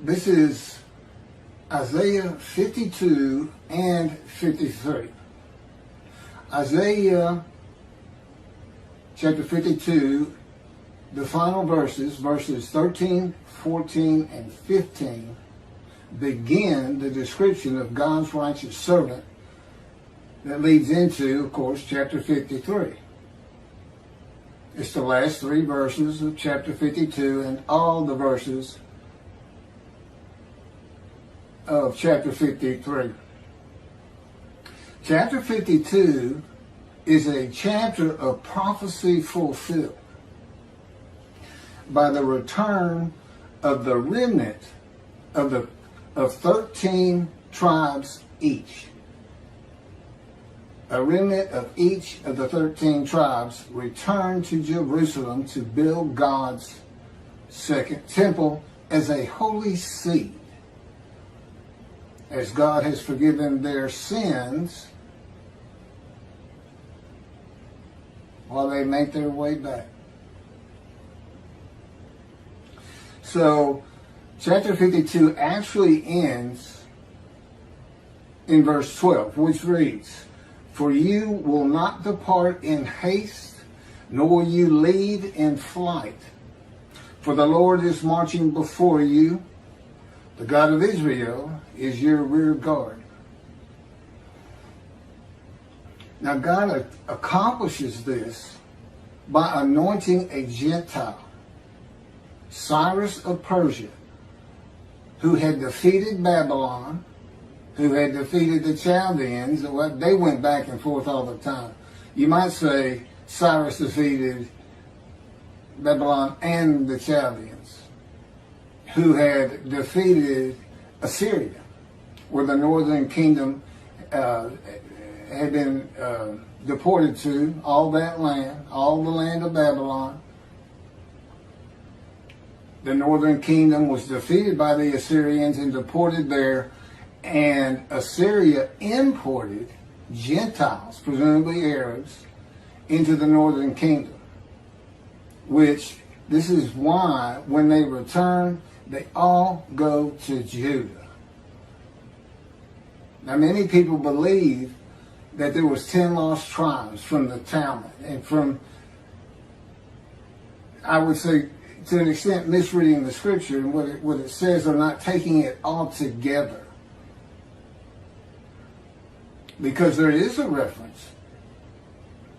This is Isaiah 52 and 53. Isaiah chapter 52, the final verses 13, 14, and 15, begin the description of God's righteous servant that leads into, of course, chapter 53. It's the last three verses of chapter 52 and all the verses of chapter 53. Chapter 52 is a chapter of prophecy fulfilled by the return of the remnant of 13 tribes each. A remnant of each of the 13 tribes returned to Jerusalem to build God's second temple as a holy seed. As God has forgiven their sins while they make their way back. So, chapter 52 actually ends in verse 12, which reads, "For you will not depart in haste, nor will you leave in flight. For the Lord is marching before you. The God of Israel is your rear guard." Now God accomplishes this by anointing a Gentile, Cyrus of Persia, who had defeated Babylon, who had defeated the Chaldeans. They went back and forth all the time. You might say Cyrus defeated Babylon and the Chaldeans, who had defeated Assyria, where the northern kingdom had been deported to, all that land, all the land of Babylon. The northern kingdom was defeated by the Assyrians and deported there, and Assyria imported Gentiles, presumably Arabs, into the northern kingdom, which this is why when they return, they all go to Judah. Now, many people believe that there was 10 lost tribes from the Talmud, and from, I would say, to an extent, misreading the scripture and what it says, or not taking it all together. Because there is a reference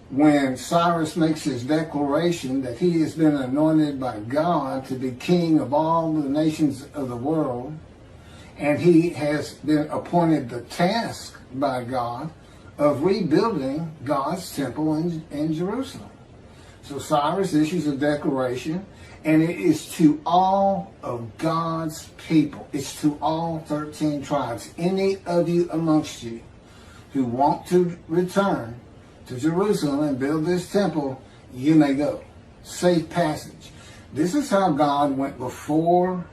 when Cyrus makes his declaration that he has been anointed by God to be king of all the nations of the world, and he has been appointed the task by God of rebuilding God's temple in Jerusalem. So Cyrus issues a declaration, and it is to all of God's people. It's to all 13 tribes. Any of you amongst you who want to return to Jerusalem and build this temple, you may go. Safe passage. This is how God went before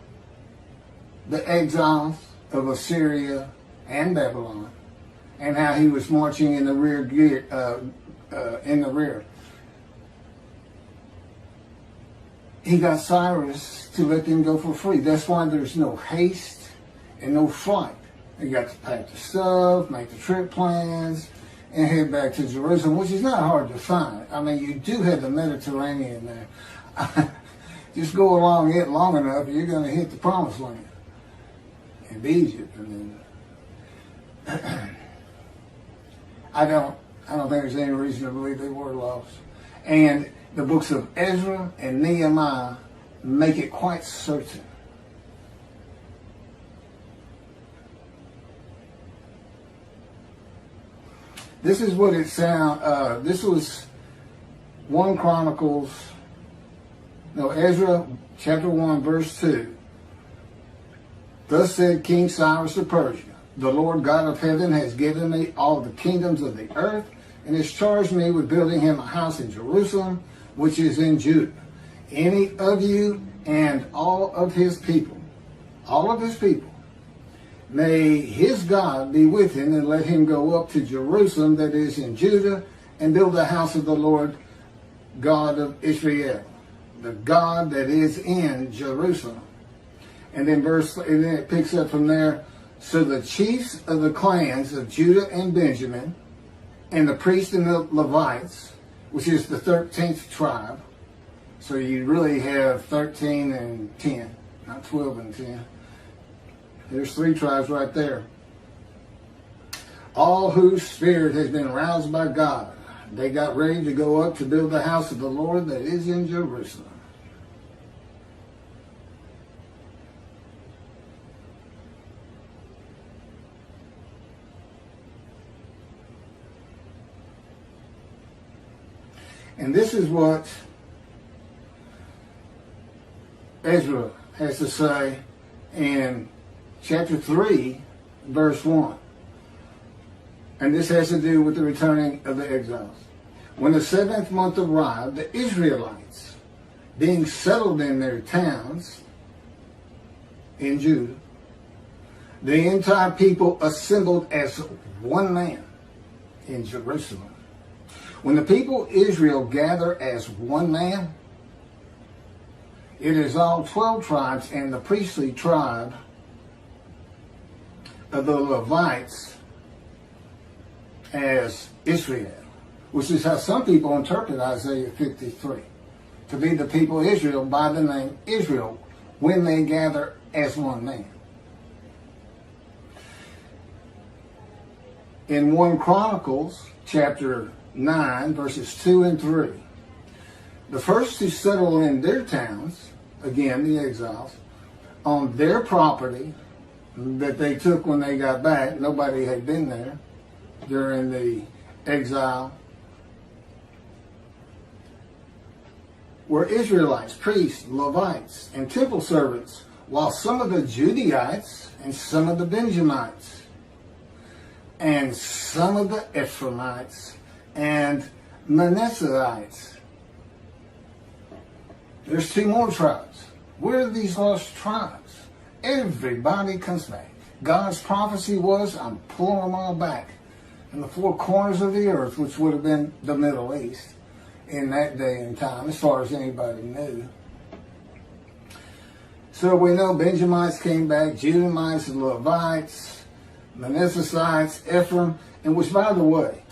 the exiles of Assyria and Babylon, and how he was marching in the rear. He got Cyrus to let them go for free. That's why there's no haste and no flight. They got to pack the stuff, make the trip plans, and head back to Jerusalem, which is not hard to find. I mean, you do have the Mediterranean there. Just go along it long enough, you're going to hit the promised land and Egypt. And then I don't think there's any reason to believe they were lost. And the books of Ezra and Nehemiah make it quite certain. This is what it sounds. This was Ezra chapter 1, verse 2. "Thus said King Cyrus of Persia, the Lord God of heaven has given me all the kingdoms of the earth, and has charged me with building him a house in Jerusalem, which is in Judah. Any of you and all of his people, may his God be with him, and let him go up to Jerusalem that is in Judah, and build the house of the Lord God of Israel, the God that is in Jerusalem. And then it picks up from there. So the chiefs of the clans of Judah and Benjamin, and the priests and the Levites, which is the 13th tribe. So you really have 13 and 10, not 12 and 10. There's 3 tribes right there. All whose spirit has been roused by God. They got ready to go up to build the house of the Lord that is in Jerusalem. And this is what Ezra has to say in chapter 3, verse 1. And this has to do with the returning of the exiles. When the 7th month arrived, the Israelites, being settled in their towns in Judah, the entire people assembled as one man in Jerusalem. When the people of Israel gather as one man, it is all 12 tribes and the priestly tribe of the Levites as Israel, which is how some people interpret Isaiah 53, to be the people of Israel by the name Israel when they gather as one man. In 1 Chronicles chapter 9, verses 2 and 3, the first to settle in their towns, again the exiles, on their property that they took when they got back, nobody had been there during the exile, were Israelites, priests, Levites, and temple servants, while some of the Judaites and some of the Benjamites and some of the Ephraimites and Manasseites. There's 2 more tribes. Where are these lost tribes? Everybody comes back. God's prophecy was, I'm pulling them all back in the 4 corners of the earth, which would have been the Middle East in that day and time, as far as anybody knew. So we know Benjamites came back, Judahites, Levites, Manasseites, Ephraim, and which, by the way,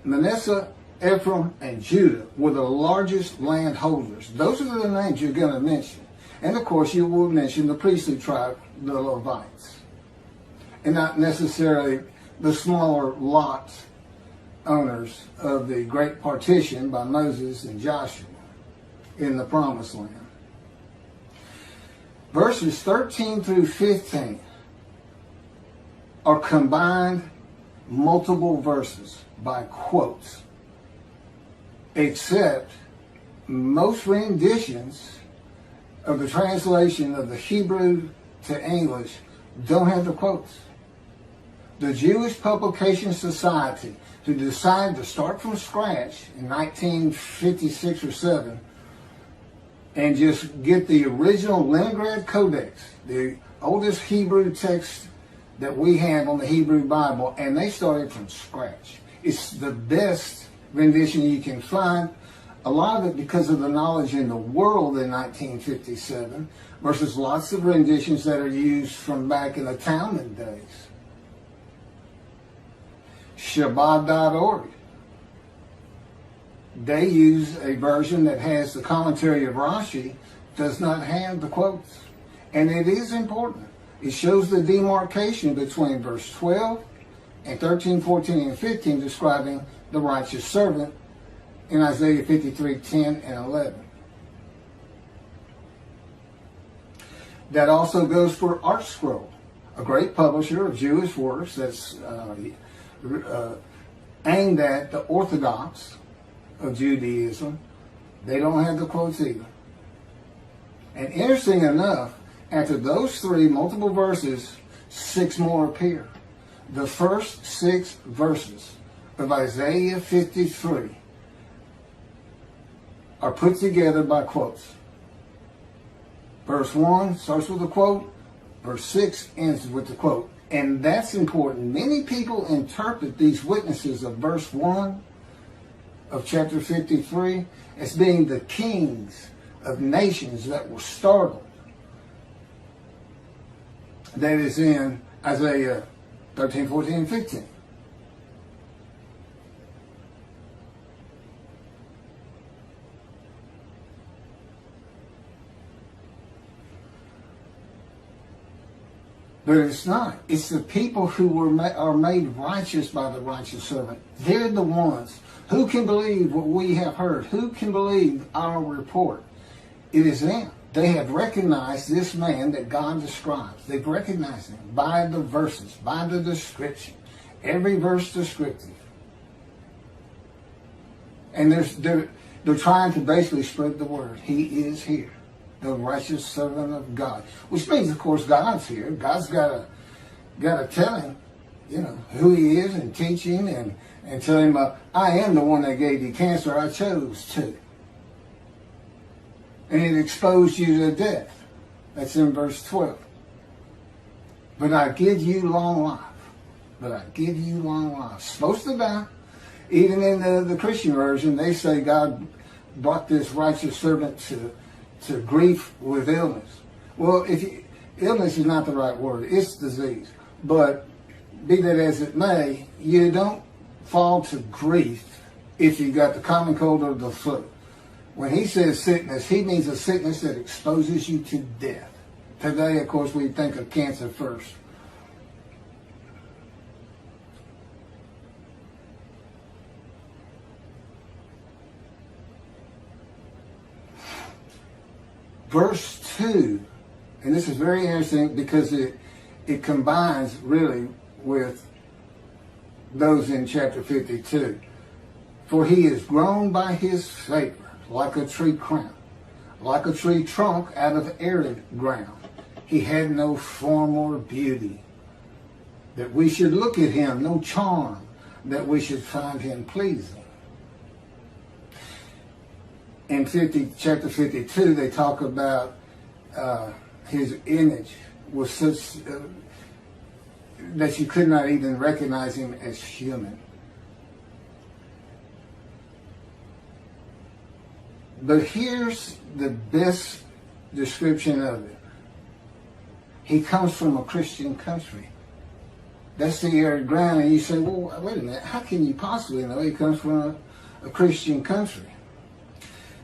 Manasseh, Ephraim, and Judah were the largest landholders. Those are the names you're going to mention. And of course, you will mention the priestly tribe, the Levites, and not necessarily the smaller lot owners of the great partition by Moses and Joshua in the Promised Land. Verses 13 through 15 are combined multiple verses by quotes, except most renditions of the translation of the Hebrew to English don't have the quotes. The Jewish Publication Society, who decided to start from scratch in 1956 or 7 and just get the original Leningrad Codex, the oldest Hebrew text that we have on the Hebrew Bible, and they started from scratch. It's the best rendition you can find, a lot of it because of the knowledge in the world in 1957 versus lots of renditions that are used from back in the Talmud days. Shabbat.org. They use a version that has the commentary of Rashi, does not have the quotes. And it is important. It shows the demarcation between verse 12 and 13, 14, and 15 describing the righteous servant in Isaiah 53, 10 and 11. That also goes for ArtScroll, a great publisher of Jewish works that's aimed at the Orthodox of Judaism. They don't have the quotes either. And interesting enough, after those 3 multiple verses, 6 more appear. The first 6 verses of Isaiah 53 are put together by quotes. Verse 1 starts with a quote. Verse 6 ends with the quote. And that's important. Many people interpret these witnesses of verse 1 of chapter 53 as being the kings of nations that were startled that is in Isaiah 13, 14, and 15. But it's not. It's the people who are made righteous by the righteous servant. They're the ones. Who can believe what we have heard? Who can believe our report? It is them. They have recognized this man that God describes. They've recognized him by the verses, by the description. Every verse descriptive. And they're trying to basically spread the word. He is here. The righteous servant of God. Which means, of course, God's here. God's got to tell him, who he is and teach him and tell him, I am the one that gave you cancer. I chose to. And it exposed you to death. That's in verse 12. But I give you long life. But I give you long life. Supposed to die. Even in the Christian version, they say God brought this righteous servant to grief with illness. Well, illness is not the right word. It's disease. But be that as it may, you don't fall to grief if you got the common cold or the flu. When he says sickness, he means a sickness that exposes you to death. Today, of course, we think of cancer first. Verse 2, and this is very interesting because it combines really with those in chapter 52. For he is grown by his favor like a tree crown, like a tree trunk out of arid ground. He had no form or beauty, that we should look at him, no charm, that we should find him pleasing. In chapter 52, they talk about his image was such that you could not even recognize him as human. But here's the best description of it. He comes from a Christian country. That's the arid ground. And you say, well, wait a minute. How can you possibly know he comes from a Christian country?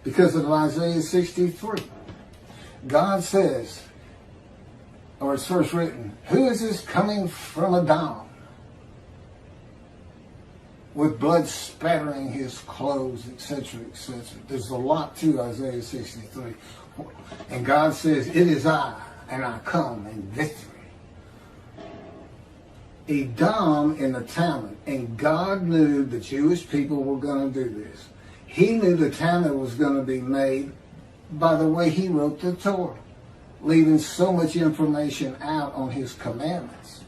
Because of Isaiah 63. God says, or it's first written, who is this coming from Edom, with blood spattering his clothes, etc., etc. There's a lot to Isaiah 63. And God says, it is I, and I come in victory. Edom in the Talmud, and God knew the Jewish people were going to do this. He knew the Talmud was going to be made by the way he wrote the Torah, leaving so much information out on his commandments.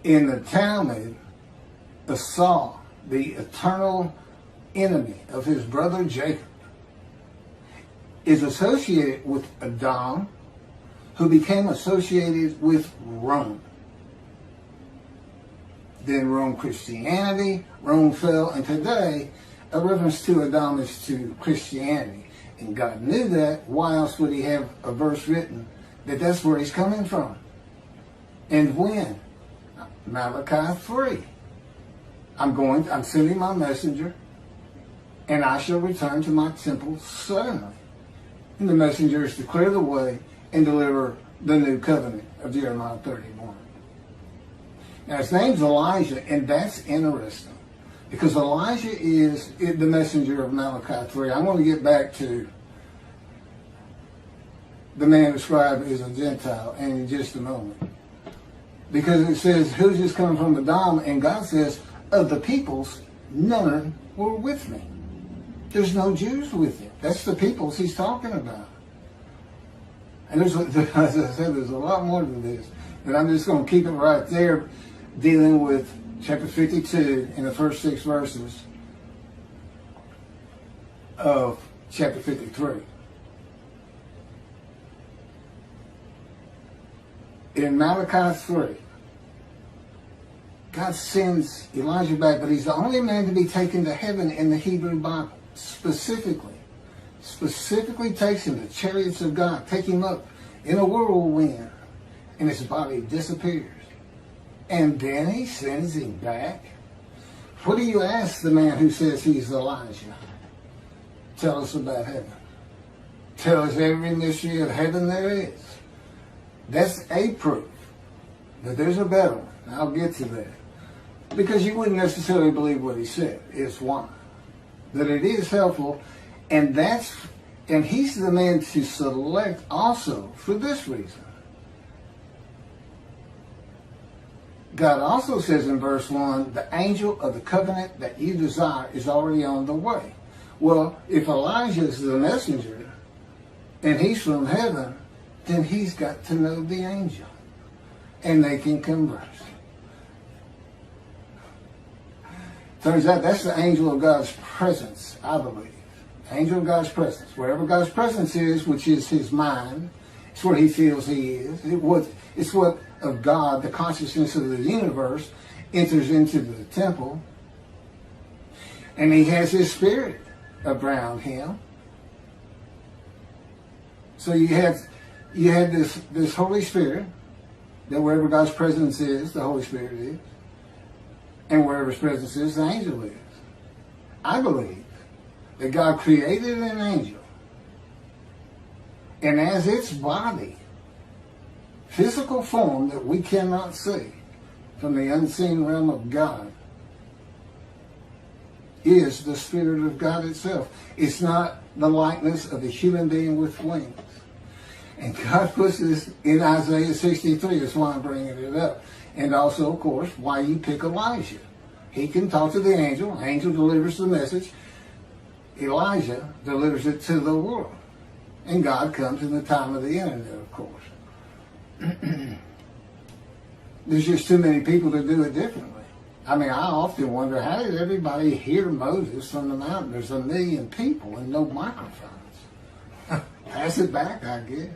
In the Talmud, Esau, the eternal enemy of his brother Jacob, is associated with Edom, who became associated with Rome. Then Rome Christianity, Rome fell, and today a reference to Edom is to Christianity. And God knew that. Why else would he have a verse written that that's where he's coming from? And when? Malachi 3. I'm sending my messenger, and I shall return to my temple suddenly. And the messenger is to clear the way and deliver the new covenant of Jeremiah 31. Now his name's Elijah, and that's interesting. Because Elijah is the messenger of Malachi 3. I'm going to get back to the man described as a Gentile in just a moment. Because it says, who's this coming from Edom? And God says, of the peoples, none were with me. There's no Jews with him. That's the peoples he's talking about. And as I said, there's a lot more to this. But I'm just going to keep it right there, dealing with chapter 52 in the first 6 verses of chapter 53. In Malachi 3, God sends Elijah back, but he's the only man to be taken to heaven in the Hebrew Bible. Specifically takes him, the chariots of God, take him up in a whirlwind, and his body disappears. And then he sends him back. What do you ask the man who says he's Elijah? Tell us about heaven. Tell us every mystery of heaven there is. That's a proof that there's a better one. I'll get to that. Because you wouldn't necessarily believe what he said. It's why. That it is helpful, and he's the man to select also for this reason. God also says in verse 1, the angel of the covenant that you desire is already on the way. Well, if Elijah is the messenger, and he's from heaven, then he's got to know the angel. And they can converse. Turns out that's the angel of God's presence, I believe. Angel of God's presence. Wherever God's presence is, which is his mind, it's where he feels he is. It's what of God, the consciousness of the universe, enters into the temple. And he has his spirit around him. So you had this Holy Spirit, that wherever God's presence is, the Holy Spirit is. And wherever his presence is, the angel is. I believe that God created an angel. And as its body, physical form that we cannot see from the unseen realm of God, is the Spirit of God itself. It's not the likeness of a human being with wings. And God puts this in Isaiah 63. That's why I'm bringing it up. And also, of course, why you pick Elijah. He can talk to the angel. The angel delivers the message. Elijah delivers it to the world. And God comes in the time of the internet, of course. There's just too many people to do it differently. I mean, I often wonder, how did everybody hear Moses from the mountain? There's 1 million people and no microphones. Pass it back, I guess.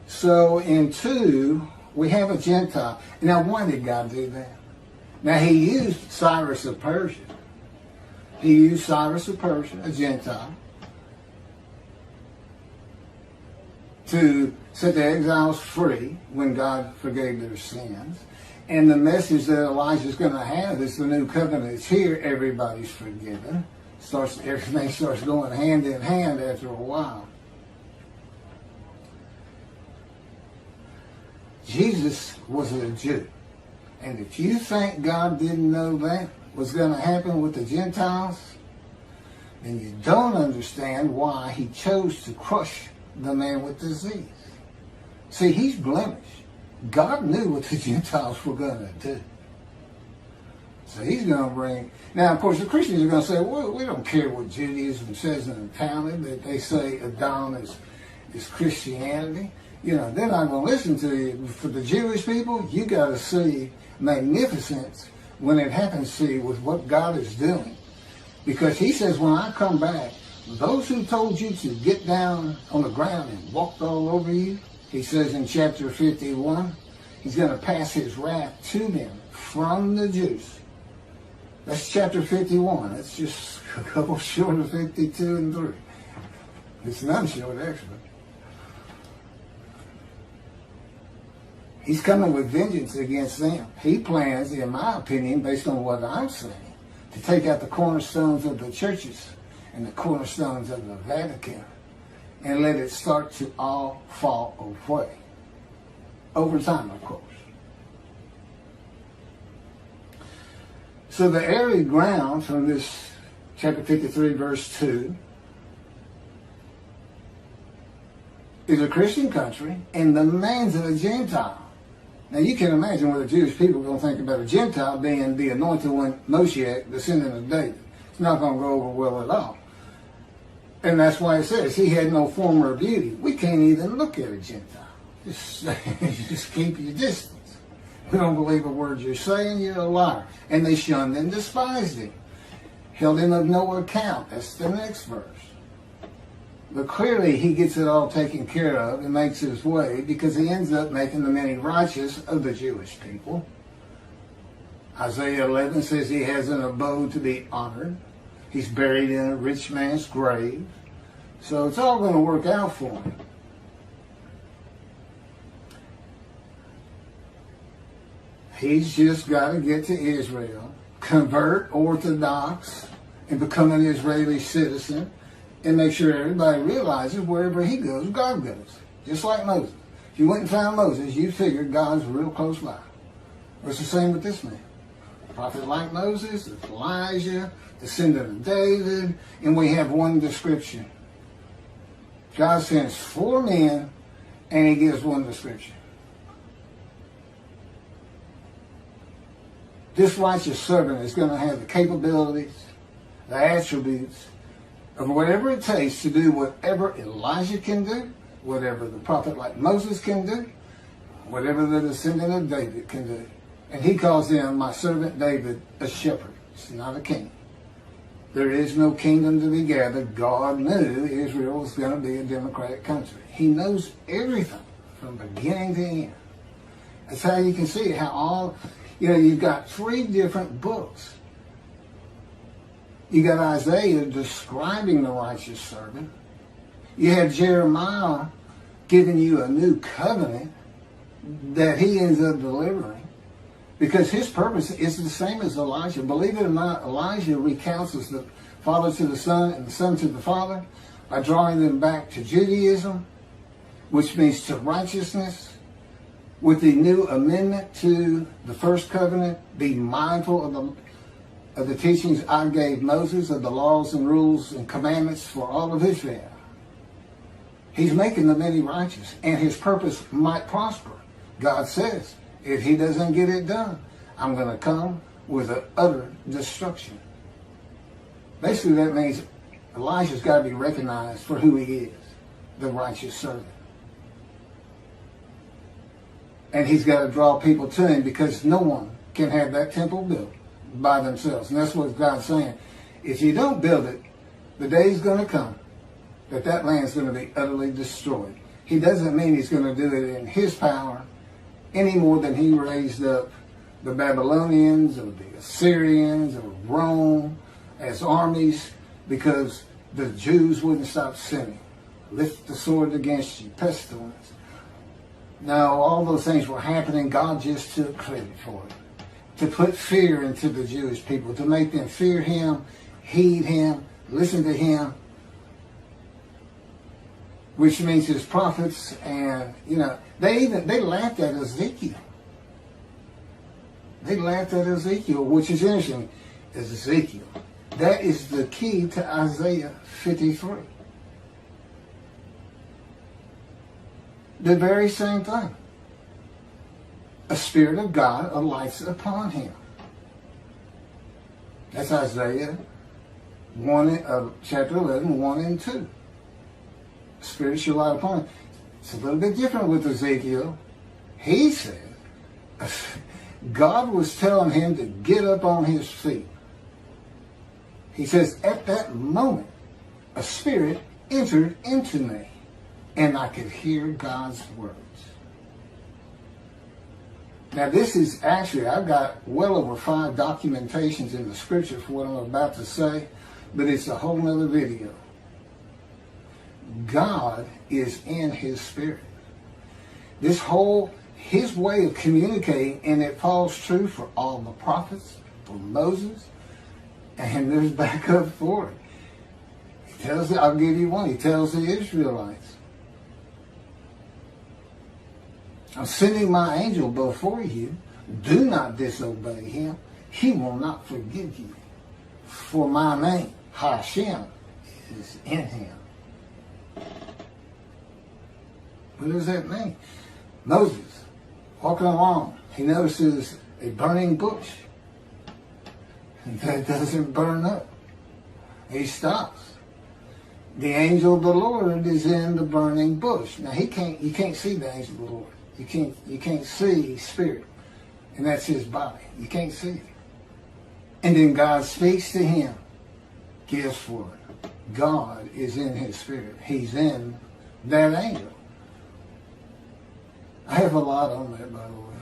So in 2, we have a Gentile. Now, why did God do that? Now, he used Cyrus of Persia. He used Cyrus of Persia, a Gentile, to set the exiles free when God forgave their sins. And the message that Elijah is going to have is the new covenant is here. Everybody's forgiven. Everything starts going hand in hand after a while. Jesus was a Jew. And if you think God didn't know that was going to happen with the Gentiles, then you don't understand why he chose to crush the man with disease. See, he's blemished. God knew what the Gentiles were going to do. So he's going to bring... Now, of course, the Christians are going to say, well, we don't care what Judaism says in the Talmud, that they say Adam is Christianity. You know, they're not going to listen to you. For the Jewish people, you got to see magnificence when it happens to you with what God is doing. Because he says, when I come back, those who told you to get down on the ground and walked all over you, he says in chapter 51, he's going to pass his wrath to them from the Jews. That's chapter 51. That's just a couple short of 52 and 3. It's none short, actually. He's coming with vengeance against them. He plans, in my opinion, based on what I'm saying, to take out the cornerstones of the churches and the cornerstones of the Vatican and let it start to all fall away. Over time, of course. So the arid ground from this chapter 53, verse 2, is a Christian country and the man's of a Gentile. Now you can imagine what the Jewish people are going to think about a Gentile being the anointed one, Moshiach, descendant of David. It's not going to go over well at all. And that's why it says he had no form or beauty. We can't even look at a Gentile. Just keep your distance. We don't believe a word you're saying, you're a liar. And they shunned and despised him. Held him of no account. That's the next verse. But clearly he gets it all taken care of and makes his way because he ends up making the many righteous of the Jewish people. Isaiah 11 says he has an abode to be honored. He's buried in a rich man's grave. So it's all going to work out for him. He's just got to get to Israel, convert Orthodox, and become an Israeli citizen, and make sure everybody realizes wherever he goes, God goes. Just like Moses. If you went and found Moses, you figured God's real close by. Well, it's the same with this man. A prophet like Moses, Elijah, descendant of David, and we have one description. God sends 4 men, and he gives one description. This righteous servant is going to have the capabilities, the attributes of whatever it takes to do whatever Elijah can do, whatever the prophet like Moses can do, whatever the descendant of David can do. And he calls him, my servant David, a shepherd. He's not a king. There is no kingdom to be gathered. God knew Israel was going to be a democratic country. He knows everything from beginning to end. That's how you can see how all, you've got 3 different books. You got Isaiah describing the righteous servant. You have Jeremiah giving you a new covenant that he ends up delivering. Because his purpose is the same as Elijah. Believe it or not, Elijah recounts as the father to the son and the son to the father by drawing them back to Judaism, which means to righteousness, with the new amendment to the first covenant, be mindful of the teachings I gave Moses, of the laws and rules and commandments for all of Israel. He's making the many righteous, and his purpose might prosper. God says, if he doesn't get it done, I'm going to come with an utter destruction. Basically, that means Elijah's got to be recognized for who he is, the righteous servant. And he's got to draw people to him, because no one can have that temple built by themselves. And that's what God's saying. If you don't build it, the day's going to come that land's going to be utterly destroyed. He doesn't mean he's going to do it in his power any more than he raised up the Babylonians or the Assyrians or Rome as armies, because the Jews wouldn't stop sinning. Lift the sword against you, pestilence. No, all those things were happening. God just took credit for it. To put fear into the Jewish people, to make them fear him, heed him, listen to him, which means his prophets. And, they laughed at Ezekiel. They laughed at Ezekiel, which is interesting. Ezekiel. That is the key to Isaiah 53. The very same thing. A spirit of God alights upon him. That's Isaiah 1, chapter 11, 1 and 2. Spirit shall light upon him. It's a little bit different with Ezekiel. He said, God was telling him to get up on his feet. He says, at that moment, a spirit entered into me, and I could hear God's words. Now this is actually, I've got well over 5 documentations in the scripture for what I'm about to say, but it's a whole nother video. God is in his spirit. His way of communicating, and it falls true for all the prophets, for Moses, and there's backup for it. He tells, I'll give you one, he tells the Israelites, I'm sending my angel before you. Do not disobey him. He will not forgive you. For my name, Hashem, is in him. What does that mean? Moses, walking along, he notices a burning bush. And that doesn't burn up. He stops. The angel of the Lord is in the burning bush. Now you can't see the angel of the Lord. You can't see spirit. And that's his body. You can't see it. And then God speaks to him. Guess what? God is in his spirit. He's in that angel. I have a lot on that, by the way.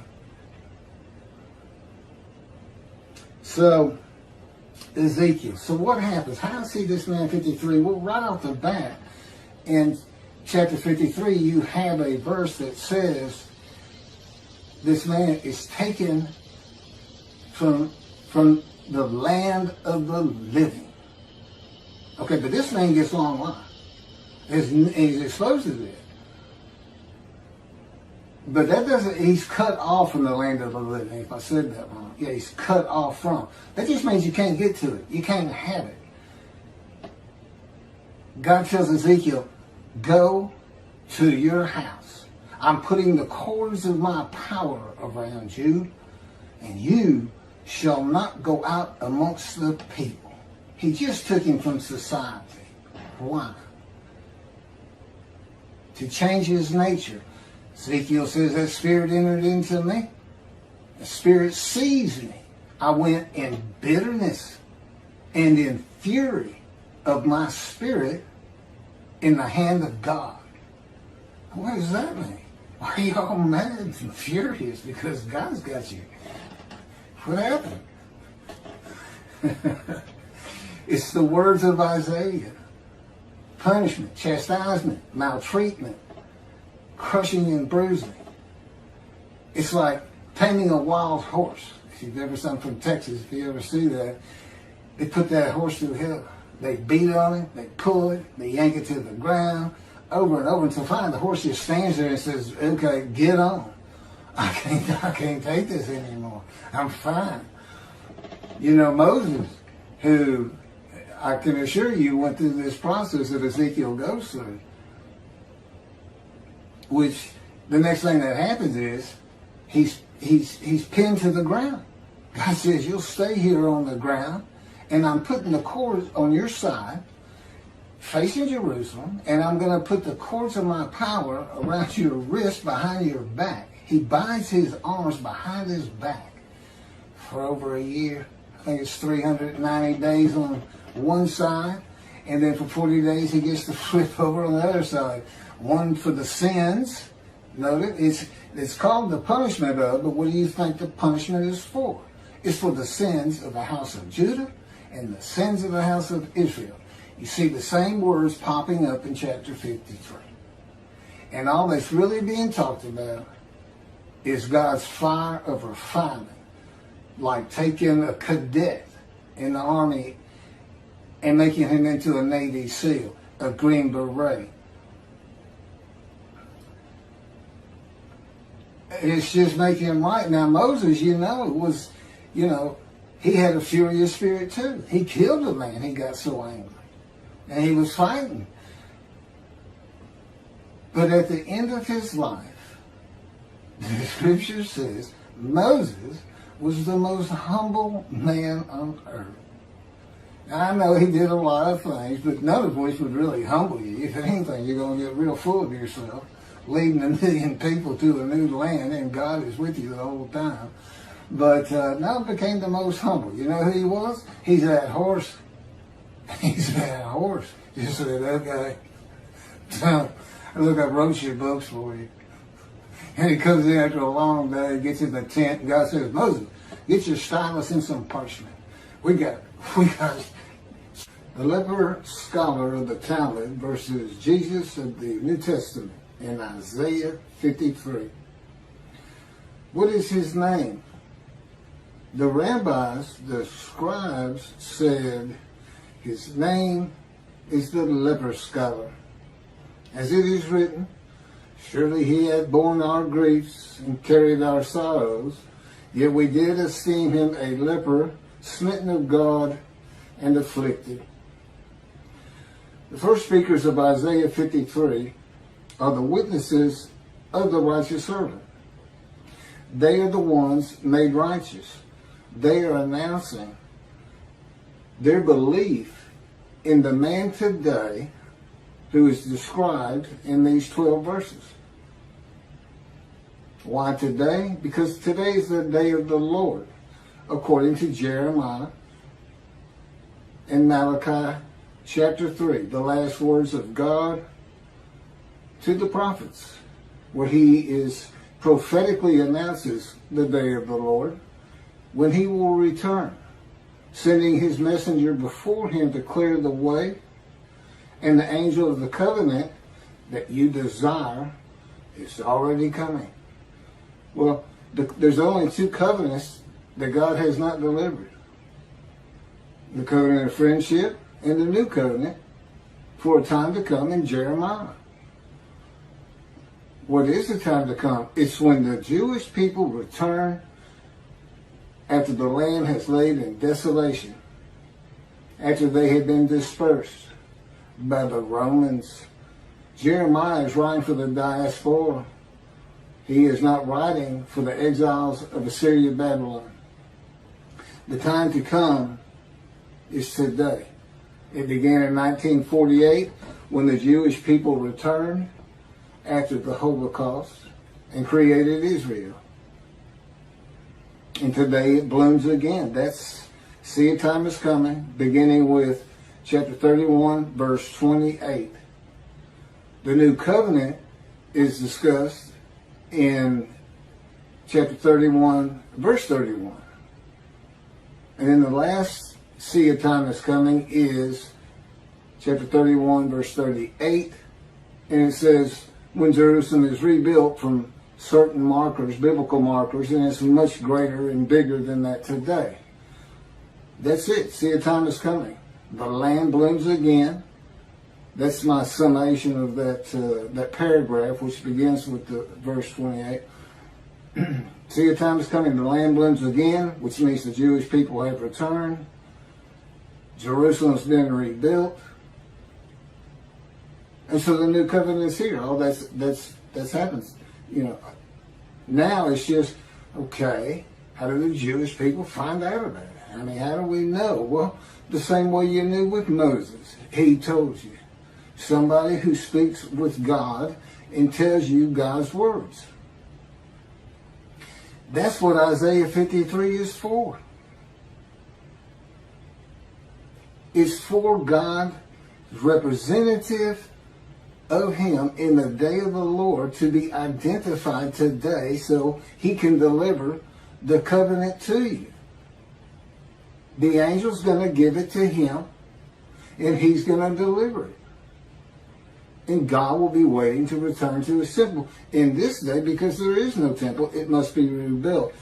So, Ezekiel. So what happens? How does he this man 53? Well, right off the bat, in chapter 53, you have a verse that says this man is taken from the land of the living. Okay, but this man gets long life. He's exposed to it. But that doesn't, he's cut off from the land of the living, if I said that wrong. Yeah, he's cut off from. That just means you can't get to it. You can't have it. God tells Ezekiel, go to your house. I'm putting the cords of my power around you, and you shall not go out amongst the people. He just took him from society. Why? To change his nature. Ezekiel says that spirit entered into me. The spirit seized me. I went in bitterness and in fury of my spirit in the hand of God. What does that mean? Why are you all mad and furious because God's got you? What happened? It's the words of Isaiah. Punishment, chastisement, maltreatment, crushing and bruising. It's like taming a wild horse. If you've ever seen from Texas, if you ever see that, they put that horse through hell. They beat on it, they pull it, they yank it to the ground, over and over until finally the horse just stands there and says, okay, get on. I can't take this anymore. I'm fine. You know, Moses, who I can assure you went through this process that Ezekiel goes through, which the next thing that happens is he's pinned to the ground. God says, you'll stay here on the ground, and I'm putting the cords on your side, facing Jerusalem, and I'm going to put the cords of my power around your wrist behind your back. He binds his arms behind his back for over a year. I think it's 390 days on one side, and then for 40 days he gets to flip over on the other side. One for the sins. Note it, it's called the punishment of, but what do you think the punishment is for? It's for the sins of the house of Judah and the sins of the house of Israel. You see the same words popping up in chapter 53. And all that's really being talked about is God's fire of refinement. Like taking a cadet in the army and making him into a Navy SEAL, a Green Beret. It's just making him right. Now Moses, he had a furious spirit too. He killed a man, he got so angry. And he was fighting. But at the end of his life, the scripture says, Moses was the most humble man on earth. Now, I know he did a lot of things, but none of which would really humble you. If anything, you're going to get real full of yourself, leading 1 million people to a new land, and God is with you the whole time. But now became the most humble. You know who he was? He's that horse. He's that horse. Just said, okay, look, I wrote your books for you. And he comes in after a long day, gets in the tent, and God says, Moses, get your stylus and some parchment. We got the leper scholar of the Talmud versus Jesus of the New Testament in Isaiah 53. What is his name? The rabbis, the scribes, said his name is the leper scholar. As it is written, surely he had borne our griefs and carried our sorrows, yet we did esteem him a leper, smitten of God and afflicted. The first speakers of Isaiah 53 are the witnesses of the righteous servant. They are the ones made righteous. They are announcing their belief in the man today who is described in these 12 verses. Why today? Because today is the day of the Lord, according to Jeremiah and Malachi chapter 3, the last words of God to the prophets, where he is prophetically announces the day of the Lord, when he will return, sending his messenger before him to clear the way And the angel of the covenant that you desire is already coming. Well, there's only two covenants that God has not delivered. The covenant of friendship and the new covenant for a time to come in Jeremiah. What is the time to come? It's when the Jewish people return after the land has laid in desolation, after they had been dispersed by the Romans. Jeremiah is writing for the diaspora. He is not writing for the exiles of Assyria, Babylon. The time to come is today. It began in 1948 when the Jewish people returned after the Holocaust and created Israel. And today it blooms again. See, a time is coming, beginning with chapter 31, verse 28. The new covenant is discussed in chapter 31, verse 31. And then the last see a time is coming is chapter 31, verse 38. And it says, when Jerusalem is rebuilt from certain markers, biblical markers, and it's much greater and bigger than that today. That's it. See, a time is coming. The land blooms again. That's my summation of that paragraph, which begins with the verse 28. See, a time is coming. The land blooms again, which means the Jewish people have returned. Jerusalem's been rebuilt. And so the new covenant is here. All that's happened. Now it's just, okay, how do the Jewish people find out about it? I mean, how do we know? Well, the same way you knew with Moses. He told you. Somebody who speaks with God and tells you God's words. That's what Isaiah 53 is for. It's for God's representative of him in the day of the Lord to be identified today so he can deliver the covenant to you. The angel's going to give it to him and he's going to deliver it. And God will be waiting to return to his temple. In this day, because there is no temple, it must be rebuilt.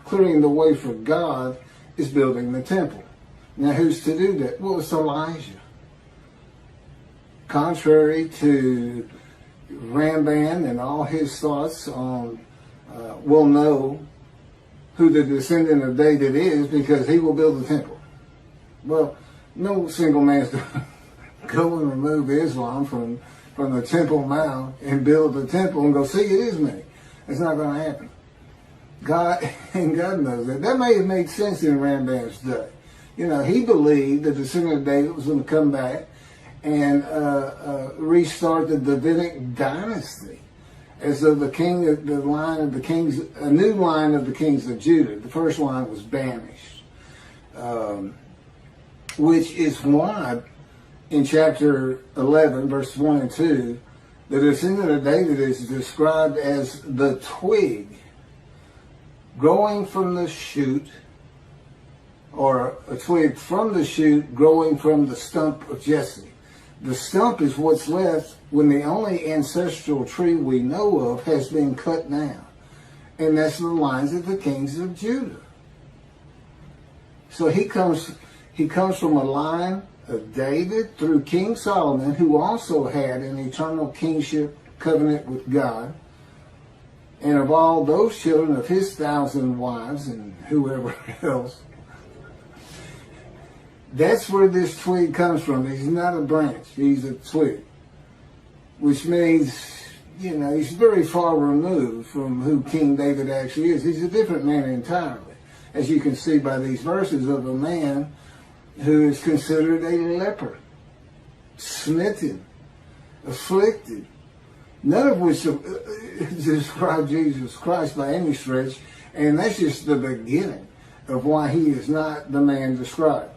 Clearing the way for God is building the temple. Now, who's to do that? Well, it's Elijah. Contrary to Ramban and all his thoughts on, we'll know who the descendant of David is because he will build the temple. Well, no single man's going to go and remove Islam from the Temple Mount and build the temple and go, see, it is me. It's not going to happen. God knows that. That may have made sense in Ramban's day. He believed that the descendant of David was going to come back and restart the Davidic dynasty, as though a new line of the kings of Judah. The first line was banished, which is why in chapter 11, verse 1 and 2, the descendant of David is described as the twig growing from the shoot, or a twig from the shoot growing from the stump of Jesse. The stump is what's left when the only ancestral tree we know of has been cut down. And that's the lines of the kings of Judah. So he comes from a line of David through King Solomon, who also had an eternal kingship covenant with God. And of all those children of his 1,000 wives and whoever else, that's where this twig comes from. He's not a branch. He's a twig. Which means, he's very far removed from who King David actually is. He's a different man entirely. As you can see by these verses of a man who is considered a leper, smitten, afflicted, none of which describe Jesus Christ by any stretch. And that's just the beginning of why he is not the man described.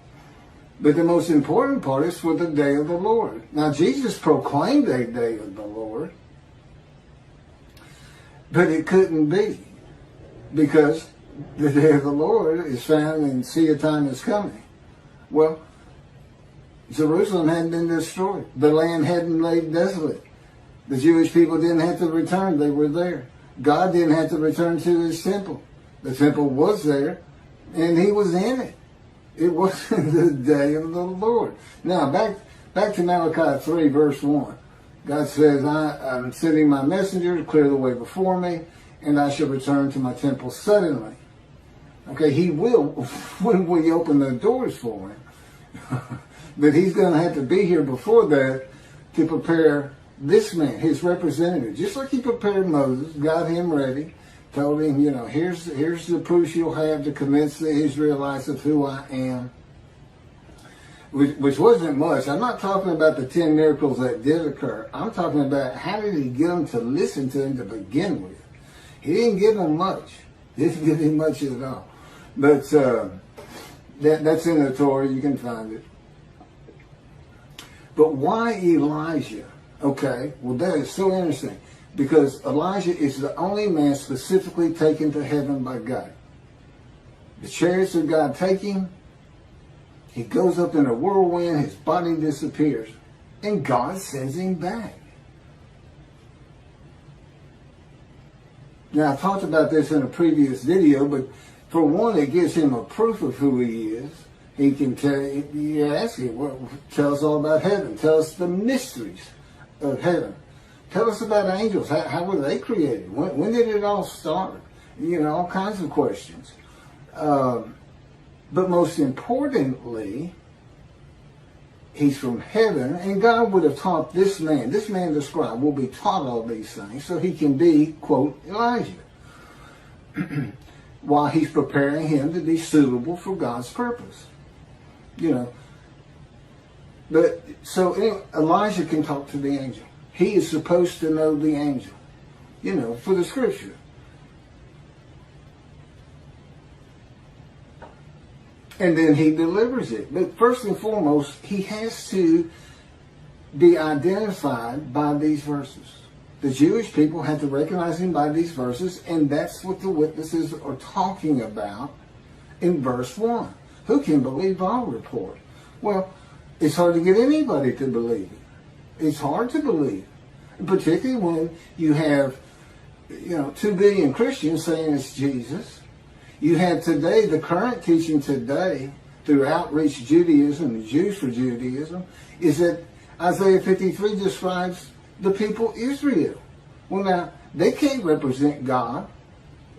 But the most important part is for the day of the Lord. Now, Jesus proclaimed a day of the Lord, but it couldn't be, because the day of the Lord is found in see a time is coming. Well, Jerusalem hadn't been destroyed. The land hadn't laid desolate. The Jewish people didn't have to return. They were there. God didn't have to return to his temple. The temple was there, and he was in it. It wasn't the day of the Lord. Now, back to Malachi 3, verse 1. God says, I'm sending my messenger to clear the way before me, and I shall return to my temple suddenly. Okay, he will when we open the doors for him. But he's going to have to be here before that to prepare this man, his representative. Just like he prepared Moses, got him ready, told him, here's the proofs you'll have to convince the Israelites of who I am. Which wasn't much. I'm not talking about the 10 miracles that did occur. I'm talking about how did he get them to listen to him to begin with. He didn't give them much. Didn't give him much at all. But that's in the Torah. You can find it. But why Elijah? Okay, well that is so interesting. Because Elijah is the only man specifically taken to heaven by God. The chariots of God take him. He goes up in a whirlwind. His body disappears. And God sends him back. Now, I talked about this in a previous video, but for one, it gives him a proof of who he is. He can tell you, ask him, well, tell us all about heaven. Tell us the mysteries of heaven. Tell us about angels. How were they created? When did it all start? All kinds of questions. But most importantly, he's from heaven, and God would have taught this man, the scribe, will be taught all these things so he can be, quote, Elijah, while he's preparing him to be suitable for God's purpose. But so anyway, Elijah can talk to the angel. He is supposed to know the angel, for the scripture. And then he delivers it. But first and foremost, he has to be identified by these verses. The Jewish people had to recognize him by these verses, and that's what the witnesses are talking about in verse 1. Who can believe our report? Well, it's hard to get anybody to believe it. It's hard to believe, particularly when you have, 2 billion Christians saying it's Jesus. You have today, the current teaching today, through Outreach Judaism, the Jews for Judaism, is that Isaiah 53 describes the people Israel. Well, now, they can't represent God.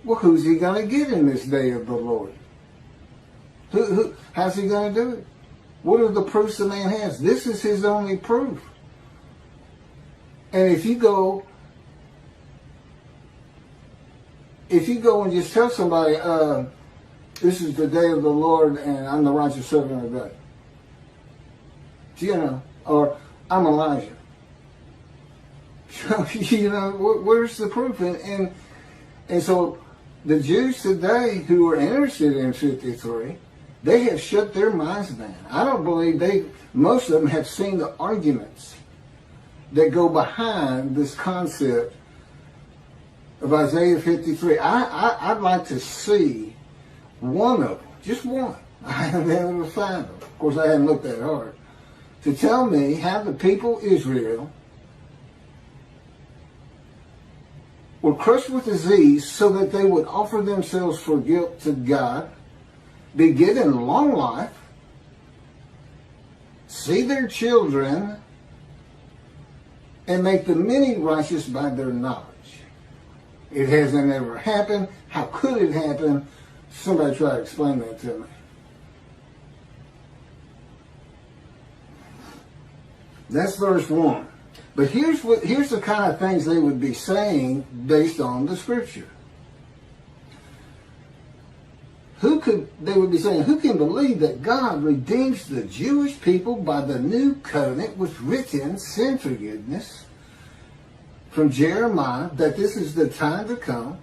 Well, who's he going to get in this day of the Lord? How's he going to do it? What are the proofs the man has? This is his only proof. And if you go and just tell somebody, this is the day of the Lord and I'm the righteous servant of God. Or I'm Elijah. Where's the proof? And so the Jews today who are interested in 53, they have shut their minds down. I don't believe most of them have seen the arguments that go behind this concept of Isaiah 53. I'd like to see one of them, just one. I haven't been able to find them. Of course, I haven't looked that hard. To tell me how the people Israel were crushed with disease so that they would offer themselves for guilt to God, be given long life, see their children, and make the many righteous by their knowledge. It hasn't ever happened. How could it happen? Somebody try to explain that to me. That's verse 1. But here's the kind of things they would be saying based on the scripture. They would be saying, who can believe that God redeems the Jewish people by the new covenant with written sin forgiveness from Jeremiah, that this is the time to come,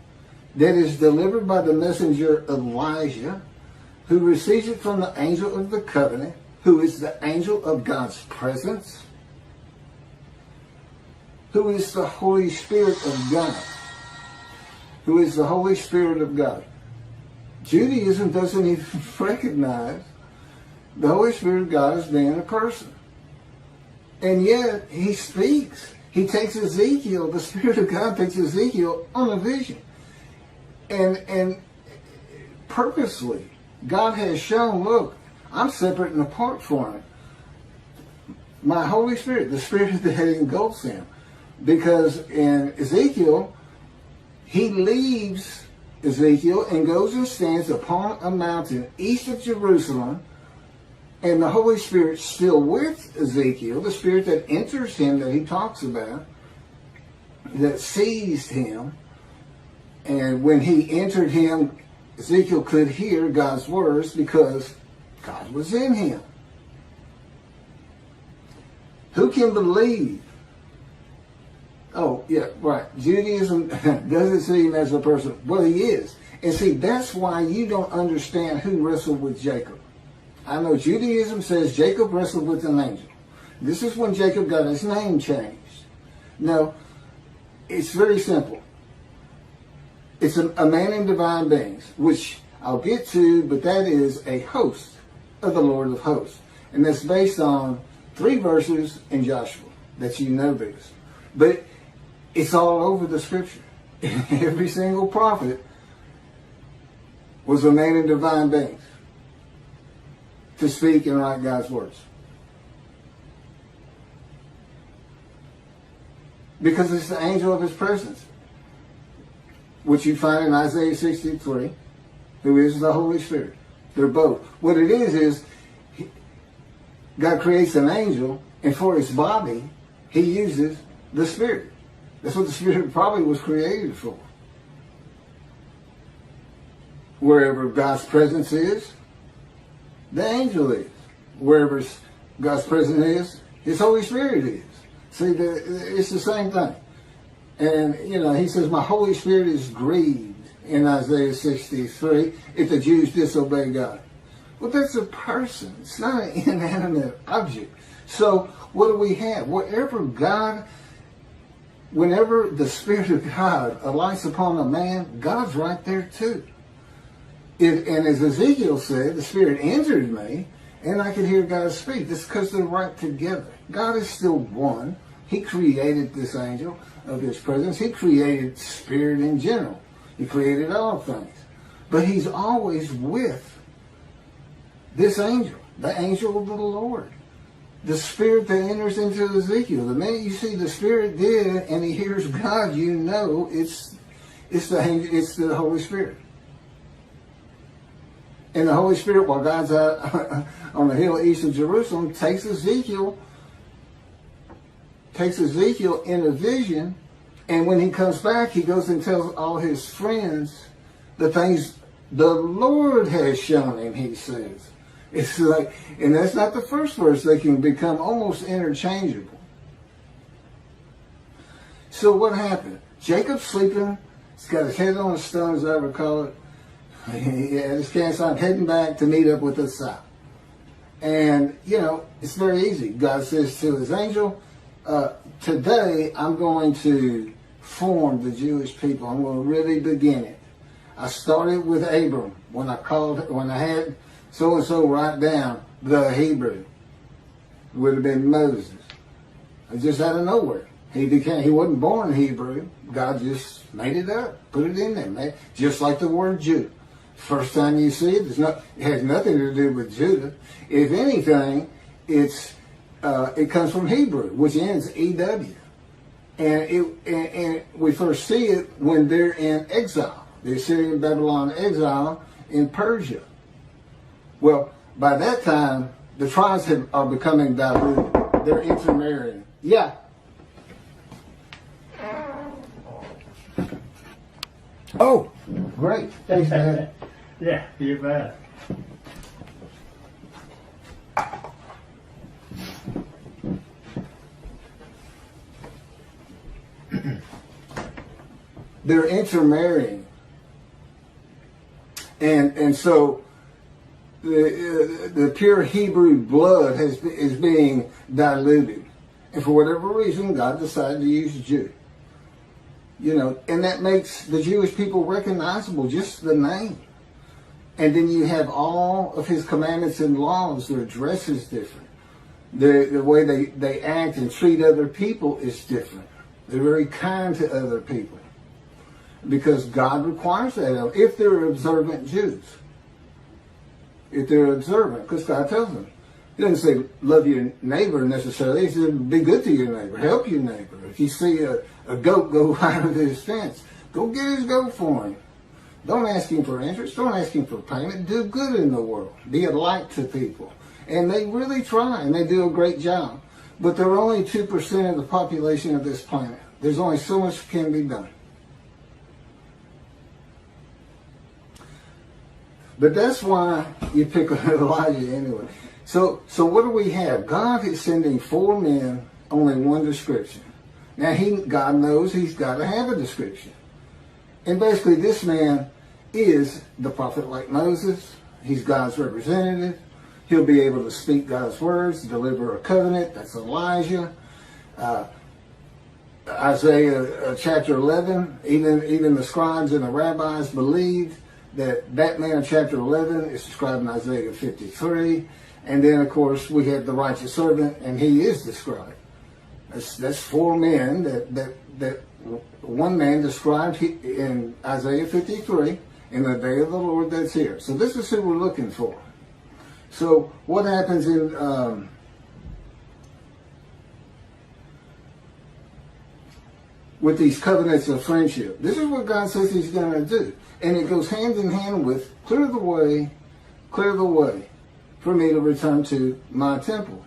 that is delivered by the messenger Elijah, who receives it from the angel of the covenant, who is the angel of God's presence, who is the Holy Spirit of God, who is the Holy Spirit of God. Judaism doesn't even recognize the Holy Spirit of God as being a person. And yet he speaks. He takes Ezekiel, the Spirit of God takes Ezekiel on a vision. And purposely, God has shown, look, I'm separate and apart from him. My Holy Spirit, the Spirit that engulfs him. Because in Ezekiel, he leaves Ezekiel and goes and stands upon a mountain east of Jerusalem, and the Holy Spirit's still with Ezekiel, the Spirit that enters him that he talks about, that seized him. And when he entered him, Ezekiel could hear God's words because God was in him. Who can believe? Oh, yeah, right. Judaism doesn't see him as a person. Well, he is. And see, that's why you don't understand who wrestled with Jacob. I know Judaism says Jacob wrestled with an angel. This is when Jacob got his name changed. No, it's very simple. It's a man in divine beings, which I'll get to, but that is a host of the Lord of hosts. And that's based on 3 verses in Joshua, that you know this. But it's all over the scripture. Every single prophet was a man in divine beings to speak and write God's words. Because it's the angel of his presence, which you find in Isaiah 63, who is the Holy Spirit. They're both. What it is God creates an angel, and for his body, he uses the Spirit. That's what the Spirit probably was created for. Wherever God's presence is, the angel is. Wherever God's presence is, his Holy Spirit is. See, it's the same thing. And, he says, my Holy Spirit is grieved in Isaiah 63 if the Jews disobey God. Well, that's a person. It's not an inanimate object. So what do we have? Whenever the Spirit of God alights upon a man, God's right there too. And as Ezekiel said, the Spirit entered me, and I could hear God speak. That's because they're right together. God is still one. He created this angel of his presence. He created spirit in general. He created all things. But he's always with this angel, the angel of the Lord. The Spirit that enters into Ezekiel. The minute you see the Spirit did and he hears God, you know it's the angel, it's the Holy Spirit. And the Holy Spirit, while God's out on the hill east of Jerusalem, takes Ezekiel in a vision, and when he comes back, he goes and tells all his friends the things the Lord has shown him, he says. It's like, and that's not the first verse. They can become almost interchangeable. So what happened? Jacob's sleeping. He's got his head on a stone, as I recall it. He had his cast on, heading back to meet up with Esau. And, it's very easy. God says to his angel, today I'm going to form the Jewish people. I'm going to really begin it. I started with Abram when I had so-and-so write down the Hebrew. It would have been Moses. It just out of nowhere. He wasn't born Hebrew. God just made it up, put it in there, just like the word Jew. First time you see it, it has nothing to do with Judah. If anything, it comes from Hebrew, which ends EW. And we first see it when they're in exile. The Assyrian Babylon exile in Persia. Well, by that time, the tribes are becoming diluted. They're intermarrying. Yeah. Oh, great. Thanks, man. Yeah, you bet. They're intermarrying. And so the pure Hebrew blood is being diluted. And for whatever reason, God decided to use Jew. And that makes the Jewish people recognizable, just the name. And then you have all of his commandments and laws. Their dress is different. The way they act and treat other people is different. They're very kind to other people because God requires that if they're observant Jews. If they're observant, because God tells them. He doesn't say love your neighbor necessarily. He says be good to your neighbor, help your neighbor. If you see a goat go out of his fence, go get his goat for him. Don't ask him for interest. Don't ask him for payment. Do good in the world. Be a light to people. And they really try, and they do a great job. But they're only 2% of the population of this planet. There's only so much can be done. But that's why you pick Elijah anyway. So what do we have? God is sending 4 men, only one description. Now God knows he's got to have a description. And basically this man is the prophet like Moses. He's God's representative. He'll be able to speak God's words, deliver a covenant. That's Elijah. Isaiah chapter 11, even the scribes and the rabbis believed that man of chapter 11 is described in Isaiah 53. And then, of course, we have the righteous servant, and he is described. That's 4 men that one man described in Isaiah 53 in the day of the Lord that's here. So this is who we're looking for. So what happens in with these covenants of friendship? This is what God says he's going to do. And it goes hand in hand with clear the way for me to return to my temple.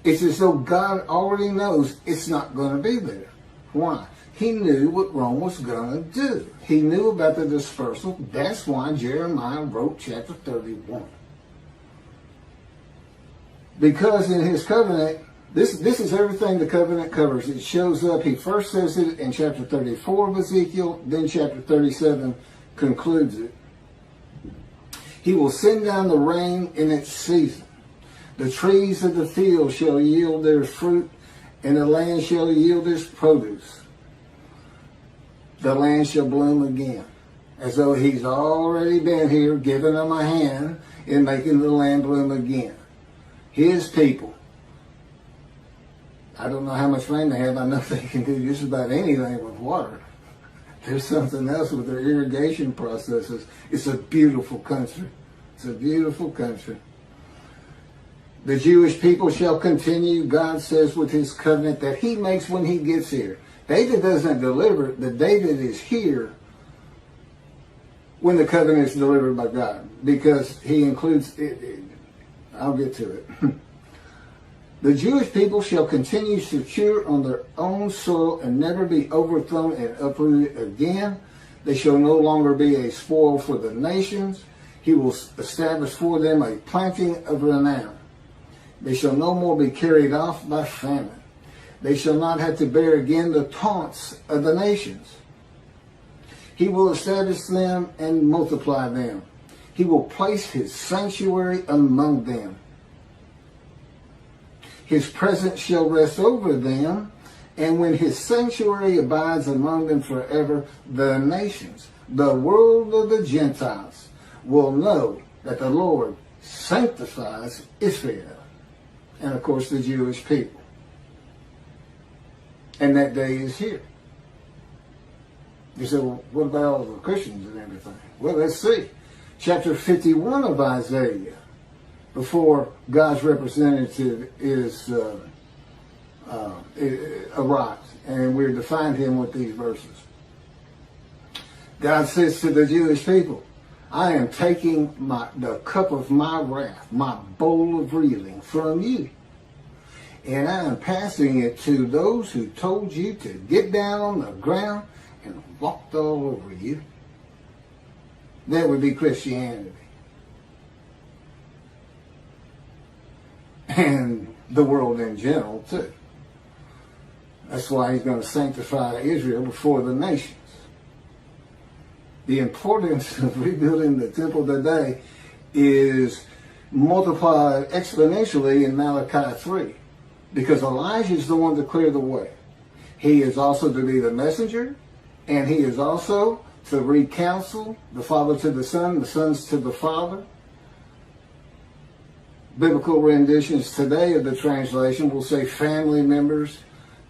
It's as though God already knows it's not going to be there. Why? He knew what Rome was going to do. He knew about the dispersal. That's why Jeremiah wrote chapter 31. Because in his covenant, this is everything the covenant covers. It shows up. He first says it in chapter 34 of Ezekiel, then chapter 37 concludes it. He will send down the rain in its season. The trees of the field shall yield their fruit, and the land shall yield its produce. The land shall bloom again. As though he's already been here, giving them a hand in making the land bloom again. His people. I don't know how much rain they have. I know they can do just about anything with water. There's something else with their irrigation processes. It's a beautiful country. It's a beautiful country. The Jewish people shall continue, God says, with his covenant that he makes when he gets here. David doesn't deliver it, but David is here when the covenant is delivered by God, because he includes it. I'll get to it. The Jewish people shall continue secure on their own soil and never be overthrown and uprooted again. They shall no longer be a spoil for the nations. He will establish for them a planting of renown. They shall no more be carried off by famine. They shall not have to bear again the taunts of the nations. He will establish them and multiply them. He will place his sanctuary among them. His presence shall rest over them, and when his sanctuary abides among them forever, the nations, the world of the Gentiles, will know that the Lord sanctifies Israel. And of course the Jewish people. And that day is here. You say, well, what about all the Christians and everything? Well, let's see. Chapter 51 of Isaiah, before God's representative arrives, and we're to find him with these verses. God says to the Jewish people, I am taking the cup of my wrath, my bowl of reeling from you, and I am passing it to those who told you to get down on the ground and walked all over you. That would be Christianity. And the world in general, too. That's why he's going to sanctify Israel before the nations. The importance of rebuilding the temple today is multiplied exponentially in Malachi 3. Because Elijah is the one to clear the way. He is also to be the messenger, and he is also to recounsel the father to the son, the sons to the father. biblical renditions today of the translation will say family members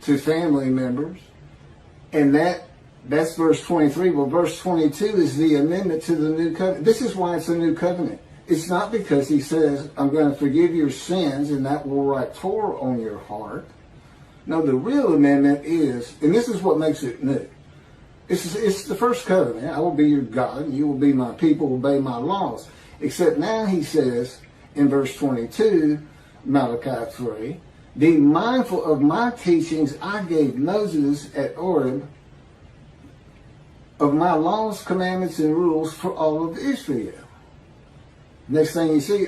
to family members. And that's verse 23. Well, verse 22 is the amendment to the new covenant. This is why it's a new covenant. It's not because he says, I'm going to forgive your sins and that will write Torah on your heart. No, the real amendment is, and this is what makes it new. It's the first covenant. I will be your God, and you will be my people, obey my laws. Except now he says in verse 22, Malachi 3, be mindful of my teachings I gave Moses at Horeb, of my laws, commandments, and rules for all of Israel. Next thing you see,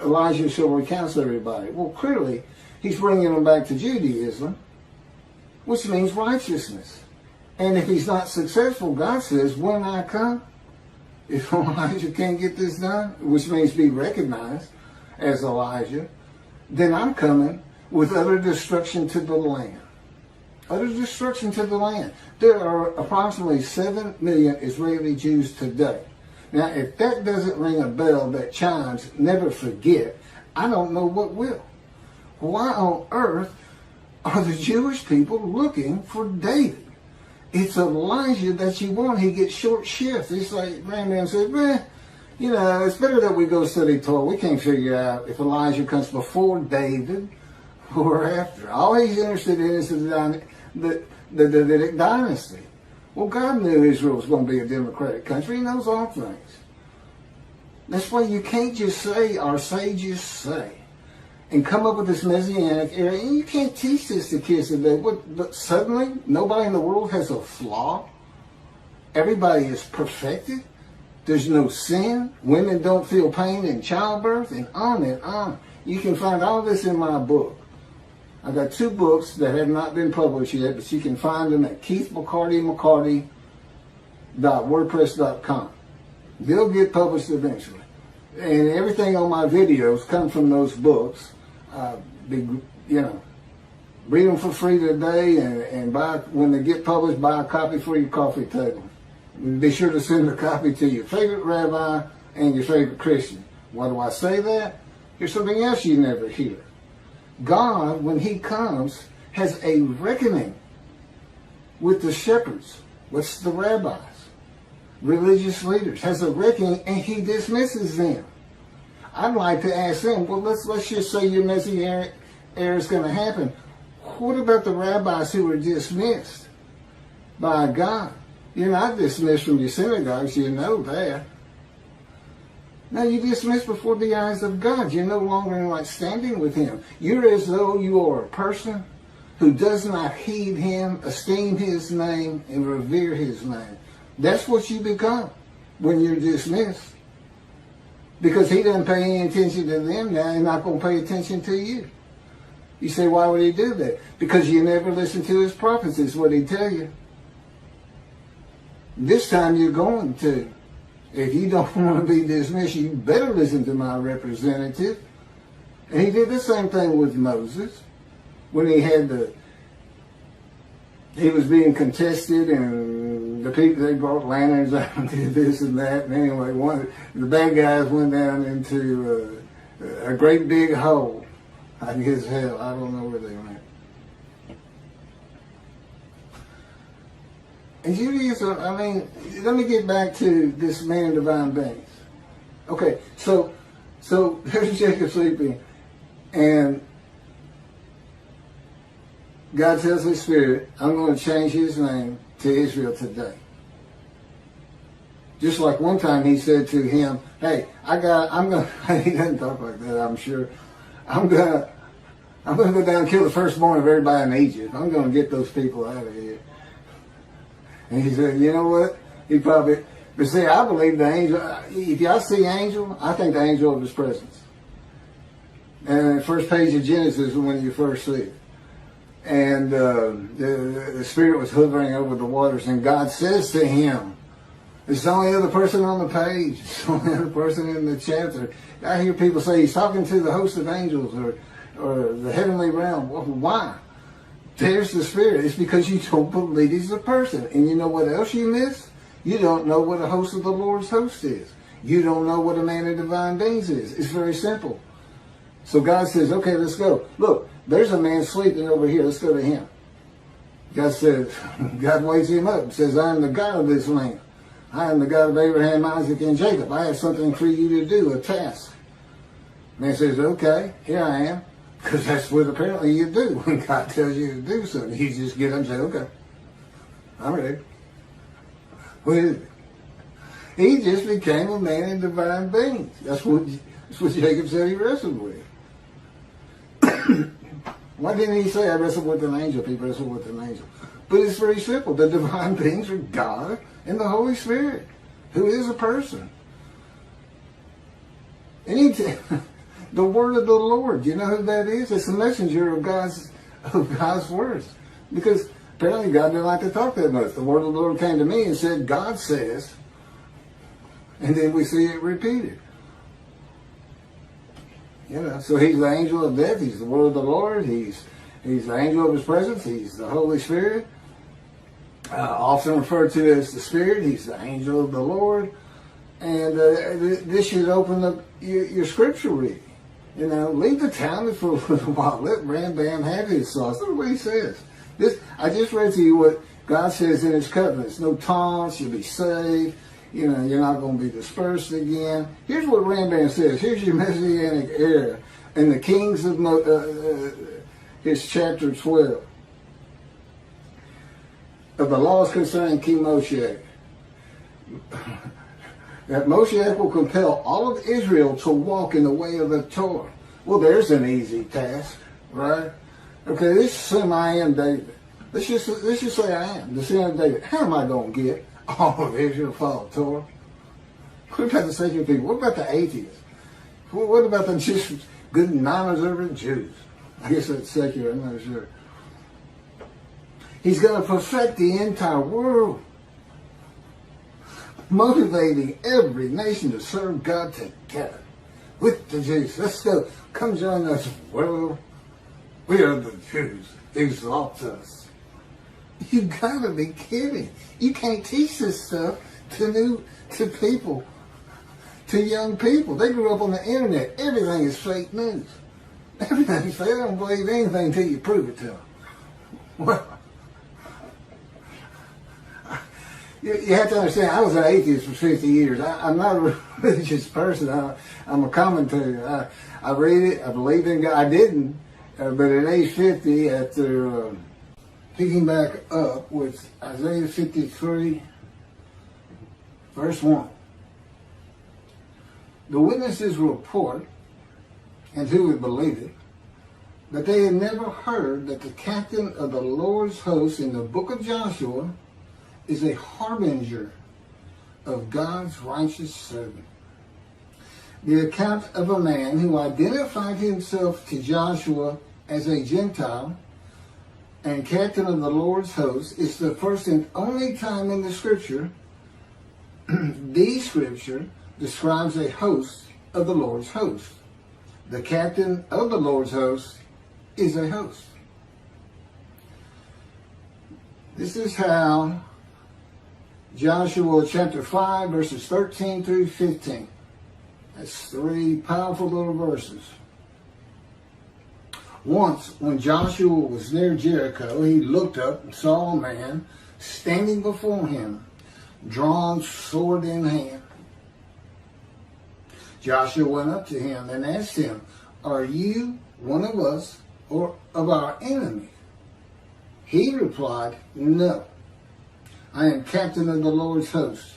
Elijah shall recounsel everybody. Well, clearly, he's bringing them back to Judaism, which means righteousness. And if he's not successful, God says, when I come, if Elijah can't get this done, which means be recognized as Elijah, then I'm coming with utter destruction to the land. Utter destruction to the land. There are approximately 7 million Israeli Jews today. Now, if that doesn't ring a bell that chimes, never forget, I don't know what will. Why on earth are the Jewish people looking for David? It's Elijah that you want. He gets short shift. It's like Rambam said, it's better that we go study Torah. We can't figure out if Elijah comes before David or after. All he's interested in is the Davidic dynasty. Well, God knew Israel was going to be a democratic country. He knows all things. That's why you can't just say, our sages say, and come up with this messianic era. And you can't teach this to kids today. But suddenly, nobody in the world has a flaw. Everybody is perfected. There's no sin. Women don't feel pain in childbirth, and on and on. You can find all this in my book. I got 2 books that have not been published yet, but you can find them at keithmccarty.wordpress.com. They'll get published eventually. And everything on my videos come from those books. Read them for free today, and buy, when they get published, buy a copy for your coffee table. Be sure to send a copy to your favorite rabbi and your favorite Christian. Why do I say that? Here's something else you never hear. God, when he comes, has a reckoning with the shepherds. What's the rabbis? Religious leaders. Has a reckoning, and he dismisses them. I'd like to ask them, well, let's just say your messianic era is going to happen. What about the rabbis who were dismissed by God? You're not dismissed from your synagogues, you know that. Now you're dismissed before the eyes of God. You're no longer in right standing with him. You're as though you are a person who does not heed him, esteem his name, and revere his name. That's what you become when you're dismissed. Because he doesn't pay any attention to them now, he's not going to pay attention to you. You say, why would he do that? Because you never listen to his prophets, is what he tell you. This time you're going to. If you don't want to be dismissed, you better listen to my representative. And he did the same thing with Moses. When he was being contested, and the people, they brought lanterns out and did this and that. And anyway, the bad guys went down into a great big hole. I guess hell, I don't know where they went. And Judaism, let me get back to this man, divine beings. Okay, so there's Jacob sleeping, and God tells his spirit, I'm going to change his name to Israel today. Just like one time he said to him, hey, he doesn't talk like that, I'm sure. I'm going to go down and kill the firstborn of everybody in Egypt. I'm going to get those people out of here. And he said, you know what? But see, I believe the angel, if y'all see angel, I think the angel of his presence. And the first page of Genesis is when you first see it. And the Spirit was hovering over the waters, and God says to him, it's the only other person on the page, it's the only other person in the chapter. I hear people say he's talking to the host of angels or the heavenly realm. Well, why? There's the Spirit. It's because you don't believe he's a person. And you know what else you miss? You don't know what a host of the Lord's host is. You don't know what a man of divine beings is. It's very simple. So God says, okay, let's go. Look, there's a man sleeping over here. Let's go to him. God says, God wakes him up and says, I am the God of this land. I am the God of Abraham, Isaac, and Jacob. I have something for you to do, a task. Man says, okay, here I am. Because that's what apparently you do when God tells you to do something. You just get up and say, okay, I'm ready. What is it? He just became a man in divine beings. That's what Jacob said he wrestled with. Why didn't he say, I wrestled with an angel? He wrestled with an angel. But it's very simple. The divine beings are God and the Holy Spirit, who is a person. The word of the Lord, you know who that is? It's a messenger of God's words. Because apparently God didn't like to talk that much. The word of the Lord came to me and said, God says, and then we see it repeated. You know, so he's the angel of death. He's the word of the Lord. He's the angel of his presence. He's the Holy Spirit. Often referred to as the Spirit. He's the angel of the Lord. And this should open up your scripture reading. You know, leave the town for a little while. Let Rambam have his sauce. Look what he says. I just read to you what God says in his covenants. No taunts. You'll be saved. You know, you're not going to be dispersed again. Here's what Rambam says. Here's your Messianic era. In the Kings of his chapter 12. Of the laws concerning King Moshiach. That Moshiach will compel all of Israel to walk in the way of the Torah. Well, there's an easy task, right? Okay, let's assume I am David. Let's just say I am the son of David. How am I going to get all of Israel to follow Torah? What about the secular people? What about the atheists? What about the just good non-observant Jews? I guess that's secular, I'm not sure. He's going to perfect the entire world, motivating every nation to serve God together with the Jews. Let's go. Come join us, world. We are the Jews. Exalt us. You gotta be kidding. You can't teach this stuff to people, to young people. They grew up on the internet. Everything is fake news. Everything's fake. They don't believe anything until you prove it to them. Well, you have to understand, I was an atheist for 50 years. I'm not a religious person. I'm a commentator. I read it. I believe in God. I didn't. But at age 50, after picking back up with Isaiah 53, verse 1. The witnesses report, and who would believe it, that they had never heard that the captain of the Lord's host in the book of Joshua is a harbinger of God's righteous servant. The account of a man who identified himself to Joshua as a Gentile and captain of the Lord's host is the first and only time in the scripture the scripture describes a host of the Lord's host. The captain of the Lord's host is a host. This is how Joshua chapter 5 verses 13 through 15. That's three powerful little verses. Once, when Joshua was near Jericho, he looked up and saw a man standing before him, drawn sword in hand. Joshua went up to him and asked him, "Are you one of us or of our enemy?" He replied, "No, I am captain of the Lord's host.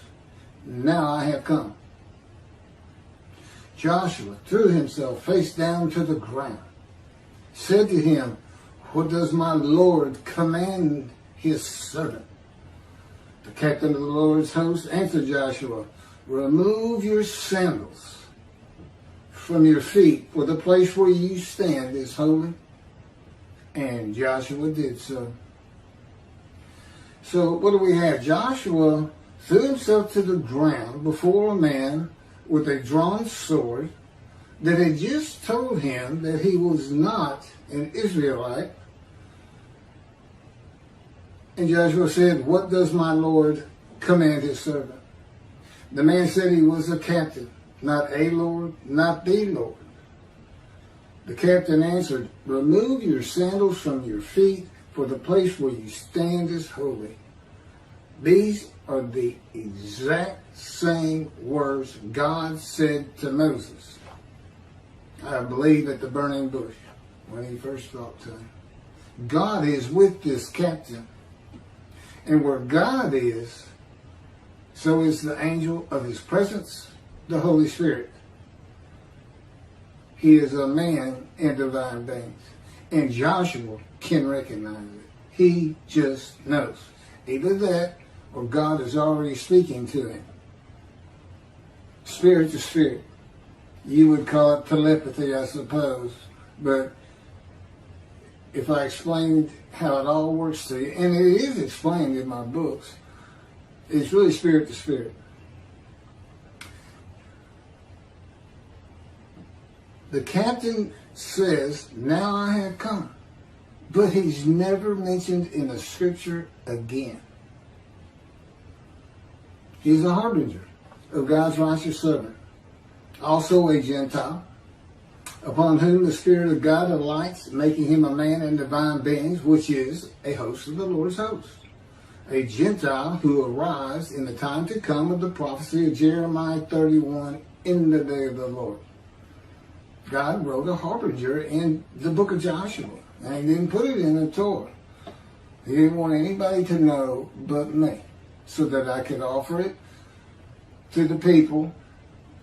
Now I have come." Joshua threw himself face down to the ground, said to him, "What does my Lord command his servant?" The captain of the Lord's host answered Joshua, "Remove your sandals from your feet, for the place where you stand is holy." And Joshua did so. So what do we have? Joshua threw himself to the ground before a man with a drawn sword that had just told him that he was not an Israelite. And Joshua said, "What does my Lord command his servant?" The man said he was a captain, not a Lord, not the Lord. The captain answered, remove your sandals from your feet, for the place where you stand is holy. These are the exact same words God said to Moses, I believe at the burning bush, when he first talked to him. God is with this captain. And where God is, so is the angel of his presence, the Holy Spirit. He is a man in divine beings. And Joshua can recognize it. He just knows. Either that or God is already speaking to him. Spirit to spirit. You would call it telepathy, I suppose. But if I explained how it all works to you, and it is explained in my books, it's really spirit to spirit. The captain says, now I have come. But he's never mentioned in the scripture again. He's a harbinger of God's righteous servant, also a Gentile, upon whom the Spirit of God alights, making him a man in divine beings, which is a host of the Lord's host. A Gentile who arrives in the time to come of the prophecy of Jeremiah 31 in the day of the Lord. God wrote a harbinger in the book of Joshua, and he didn't put it in the Torah. He didn't want anybody to know but me, so that I could offer it to the people,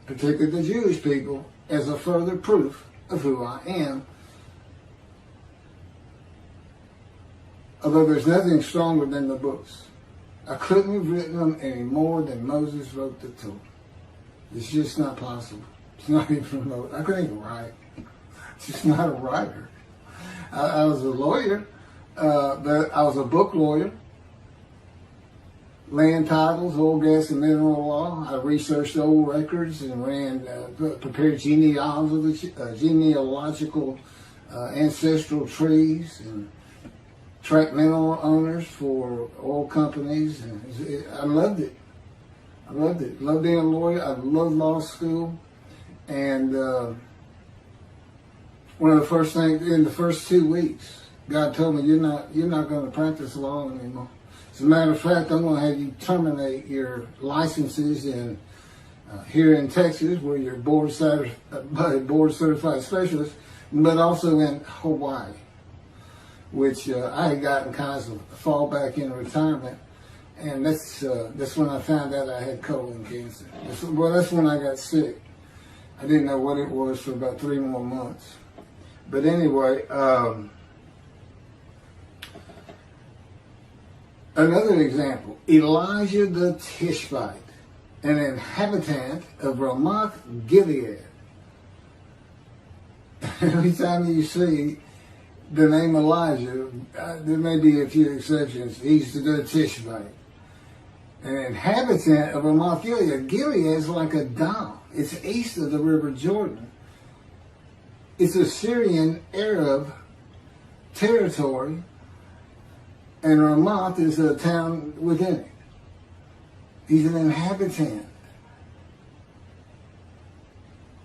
particularly the Jewish people, as a further proof of who I am. Although there's nothing stronger than the books. I couldn't have written them any more than Moses wrote the Torah. It's just not possible. It's not even remote. I couldn't even write. Just not a writer. I was a lawyer, but I was a book lawyer. Land titles, oil, gas, and mineral law. I researched old records and prepared genealogical ancestral trees and tracked mineral owners for oil companies. And I loved it. I loved it. Loved being a lawyer. I loved law school. And one of the first things, in the first 2 weeks, God told me, you're not going to practice law anymore. As a matter of fact, I'm going to have you terminate your licenses in here in Texas, where you're board certified specialist, but also in Hawaii, which I had gotten kinds of fallback in retirement, and that's when I found out I had colon cancer. That's when I got sick. I didn't know what it was for about 3 more months. But anyway, another example, Elijah the Tishbite, an inhabitant of Ramoth Gilead. Every time you see the name Elijah, there may be a few exceptions, he's the Tishbite. An inhabitant of Ramoth Gilead. Gilead is like a down. It's east of the River Jordan. It's a Syrian Arab territory, and Ramoth is a town within it. He's an inhabitant.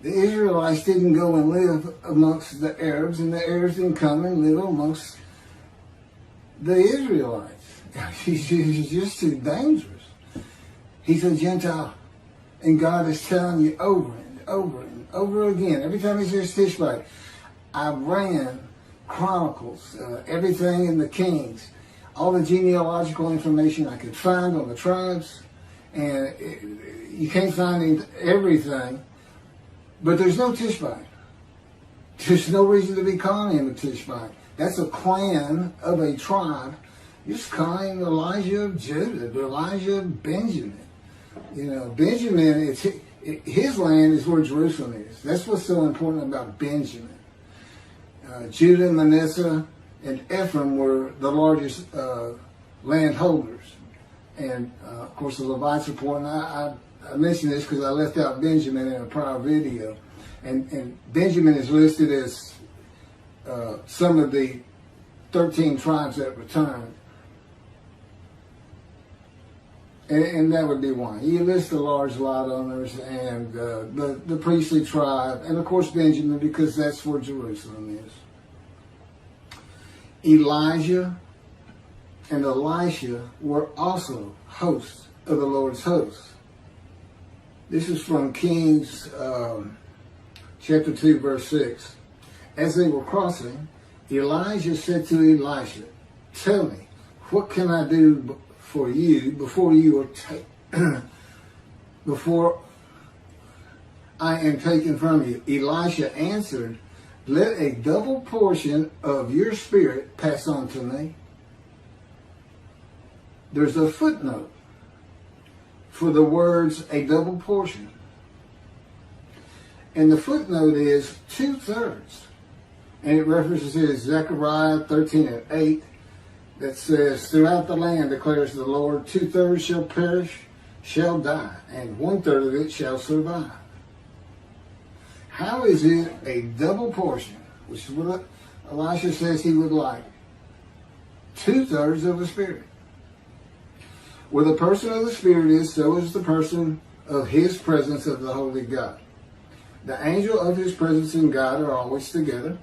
The Israelites didn't go and live amongst the Arabs, and the Arabs didn't come and live amongst the Israelites. He's just too dangerous. He's a Gentile. And God is telling you over and over and over again, every time he says Tishbite, I ran Chronicles, everything in the Kings, all the genealogical information I could find on the tribes, and you can't find everything, but there's no Tishbite. There's no reason to be calling him a Tishbite. That's a clan of a tribe. You're just calling Elijah of Judah, Elijah of Benjamin. You know, Benjamin, his land is where Jerusalem is. That's what's so important about Benjamin. Judah, Manasseh, and Ephraim were the largest landholders. And, of course, the Levites are important. I mentioned this because I left out Benjamin in a prior video. And Benjamin is listed as some of the 13 tribes that returned. And that would be one. You list the large lot owners and the priestly tribe, and of course Benjamin, because that's where Jerusalem is. Elijah and Elisha were also hosts of the Lord's hosts. This is from Kings chapter 2, verse 6. As they were crossing, Elijah said to Elisha, "Tell me, what can I do for you before I am taken from you?" Elisha answered, "Let a double portion of your spirit pass on to me." There's a footnote for the words "a double portion." And the footnote is 2/3. And it references Zechariah 13:8 that says, "Throughout the land, declares the Lord, 2/3 shall perish, shall die, and 1/3 of it shall survive." How is it a double portion, which is what Elisha says he would like? 2/3 of the Spirit. Where the person of the Spirit is, so is the person of his presence of the Holy God. The angel of his presence and God are always together.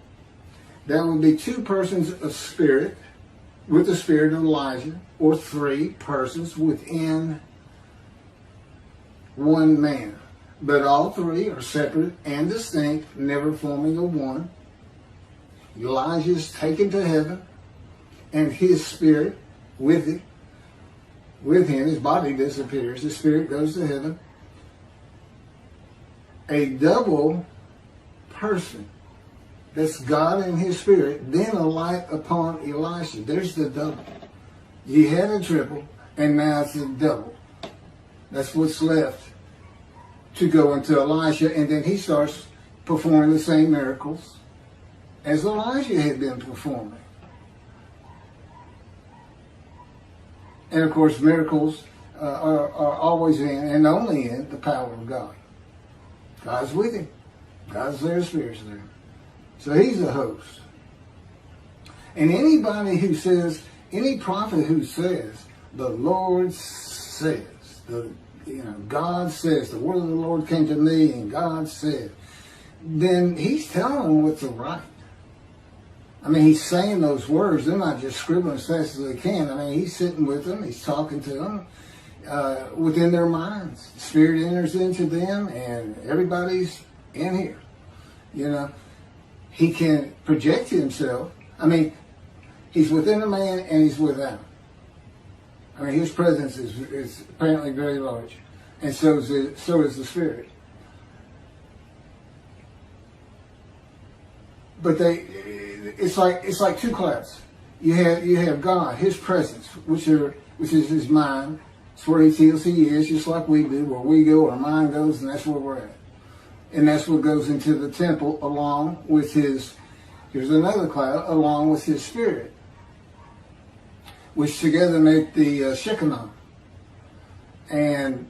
That would be 2 persons of Spirit with the Spirit of Elijah, or 3 persons within one man. But all 3 are separate and distinct, never forming a one. Elijah is taken to heaven, and his spirit with him, his body disappears, his spirit goes to heaven. A double person, that's God and his spirit, then alight upon Elisha. There's the double. You had a triple, and now it's a double. That's what's left to go into Elisha, and then he starts performing the same miracles as Elijah had been performing. And of course, miracles are always in and only in the power of God. God's with him. God's there, Spirit's there. So he's a host. And anybody who says, any prophet who says, the Lord says, God says, the word of the Lord came to me and God said, then he's telling them what's right. I mean, he's saying those words. They're not just scribbling as fast as they can. I mean, he's sitting with them. He's talking to them within their minds. The Spirit enters into them, and everybody's in here. He can project himself. I mean, he's within a man and he's without. I mean, his presence is apparently very large, and so is the Spirit. But it's like 2 clouds. You have God, his presence, which is his mind. It's where he feels he is, just like we do. Where we go, our mind goes, and that's where we're at. And that's what goes into the temple along with his, here's another cloud, along with his Spirit, which together make the Shekinah. And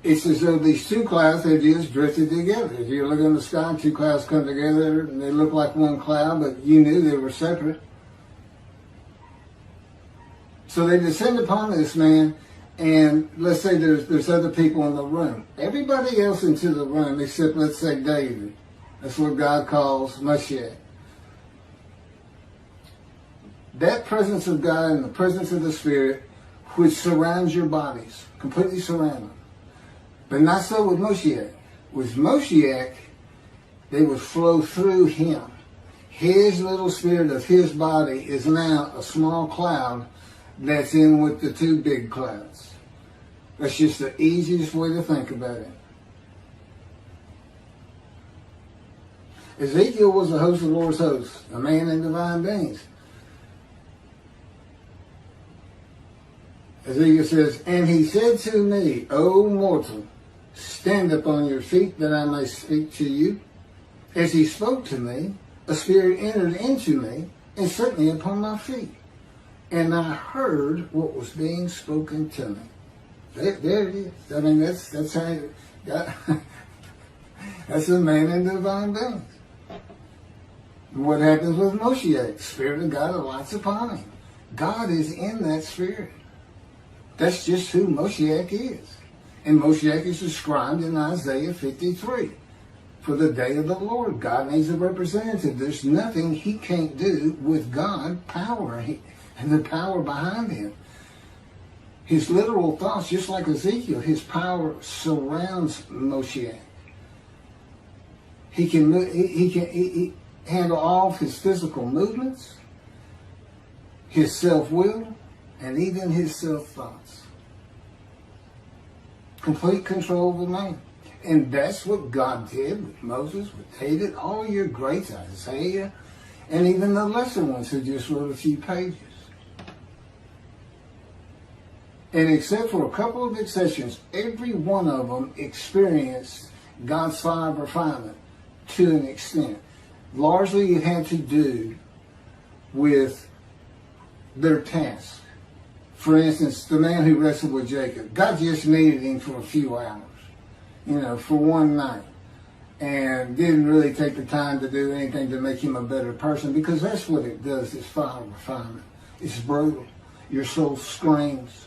it's as though these 2 clouds have just drifted together. If you look in the sky, 2 clouds come together and they look like one cloud, but you knew they were separate. So they descend upon this man, and let's say there's other people in the room. Everybody else into the room except, let's say, David. That's what God calls Moshiach. That presence of God and the presence of the Spirit, which surrounds your bodies, completely surround them. But not so with Moshiach. With Moshiach, they would flow through him. His little spirit of his body is now a small cloud that's in with the 2 big clouds. That's just the easiest way to think about it. Ezekiel was a host of the Lord's hosts, a man in divine beings. Ezekiel says, "And he said to me, O mortal, stand up on your feet that I may speak to you. As he spoke to me, a spirit entered into me and set me upon my feet. And I heard what was being spoken to me." There it is. I mean, that's how you got. That's a man in divine beings. What happens with Moshiach? The Spirit of God alights upon him. God is in that spirit. That's just who Moshiach is. And Moshiach is described in Isaiah 53. For the day of the Lord, God needs a representative. There's nothing he can't do with God power and the power behind him. His literal thoughts, just like Ezekiel, his power surrounds Moshiach. He can handle all of his physical movements, his self-will, and even his self-thoughts. Complete control of the man. And that's what God did with Moses, with David, all your greats, Isaiah, and even the lesser ones who just wrote a few pages. And except for a couple of exceptions, every one of them experienced God's fire of refinement to an extent. Largely it had to do with their task. For instance, the man who wrestled with Jacob, God just needed him for a few hours, for one night. And didn't really take the time to do anything to make him a better person, because that's what it does, this fire of refinement. It's brutal. Your soul screams.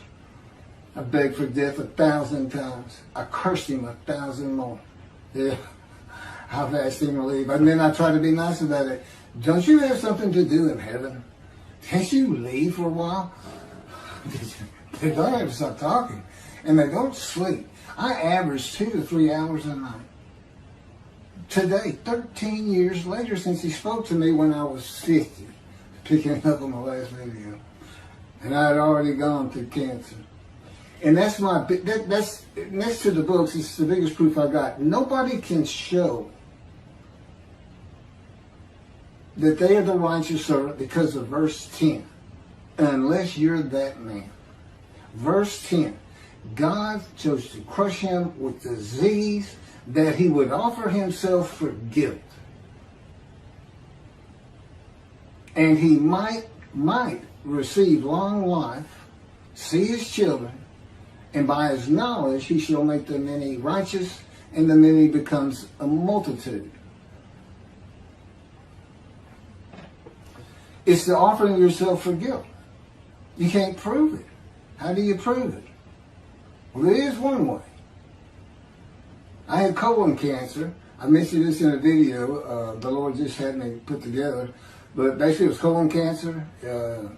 I begged for death 1,000 times. I cursed him 1,000 more. Yeah, I've asked him to leave. And then I try to be nice about it. Don't you have something to do in heaven? Can't you leave for a while? They don't have to stop talking. And they don't sleep. I average 2 to 3 hours a night. Today, 13 years later, since he spoke to me when I was 50, picking up on the last video. And I had already gone through cancer. And that's that's next to the books, it's the biggest proof I got. Nobody can show that they are the righteous servant because of verse 10, unless you're that man. Verse 10, God chose to crush him with disease, that he would offer himself for guilt. And he might receive long life, see his children, and by his knowledge he shall make the many righteous, and the many becomes a multitude. It's the offering yourself for guilt. You can't prove it. How do you prove it? Well, there is one way. I had colon cancer. I mentioned this in a video the Lord just had me put together. But basically it was colon cancer.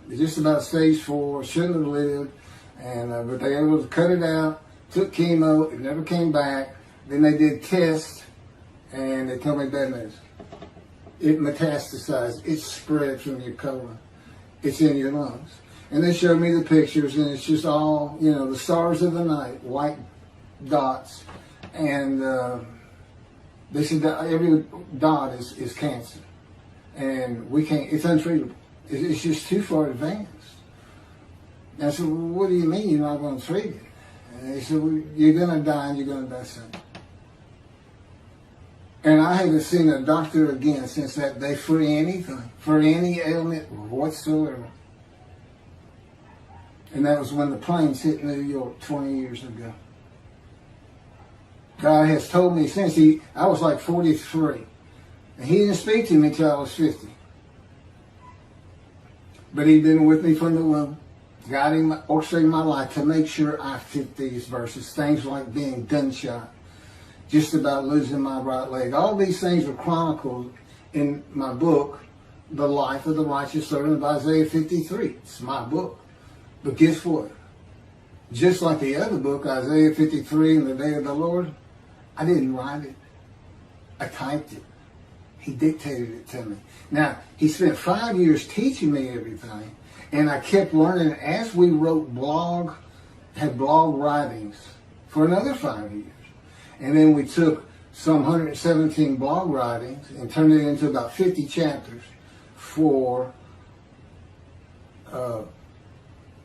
Just about stage 4. Shouldn't have lived. And but they were able to cut it out. Took chemo. It never came back. Then they did tests. And they told me bad news. It metastasized. It spread from your colon. It's in your lungs. And they showed me the pictures, and it's just all, the stars of the night, white dots. And they said that every dot is cancer. And we can't, it's untreatable. It's just too far advanced. And I said, well, what do you mean you're not going to treat it? And they said, well, you're going to die, and you're going to die soon. And I haven't seen a doctor again since that day for anything, for any ailment whatsoever. And that was when the planes hit New York 20 years ago. God has told me since I was like 43. And he didn't speak to me until I was 50. But he'd been with me from the womb, guiding, orchestrating my life to make sure I fit these verses. Things like being gunshot, just about losing my right leg. All these things are chronicled in my book, The Life of the Righteous Servant of Isaiah 53. It's my book. But guess what? Just like the other book, Isaiah 53 and the Day of the Lord, I didn't write it. I typed it. He dictated it to me. Now, he spent 5 years teaching me everything, and I kept learning as we wrote had blog writings for another 5 years. And then we took some 117 blog writings and turned it into about 50 chapters for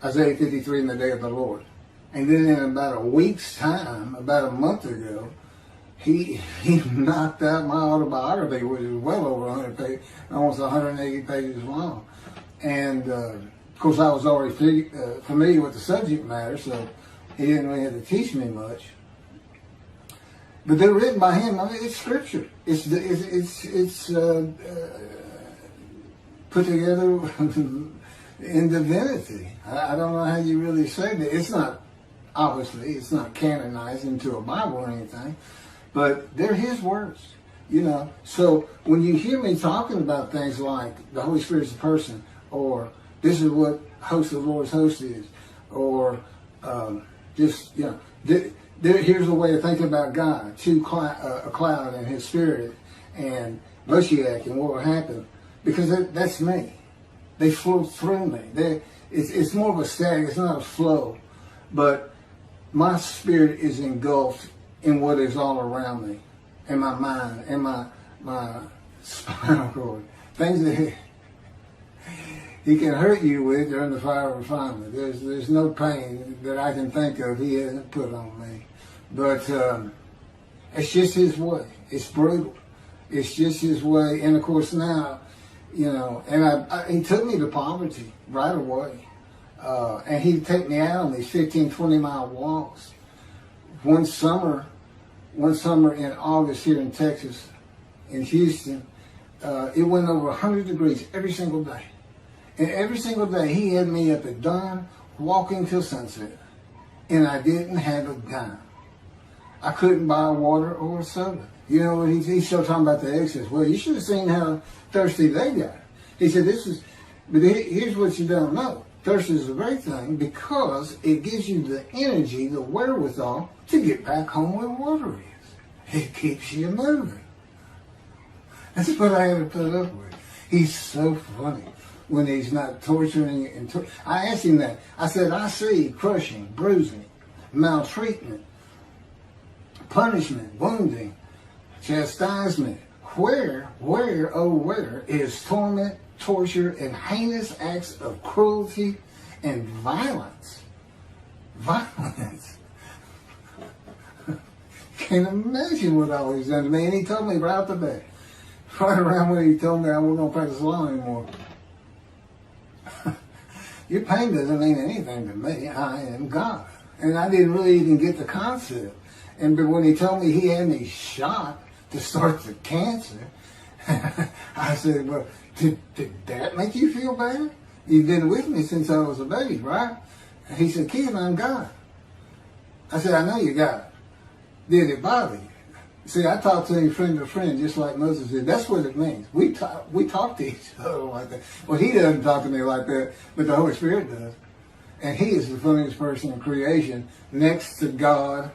Isaiah 53 and the Day of the Lord. And then in about a week's time, about a month ago, he knocked out my autobiography, which is well over 100 pages, almost 180 pages long. And of course, I was already familiar with the subject matter, so he didn't really have to teach me much. But they're written by him. I mean, it's scripture. It's put together in divinity. I don't know how you really say that. It's not, obviously, it's not canonized into a Bible or anything, but they're his words, you know. So when you hear me talking about things like the Holy Spirit's a person, or this is what host of the Lord's host is, or just, you know, here's a way of thinking about God, a cloud and his spirit, and Moshiach and what will happen, because that's me. They flow through me. It's more of a static, it's not a flow, but my spirit is engulfed in what is all around me, in my mind, in my spinal cord. Things that he can hurt you with during the fire of refinement. There's no pain that I can think of he hasn't put on me. But it's just his way. It's brutal. It's just his way. And of course now, you know, and he took me to poverty right away. And he'd take me out on these 15, 20-mile walks. One summer in August here in Texas, in Houston, it went over 100 degrees every single day. And every single day he had me up at dawn, walking till sunset. And I didn't have a dime. I couldn't buy water or a soda. You know, he's still talking about the Exodus. Well, you should have seen how thirsty they got. He said, but here's what you don't know. Thirst is a great thing because it gives you the energy, the wherewithal to get back home where water is. It keeps you moving. That's what I had to put up with. He's so funny when he's not torturing you. I asked him that. I said, I see crushing, bruising, maltreatment, punishment, wounding, chastisement. Where is torment, torture, and heinous acts of cruelty and violence? Violence. Can't imagine what all he's done to me. And he told me right out the bat, right around when he told me I wasn't going to practice law anymore. Your pain doesn't mean anything to me. I am God. And I didn't really even get the concept. But when he told me he had me shot to start the cancer, I said, well, did that make you feel better? You've been with me since I was a baby, right? And he said, kid, I'm God. I said, I know you God. Did it bother you? See, I talk to him friend to friend, just like Moses did. That's what it means. We talk to each other like that. Well, he doesn't talk to me like that, but the Holy Spirit does. And he is the funniest person in creation next to God.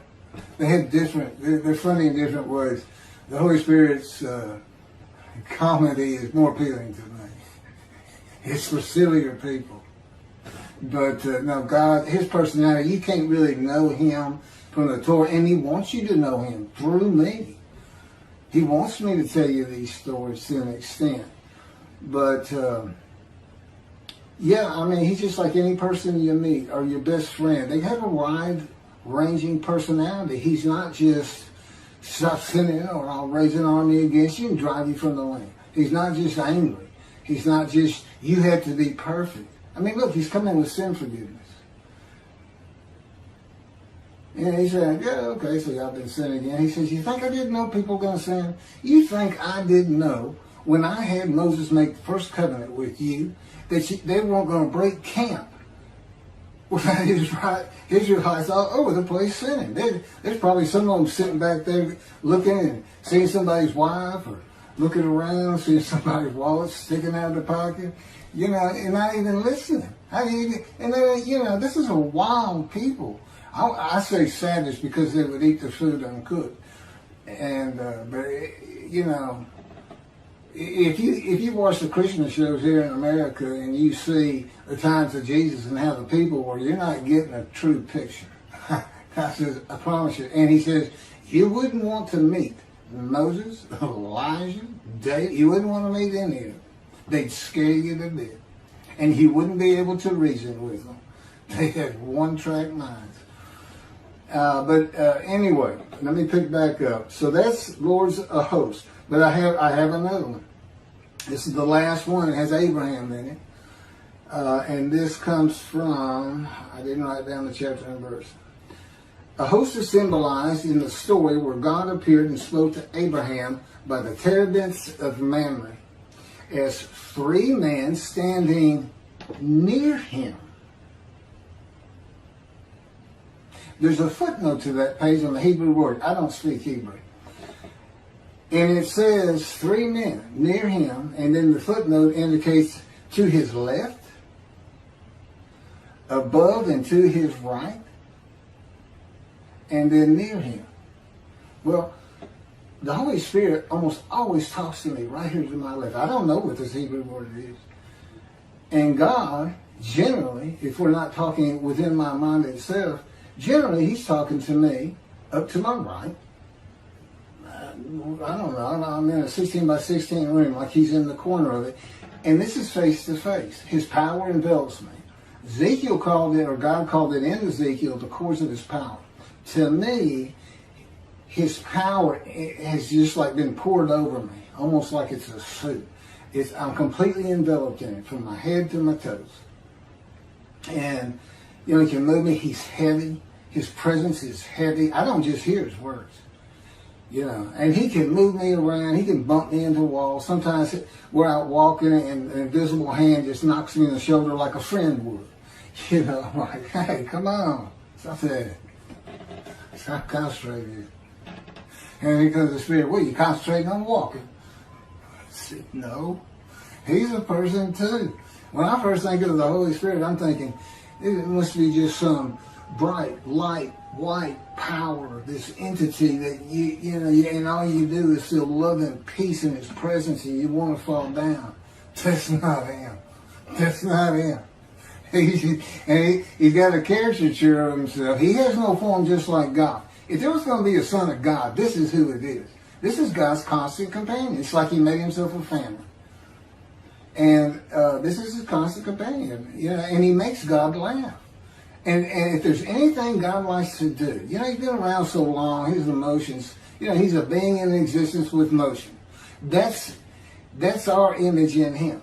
They're funny in different ways. The Holy Spirit's comedy is more appealing to me. It's for sillier people. But no, God, his personality, you can't really know him from the Torah, and he wants you to know him through me. He wants me to tell you these stories to an extent. But, yeah, I mean, he's just like any person you meet or your best friend. They have a wide-ranging personality. He's not just stop sinning or I'll raise an army against you and drive you from the land. He's not just angry. He's not just, you have to be perfect. I mean, look, he's coming with sin forgiveness. And he said, yeah, okay, so y'all been sinning again. He says, you think I didn't know people were going to sin? You think I didn't know when I had Moses make the first covenant with you that they weren't going to break camp without Israelites all over the place sinning? There's probably some of them sitting back there looking and seeing somebody's wife or looking around, seeing somebody's wallet sticking out of the pocket, you know, and not even listening. This is a wild people. I say savage because they would eat the food uncooked. And, but, you know, if you watch the Christian shows here in America and you see the times of Jesus and how the people were, you're not getting a true picture. I promise you. And he says, you wouldn't want to meet Moses, Elijah, David. You wouldn't want to meet any of them. They'd scare you to death. And you wouldn't be able to reason with them. They had one-track minds. Anyway, let me pick back up. So that's Lord's a host. But I have another one. This is the last one. It has Abraham in it. And this comes from, I didn't write down the chapter and verse. A host is symbolized in the story where God appeared and spoke to Abraham by the terebinths of Mamre as three men standing near him. There's a footnote to that page on the Hebrew word. I don't speak Hebrew. And it says 3 men near him, and then the footnote indicates to his left, above and to his right, and then near him. Well, the Holy Spirit almost always talks to me right here to my left. I don't know what this Hebrew word is. And God, generally, if we're not talking within my mind itself, generally he's talking to me up to my right. I don't know, I'm in a 16 by 16 room, like he's in the corner of it. And this is face to face. His power envelops me. Ezekiel called it, or God called it in Ezekiel, the cords of his power. To me, his power has just like been poured over me, almost like it's a suit. I'm completely enveloped in it, from my head to my toes. And, you know, he can move me. He's heavy. His presence is heavy. I don't just hear his words. You know, and he can move me around. He can bump me into walls. Sometimes we're out walking and an invisible hand just knocks me in the shoulder like a friend would. You know, I'm like, hey, come on. Stop that. Stop concentrating. And here comes the Spirit. What, you concentrating on walking? I said, no. He's a person too. When I first think of the Holy Spirit, I'm thinking, it must be just some bright, light, white power, this entity that you know, and all you do is feel love and peace in his presence, and you want to fall down. That's not him. That's not him. He's got a caricature of himself. He has no form just like God. If there was going to be a son of God, this is who it is. This is God's constant companion. It's like he made himself a family. And this is his constant companion. You know, and he makes God laugh. And if there's anything God likes to do, you know, he's been around so long, his emotions, you know, he's a being in existence with motion. That's our image in him.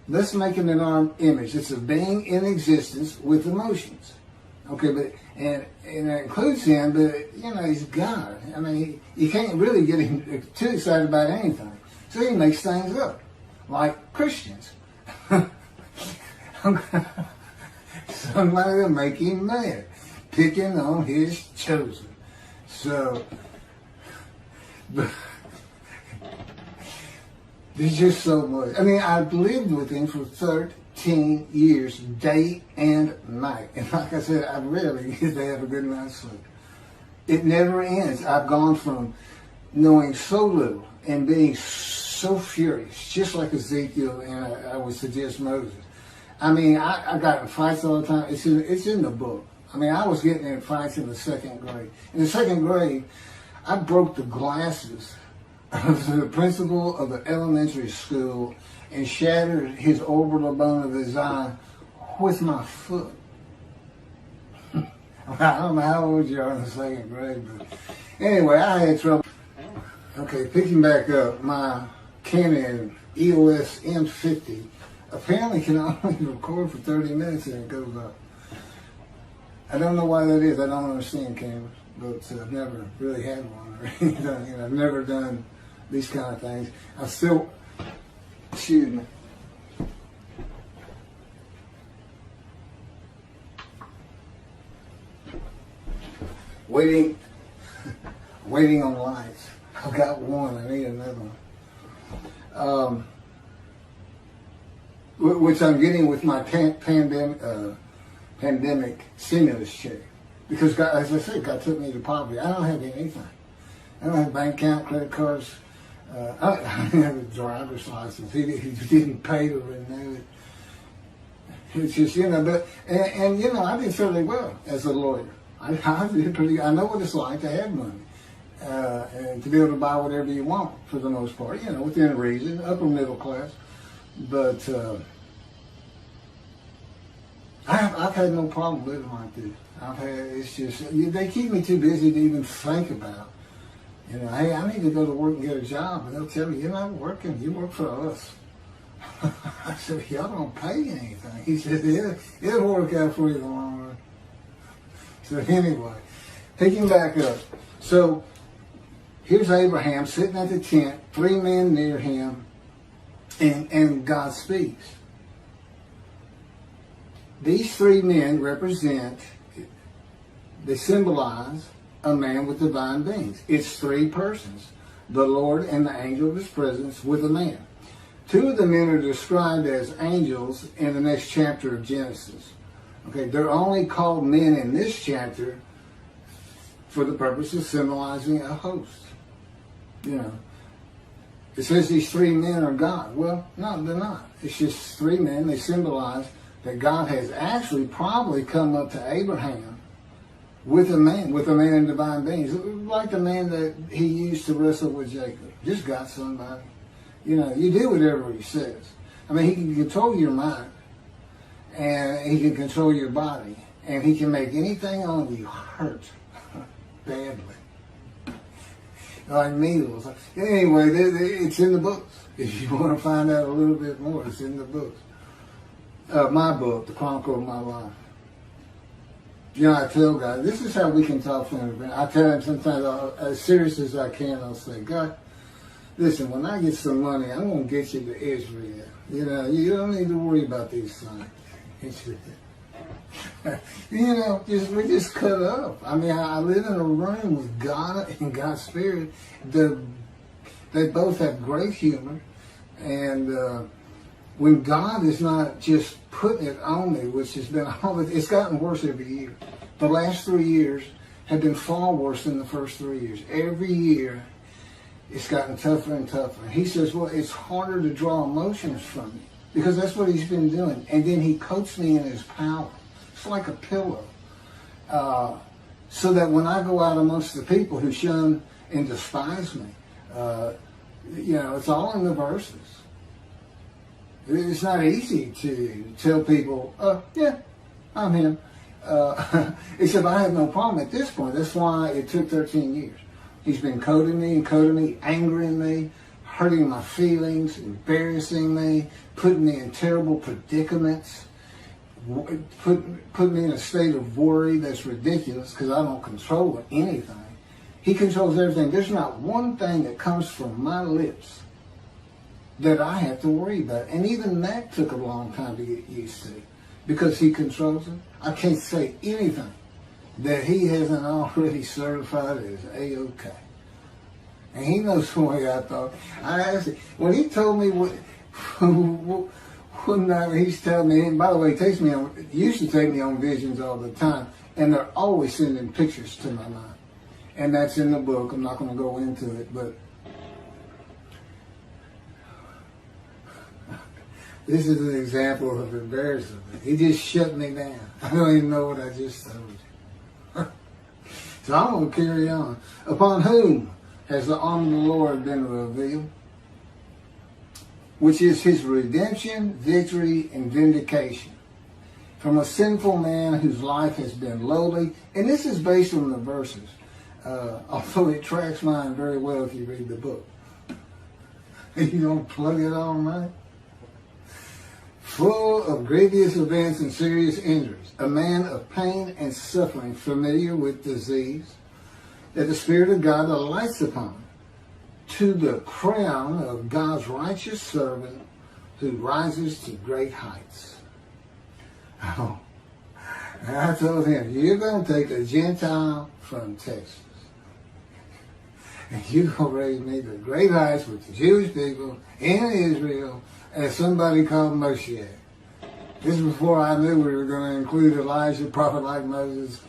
Let's make him in our image. It's a being in existence with emotions. Okay, but and that includes him, but you know, he's God. I mean, you can't really get him too excited about anything. So he makes things up, like Christians. Somebody will make him mad, picking on his chosen. So, but there's just so much. I mean, I've lived with him for 13 years, day and night. And like I said, I rarely get to have a good night's sleep. It never ends. I've gone from knowing so little and being so furious, just like Ezekiel, and I would suggest Moses. I mean, I got in fights all the time. It's in the book. I mean, I was getting in fights in the 2nd grade. In the 2nd grade, I broke the glasses of the principal of the elementary school and shattered his orbital bone of his eye with my foot. I don't know how old you are in the 2nd grade, but anyway, I had trouble. Okay, picking back up, my Canon EOS M50 apparently can only record for 30 minutes and it goes up. I don't know why that is. I don't understand cameras, but I've never really had one or anything. You know, I've never done these kind of things. I still, excuse me. Waiting on lights. I've got one. I need another one. Which I'm getting with my pandemic stimulus check. Because, God, as I said, God took me to poverty. I don't have anything. I don't have bank account, credit cards. I don't have a driver's license. He didn't pay to renew it. It's just, you know, but, and you know, I did fairly well as a lawyer. I did pretty good. I know what it's like to have money. And to be able to buy whatever you want for the most part, you know, within reason, upper middle class. But I've had no problem living like this. It's just, they keep me too busy to even think about, you know, hey, I need to go to work and get a job. And they'll tell me, you're not working, you work for us. I said, y'all don't pay anything. He said, yeah, it'll work out for you in the long run. So anyway, picking back up. So here's Abraham sitting at the tent, 3 men near him, and God speaks. These three men they symbolize a man with divine beings. It's three persons, the Lord and the angel of his presence with a man. Two of the men are described as angels in the next chapter of Genesis. Okay, they're only called men in this chapter for the purpose of symbolizing a host. You know, it says these three men are God. Well, no, they're not. It's just three men. They symbolize that God has actually probably come up to Abraham with a man in divine beings, like the man that he used to wrestle with Jacob. Just got somebody. You know, you do whatever he says. I mean, he can control your mind, and he can control your body, and he can make anything on you hurt badly. Like needles. Anyway, it's in the books. If you want to find out a little bit more, it's in the books. My book, The Chronicle of My Life. You know, I tell guys, this is how we can talk to them. I tell them sometimes, as serious as I can, I'll say, God, listen, when I get some money, I'm going to get you to Israel. You know, you don't need to worry about these things. You know, we just cut up. I mean, I live in a room with God and God's Spirit. They both have great humor. And when God is not just putting it on me, which has been it's gotten worse every year. The last 3 years have been far worse than the first 3 years. Every year, it's gotten tougher and tougher. He says, well, it's harder to draw emotions from you, because that's what he's been doing. And then he coats me in his power. It's like a pillow. So that when I go out amongst the people who shun and despise me, you know, it's all in the verses. It's not easy to tell people, yeah, I'm him. Except I have no problem at this point. That's why it took 13 years. He's been coating me, angering me, hurting my feelings, embarrassing me, putting me in terrible predicaments, put me in a state of worry that's ridiculous because I don't control anything. He controls everything. There's not one thing that comes from my lips that I have to worry about. And even that took a long time to get used to, because he controls it. I can't say anything that he hasn't already certified as A-OK. And he knows the way I thought. I asked him, when he told me one night, he's telling me, and by the way, he used to take me on visions all the time, and they're always sending pictures to my mind. And that's in the book. I'm not going to go into it, but this is an example of embarrassment. He just shut me down. I don't even know what I just told you. So I'm going to carry on. Upon whom has the arm of the Lord been revealed, which is his redemption, victory, and vindication from a sinful man whose life has been lowly. And this is based on the verses, although it tracks mine very well if you read the book. You don't plug it on, right? Full of grievous events and serious injuries, a man of pain and suffering, familiar with disease, that the Spirit of God alights upon, to the crown of God's righteous servant who rises to great heights. Oh, and I told him, you're going to take a Gentile from Texas, and you're going to raise me to great heights with the Jewish people in Israel as somebody called Moshiach. This is before I knew we were going to include Elijah, a prophet like Moses.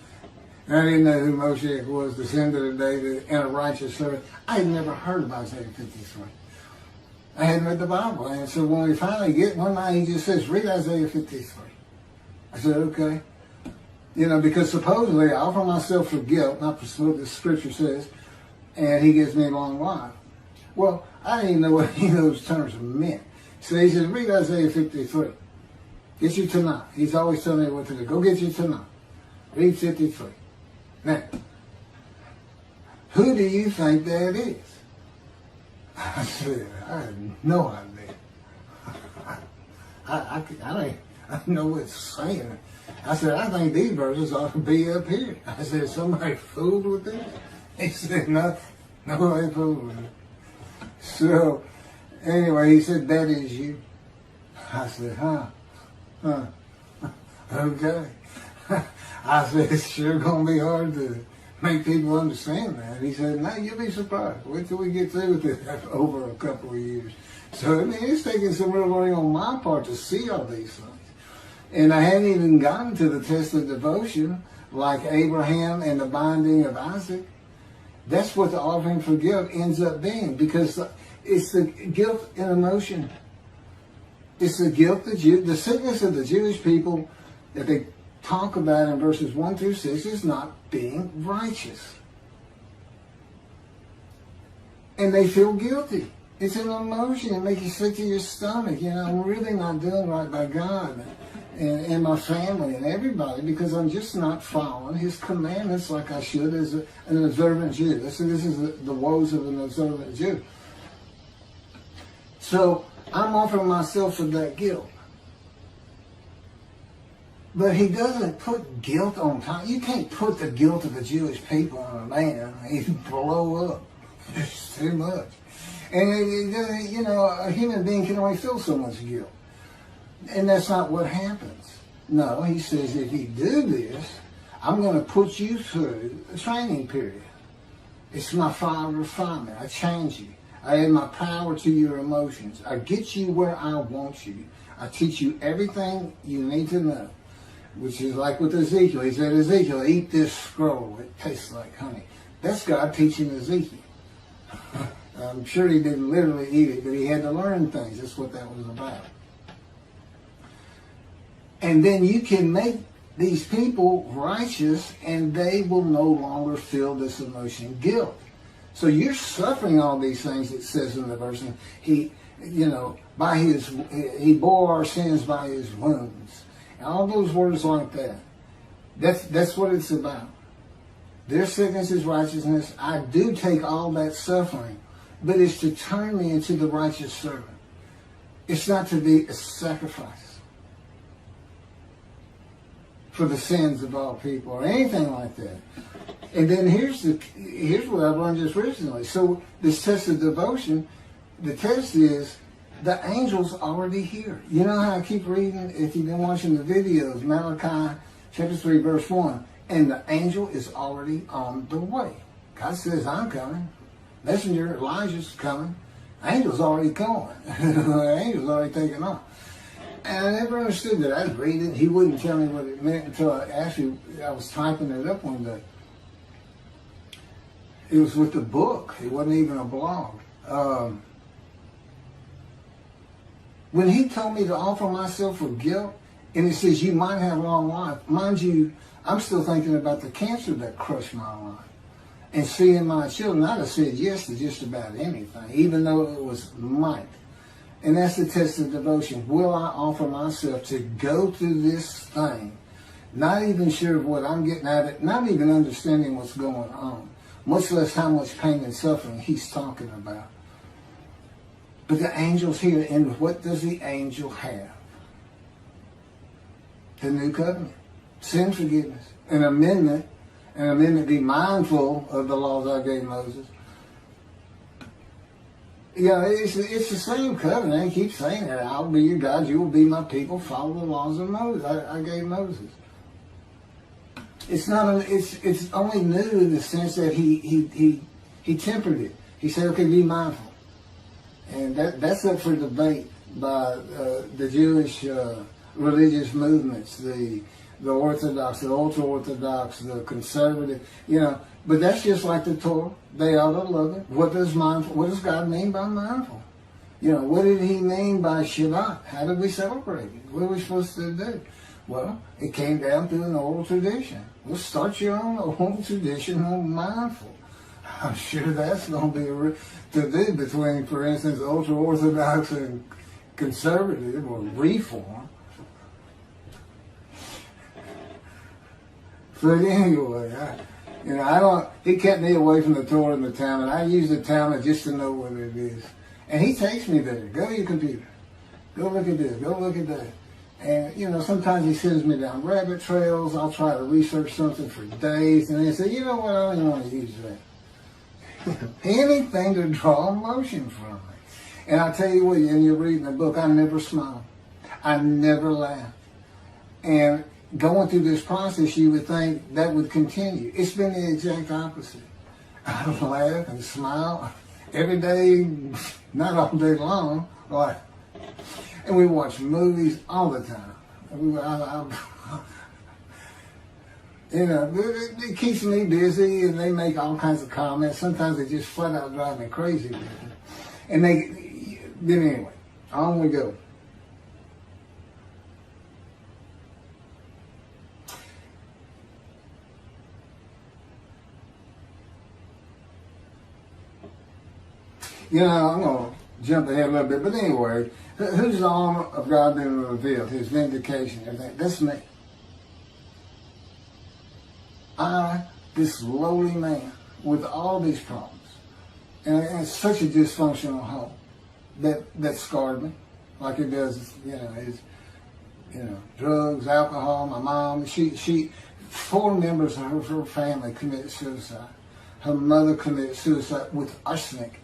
And I didn't know who Moshiach was, descendant of David, and a righteous servant. I had never heard of Isaiah 53. I hadn't read the Bible. And so when we finally get one night, he just says, read Isaiah 53. I said, okay. You know, because supposedly I offer myself for guilt, not for what the scripture says, and he gives me a long life. Well, I didn't even know what any of those terms meant. So he says, read Isaiah 53. Get you tonight. He's always telling me what to do. Go get you tonight. Read 53. Now, who do you think that is? I said, I have no idea. I don't know what it's saying. I said, I think these verses ought to be up here. I said, somebody fooled with this? He said, no, nobody fooled with it. So, anyway, he said, that is you. I said, huh. Okay. I said, it's sure going to be hard to make people understand that. He said, no, you'll be surprised. Wait till we get through with it over a couple of years. So, I mean, it's taking some real learning on my part to see all these things. And I hadn't even gotten to the test of devotion, like Abraham and the binding of Isaac. That's what the offering for guilt ends up being, because it's the guilt and emotion. It's the guilt, the sickness of the Jewish people that they talk about in verses 1 through 6 is not being righteous. And they feel guilty. It's an emotion. It makes you sick to your stomach. You know, I'm really not doing right by God and my family and everybody, because I'm just not following His commandments like I should as an observant Jew. This is the woes of an observant Jew. So I'm offering myself for that guilt. But He doesn't put guilt on top. You can't put the guilt of the Jewish people on a man. He'd blow up. It's too much. And, you know, a human being can only feel so much guilt. And that's not what happens. No, He says, if you do this, I'm going to put you through a training period. It's my fire of refinement. I change you. I add my power to your emotions. I get you where I want you. I teach you everything you need to know. Which is like with Ezekiel. He said, Ezekiel, eat this scroll. It tastes like honey. That's God teaching Ezekiel. I'm sure he didn't literally eat it, but he had to learn things. That's what that was about. And then you can make these people righteous, and they will no longer feel this emotion, guilt. So you're suffering all these things, it says in the verse. And He bore our sins by His wounds. And all those words like that. That's what it's about. Their sickness is righteousness. I do take all that suffering, but it's to turn me into the righteous servant. It's not to be a sacrifice for the sins of all people or anything like that. And then here's what I've learned just recently. So this test of devotion, the test is the angel's already here. You know how I keep reading, if you've been watching the videos, Malachi chapter 3 verse 1, and the angel is already on the way. God says, I'm coming. Messenger Elijah's coming. Angel's already going. The angel's already taken off. And I never understood that. I'd read it. He wouldn't tell me what it meant until I was typing it up one day. It was with the book. It wasn't even a blog. When He told me to offer myself for guilt, and He says, you might have a long life. Mind you, I'm still thinking about the cancer that crushed my life. And seeing my children, I'd have said yes to just about anything, even though it was might. And that's the test of devotion. Will I offer myself to go through this thing, not even sure of what I'm getting out of it, not even understanding what's going on, much less how much pain and suffering He's talking about. But the angel's here, and what does the angel have? The new covenant, sin forgiveness, an amendment be mindful of the laws I gave Moses. Yeah, it's the same covenant. He keeps saying that. I'll be your God, you will be my people, follow the laws of Moses. I gave Moses. It's not. It's only new in the sense that he tempered it. He said, okay, be mindful, and that's up for debate by the Jewish religious movements, the Orthodox, the ultra-Orthodox, the conservative, but that's just like the Torah. They ought to love it. What does God mean by mindful? What did He mean by Shabbat? How did we celebrate it? What are we supposed to do? Well, it came down through an oral tradition. Well, start your own oral tradition on mindful. I'm sure that's going to be to do between, for instance, ultra-Orthodox and conservative or reform. But anyway, he kept me away from the Torah and the Talmud. I use the Talmud just to know what it is. And he takes me there. Go to your computer. Go look at this. Go look at that. And, sometimes he sends me down rabbit trails. I'll try to research something for days. And then he say, you know what, I don't even want to use that. Anything to draw emotion from it. And I tell you what, and you're reading the book, I never smile. I never laugh. And going through this process, you would think that would continue. It's been the exact opposite. I laugh and smile every day, not all day long, right? And we watch movies all the time. It keeps me busy, and they make all kinds of comments. Sometimes they just flat out drive me crazy with it. And then anyway, on we go. I'm going to jump ahead a little bit, but anyway, who's the arm of God been revealed? His vindication, everything. That's me. I, this lowly man, with all these problems, and it's such a dysfunctional home that scarred me, like it does, drugs, alcohol. My mom, she 4 members of her family committed suicide. Her mother committed suicide with arsenic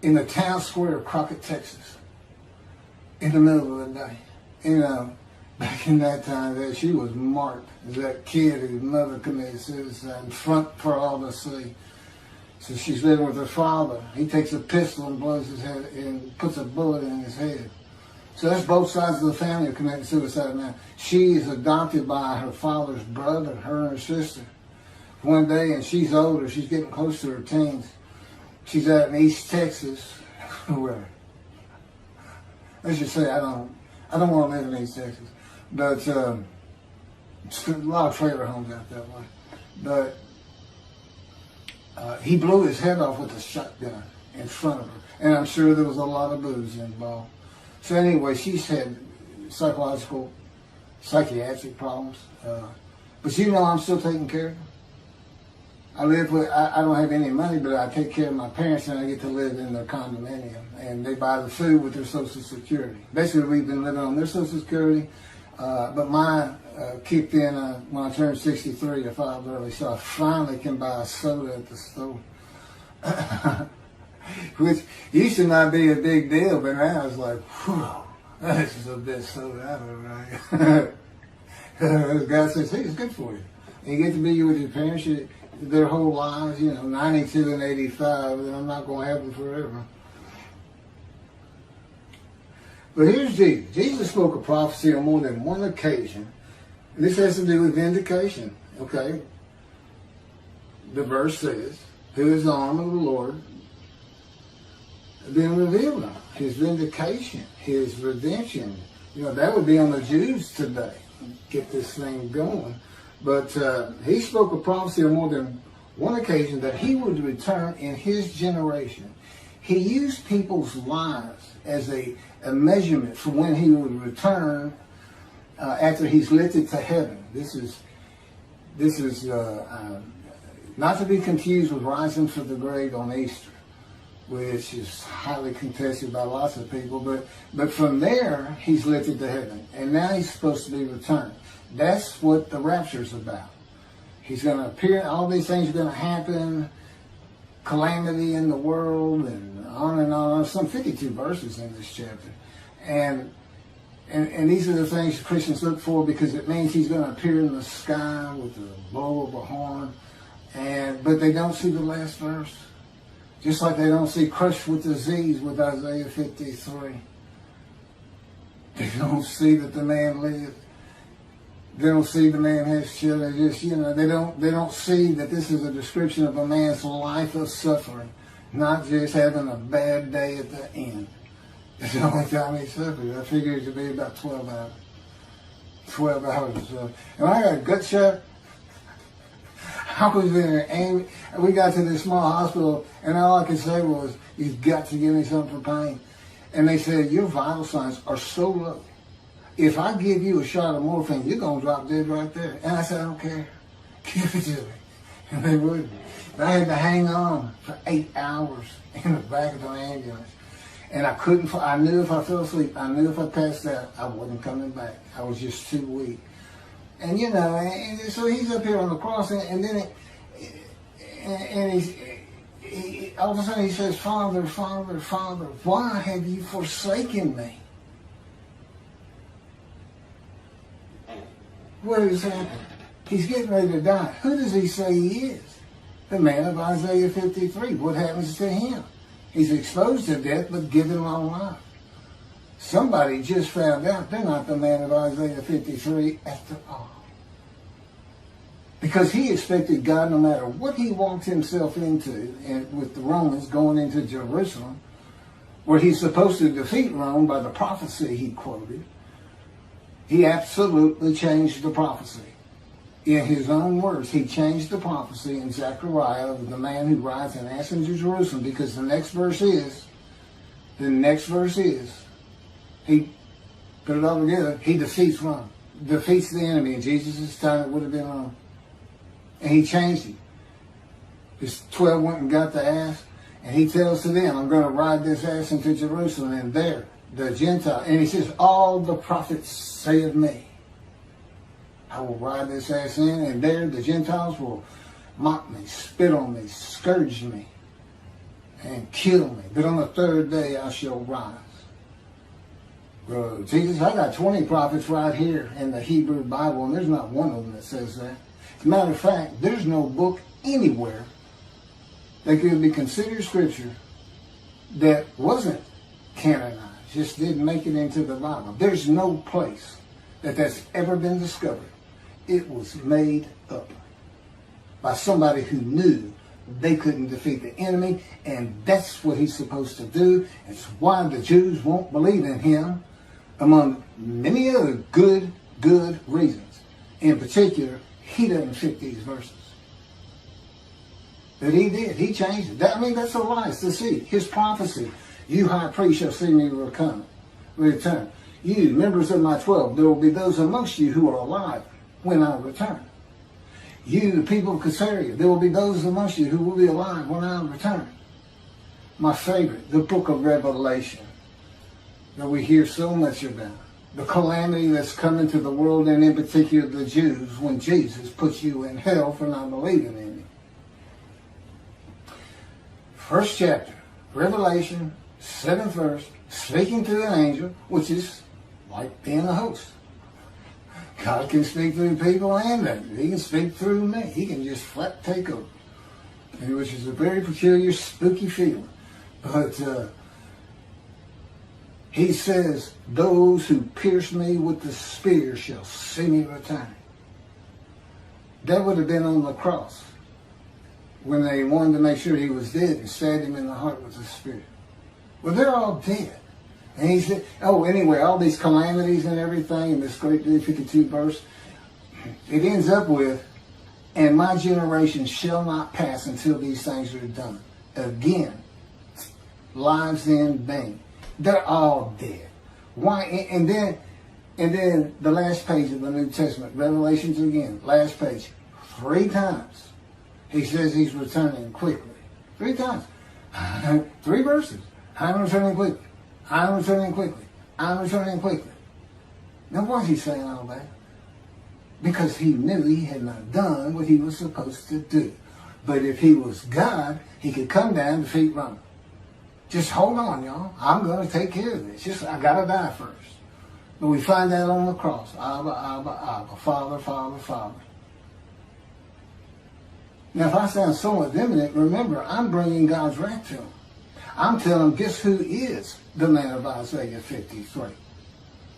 in the town square of Crockett, Texas, in the middle of the day. Back in that time, she was marked as that kid whose mother committed suicide in front for all to see. So she's living with her father. He takes a pistol and blows his head and puts a bullet in his head. So that's both sides of the family are committing suicide now. She is adopted by her father's brother, her and her sister. One day, and she's older, she's getting close to her teens. She's out in East Texas, where, let's just say I don't want to live in East Texas, but there's a lot of trailer homes out that way. But he blew his head off with a shotgun in front of her, and I'm sure there was a lot of booze involved. So anyway, she's had psychiatric problems, but I'm still taking care of her. I don't have any money, but I take care of my parents, and I get to live in their condominium. And they buy the food with their Social Security. Basically, we've been living on their Social Security, but mine kicked in when I turned 63. I filed early, so I finally can buy a soda at the store. Which used to not be a big deal, but now it's like, whew, this is the best soda ever, right? The guy says, hey, it's good for you. And you get to be with your parents their whole lives, 92 and 85, and I'm not going to have them forever. But here's Jesus. Jesus spoke a prophecy on more than one occasion. And this has to do with vindication, okay? The verse says, who is the arm of the Lord being revealed on? His vindication, his redemption. That would be on the Jews today. Get this thing going. But he spoke a prophecy on more than one occasion that he would return in his generation. He used people's lives as a measurement for when he would return after he's lifted to heaven. This is not to be confused with rising from the grave on Easter, which is highly contested by lots of people. But from there, he's lifted to heaven, and now he's supposed to be returned. That's what the rapture's about. He's going to appear, all these things are going to happen, calamity in the world, and on and on. Some 52 verses in this chapter. And these are the things Christians look for, because it means he's going to appear in the sky with the blow of a horn. But they don't see the last verse. Just like they don't see crushed with disease with Isaiah 53. They don't see that the man lived. They don't see the man has children. They don't see that this is a description of a man's life of suffering, not just having a bad day at the end. It's the only time he suffered. I figured it to be about 12 hours. 12 hours or so. And I got a gut shot. I was there angry. We got to this small hospital, and all I could say was, you've got to give me something for pain. And they said, your vital signs are so low. If I give you a shot of morphine, you're going to drop dead right there. And I said, I don't care. Give it to me. And they wouldn't. But I had to hang on for 8 hours in the back of the ambulance. And I knew if I fell asleep, I knew if I passed out, I wasn't coming back. I was just too weak. And and so he's up here on the cross, and then all of a sudden he says, Father, Father, Father, why have you forsaken me? What has happened? He's getting ready to die. Who does he say he is? The man of Isaiah 53. What happens to him? He's exposed to death, but given long life. Somebody just found out they're not the man of Isaiah 53 after all. Because he expected God, no matter what he walked himself into, and with the Romans going into Jerusalem, where he's supposed to defeat Rome by the prophecy he quoted, he absolutely changed the prophecy. In his own words, he changed the prophecy in Zechariah of the man who rides an ass into Jerusalem, because the next verse is, he put it all together, he defeats Rome, defeats the enemy. In Jesus' time, it would have been Rome. And he changed it. His 12 went and got the ass, and he tells to them, I'm going to ride this ass into Jerusalem, and there, the Gentile, and he says, all the prophets say of me, I will ride this ass in, and there the Gentiles will mock me, spit on me, scourge me, and kill me. But on the third day I shall rise. Well, Jesus, I got 20 prophets right here in the Hebrew Bible, and there's not one of them that says that. As a matter of fact, there's no book anywhere that could be considered scripture that wasn't canonized, just didn't make it into the Bible. There's no place that that's ever been discovered. It was made up by somebody who knew they couldn't defeat the enemy, and that's what he's supposed to do. It's why the Jews won't believe in him, among many other good reasons. In particular, he doesn't fit these verses. But he did. He changed it. That's a lie. It's deceit. His prophecy, you high priest shall see me return. You, members of my 12, there will be those amongst you who are alive when I return. You, the people of Caesarea, there will be those amongst you who will be alive when I return. My favorite, the book of Revelation, that we hear so much about. The calamity that's coming to the world, and in particular the Jews, when Jesus puts you in hell for not believing in him. First chapter, Revelation, 7th verse, speaking to an angel, which is like being a host. God can speak through people and angels. He can speak through me. He can just flat take over, which is a very peculiar, spooky feeling. But he says, those who pierce me with the spear shall see me return. That would have been on the cross when they wanted to make sure he was dead and stabbed him in the heart with the spear. Well, they're all dead. And he said, anyway, all these calamities and everything in this great day 52 verse, it ends up with, and my generation shall not pass until these things are done. Again, lives in vain. They're all dead. Why? And then the last page of the New Testament, Revelations again, last page, 3 times. He says he's returning quickly. 3 times. 3 verses. I'm returning quickly. I'm returning quickly. I'm returning quickly. Now, why is he saying all that? Because he knew he had not done what he was supposed to do. But if he was God, he could come down and defeat Rome. Just hold on, y'all. I'm going to take care of this. Just, I got to die first. But we find that on the cross. Abba, Abba, Abba. Father, Father, Father. Now, if I sound somewhat imminent, remember, I'm bringing God's wrath to him. I'm telling him, guess who is the man of Isaiah 53?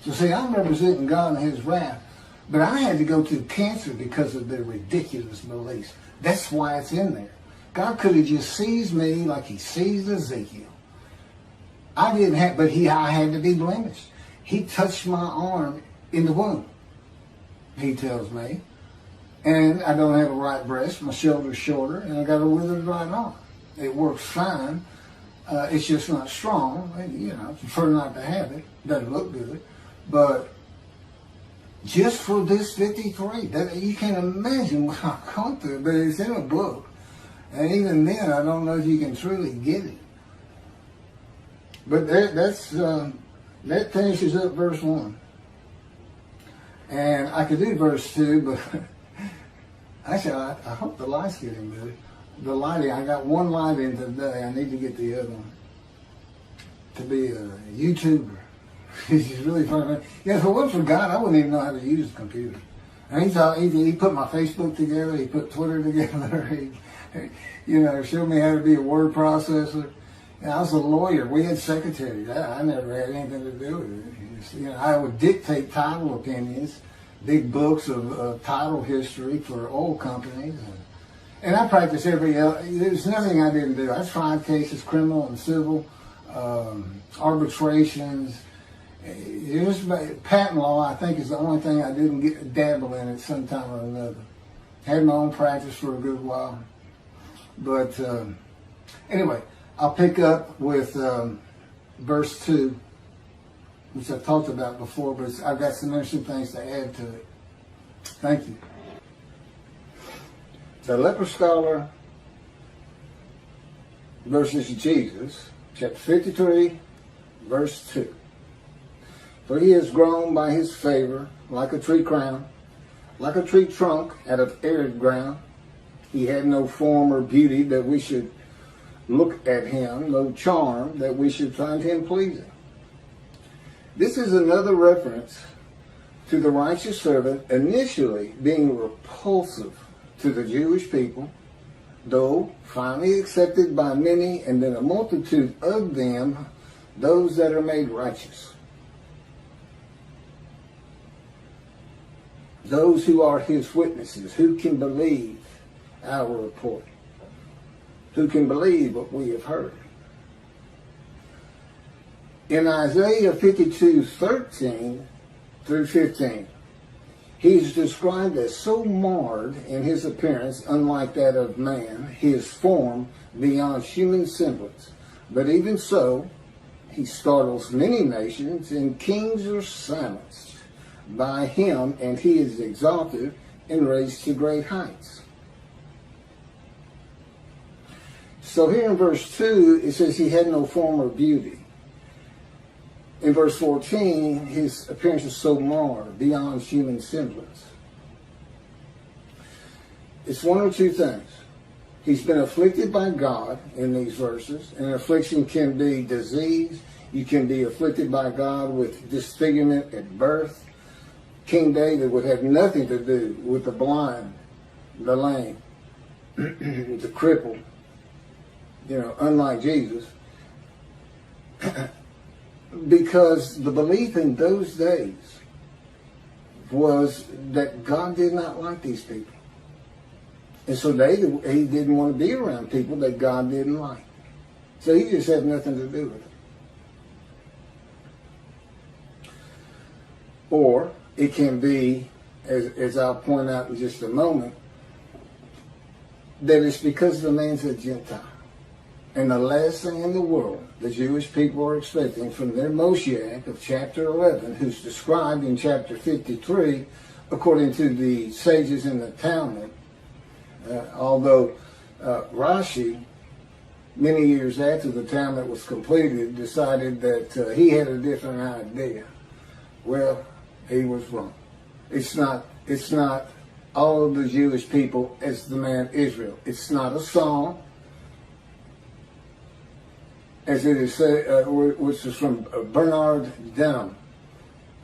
So see, I'm representing God and his wrath, but I had to go through cancer because of their ridiculous beliefs. That's why it's in there. God could have just seized me like he seized Ezekiel. I didn't have, but I had to be blemished. He touched my arm in the womb, he tells me. And I don't have a right breast, my shoulder's shorter, and I got a withered right arm. It works fine. It's just not strong. I prefer not to have it. Doesn't look good. But just for this 53, that you can't imagine what I've gone through. But it's in a book. And even then, I don't know if you can truly get it. But that finishes up verse 1. And I could do verse 2, but actually, I hope the light's getting better. The lighting, I got one light in today. I need to get the other one to be a YouTuber. It's really fun. Yeah, if it wasn't for God, I wouldn't even know how to use a computer. And he put my Facebook together. He put Twitter together. He, showed me how to be a word processor. And I was a lawyer. We had secretaries. I never had anything to do with it. I would dictate title opinions, big books of title history for oil companies. And I practiced there's nothing I didn't do. I tried cases, criminal and civil, arbitrations. Patent law, I think, is the only thing I didn't dabble in at some time or another. Had my own practice for a good while. But anyway, I'll pick up with verse 2, which I've talked about before, but I've got some interesting things to add to it. Thank you. The leper scholar versus Jesus, chapter 53, verse 2. For he has grown by his favor like a tree crown, like a tree trunk out of arid ground. He had no form or beauty that we should look at him, no charm that we should find him pleasing. This is another reference to the righteous servant initially being repulsive to the Jewish people, though finally accepted by many, and then a multitude of them, those that are made righteous. Those who are his witnesses, who can believe our report, who can believe what we have heard. In Isaiah 52:13 through 15, he is described as so marred in his appearance, unlike that of man, his form beyond human semblance. But even so, he startles many nations, and kings are silenced by him, and he is exalted and raised to great heights. So here in verse 2, it says he had no form or beauty. In verse 14, his appearance is so marred beyond human semblance. It's one or two things. He's been afflicted by God in these verses. And affliction can be disease. You can be afflicted by God with disfigurement at birth. King David would have nothing to do with the blind, the lame, the crippled, unlike Jesus. Because the belief in those days was that God did not like these people. And so he didn't want to be around people that God didn't like. So he just had nothing to do with it. Or it can be, as I'll point out in just a moment, that it's because the man's a Gentile. And the last thing in the world the Jewish people are expecting from their Moshiach of chapter 11, who's described in chapter 53, according to the sages in the Talmud, although Rashi, many years after the Talmud was completed, decided that he had a different idea. Well, he was wrong. It's not all of the Jewish people as the man Israel. It's not a song, as it is said, which is from Bernard Denham,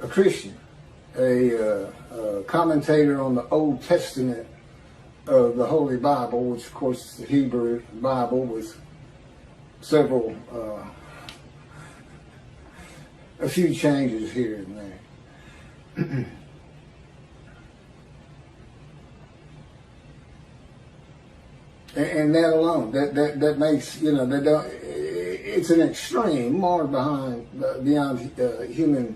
a Christian, a commentator on the Old Testament of the Holy Bible, which of course is the Hebrew Bible with several, a few changes here and there. And that alone, that makes, it's an extreme, marred beyond human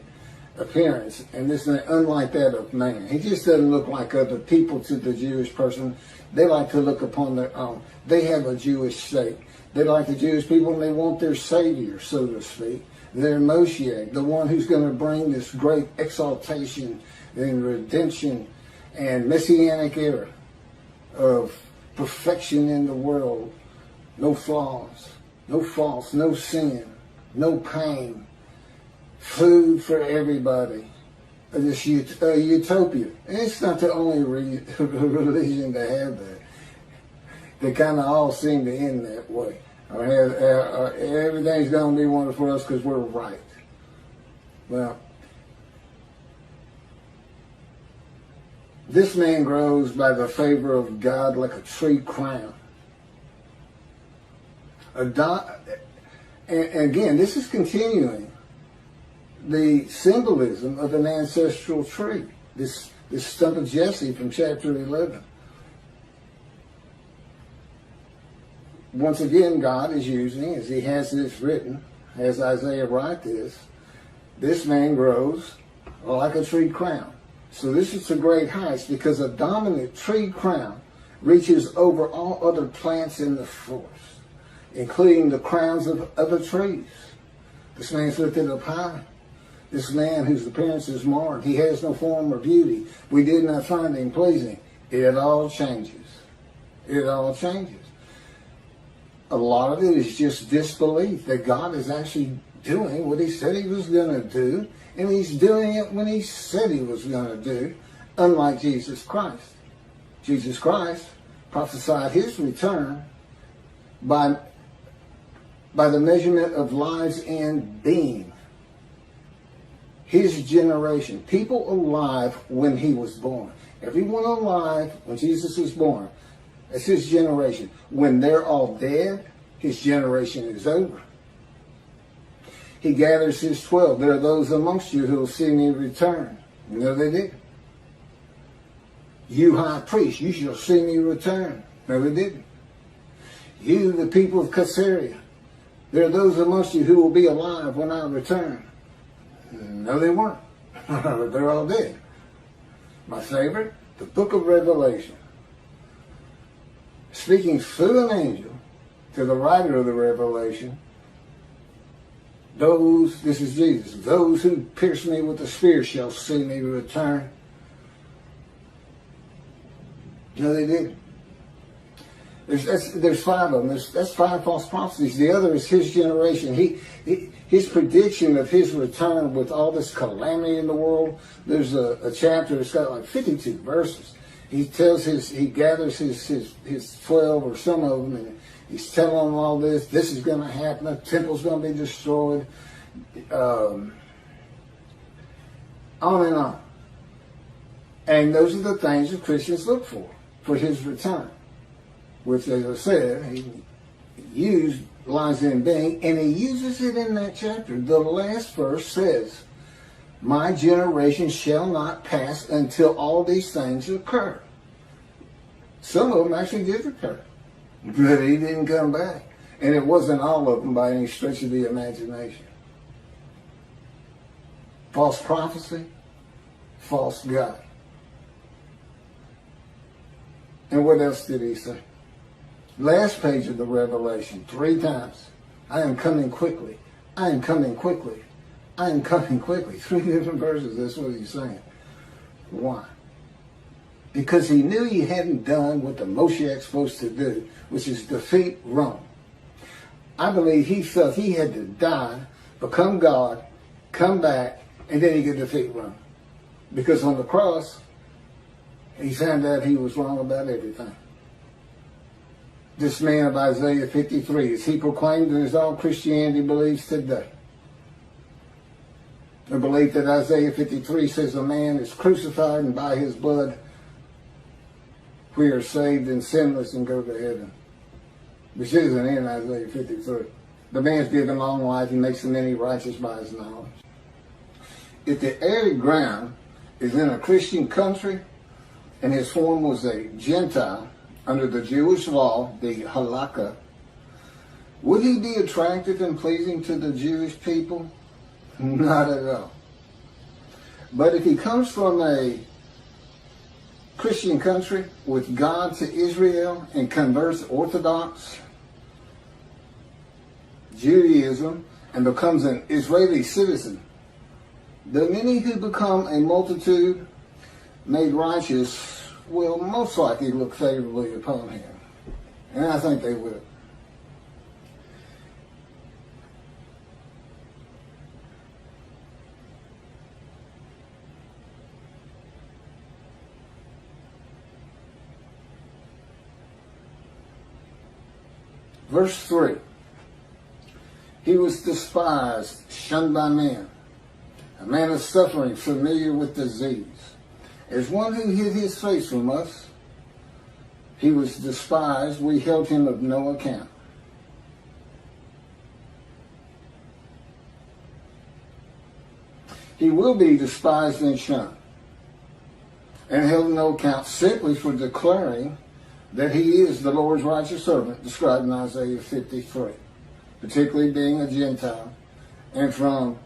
appearance, and this is unlike that of man. He just doesn't look like other people to the Jewish person. They like to look upon their own. They have a Jewish state. They like the Jewish people, and they want their Savior, so to speak, their Moshiach, the one who's going to bring this great exaltation and redemption and messianic era of perfection in the world. No flaws, no faults, no sin, no pain, food for everybody. This utopia. And it's not the only religion to have that. They kind of all seem to end that way. Everything's going to be wonderful for us because we're right. Well, This man grows by the favor of God like a tree crown. And again, this is continuing the symbolism of an ancestral tree. This stump of Jesse from chapter 11. Once again, God is using, as he has this written, as Isaiah write this man grows like a tree crown. So this is the great heights, because a dominant tree crown reaches over all other plants in the forest, including the crowns of other trees. This man's lifted up high. This man whose appearance is marred, he has no form or beauty. We did not find him pleasing. It all changes. It all changes. A lot of it is just disbelief that God is actually doing what he said he was going to do, and he's doing it when he said he was going to do, unlike Jesus Christ. Jesus Christ prophesied his return by the measurement of lives in being. His generation, people alive when he was born. Everyone alive when Jesus was born, that's his generation. When they're all dead, his generation is over. He gathers his 12. There are those amongst you who will see me return. No, they didn't. You high priest, you shall see me return. No, they didn't. You, the people of Caesarea, there are those amongst you who will be alive when I return. No, they weren't. They're all dead. My favorite, the book of Revelation. Speaking through an angel to the writer of the Revelation, this is Jesus, those who pierce me with the spear shall see me return. No, they didn't. There's 5 of them. That's 5 false prophecies. The other is his generation. His prediction of his return with all this calamity in the world. There's a chapter that's got like 52 verses. He gathers his 12 or some of them, and he's telling them all this. This is going to happen. The temple's going to be destroyed. On and on. And those are the things that Christians look for his return. Which, as I said, he used lies in being, and he uses it in that chapter. The last verse says, my generation shall not pass until all these things occur. Some of them actually did occur, but he didn't come back. And it wasn't all of them by any stretch of the imagination. False prophecy, false God. And what else did he say? Last page of the Revelation, 3 times. I am coming quickly. I am coming quickly. I am coming quickly. 3 different verses, that's what he's saying. Why? Because he knew he hadn't done what the Moshiach's supposed to do, which is defeat Rome. I believe he felt he had to die, become God, come back, and then he could defeat Rome. Because on the cross, he found out he was wrong about everything. This man of Isaiah 53, is he proclaimed as all Christianity believes today? The belief that Isaiah 53 says a man is crucified and by his blood we are saved and sinless and go to heaven. Which isn't in Isaiah 53. The man's given long life and makes the many righteous by his knowledge. If the arid ground is in a Christian country and his form was a Gentile, under the Jewish law, the halakha, would he be attractive and pleasing to the Jewish people? Not at all. But if he comes from a Christian country with God to Israel and converts Orthodox Judaism and becomes an Israeli citizen, the many who become a multitude made righteous will most likely look favorably upon him. And I think they will. Verse 3. He was despised, shunned by men, a man of suffering, familiar with disease, As one who hid his face from us, he was despised. We held him of no account. He will be despised and shunned, and held in no account simply for declaring that he is the Lord's righteous servant, described in Isaiah 53, particularly being a Gentile and from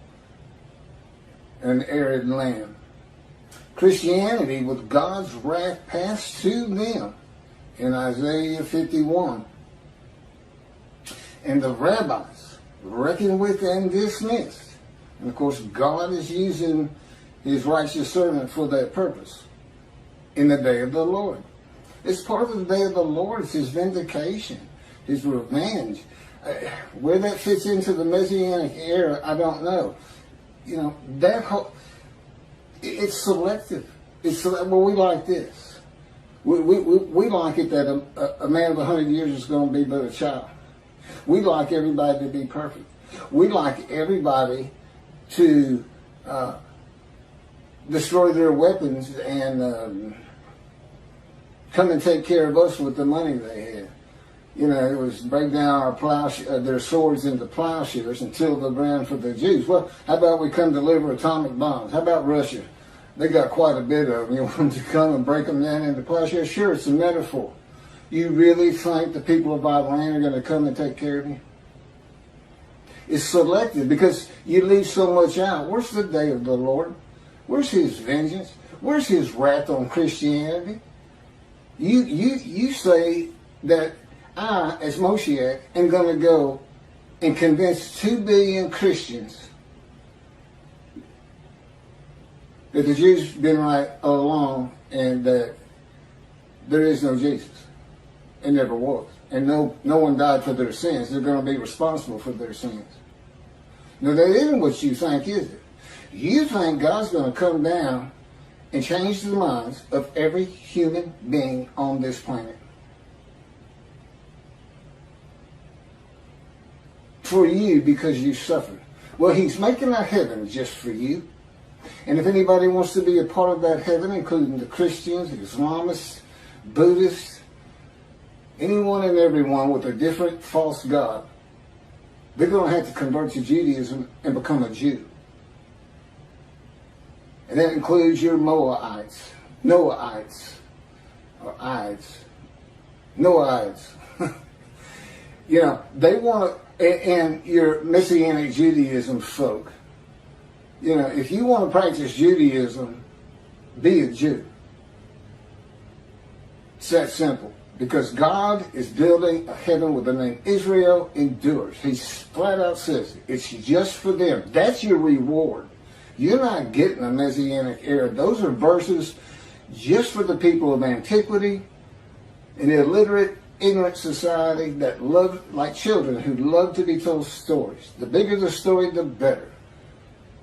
an arid land. Christianity, with God's wrath passed to them in Isaiah 51, and the rabbis reckoned with and dismissed. And of course, God is using his righteous servant for that purpose in the day of the Lord. It's part of the day of the Lord. It's his vindication, his revenge. Where that fits into the Messianic era, I don't know. You know, that whole, it's selective. Well, we like this. We like it that a man of 100 years is going to be but a child. We like everybody to be perfect. We like everybody to destroy their weapons and come and take care of us with the money they had. You know, it was break down our their swords into plowshares and till the ground for the Jews. Well, how about we come deliver atomic bombs? How about Russia? They got quite a bit of them. You want them to come and break them down into plowshares? Sure, it's a metaphor. You really think the people of Iran are going to come and take care of you? It's selective because you leave so much out. Where's the day of the Lord? Where's his vengeance? Where's his wrath on Christianity? You say that I, as Moshiach, am going to go and convince 2 billion Christians that the Jews have been right all along and that there is no Jesus. It never was. And no one died for their sins. They're going to be responsible for their sins. No, that isn't what you think, is it? You think God's going to come down and change the minds of every human being on this planet. For you, because you suffered. Well, he's making a heaven just for you. And if anybody wants to be a part of that heaven, including the Christians, the Islamists, Buddhists, anyone and everyone with a different false god, they're going to have to convert to Judaism and become a Jew. And that includes your Noahites, or Ides, Noahites. You know, they want to, and your Messianic Judaism folk. You know, if you want to practice Judaism, be a Jew. It's that simple. Because God is building a heaven with the name Israel endures. He flat out says it. It's just for them. That's your reward. You're not getting a Messianic era. Those are verses just for the people of antiquity, an illiterate, ignorant society that love, like children who love to be told stories. The bigger the story, the better.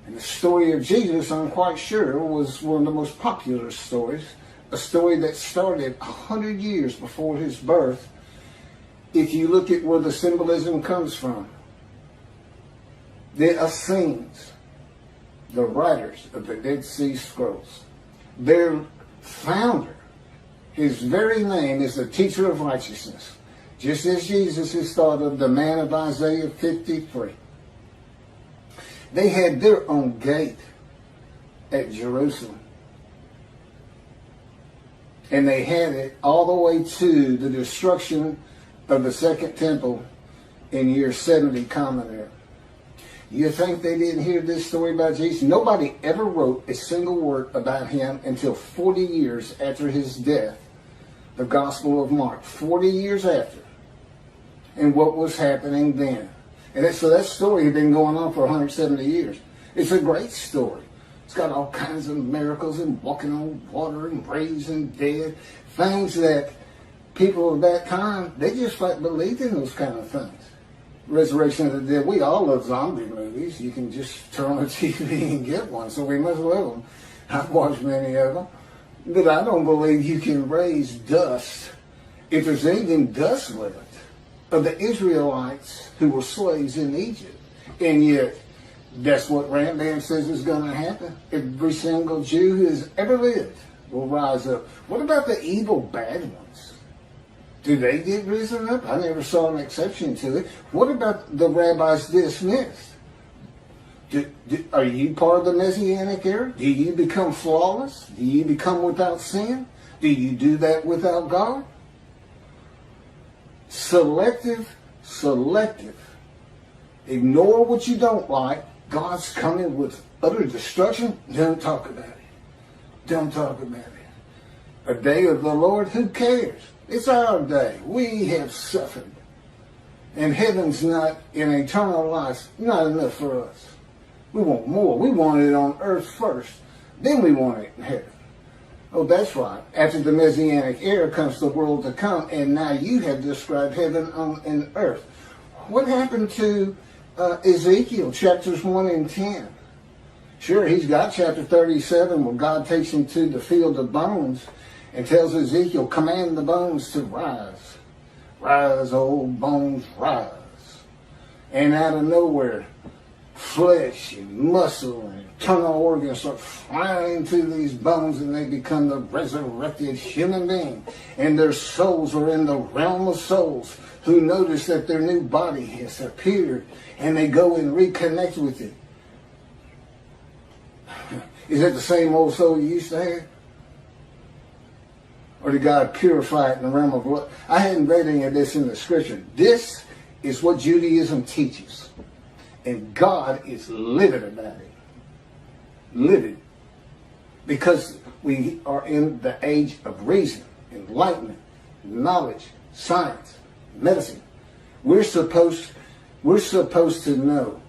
And the story of Jesus, I'm quite sure, was one of the most popular stories. A story that started 100 years before his birth, if you look at where the symbolism comes from. The Essenes, the writers of the Dead Sea Scrolls, their founder, his very name is the teacher of righteousness, just as Jesus is thought of, the man of Isaiah 53. They had their own gate at Jerusalem. And they had it all the way to the destruction of the Second Temple in year 70 Common Era. You think they didn't hear this story about Jesus? Nobody ever wrote a single word about him until 40 years after his death. The Gospel of Mark, 40 years after. And what was happening then. And so that story had been going on for 170 years. It's a great story. It's got all kinds of miracles and walking on water and raising dead. Things that people of that time, they just like believed in those kind of things. Resurrection of the dead. We all love zombie movies. You can just turn on the TV and get one, so we must love them. I've watched many of them. But I don't believe you can raise dust, if there's even dust left, of the Israelites who were slaves in Egypt. And yet, that's what Rambam says is going to happen. Every single Jew who has ever lived will rise up. What about the evil bad ones? Do they get risen up? I never saw an exception to it. What about the rabbis dismissed? Are you part of the Messianic era? Do you become flawless? Do you become without sin? Do you do that without God? Selective. Ignore what you don't like. God's coming with utter destruction. Don't talk about it. Don't talk about it. A day of the Lord, who cares? It's our day. We have suffered. And heaven's not, in eternal life, not enough for us. We want more. We want it on earth first. Then we want it in heaven. Oh, that's right. After the Messianic era comes the world to come, and now you have described heaven on earth. What happened to Ezekiel, chapters 1 and 10? Sure, he's got chapter 37 where God takes him to the field of bones and tells Ezekiel, command the bones to rise. Rise, old bones, rise. And out of nowhere, flesh and muscle and internal organs start flying to these bones, and they become the resurrected human being. And their souls are in the realm of souls, who notice that their new body has appeared, and they go and reconnect with it. Is that the same old soul you used to have? Or did God purify it in the realm of what? I hadn't read any of this in the scripture. This is what Judaism teaches. And God is livid about it. Livid. Because we are in the age of reason, enlightenment, knowledge, science, medicine. We're supposed to know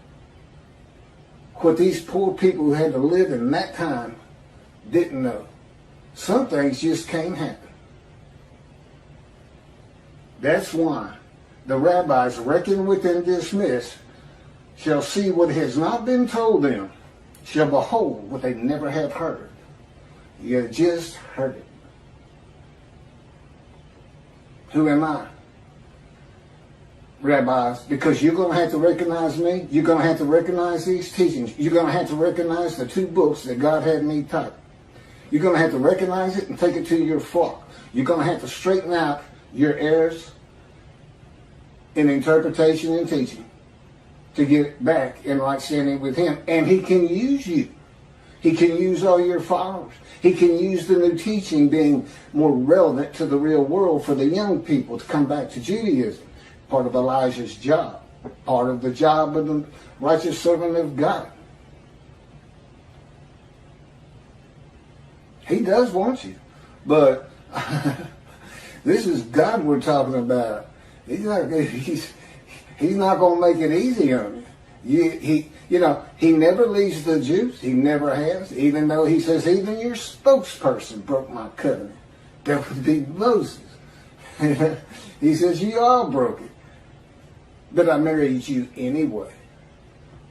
what these poor people who had to live in that time didn't know. Some things just can't happen. That's why the rabbis, reckon with and dismiss, shall see what has not been told them, shall behold what they never have heard. You just heard it. Who am I? Rabbis, because you're going to have to recognize me. You're going to have to recognize these teachings. You're going to have to recognize the 2 books that God had me type. You're going to have to recognize it and take it to your flock. You're going to have to straighten out your errors in interpretation and teaching to get back in right standing with Him. And He can use you. He can use all your followers. He can use the new teaching being more relevant to the real world for the young people to come back to Judaism. Part of Elijah's job. Part of the job of the righteous servant of God. He does want you. But this is God we're talking about. He's not going to make it easy on you. He never leaves the Jews. He never has. Even though He says, even your spokesperson broke my covenant. That would be Moses. He says, you all broke it. But I married you anyway.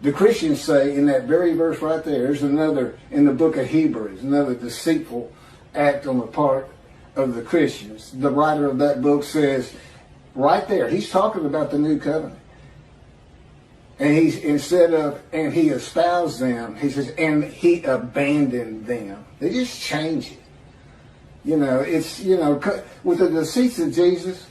The Christians say in that very verse right there's another, in the book of Hebrews, another deceitful act on the part of the Christians. The writer of that book says, right there, he's talking about the new covenant. And he espoused them, he says, and he abandoned them. They just change it. With the deceits of Jesus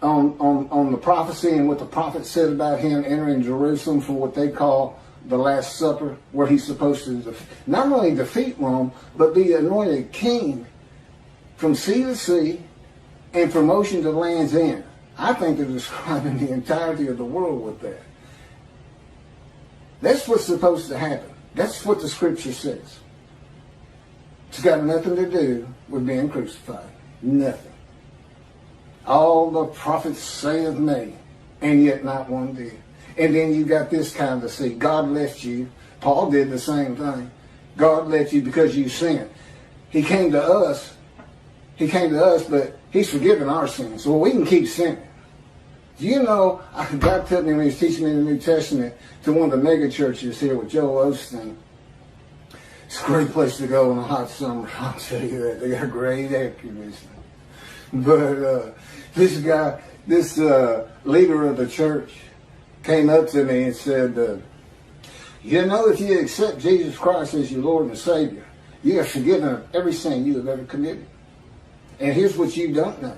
on the prophecy and what the prophet said about Him entering Jerusalem for what they call the Last Supper, where He's supposed to not only defeat Rome, but be anointed king from sea to sea and from ocean to land's end. I think they're describing the entirety of the world with that. That's what's supposed to happen. That's what the scripture says. It's got nothing to do with being crucified. Nothing. All the prophets say of me, and yet not one did. And then you got this kind of deceit. God left you. Paul did the same thing. God left you because you sinned. He came to us, but He's forgiven our sins. So we can keep sinning. Do you know, God took me when He was teaching me the New Testament to one of the mega churches here with Joel Osteen. It's a great place to go in a hot summer, I'll tell you that. They got great air conditioning. But this guy, this leader of the church came up to me and said, if you accept Jesus Christ as your Lord and Savior, You are forgiven of every sin you have ever committed. And here's what you don't know.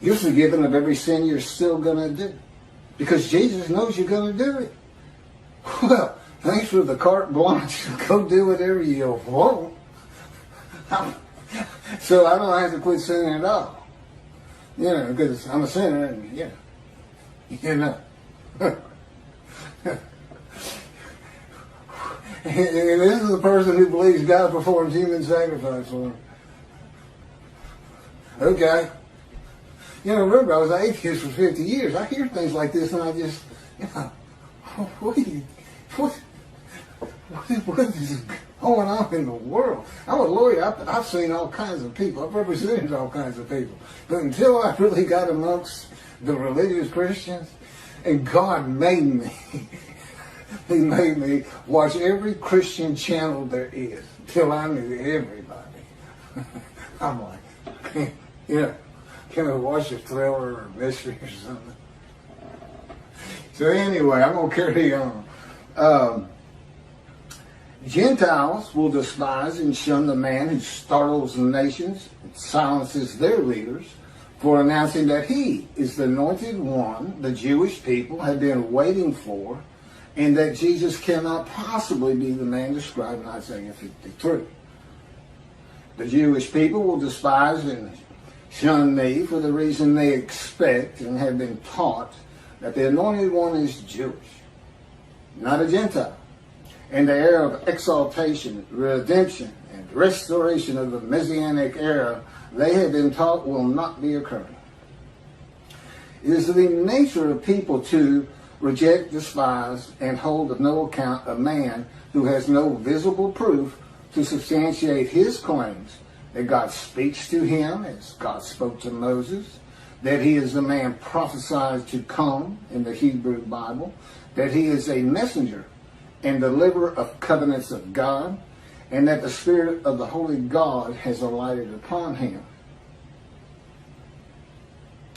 You're forgiven of every sin you're still going to do. Because Jesus knows you're going to do it. Well, thanks for the carte blanche. Go do whatever you want. So I don't have to quit sinning at all. Because I'm a sinner and, you know. And this is a person who believes God performs human sacrifice for him. Okay. Remember, I was an atheist for 50 years. I hear things like this and I just, what is going on in the world? I'm a lawyer. I've seen all kinds of people. I've represented all kinds of people. But until I really got amongst the religious Christians, and God made me, He made me watch every Christian channel there is till I knew everybody. I'm like, can I watch a thriller or a mystery or something? So anyway, I'm going to carry on. Gentiles will despise and shun the man who startles the nations and silences their leaders for announcing that he is the anointed one the Jewish people have been waiting for, and that Jesus cannot possibly be the man described in Isaiah 53. The Jewish people will despise and shun me for the reason they expect and have been taught that the anointed one is Jewish, not a Gentile. And the era of exaltation, redemption, and restoration of the Messianic era they have been taught will not be occurring. It is the nature of people to reject, despise, and hold of no account a man who has no visible proof to substantiate his claims that God speaks to him as God spoke to Moses, that he is the man prophesied to come in the Hebrew Bible, that he is a messenger and deliverer of covenants of God, and that the Spirit of the Holy God has alighted upon him.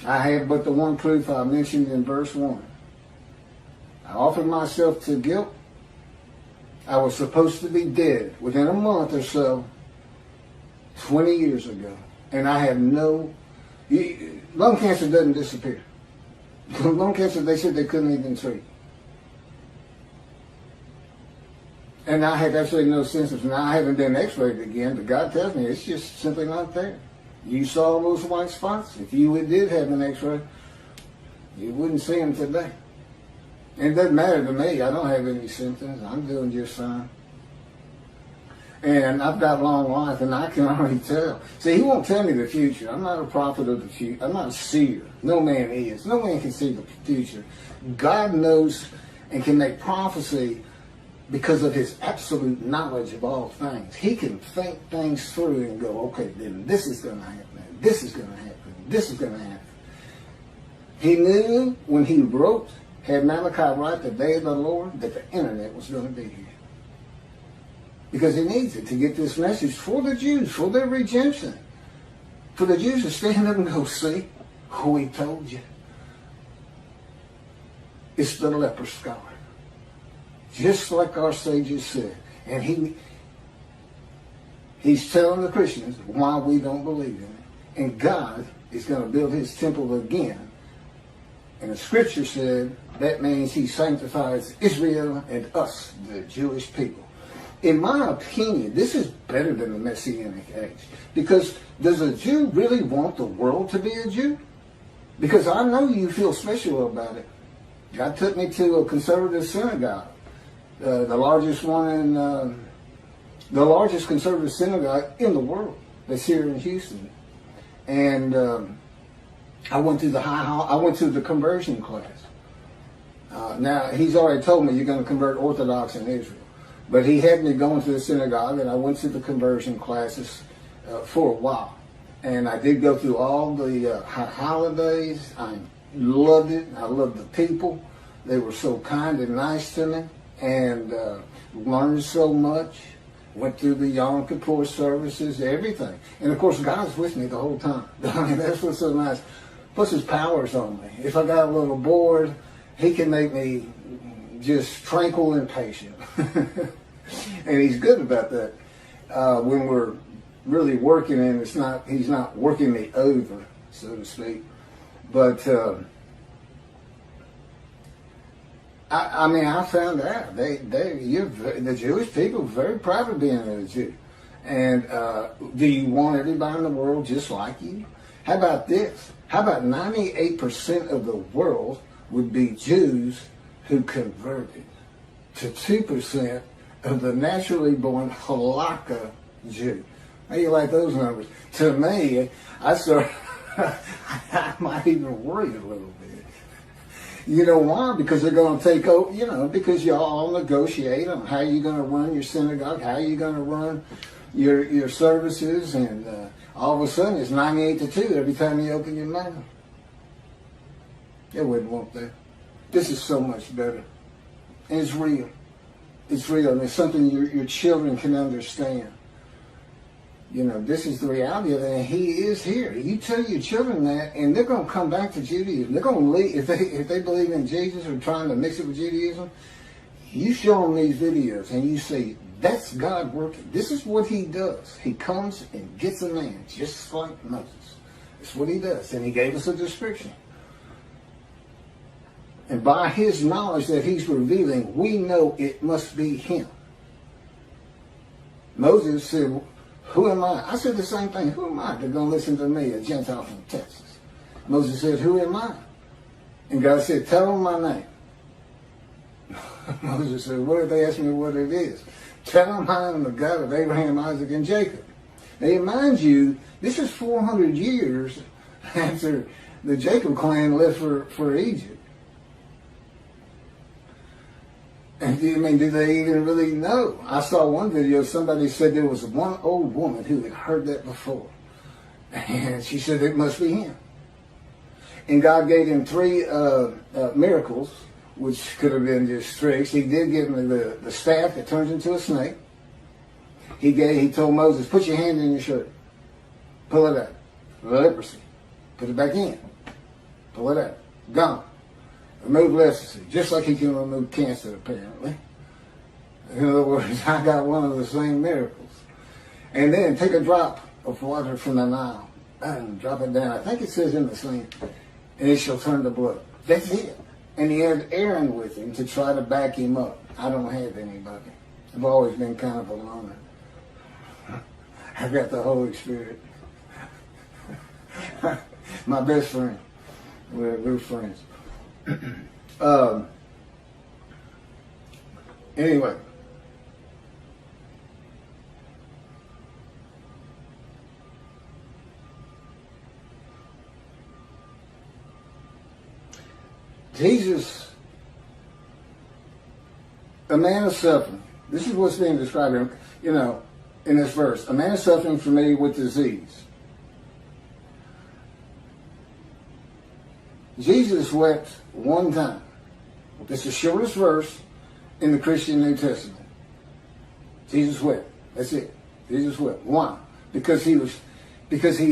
I have but the one proof I mentioned in verse 1. I offered myself to guilt. I was supposed to be dead within a month or so, 20 years ago. And I have no... Lung cancer doesn't disappear. Lung cancer, they said they couldn't even treat. And I have absolutely no symptoms. Now, I haven't been x-rayed again, but God tells me it's just simply not there. You saw those white spots. If you did have an x-ray, you wouldn't see them today. And it doesn't matter to me. I don't have any symptoms. I'm doing just fine. And I've got long life, and I can already tell. See, he won't tell me the future. I'm not a prophet of the future. I'm not a seer. No man is. No man can see the future. God knows and can make prophecy because of his absolute knowledge of all things. He can think things through and go, okay, then this is going to happen. This is going to happen. This is going to happen. He knew when he wrote, had Malachi write the day of the Lord, that the internet was going to be here. Because he needs it to get this message for the Jews, for their redemption. For the Jews to stand up and go, see, who he told you. It's the leper scholar. Just like our sages said. And he's telling the Christians why we don't believe in it. And God is going to build his temple again. And the scripture said that means he sanctifies Israel and us, the Jewish people. In my opinion, this is better than the Messianic age. Because does a Jew really want the world to be a Jew? Because I know you feel special about it. God took me to a conservative synagogue. The largest one in the largest conservative synagogue in the world. That's here in Houston, and I went through I went through the conversion class. Now he's already told me you're going to convert Orthodox in Israel, but he had me going to the synagogue, and I went through the conversion classes for a while, and I did go through all the holidays. I loved it. I loved the people. They were so kind and nice to me. And learned so much, went through the Yom Kippur services, everything. And of course, God's with me the whole time. I mean, that's what's so nice. Plus, his power's on me. If I got a little bored, he can make me just tranquil and patient. And he's good about that. when we're really working and he's not working me over, so to speak. But I found out the Jewish people are very proud of being a Jew. And do you want everybody in the world just like you? How about this? How about 98% of the world would be Jews who converted to 2% of the naturally born halakha Jew? How do you like those numbers? To me, I might even worry a little bit. You know why? Because they're going to take over, because you all negotiate on how you're going to run your synagogue, how you're going to run your services, and all of a sudden it's 98-2 every time you open your mouth. They wouldn't want that. This is so much better. And it's real. It's real. And it's something your children can understand. This is the reality of it, and he is here. You tell your children that, and they're going to come back to Judaism. They're going to leave, if they believe in Jesus or trying to mix it with Judaism, you show them these videos, and you say, that's God working. This is what he does. He comes and gets a man, just like Moses. That's what he does, and he gave us a description. And by his knowledge that he's revealing, we know it must be him. Moses said, who am I? I said the same thing. Who am I? They're going to listen to me, a Gentile from Texas. Moses said, who am I? And God said, tell them my name. Moses said, what if they ask me what it is? Tell them I am the God of Abraham, Isaac, and Jacob. Now, mind you, this is 400 years after the Jacob clan left for Egypt. And do they even really know? I saw one video, somebody said there was one old woman who had heard that before. And she said it must be him. And God gave him 3 miracles, which could have been just tricks. He did give him the staff that turns into a snake. He told Moses, put your hand in your shirt. Pull it out. Leprosy. Put it back in. Pull it out. Gone. Remove leprosy, just like he can remove cancer, apparently. In other words, I got one of the same miracles. And then take a drop of water from the Nile and drop it down. I think it says in the same, and it shall turn to blood. That's it. And he had Aaron with him to try to back him up. I don't have anybody. I've always been kind of a loner. I've got the Holy Spirit. My best friend. We're friends. Anyway, Jesus, a man of suffering. This is what's being described, in this verse. A man of suffering for me with disease. Jesus wept one time. That's the shortest verse in the Christian New Testament. Jesus wept. That's it. Jesus wept. Why? Because he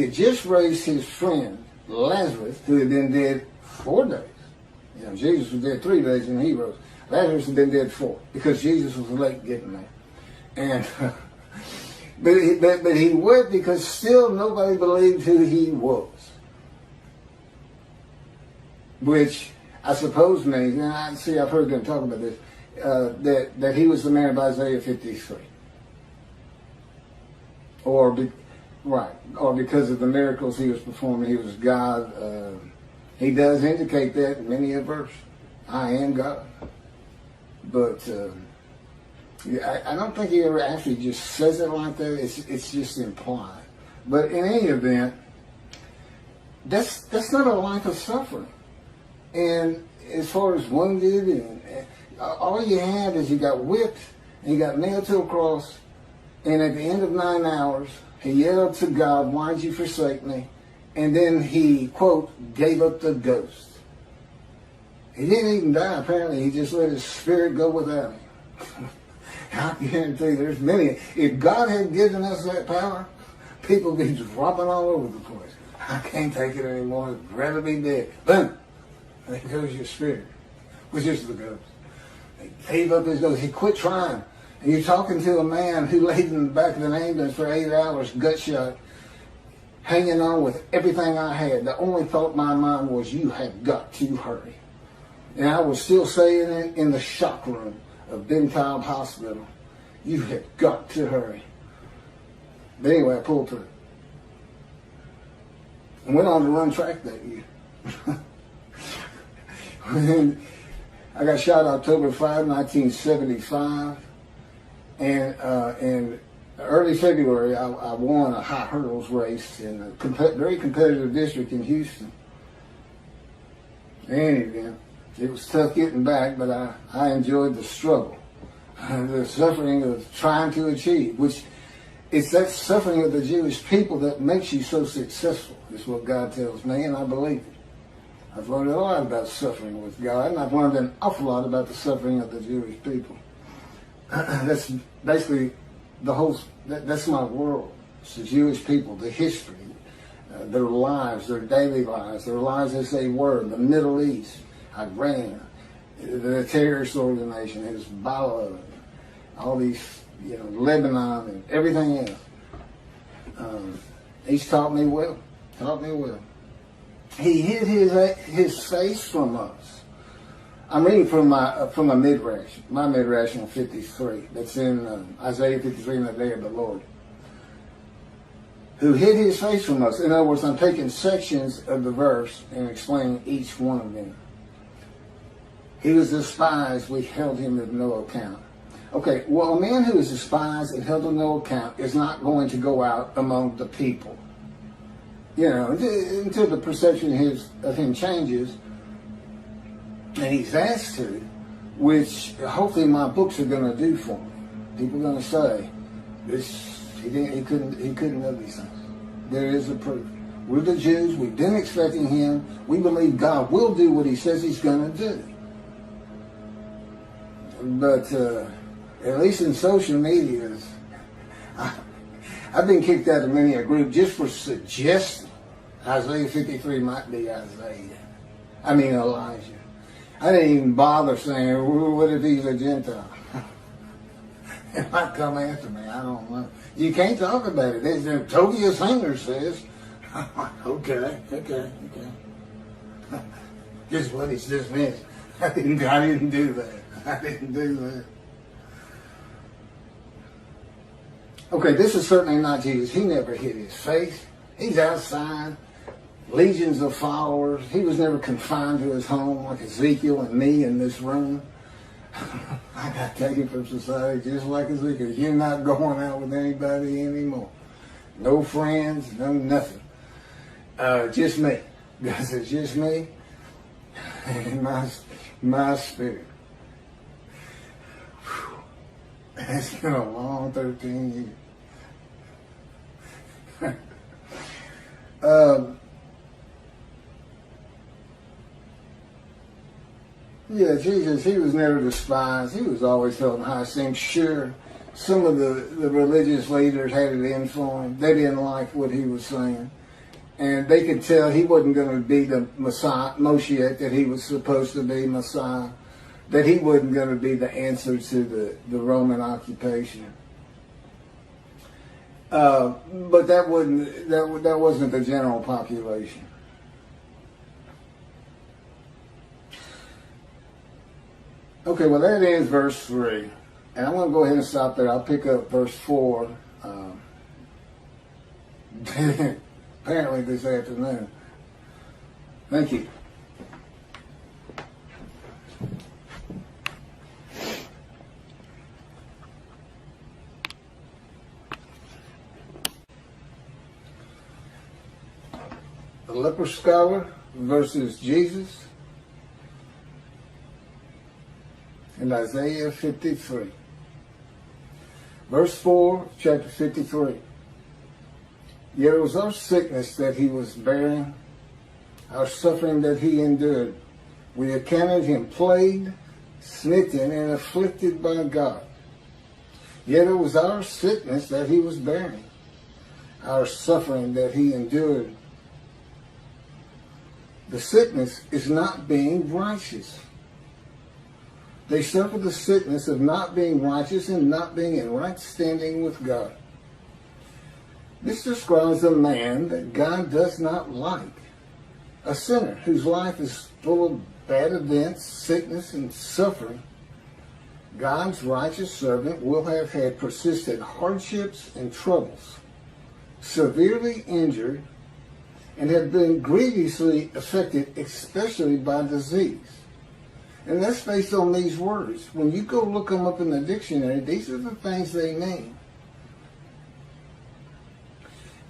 had just raised his friend Lazarus, who had been dead 4 days. Jesus was dead 3 days and he rose. Lazarus had been dead 4 because Jesus was late getting there. And but he wept because still nobody believed who he was. Which I suppose means, and I've heard them talk about this, that he was the man of Isaiah 53. Or because of the miracles he was performing, he was God. He does indicate that in many a verse. I am God. But I don't think he ever actually just says it like that. It's just implied. But in any event, that's not a life of suffering. And as far as wounded, and all you had is you got whipped and you got nailed to a cross, and at the end of 9 hours, he yelled to God, why'd you forsake me? And then he, quote, gave up the ghost. He didn't even die, apparently. He just let his spirit go without him. I guarantee there's many. If God had given us that power, people would be dropping all over the place. I can't take it anymore. I'd rather be dead. Boom. There goes your spirit, which is the ghost. He gave up his ghost. He quit trying. And you're talking to a man who laid in the back of an ambulance for 8 hours, gut shot, hanging on with everything I had. The only thought in my mind was, you have got to hurry. And I was still saying it in the shock room of Ben Taub Hospital. You have got to hurry. But anyway, I pulled through. And went on to run track that year. I got shot October 5, 1975. And in early February, I won a high hurdles race in a very competitive district in Houston. Anyway, it was tough getting back, but I enjoyed the struggle, the suffering of trying to achieve, which it's that suffering of the Jewish people that makes you so successful, is what God tells me, and I believe it. I've learned a lot about suffering with God, and I've learned an awful lot about the suffering of the Jewish people. That's basically that's my world. It's the Jewish people, the history, their lives, their daily lives, their lives as they were, the Middle East, Iran, the terrorist organization, Hezbollah, all these, Lebanon and everything else. He's taught me well. He hid his face from us. I'm reading from a midrash, my midrash in 53. That's in Isaiah 53, in the day of the Lord. Who hid his face from us. In other words, I'm taking sections of the verse and explaining each one of them. He was despised, we held him of no account. Okay, well, a man who is despised and held of no account is not going to go out among the people. Until the perception of him changes, and he's asked to, which hopefully my books are going to do for me. People are going to say, he couldn't know these things. There is a proof. We're the Jews. We've been expecting him. We believe God will do what he says he's going to do. But at least in social media, I've been kicked out of many a group just for suggesting Isaiah 53 might be Elijah. I didn't even bother saying, what if he's a Gentile? It might come after me, I don't know. You can't talk about it. Tobias Singer says, okay. Just what he's dismissed. I didn't do that. Okay, this is certainly not Jesus. He never hid his face. He's outside. Legions of followers. He was never confined to his home like Ezekiel and me in this room. I got taken from society just like Ezekiel. You're not going out with anybody anymore. No friends, no nothing. Just me. God says, just me and my spirit. It's been a long 13 years. Yeah, Jesus, he was never despised. He was always held in high esteem. Sure, some of the religious leaders had it in for him. They didn't like what he was saying. And they could tell he wasn't going to be the Messiah, Moshiach, that he was supposed to be, Messiah. That he wasn't going to be the answer to the Roman occupation. But that wasn't the general population. Okay, well that ends verse 3. And I'm going to go ahead and stop there. I'll pick up verse 4 apparently this afternoon. Thank you. The leper scholar versus Jesus in Isaiah 53. Verse 4, chapter 53. Yet it was our sickness that he was bearing, our suffering that he endured. We accounted him plagued, smitten, and afflicted by God. Yet it was our sickness that he was bearing, our suffering that he endured. The sickness is not being righteous. They suffer the sickness of not being righteous and not being in right standing with God. This describes a man that God does not like, a sinner whose life is full of bad events, sickness, and suffering. God's righteous servant will have had persistent hardships and troubles, severely injured, and have been grievously affected, especially by disease. And that's based on these words. When you go look them up in the dictionary, these are the things they mean.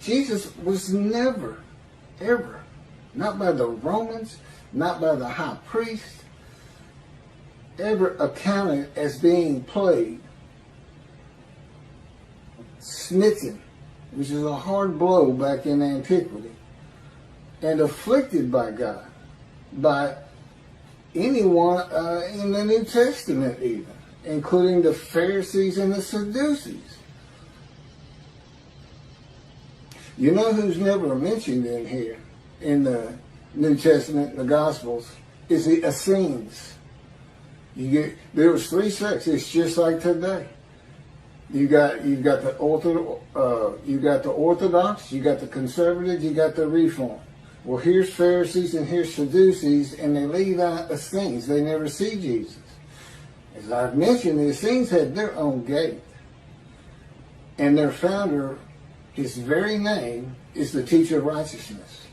Jesus was never, ever, not by the Romans, not by the high priest, ever accounted as being plagued, smitten, which is a hard blow back in antiquity, and afflicted by God, by anyone in the New Testament even, including the Pharisees and the Sadducees. You know who's never mentioned in here, in the New Testament, the Gospels, is the Essenes. There was three sects. It's just like today. You got the Orthodox, you got the conservatives, you got the Reform. Well, here's Pharisees and here's Sadducees, and they leave out Essenes. They never see Jesus. As I've mentioned, the Essenes had their own gate, and their founder, his very name, is the teacher of righteousness,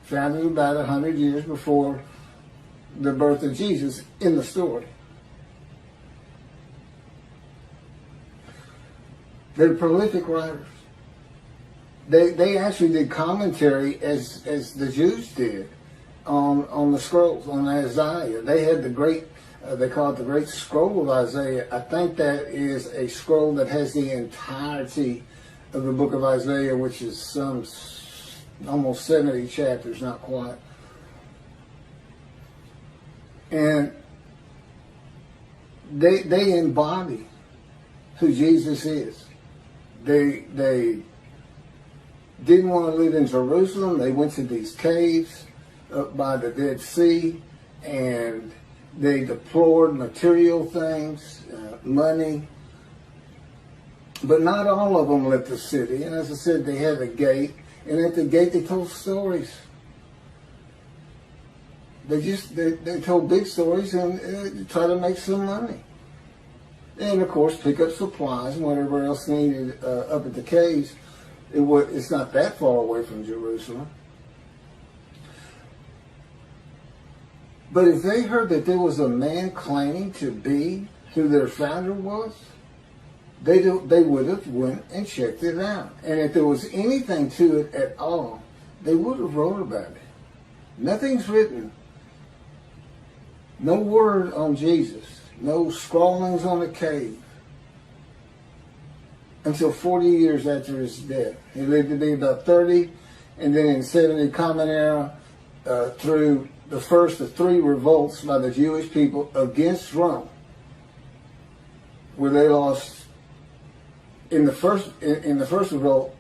founded about 100 years before the birth of Jesus in the story. They're prolific writers. They actually did commentary as the Jews did on the scrolls, on Isaiah. They had the great, they call it the Great Scroll of Isaiah. I think that is a scroll that has the entirety of the book of Isaiah, which is some almost 70 chapters, not quite. And they embody who Jesus is. They didn't want to live in Jerusalem. They went to these caves up by the Dead Sea, and they deplored material things, money. But not all of them left the city. And as I said, they had a gate, and at the gate they told stories. They told big stories and try to make some money. And of course, pick up supplies and whatever else needed up at the caves. It's not that far away from Jerusalem. But if they heard that there was a man claiming to be who their founder was, they would have went and checked it out. And if there was anything to it at all, they would have wrote about it. Nothing's written. No word on Jesus. No scrawlings on the cave. Until 40 years after his death. He lived to be about 30, and then in 70 Common Era, through the first of three revolts by the Jewish people against Rome, where they lost in the first revolt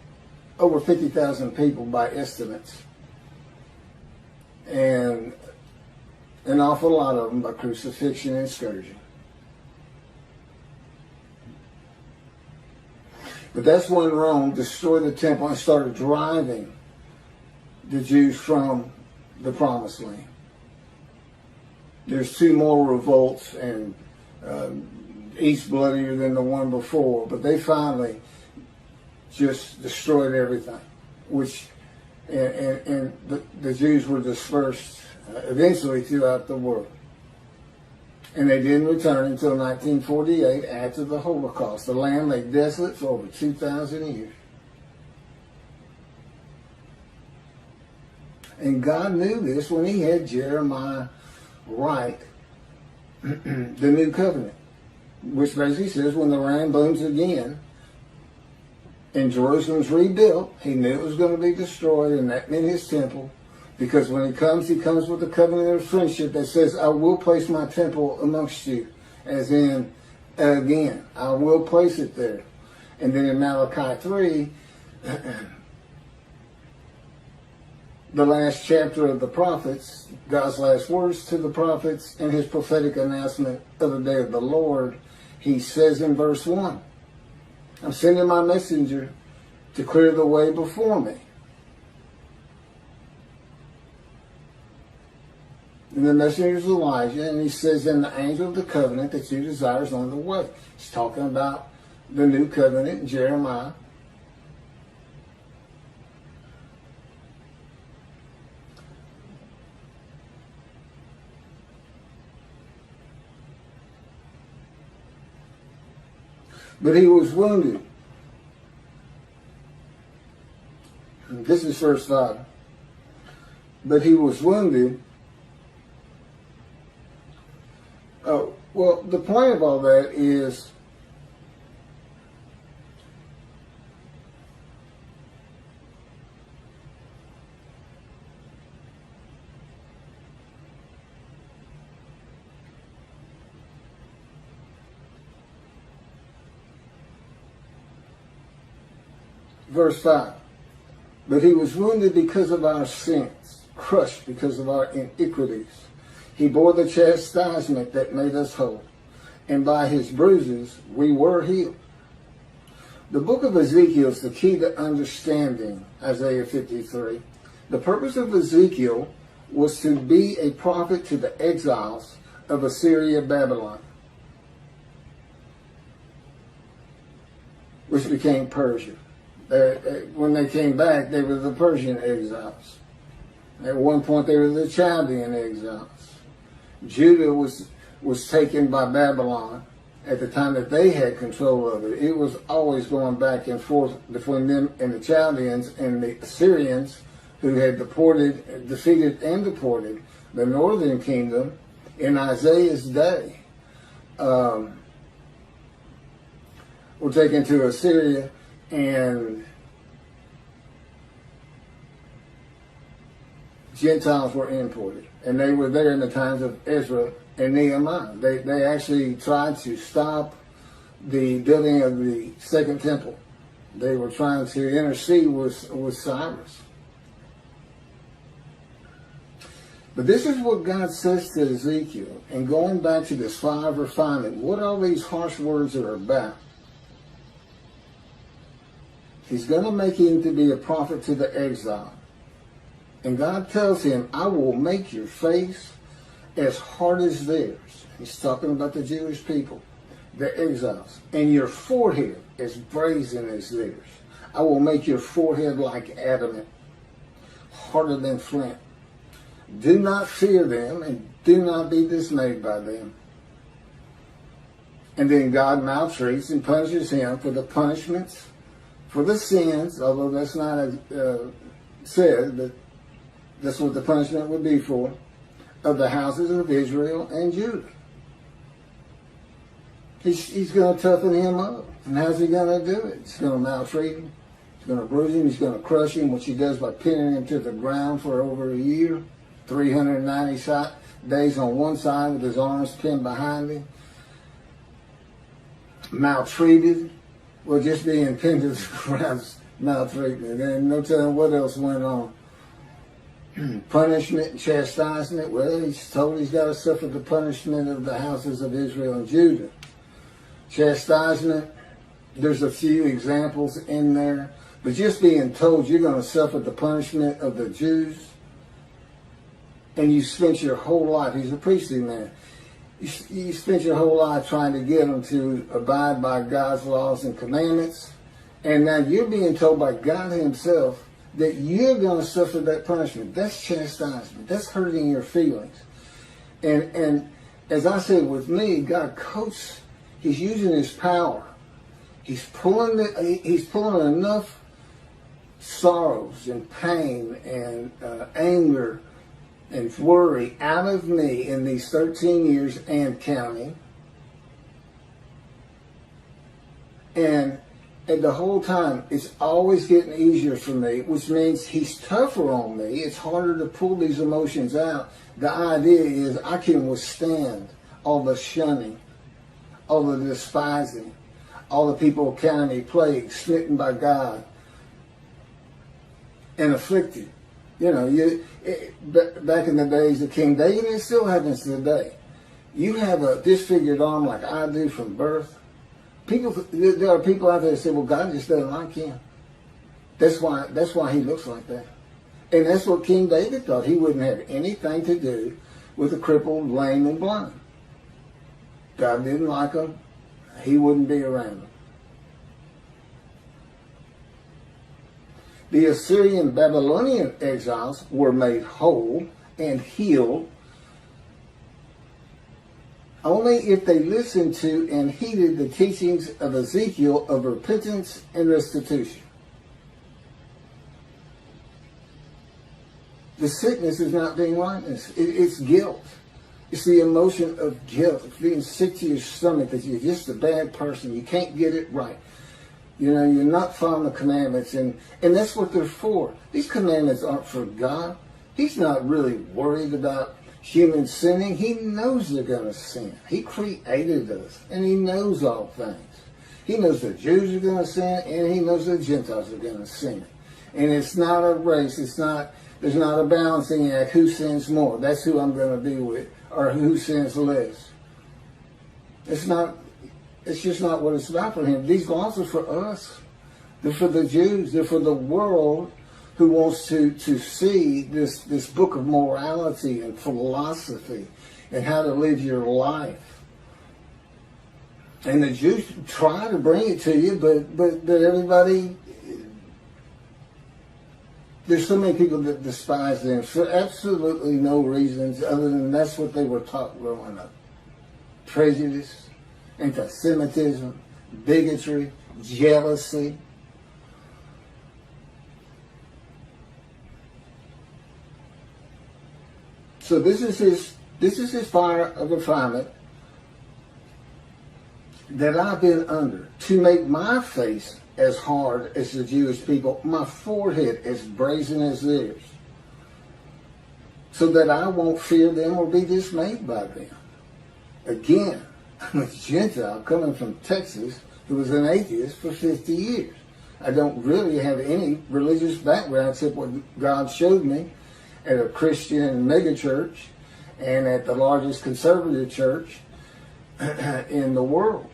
over 50,000 people by estimates, and an awful lot of them by crucifixion and scourging. But that's when Rome destroyed the temple and started driving the Jews from the Promised Land. There's two more revolts, and each bloodier than the one before, but they finally just destroyed everything, and the Jews were dispersed eventually throughout the world. And they didn't return until 1948 after the Holocaust. The land lay desolate for over 2,000 years. And God knew this when he had Jeremiah write the new covenant, which basically says when the ram booms again and Jerusalem's rebuilt, he knew it was going to be destroyed, and that meant his temple. Because when he comes with a covenant of friendship that says, I will place my temple amongst you, as in, again, I will place it there. And then in Malachi 3, the last chapter of the prophets, God's last words to the prophets, and his prophetic announcement of the day of the Lord, he says in verse 1, I'm sending my messenger to clear the way before me. And the messenger is Elijah, and he says, and the angel of the covenant that you desire is on the way. He's talking about the new covenant in Jeremiah. But he was wounded. And this is verse 5. But he was wounded. Well, the point of all that is verse 5. But he was wounded because of our sins, crushed because of our iniquities. He bore the chastisement that made us whole, and by his bruises we were healed. The book of Ezekiel is the key to understanding Isaiah 53. The purpose of Ezekiel was to be a prophet to the exiles of Assyria, Babylon, which became Persia. When they came back, they were the Persian exiles. At one point, they were the Chaldean exiles. Judah was taken by Babylon at the time that they had control of it. It was always going back and forth between them and the Chaldeans and the Assyrians, who had defeated and deported the northern kingdom in Isaiah's day. Were taken to Assyria, and Gentiles were imported. And they were there in the times of Ezra and Nehemiah. They actually tried to stop the building of the second temple. They were trying to intercede with Cyrus. But this is what God says to Ezekiel. And going back to this fire of refinement, what all these harsh words are about. He's going to make him to be a prophet to the exile. And God tells him, I will make your face as hard as theirs. He's talking about the Jewish people, the exiles. And your forehead as brazen as theirs. I will make your forehead like adamant, harder than flint. Do not fear them, and do not be dismayed by them. And then God maltreats and punishes him for the punishments, for the sins, although that's not said, but that's what the punishment would be for, of the houses of Israel and Judah. He's going to toughen him up. And how's he going to do it? He's going to maltreat him. He's going to bruise him. He's going to crush him, which he does by pinning him to the ground for over a year. 390 days on one side with his arms pinned behind him. Maltreated. Well, just being pinned to the ground is maltreatment. And no telling what else went on. Punishment and chastisement. Well, he's told he's got to suffer the punishment of the houses of Israel and Judah. Chastisement, there's a few examples in there. But just being told you're going to suffer the punishment of the Jews, and you spent your whole life, he's a priestly man, you spent your whole life trying to get them to abide by God's laws and commandments, and now you're being told by God himself that you're going to suffer that punishment. That's chastisement. That's hurting your feelings. And as I said, with me, God coats, he's using his power. He's pulling enough sorrows and pain and anger and worry out of me in these 13 years and counting. And the whole time, it's always getting easier for me, which means he's tougher on me. It's harder to pull these emotions out. The idea is I can withstand all the shunning, all the despising, all the people counting me plagued, smitten by God, and afflicted. You know, back in the days of King David, it still happens today. You have a disfigured arm like I do from birth. There are people out there that say, well, God just doesn't like him. That's why he looks like that. And that's what King David thought. He wouldn't have anything to do with a crippled, lame, and blind. God didn't like him. He wouldn't be around him. The Assyrian Babylonian exiles were made whole and healed only if they listened to and heeded the teachings of Ezekiel of repentance and restitution. The sickness is not being rightness. It's guilt. It's the emotion of guilt. It's being sick to your stomach that you're just a bad person. You can't get it right. You know, you're not following the commandments. And that's what they're for. These commandments aren't for God. He's not really worried about human sinning. He knows they're going to sin. He created us. And he knows all things. He knows the Jews are going to sin. And he knows the Gentiles are going to sin. And it's not a race. There's not a balancing act. Who sins more? That's who I'm going to be with. Or who sins less. It's just not what it's about for him. These laws are for us. They're for the Jews. They're for the world who wants to see this book of morality and philosophy and how to live your life. And the Jews try to bring it to you, but everybody, there's so many people that despise them for absolutely no reasons other than that's what they were taught growing up. Prejudice, anti-Semitism, bigotry, jealousy. So this is his fire of refinement that I've been under to make my face as hard as the Jewish people, my forehead as brazen as theirs, so that I won't fear them or be dismayed by them. Again, I'm a Gentile coming from Texas who was an atheist for 50 years. I don't really have any religious background except what God showed me at a Christian megachurch and at the largest conservative church in the world.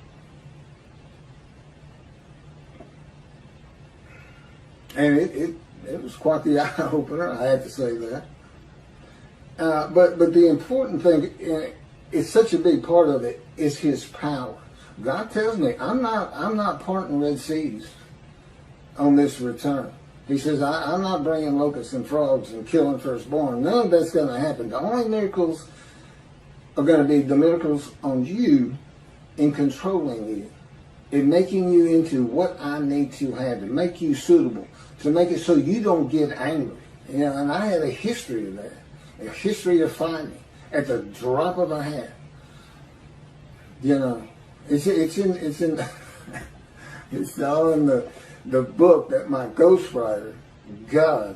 And it was quite the eye-opener, I have to say that. But the important thing, it's such a big part of it, is his power. God tells me, I'm not parting Red Seas on this return. He says, I'm not bringing locusts and frogs and killing firstborn. None of that's going to happen. The only miracles are going to be the miracles on you in controlling you, in making you into what I need to have, to make you suitable, to make it so you don't get angry. You know, and I had a history of that, a history of fighting at the drop of a hat. You know, it's all in the book that my ghostwriter, God,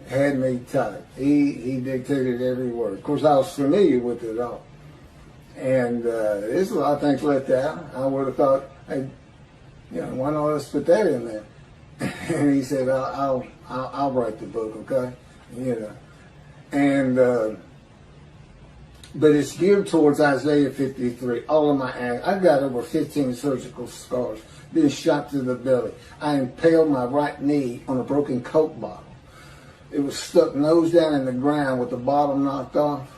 had me type. He dictated every word. Of course, I was familiar with it all. And there's a lot of things left out. I would have thought, hey, you know, why not let's put that in there? And he said, I'll write the book, okay? You know. And but it's geared towards Isaiah 53. All of my acts. I've got over 15 surgical scars. Been shot through the belly. I impaled my right knee on a broken Coke bottle. It was stuck nose down in the ground with the bottom knocked off.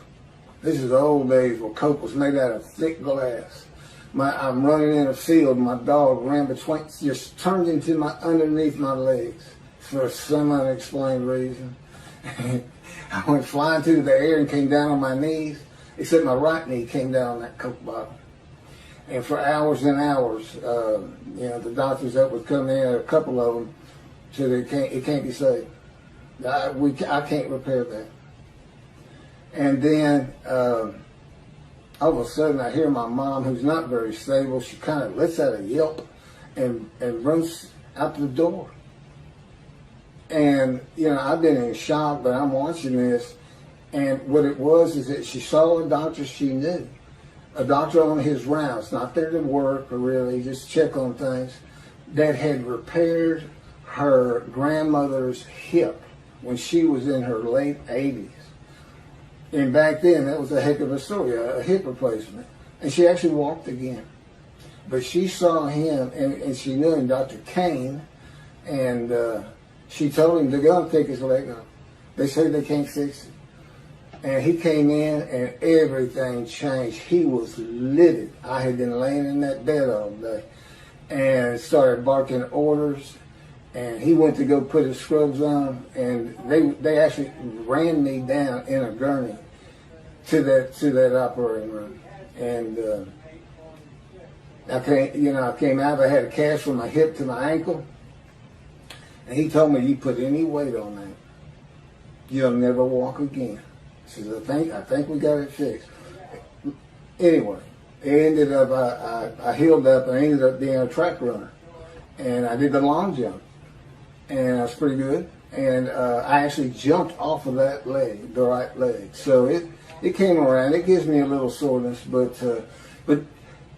This is the old days where Coke was made out of thick glass. I'm running in a field. My dog ran between, just turned into underneath my legs for some unexplained reason. I went flying through the air and came down on my knees, except my right knee came down on that Coke bottle. And for hours and hours, you know, the doctors that would come in, a couple of them, said it can't be saved. I can't repair that. And then all of a sudden I hear my mom, who's not very stable, she kind of lets out a yelp and runs out the door. And, you know, I've been in shock, but I'm watching this. And what it was is that she saw a doctor she knew. A doctor on his rounds, not there to work or really just check on things, that had repaired her grandmother's hip when she was in her late 80s. And back then, that was a heck of a story, a hip replacement. And she actually walked again. But she saw him, and she knew him, Dr. Kane, and she told him to go and take his leg off. They say they can't fix it. And he came in, and everything changed. He was livid. I had been laying in that bed all day, and started barking orders. And he went to go put his scrubs on, and they actually ran me down in a gurney to that operating room. And I came out. I had a cast from my hip to my ankle, and he told me, "You put any weight on that, you'll never walk again." He says, I think we got it fixed. Anyway, it ended up, I healed up, and I ended up being a track runner. And I did the long jump, and I was pretty good. And I actually jumped off of that leg, the right leg. So it came around. It gives me a little soreness, but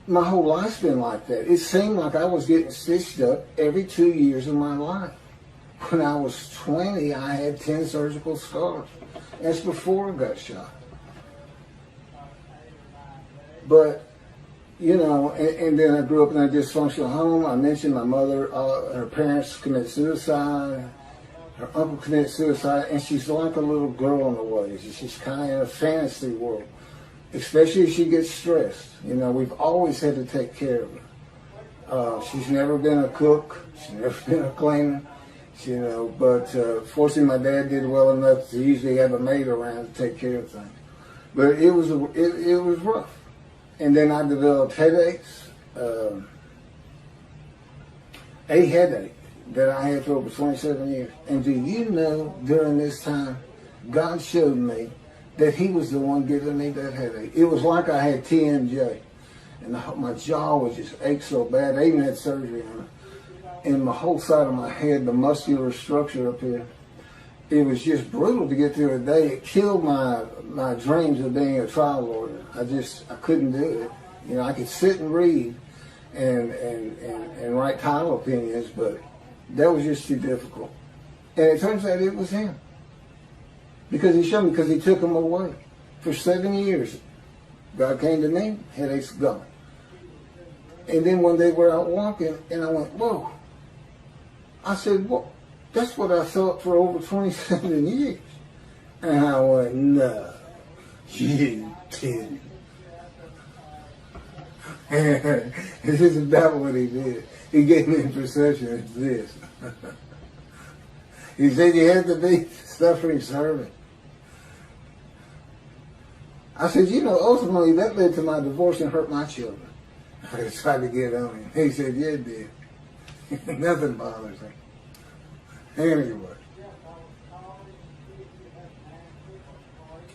my whole life's been like that. It seemed like I was getting stitched up every 2 years of my life. When I was 20, I had 10 surgical scars. That's before I got shot. But, and then I grew up in a dysfunctional home. I mentioned my mother, her parents committed suicide. Her uncle committed suicide. And she's like a little girl in the ways. She's kind of in a fantasy world. Especially if she gets stressed. We've always had to take care of her. She's never been a cook. She's never been a cleaner. But fortunately my dad did well enough to usually have a maid around to take care of things. But it was rough. And then I developed headaches, a headache that I had for over 27 years. And do you know, during this time, God showed me that he was the one giving me that headache. It was like I had TMJ. And my jaw would just ache so bad. I even had surgery on it. And my whole side of my head, the muscular structure up here, it was just brutal to get through a day. It killed my dreams of being a trial lawyer. I couldn't do it. I could sit and read and write title opinions, but that was just too difficult. And it turns out it was him. Because he showed me, because he took them away. For 7 years, God came to me, headaches gone. And then one day we're out walking, and I went, whoa. I said, well, that's what I thought for over 27 years. And I went, no, you didn't. This is about what he did. He gave me a perception of this. He said you had to be suffering servant. I said, ultimately that led to my divorce and hurt my children. I tried to get on him. He said, yeah, it did. Nothing bothers him. Anyway.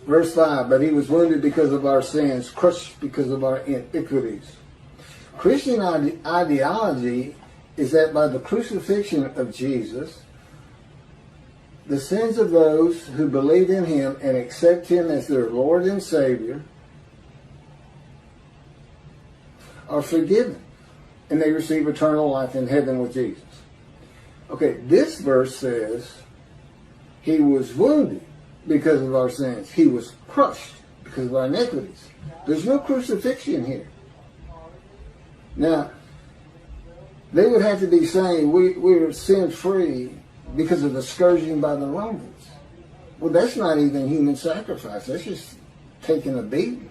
Verse 5, but he was wounded because of our sins, crushed because of our iniquities. Christian ideology is that by the crucifixion of Jesus, the sins of those who believe in him and accept him as their Lord and Savior are forgiven, and they receive eternal life in heaven with Jesus. Okay, this verse says he was wounded because of our sins. He was crushed because of our iniquities. There's no crucifixion here. Now, they would have to be saying we're sin-free because of the scourging by the Romans. Well, that's not even human sacrifice. That's just taking a beating.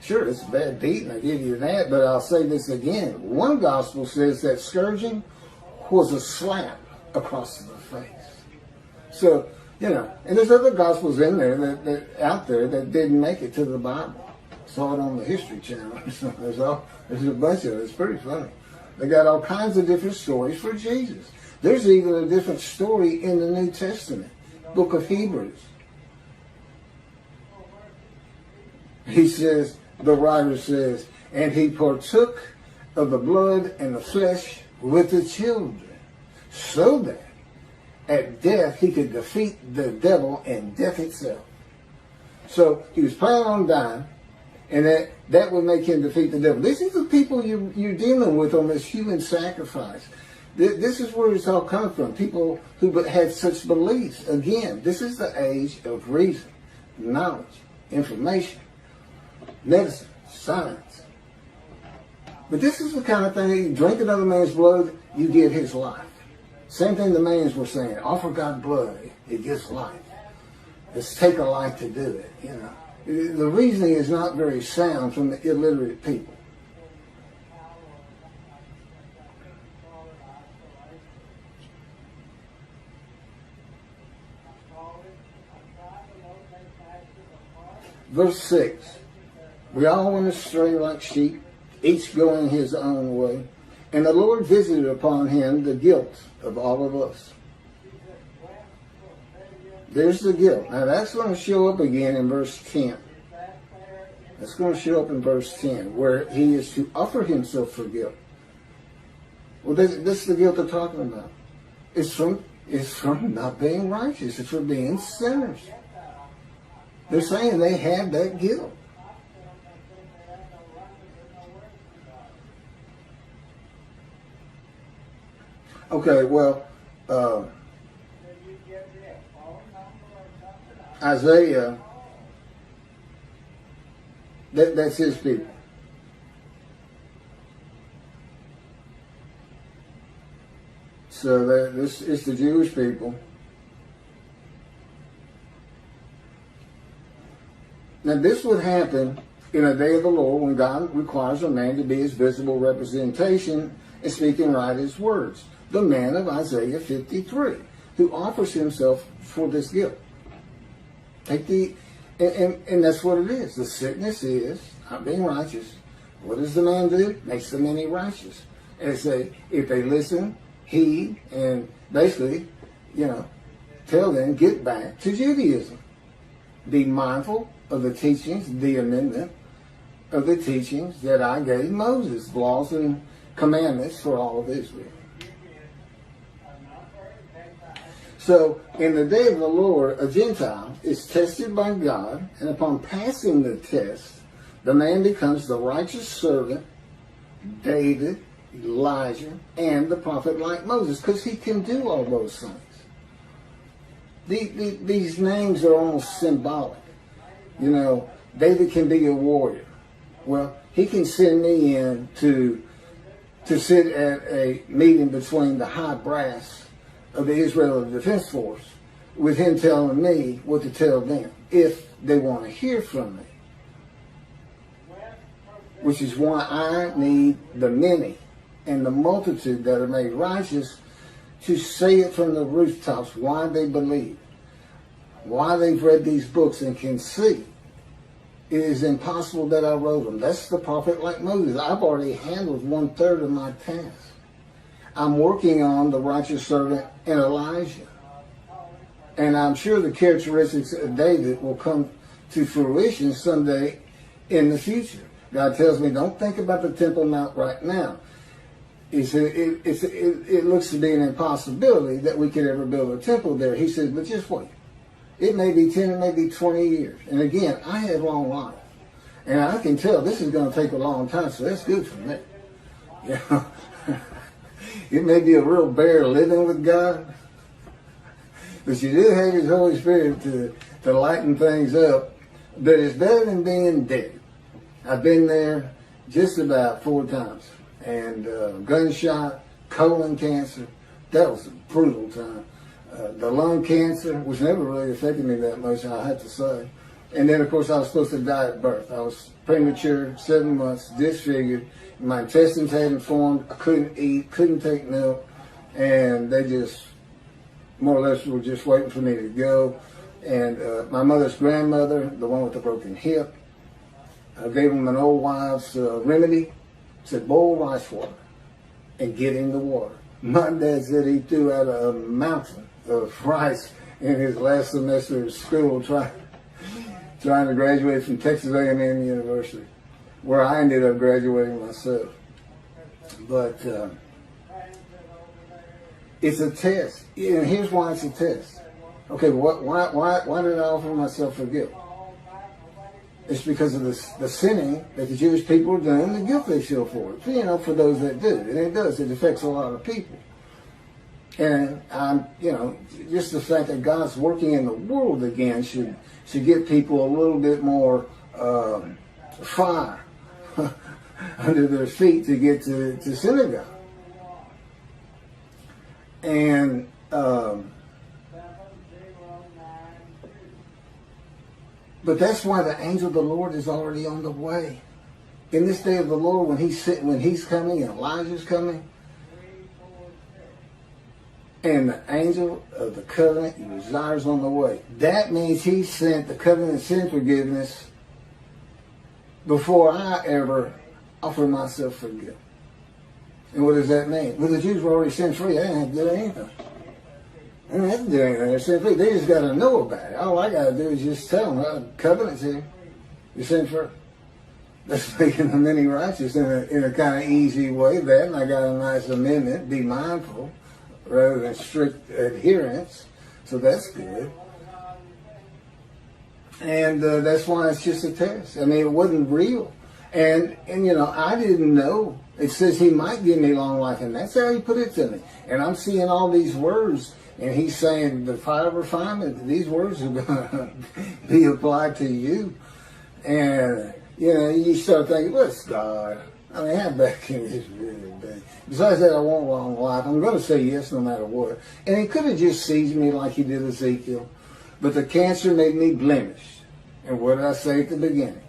Sure, it's a bad beating, I give you that, but I'll say this again. One gospel says that scourging was a slap across the face. So, and there's other gospels in there that out there that didn't make it to the Bible. Saw it on the History Channel. There's a bunch of it. It's pretty funny. They got all kinds of different stories for Jesus. There's even a different story in the New Testament, book of Hebrews. He says, the writer says, and he partook of the blood and the flesh with the children, so that at death he could defeat the devil and death itself. So he was planning on dying, and that would make him defeat the devil. This is the people you're dealing with on this human sacrifice. This is where it's all coming from. People who had such beliefs. Again, this is the age of reason, knowledge, information, medicine, science. But this is the kind of thing, you drink another man's blood, you get his life. Same thing the Mayans were saying, offer God blood, it gives life. Let's take a life to do it, you know. The reasoning is not very sound from the illiterate people. Verse 6, we all went astray like sheep, each going his own way, and the Lord visited upon him the guilt of all of us. There's the guilt. Now that's going to show up again in verse 10. That's going to show up in verse 10, where he is to offer himself for guilt. Well, this is the guilt they're talking about. It's from not being righteous. It's from being sinners. They're saying they have that guilt. Okay, well, Isaiah, that's his people. So this is the Jewish people. Now this would happen in a day of the Lord when God requires a man to be his visible representation and speaking right his words. The man of Isaiah 53, who offers himself for this guilt. And that's what it is. The sickness is not being righteous. What does the man do? Makes the many righteous. And say, if they listen, heed, and basically, tell them, get back to Judaism. Be mindful of the teachings, the amendment of the teachings that I gave Moses, laws and commandments for all of Israel. So, in the day of the Lord, a Gentile is tested by God, and upon passing the test, the man becomes the righteous servant, David, Elijah, and the prophet like Moses, because he can do all those things. These names are almost symbolic. David can be a warrior. Well, he can send me in to sit at a meeting between the high brass of the Israeli Defense Force, with him telling me what to tell them if they want to hear from me. Which is why I need the many and the multitude that are made righteous to say it from the rooftops why they believe, why they've read these books and can see. It is impossible that I wrote them. That's the prophet like Moses. I've already handled 1/3 of my task. I'm working on the righteous servant and Elijah. And I'm sure the characteristics of David will come to fruition someday in the future. God tells me, don't think about the Temple Mount right now. He said, it looks to be an impossibility that we could ever build a temple there. He said, but just wait. It may be 10, it may be 20 years. And again, I have long life. And I can tell this is going to take a long time, so that's good for me. It may be a real bear living with God, but you do have His Holy Spirit to lighten things up. But it's better than being dead. I've been there just about 4 times. And gunshot, colon cancer, that was a brutal time. The lung cancer, which never really affected me that much, I have to say. And then, of course, I was supposed to die at birth. I was premature, 7 months, disfigured. My intestines hadn't formed. I couldn't eat, couldn't take milk. And they just, more or less, were just waiting for me to go. And my mother's grandmother, the one with the broken hip, I gave them an old wives' remedy. Said, boil rice water and get in the water. My dad said he threw out a mountain of rice in his last semester of school trying to graduate from Texas A&M University, where I ended up graduating myself. But it's a test. And here's why it's a test. Okay, why did I offer myself for guilt? It's because of the sinning that the Jewish people are doing, the guilt they feel for it. For those that do. And it does. It affects a lot of people. And just the fact that God's working in the world again should get people a little bit more fire under their feet to get to synagogue. And but that's why the angel of the Lord is already on the way. In this day of the Lord, when he's coming and Elijah's coming, and the angel of the covenant Uzziah's on the way. That means he sent the covenant sin forgiveness before I ever offered myself for gift. And what does that mean? Well, the Jews were already sin free. They didn't have to do anything. They didn't have to do anything. They're sin free. They just got to know about it. All I got to do is just tell them, well, the covenant's here. You're sin free. That's making them many righteous in a kind of easy way. Then I got a nice amendment. Be mindful, rather than strict adherence. So that's good. And that's why it's just a test. I mean, it wasn't real. And I didn't know. It says he might give me long life, and that's how he put it to me. And I'm seeing all these words, and he's saying the fire of refinement, these words are going to be applied to you. And, you start thinking, what's God? I mean, how bad can this really be? Besides that, I want long life. I'm going to say yes no matter what. And he could have just seized me like he did Ezekiel. But the cancer made me blemished. And what did I say at the beginning?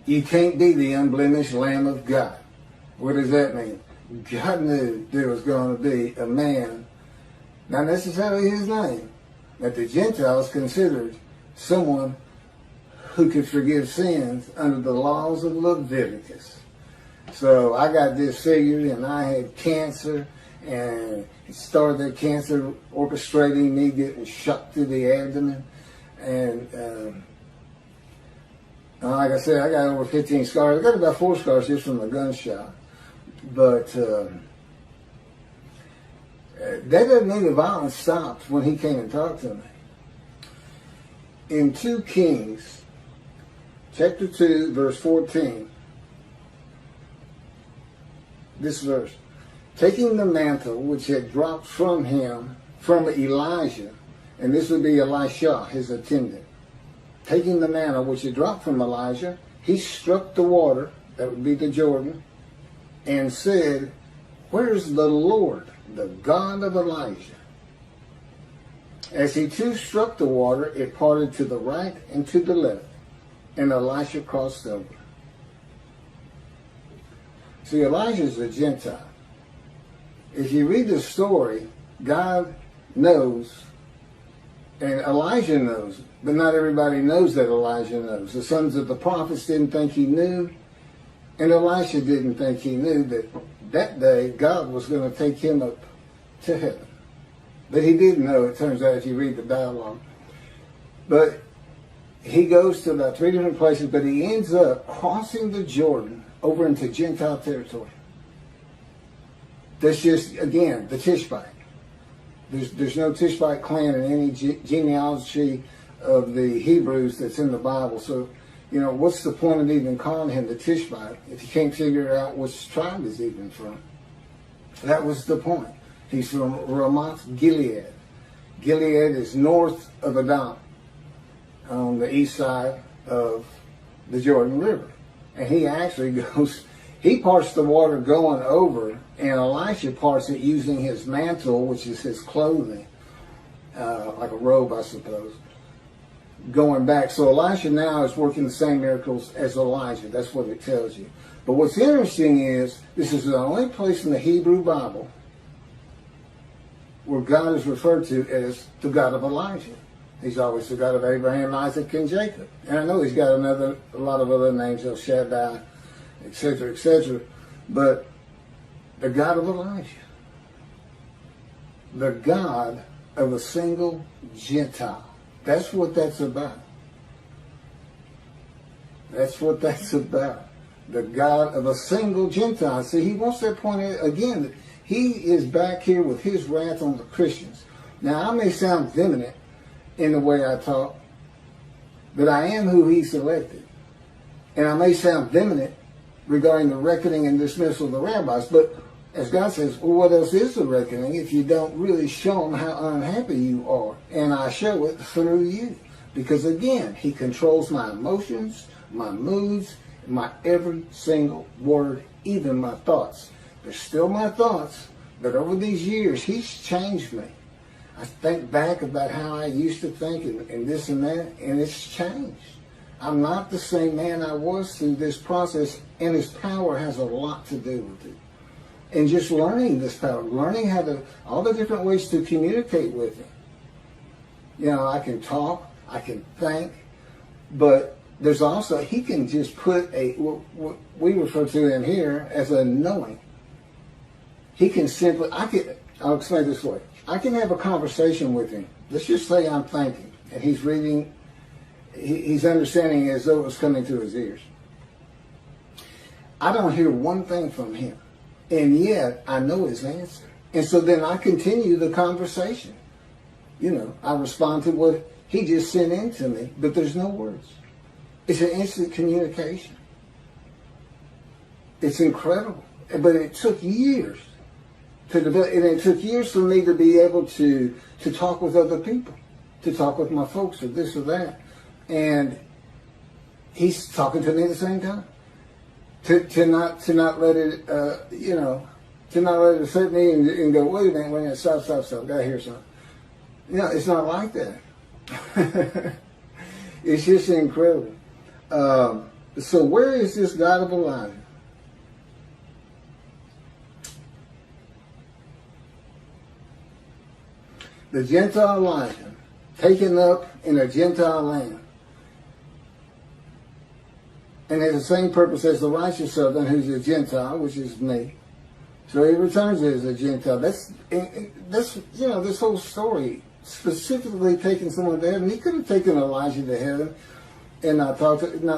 You can't be the unblemished Lamb of God. What does that mean? God knew there was going to be a man, not necessarily his name, that the Gentiles considered someone who could forgive sins under the laws of Leviticus. So I got this figured, and I had cancer, and it started that cancer orchestrating me getting shot through the abdomen. And like I said, I got over 15 scars. I got about 4 scars just from the gunshot. But that doesn't mean the violence stopped when he came and talked to me. In 2 Kings, chapter 2, verse 14, this verse, taking the mantle which had dropped from him, from Elijah, and this would be Elisha, his attendant, taking the mantle which had dropped from Elijah, he struck the water, that would be the Jordan, and said, where's the Lord, the God of Elijah? As he too struck the water, it parted to the right and to the left, and Elisha crossed over. See, Elijah's a Gentile. If you read the story, God knows, and Elijah knows, but not everybody knows that Elijah knows. The sons of the prophets didn't think he knew, and Elisha didn't think he knew that day God was going to take him up to heaven. But he did know, it turns out, if you read the dialogue. But he goes to about 3 different places, but he ends up crossing the Jordan over into Gentile territory. That's just, again, the Tishbite. There's no Tishbite clan in any genealogy of the Hebrews that's in the Bible. So, what's the point of even calling him the Tishbite if you can't figure out which tribe he's even from? That was the point. He's from Ramoth Gilead. Gilead is north of Adament, on the east side of the Jordan River. And he actually goes, he parts the water going over, and Elisha parts it using his mantle, which is his clothing, like a robe, I suppose, going back. So Elisha now is working the same miracles as Elijah. That's what it tells you. But what's interesting is, this is the only place in the Hebrew Bible where God is referred to as the God of Elijah. He's always the God of Abraham, Isaac, and Jacob. And I know he's got a lot of other names, El Shaddai, etc., etc. But the God of Elijah, the God of a single Gentile. That's what that's about. That's what that's about. The God of a single Gentile. See, he wants that point again, that he is back here with his wrath on the Christians. Now, I may sound vehement in the way I talk, but I am who he selected. And I may sound vehement regarding the reckoning and dismissal of the rabbis, but as God says, well, what else is the reckoning if you don't really show them how unhappy you are? And I show it through you. Because again, he controls my emotions, my moods, my every single word, even my thoughts. They're still my thoughts, but over these years, he's changed me. I think back about how I used to think and this and that, and it's changed. I'm not the same man I was through this process, and his power has a lot to do with it. And just learning this power, learning how to, all the different ways to communicate with him. You know, I can talk, I can think, but there's also, he can just put what we refer to in here as a knowing. He can simply, I'll explain this way. I can have a conversation with him. Let's just say I'm thinking, and he's reading, he's understanding as though it was coming to his ears. I don't hear one thing from him, and yet I know his answer. And so then I continue the conversation. You know, I respond to what he just sent in to me, but there's no words. It's an instant communication. It's incredible. But it took years to develop, and it took years for me to be able to talk with other people, to talk with my folks or this or that. And he's talking to me at the same time. To not let it, to not let it affect me and go, wait a minute, stop, gotta hear something. No, it's not like that. It's just incredible. So where is this God of Elijah? The Gentile Elijah, taken up in a Gentile land. And has the same purpose as the righteous servant who's a Gentile, which is me. So he returns as a Gentile. That's this whole story, specifically taking someone to heaven. He could have taken Elijah to heaven and not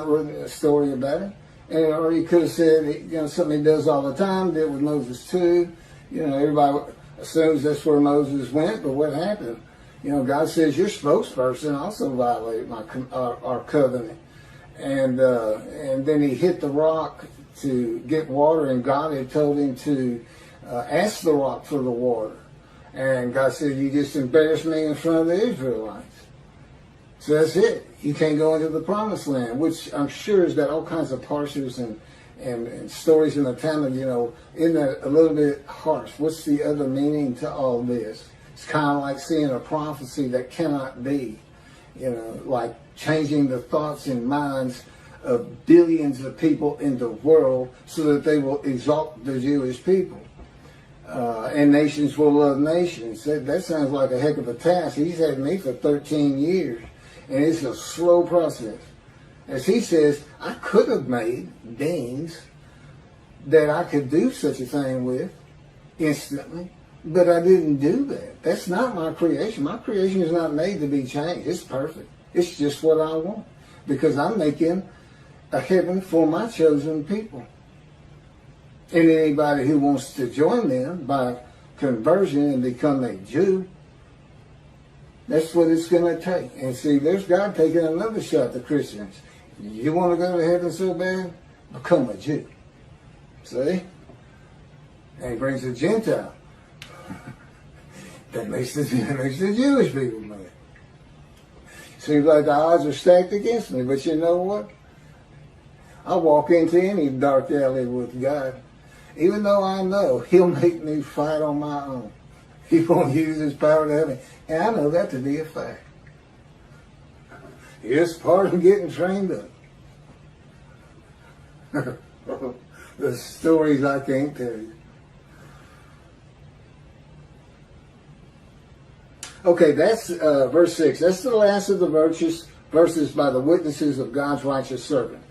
written a story about it. Or he could have said, something he does all the time, did with Moses too. Everybody assumes that's where Moses went, but what happened? God says your spokesperson also violated our covenant. And then he hit the rock to get water, and God had told him to ask the rock for the water. And God said, you just embarrassed me in front of the Israelites. So that's it. You can't go into the promised land, which I'm sure has got all kinds of parsers and stories in the Talmud, isn't that a little bit harsh? What's the other meaning to all this? It's kind of like seeing a prophecy that cannot be, like changing the thoughts and minds of billions of people in the world so that they will exalt the Jewish people. And nations will love nations. That sounds like a heck of a task. He's had me for 13 years, and it's a slow process. As he says, I could have made beings that I could do such a thing with instantly, but I didn't do that. That's not my creation. My creation is not made to be changed. It's perfect. It's just what I want, because I'm making a heaven for my chosen people. And anybody who wants to join them by conversion and become a Jew, that's what it's going to take. And see, there's God taking another shot at Christians. You want to go to heaven so bad? Become a Jew. See? And he brings a Gentile. that makes the Jewish people mad. Seems like the odds are stacked against me, but you know what? I walk into any dark alley with God, even though I know he'll make me fight on my own. He won't use his power to help me. And I know that to be a fact. It's part of getting trained up. The stories I can't tell you. Okay, that's verse 6. That's the last of the verses by the witnesses of God's righteous servant.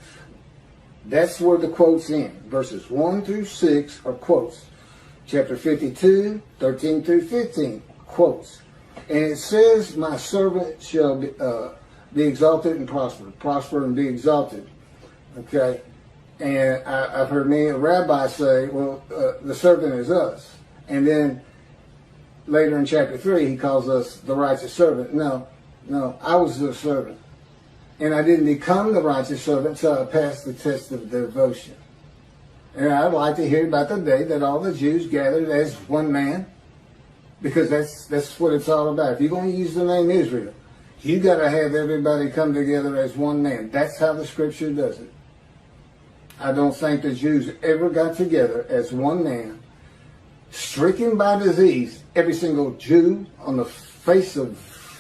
That's where the quotes end. Verses 1 through 6 are quotes. Chapter 52, 13 through 15, quotes. And it says, my servant shall be exalted and prosper and be exalted. Okay? And I've heard many rabbis say, well, the servant is us. And then later in chapter 3, he calls us the righteous servant. No, I was the servant. And I didn't become the righteous servant until I passed the test of devotion. And I'd like to hear about the day that all the Jews gathered as one man, because that's what it's all about. If you're going to use the name Israel, you got to have everybody come together as one man. That's how the Scripture does it. I don't think the Jews ever got together as one man, stricken by disease. Every single Jew on the face of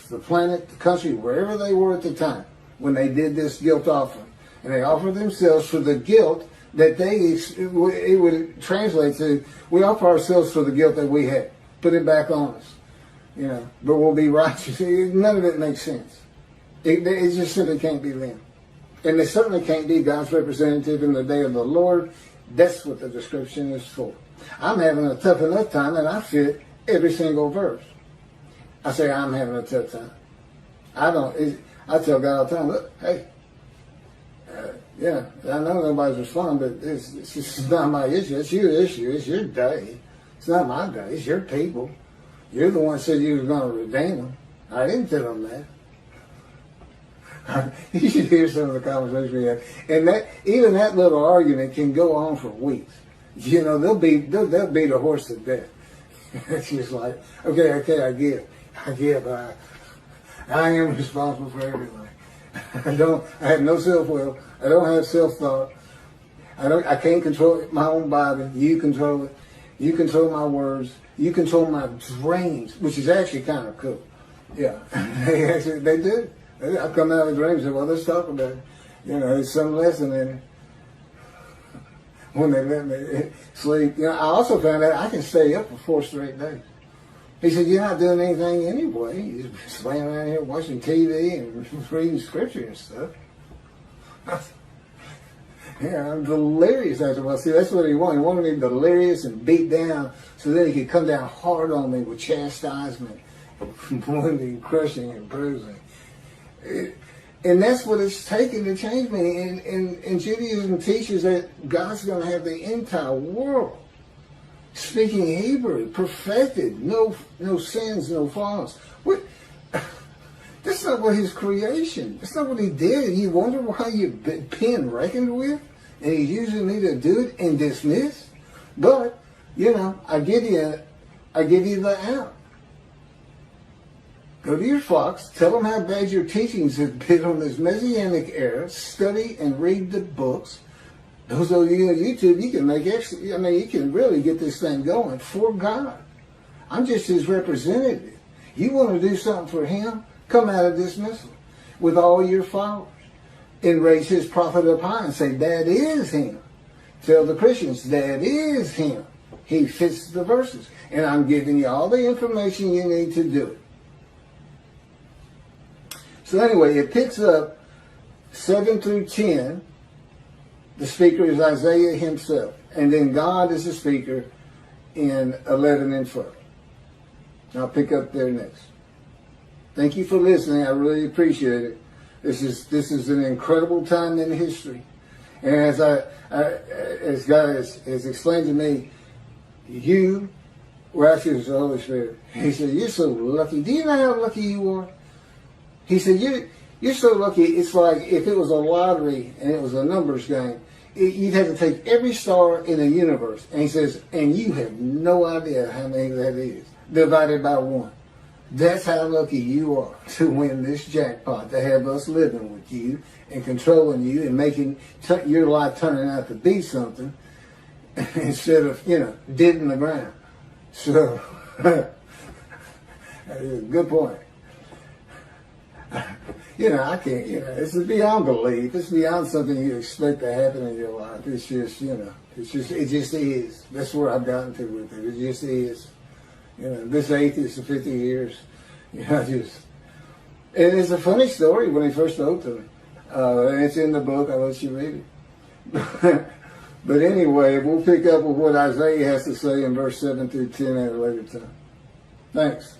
the planet, the country, wherever they were at the time, when they did this guilt offering. And they offered themselves for the guilt that it would translate to, we offer ourselves for the guilt that we had. Put it back on us. You know, but we'll be righteous. None of it makes sense. It just simply can't be them. And they certainly can't be God's representative in the day of the Lord. That's what the description is for. I'm having a tough enough time, and I fit every single verse. I say I'm having a tough time. I tell God all the time, look, hey, yeah, I know nobody's responding, but it's just not my issue. It's your issue. It's your day. It's not my day. It's your people. You're the one that said you were going to redeem them. I didn't tell them that. You should hear some of the conversations we have. And even that little argument can go on for weeks. You know, they'll beat a horse to death. It's just like, okay, I get, but I am responsible for everything. I have no self-will. I don't have self-thought. I can't control my own body. You control it. You control my words. You control my dreams, which is actually kind of cool. Yeah, they do. I come out of dreams and say, well, let's talk about it. You know, there's some lesson in it. When they let me sleep. You know, I also found out I can stay up for 4 straight days. He said, you're not doing anything anyway. You're just laying around here watching TV and reading scripture and stuff. Yeah, I'm delirious after a while. See, that's what he wanted. He wanted me delirious and beat down so then he could come down hard on me with chastisement, wounding, crushing, and bruising. And that's what it's taken to change me. And Judaism teaches that God's going to have the entire world speaking Hebrew, perfected, no sins, no faults. That's not what his creation. That's not what he did. You wonder why you're being reckoned with, and he's using me to do it and dismiss. But you know, I give you the out. Go to your flocks, tell them how bad your teachings have been on this Messianic era. Study and read the books. Those of you on YouTube, you can make extra. I mean, you can really get this thing going for God. I'm just his representative. You want to do something for him? Come out of dismissal with all your followers and raise his prophet up high and say, that is him. Tell the Christians, that is him. He fits the verses. And I'm giving you all the information you need to do it. So anyway, it picks up 7 through 10. The speaker is Isaiah himself. And then God is the speaker in 11 and 12. I'll pick up there next. Thank you for listening. I really appreciate it. This is an incredible time in history. And as God has explained to me, you, well actually it was the Holy Spirit. He said, you're so lucky. Do you know how lucky you are? He said, you're so lucky. It's like if it was a lottery and it was a numbers game, you'd have to take every star in the universe. And he says, and you have no idea how many that is, divided by 1. That's how lucky you are to win this jackpot, to have us living with you and controlling you and making your life turning out to be something instead of, dead in the ground. So, good point. I can't, it's beyond belief. It's beyond something you expect to happen in your life. It's just, it just is. That's where I've gotten to with it. It just is. This atheist for 50 years, and it's a funny story when he first spoke to me. And it's in the book. I'll let you read it. But anyway, we'll pick up with what Isaiah has to say in verse 7 through 10 at a later time. Thanks.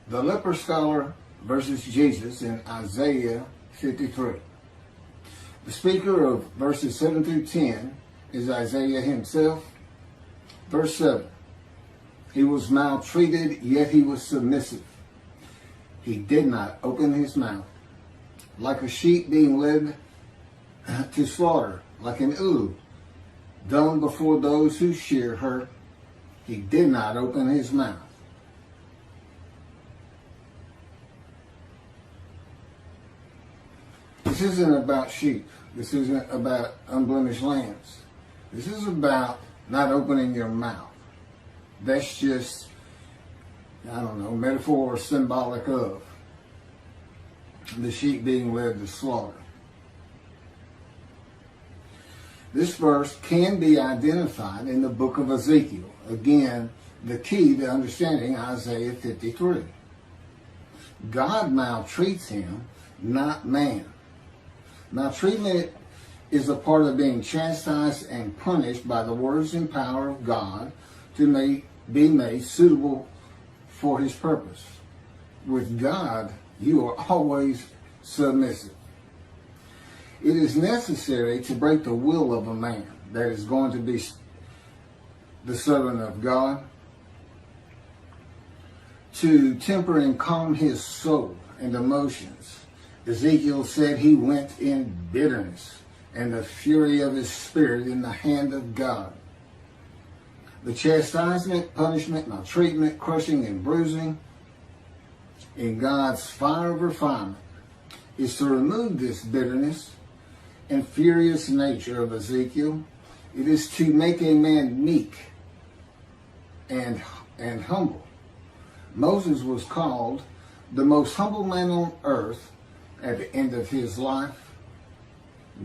The leper scholar versus Jesus in Isaiah 53. The speaker of verses 7 through 10 is Isaiah himself. Verse 7. He was maltreated, yet he was submissive. He did not open his mouth. Like a sheep being led to slaughter, like an ulu, done before those who shear her. He did not open his mouth. This isn't about sheep. This isn't about unblemished lambs. This is about not opening your mouth. That's just, I don't know, metaphor or symbolic of the sheep being led to slaughter. This verse can be identified in the book of Ezekiel. Again, the key to understanding Isaiah 53. God maltreats him, not man. Maltreatment is a part of being chastised and punished by the words and power of God to be made suitable for his purpose. With God, you are always submissive. It is necessary to break the will of a man that is going to be the servant of God, to temper and calm his soul and emotions. Ezekiel said he went in bitterness and the fury of his spirit in the hand of God. The chastisement, punishment, maltreatment, crushing, and bruising in God's fire of refinement is to remove this bitterness and furious nature of Ezekiel. It is to make a man meek and humble. Moses was called the most humble man on earth at the end of his life.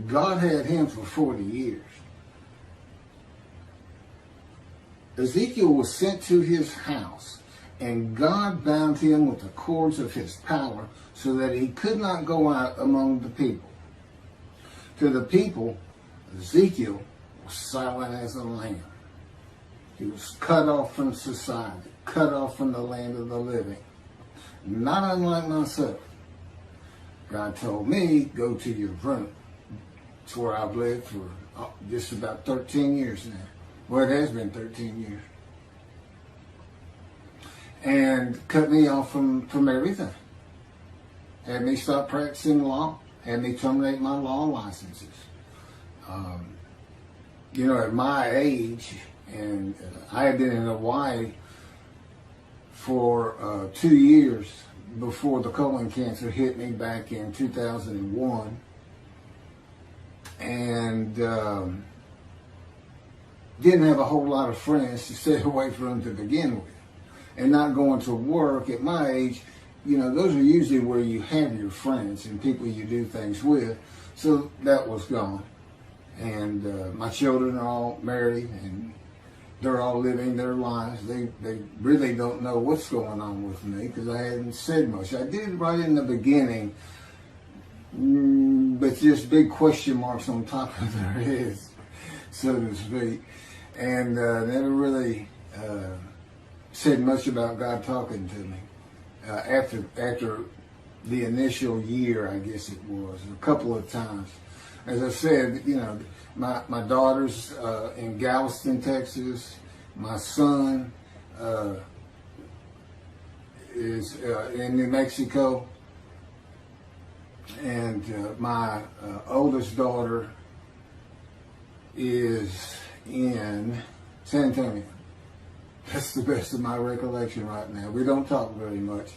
God had him for 40 years. Ezekiel was sent to his house, and God bound him with the cords of his power so that he could not go out among the people. To the people, Ezekiel was silent as a lamb. He was cut off from society, cut off from the land of the living. Not unlike myself. God told me, go to your room. It's where I've lived for just about 13 years now. Well, it has been 13 years. And cut me off from everything. Had me stop practicing law. Had me terminate my law licenses. At my age, and I had been in Hawaii for 2 years before the colon cancer hit me back in 2001. And didn't have a whole lot of friends to stay away from to begin with. And not going to work at my age, those are usually where you have your friends and people you do things with. So that was gone. And my children are all married and they're all living their lives. They really don't know what's going on with me because I hadn't said much. I did right in the beginning, but just big question marks on top of their heads, so to speak. And never really said much about God talking to me. After the initial year, I guess it was, a couple of times. As I said, my daughter's in Galveston, Texas. My son is in New Mexico. And my oldest daughter is in San Antonio. That's the best of my recollection right now. We don't talk very much.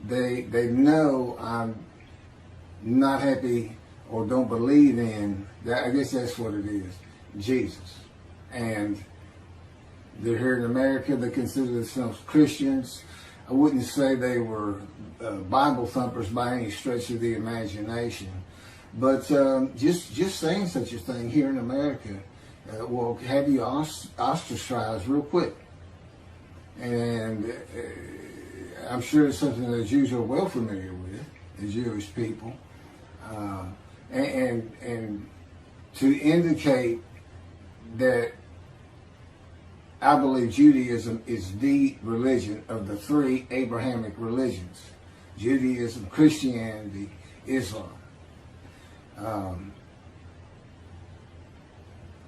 They know I'm not happy or don't believe in that. I guess that's what it is, Jesus. And they're here in America. They consider themselves Christians. I wouldn't say they were Bible thumpers by any stretch of the imagination, but just saying such a thing here in America will have you ostracized real quick. And I'm sure it's something that Jews are well familiar with, the Jewish people. And to indicate that I believe Judaism is the religion of the three Abrahamic religions: Judaism, Christianity, Islam.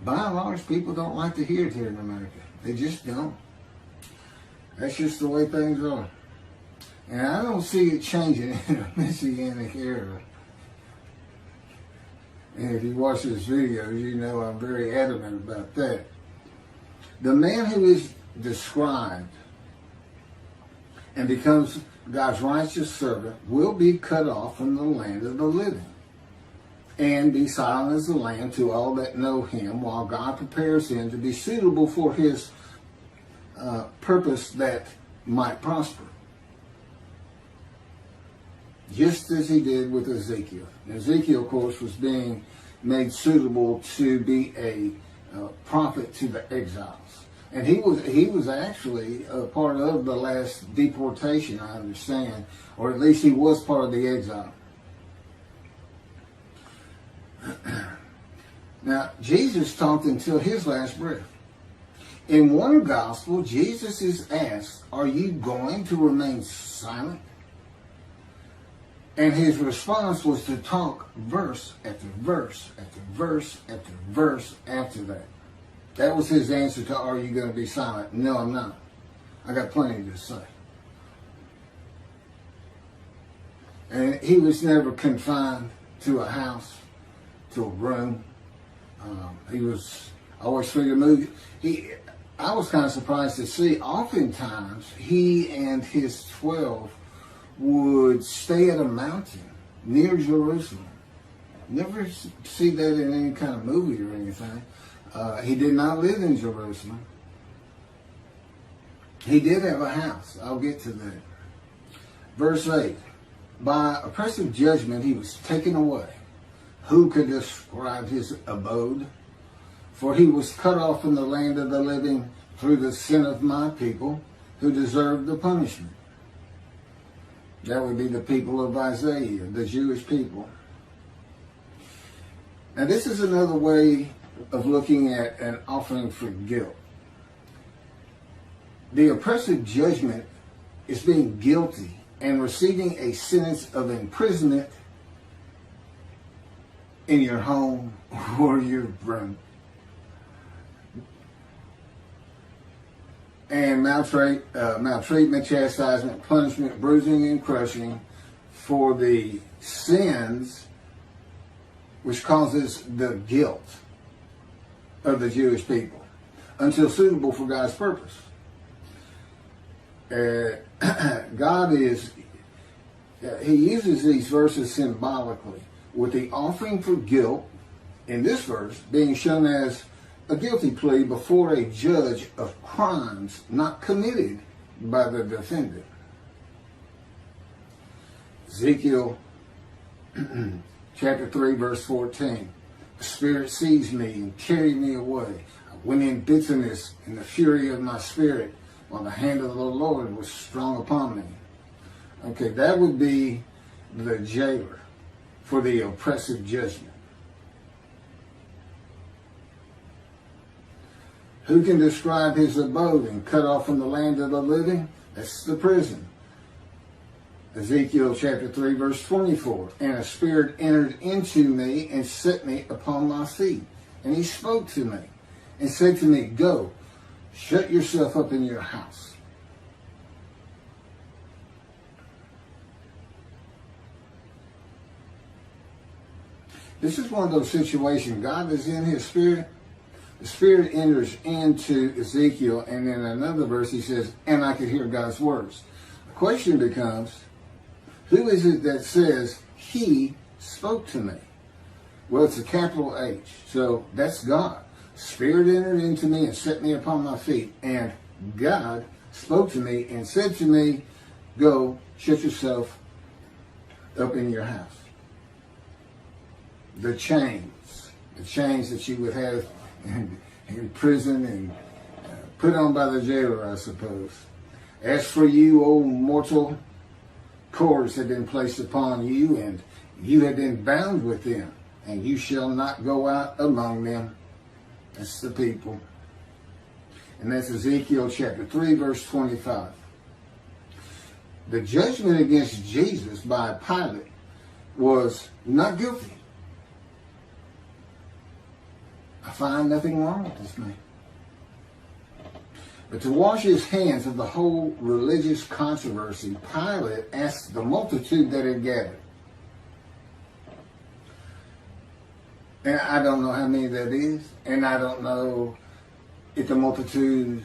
By and large, people don't like to hear it here in America. They just don't. That's just the way things are. And I don't see it changing in the Messianic era. And if you watch his videos, you know I'm very adamant about that. The man who is described and becomes God's righteous servant will be cut off from the land of the living and be silent as the lamb to all that know him, while God prepares him to be suitable for his purpose that might prosper. Just as he did with Ezekiel. Ezekiel, of course, was being made suitable to be a prophet to the exiles. And he was actually a part of the last deportation, I understand, or at least he was part of the exile. Now, Jesus talked until his last breath. In one gospel, Jesus is asked, "Are you going to remain silent?" And his response was to talk verse after verse after verse after verse after that. That was his answer to, "Are you going to be silent?" "No, I'm not. I got plenty to say." And he was never confined to a house, to a room. He was always free to move. I was kind of surprised to see, oftentimes, he and his 12 would stay at a mountain near Jerusalem. Never see that in any kind of movie or anything. He did not live in Jerusalem. He did have a house. I'll get to that. Verse 8. By oppressive judgment he was taken away. Who could describe his abode? For he was cut off from the land of the living through the sin of my people, who deserved the punishment. That would be the people of Isaiah, the Jewish people. Now this is another way of looking at an offering for guilt. The oppressive judgment is being guilty and receiving a sentence of imprisonment in your home or your room. And maltreatment, chastisement, punishment, bruising, and crushing for the sins which causes the guilt of the Jewish people until suitable for God's purpose. God he uses these verses symbolically, with the offering for guilt in this verse being shown as a guilty plea before a judge of crimes not committed by the defendant. Ezekiel chapter 3, verse 14. The Spirit seized me and carried me away. I went in bitterness in the fury of my spirit, while the hand of the Lord was strong upon me. Okay, that would be the jailer for the oppressive judgment. Who can describe his abode and cut off from the land of the living? That's the prison. Ezekiel chapter 3, verse 24. And a spirit entered into me and set me upon my feet. And he spoke to me and said to me, "Go, shut yourself up in your house." This is one of those situations. God is in his spirit. The Spirit enters into Ezekiel, and in another verse he says, "And I could hear God's words." The question becomes, who is it that says, "He spoke to me"? Well, it's a capital H, so that's God. Spirit entered into me and set me upon my feet, and God spoke to me and said to me, "Go, shut yourself up in your house." The chains that you would have in prison and put on by the jailer, I suppose. As for you, O mortal, cords have been placed upon you, and you have been bound with them, and you shall not go out among them. That's the people. And that's Ezekiel chapter 3, verse 25. The judgment against Jesus by Pilate was not guilty. I find nothing wrong with this man. But to wash his hands of the whole religious controversy, Pilate asked the multitude that had gathered, And I don't know how many that is. And I don't know if the multitude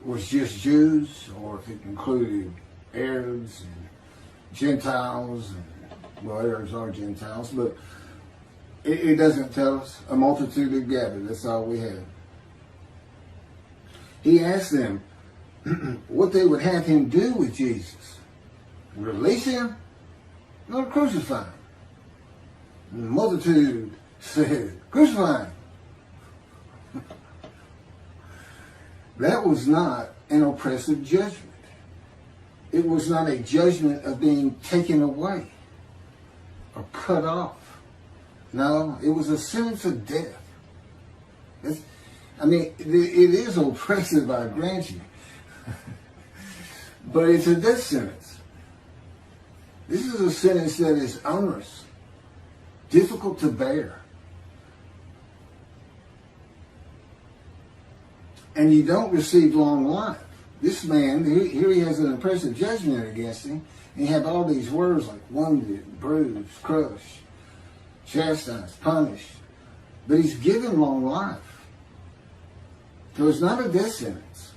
was just Jews or if it included Arabs and Gentiles. And, well, Arabs are Gentiles, but it doesn't tell us. A multitude had gathered. That's all we have. He asked them what they would have him do with Jesus. Release him or crucify him? And the multitude said, crucify him. That was not an oppressive judgment. It was not a judgment of being taken away or cut off. No, it was a sentence of death. It is oppressive, I grant you. But it's a death sentence. This is a sentence that is onerous, difficult to bear. And you don't receive long life. This man, here he has an oppressive judgment against him. And you have all these words like wounded, bruised, crushed, chastised, punished. But he's given long life. So it's not a death sentence.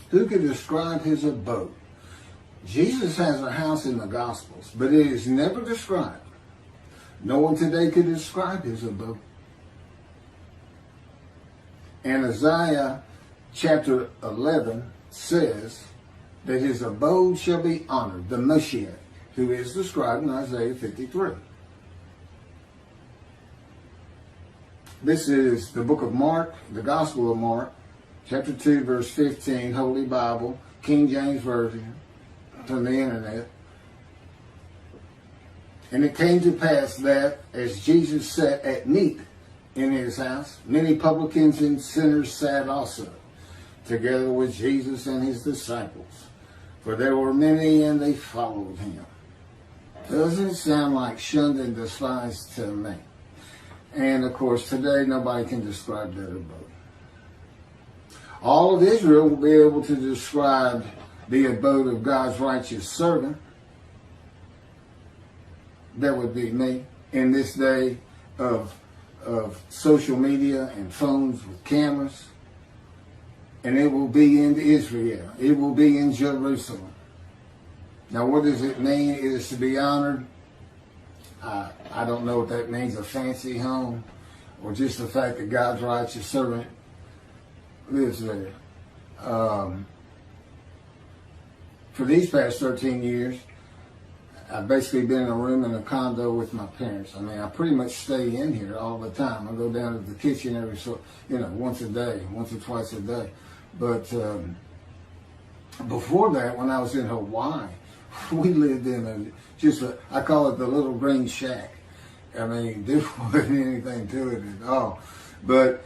Who could describe his abode? Jesus has a house in the Gospels, but it is never described. No one today could describe his abode. And Isaiah chapter 11 says that his abode shall be honored, the Moshiach, who is described in Isaiah 53. This is the book of Mark, the Gospel of Mark, chapter 2, verse 15, Holy Bible, King James Version, from the internet. And it came to pass that as Jesus sat at meat in his house, many publicans and sinners sat also, together with Jesus and his disciples. For there were many, and they followed him. Doesn't it sound like shunned and despised to me? And of course, today nobody can describe that abode. All of Israel will be able to describe the abode of God's righteous servant. That would be me in this day of social media and phones with cameras. And it will be in Israel. It will be in Jerusalem. Now, what does it mean? It is to be honored. I don't know what that means, a fancy home, or just the fact that God's righteous servant lives there. For these past 13 years, I've basically been in a room in a condo with my parents. I pretty much stay in here all the time. I go down to the kitchen once a day, once or twice a day. But before that, when I was in Hawaii, we lived in I call it the little green shack. There wasn't anything to it at all. But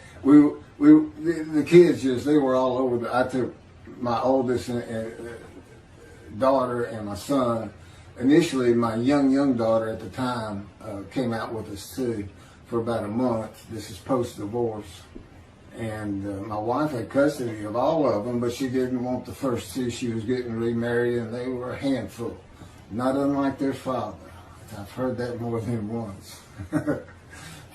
the kids they were all over. I took my oldest daughter and my son. Initially, my young daughter at the time came out with us too for about a month. This is post-divorce. And my wife had custody of all of them, but she didn't want the first two. She was getting remarried, and they were a handful, not unlike their father. I've heard that more than once.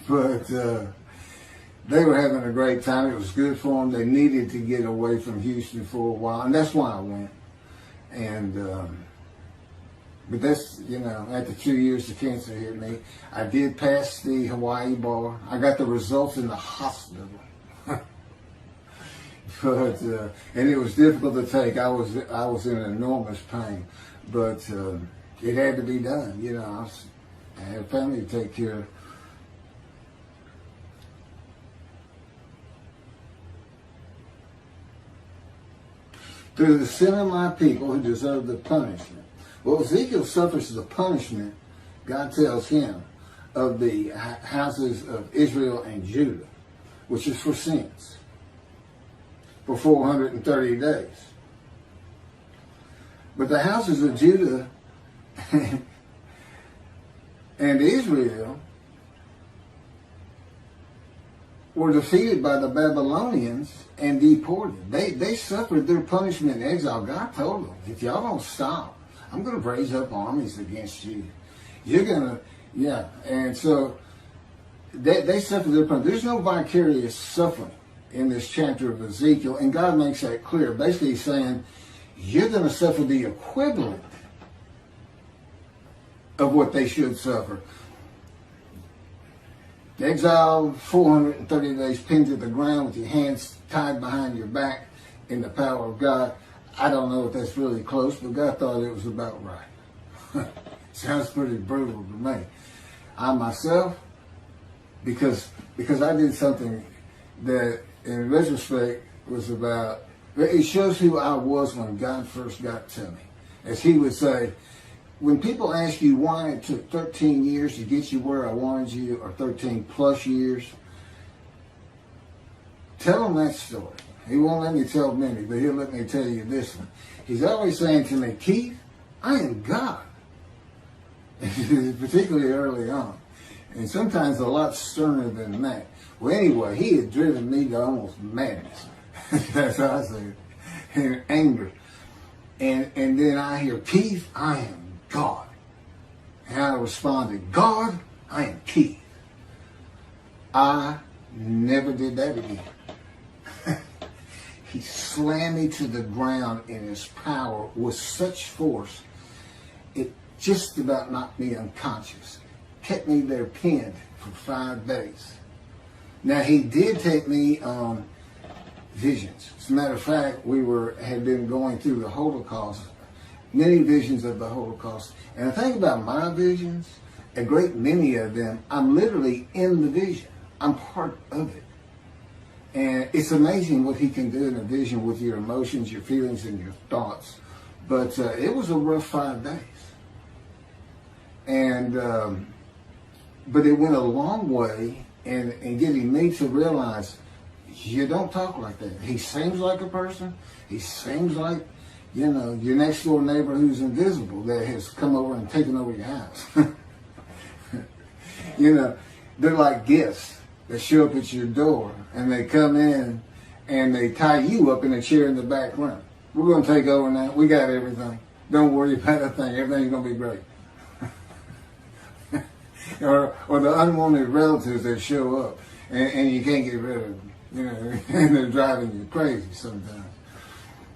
But they were having a great time. It was good for them. They needed to get away from Houston for a while, and that's why I went. And but that's, after 2 years the cancer hit me. I did pass the Hawaii bar. I got the results in the hospital. But and it was difficult to take. I was in enormous pain, but it had to be done. I had a family to take care of. Through the sin of my people who deserve the punishment. Well, Ezekiel suffers the punishment, God tells him, of the houses of Israel and Judah, which is for sins, for 430 days. But the houses of Judah and Israel were defeated by the Babylonians and deported. They suffered their punishment in exile. God told them, if y'all don't stop, I'm going to raise up armies against you. You're going to, yeah. And so they suffer their punishment. There's no vicarious suffering in this chapter of Ezekiel, and God makes that clear. Basically, he's saying, you're going to suffer the equivalent of what they should suffer. Exile, 430 days pinned to the ground with your hands tied behind your back in the power of God. I don't know if that's really close, but God thought it was about right. Sounds pretty brutal to me. I myself, because I did something that in retrospect was about, it shows who I was when God first got to me. As he would say, when people ask you why it took 13 years to get you where I wanted you, or 13 plus years, tell them that story. He won't let me tell many, but he'll let me tell you this one. He's always saying to me, Keith, I am God. Particularly early on. And sometimes a lot sterner than that. Well, anyway, he had driven me to almost madness. That's how I say it. And anger. And then I hear, Keith, I am God. And I responded, God, I am Keith. I never did that again. He slammed me to the ground in his power with such force, it just about knocked me unconscious. Kept me there pinned for 5 days. Now, he did take me on visions. As a matter of fact, had been going through the Holocaust, many visions of the Holocaust. And the thing about my visions, a great many of them, I'm literally in the vision. I'm part of it. And it's amazing what he can do in a vision with your emotions, your feelings, and your thoughts. But it was a rough 5 days. And but it went a long way in getting me to realize you don't talk like that. He seems like a person. He seems like, your next door neighbor who's invisible that has come over and taken over your house. They're like gifts that show up at your door, and they come in and they tie you up in a chair in the back room. We're going to take over now. We got everything. Don't worry about a thing. Everything's going to be great. or the unwanted relatives that show up and you can't get rid of them. And they're driving you crazy sometimes.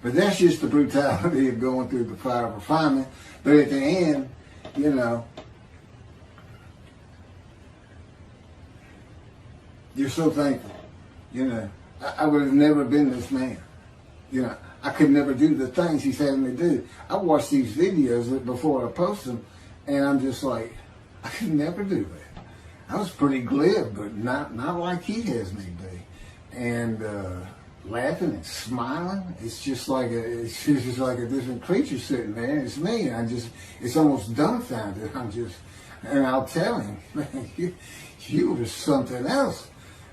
But that's just the brutality of going through the fire of refinement. But at the end, you're so thankful. I would have never been this man. I could never do the things he's having me do. I watch these videos before I post them, and I'm just like, I could never do that. I was pretty glib, but not like he has me be. And laughing and smiling, it's just like a different creature sitting there. It's me. It's almost dumbfounded. And I'll tell him, man, you were something else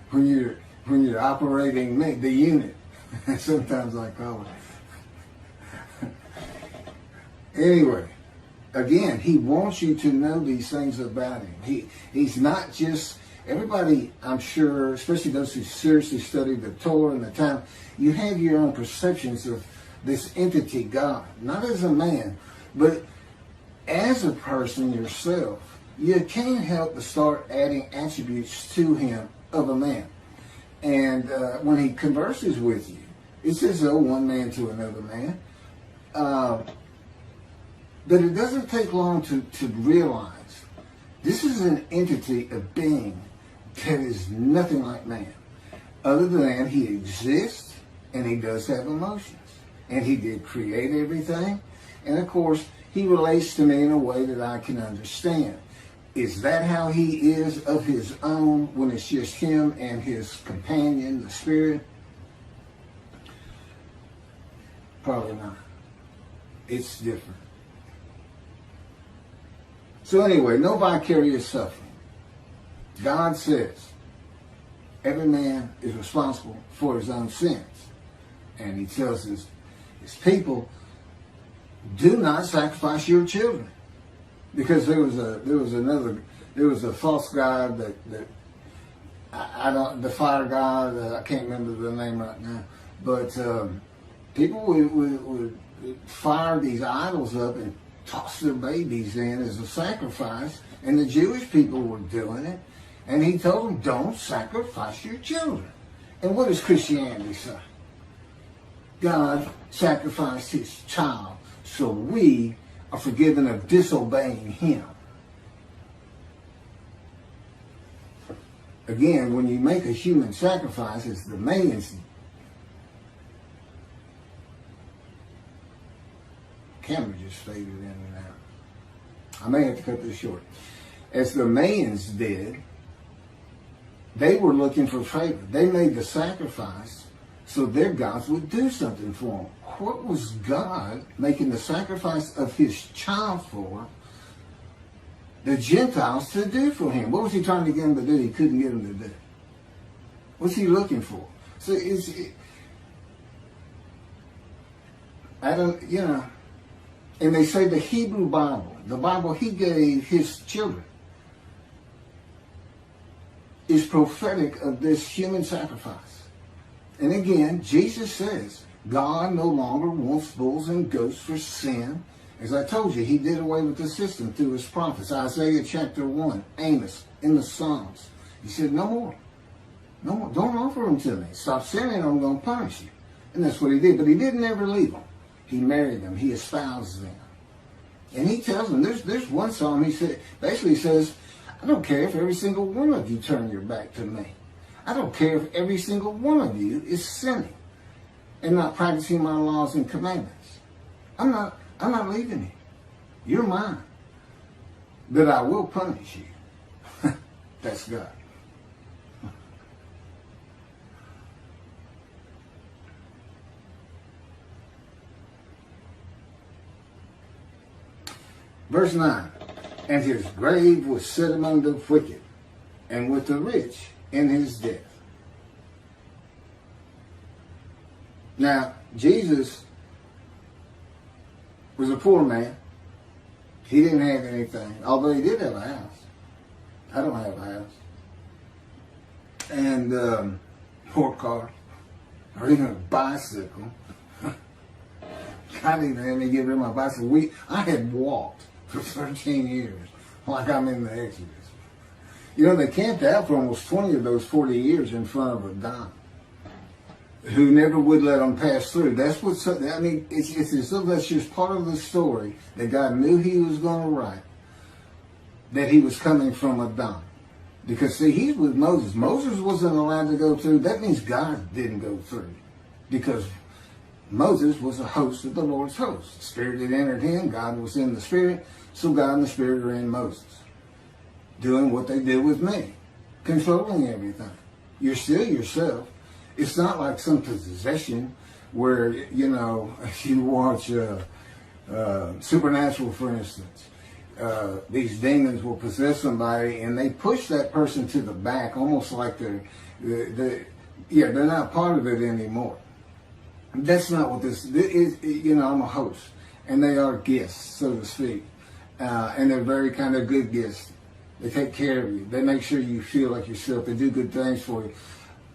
when you're operating the unit. Sometimes I call it. Anyway, again, he wants you to know these things about him. He's not just everybody. I'm sure, especially those who seriously study the Torah and the Talmud, you have your own perceptions of this entity, God, not as a man, but as a person yourself. You can't help but start adding attributes to him of a man. And when he converses with you, it's as though one man to another man. But it doesn't take long to realize this is an entity, a being that is nothing like man, other than he exists and he does have emotions. And he did create everything. And of course, he relates to me in a way that I can understand. Is that how he is of his own when it's just him and his companion, the spirit? Probably not. It's different. So anyway, no vicarious suffering. God says every man is responsible for his own sins. And he tells his people, do not sacrifice your children. Because there was a false god that the fire god, I can't remember the name right now, but people would fire these idols up toss their babies in as a sacrifice, and the Jewish people were doing it. And he told them, don't sacrifice your children. And what does Christianity say? God sacrificed his child so we are forgiven of disobeying him. Again, when you make a human sacrifice, it's the man's. Camera just faded in and out. I may have to cut this short. As the Mayans did, they were looking for favor. They made the sacrifice so their gods would do something for them. What was God making the sacrifice of his child for the Gentiles to do for him? What was he trying to get them to do he couldn't get them to do? What's he looking for? So and they say the Hebrew Bible, the Bible he gave his children, is prophetic of this human sacrifice. And again, Jesus says, God no longer wants bulls and goats for sin. As I told you, he did away with the system through his prophets. Isaiah chapter 1, Amos, in the Psalms. He said, no more. No more. Don't offer them to me. Stop sinning, I'm going to punish you. And that's what he did. But he didn't ever leave them. He married them. He espoused them. And he tells them, there's one psalm he basically says, I don't care if every single one of you turn your back to me. I don't care if every single one of you is sinning and not practicing my laws and commandments. I'm not leaving you. You're mine. But I will punish you. That's God. Verse 9, and his grave was set among the wicked, and with the rich in his death. Now, Jesus was a poor man. He didn't have anything, although he did have a house. I don't have a house. And or car, or even a bicycle. God didn't have me get rid of my bicycle. I had walked for 13 years, like I'm in the Exodus. You know, they camped out for almost 20 of those 40 years in front of a dime, who never would let them pass through. That's what's, I mean, it's as though that's just part of the story that God knew he was going to write, that he was coming from a dime. Because, see, he's with Moses. Moses wasn't allowed to go through. That means God didn't go through. Because Moses was a host of the Lord's host. The Spirit had entered him. God was in the Spirit. So God and the Spirit are in Moses, doing what they did with me, controlling everything. You're still yourself. It's not like some possession where, you know, if you watch Supernatural, for instance, these demons will possess somebody and they push that person to the back, almost like they're not part of it anymore. That's not what this is. You know, I'm a host, and they are guests, so to speak, and they're very kind of good guests. They take care of you. They make sure you feel like yourself. They do good things for you.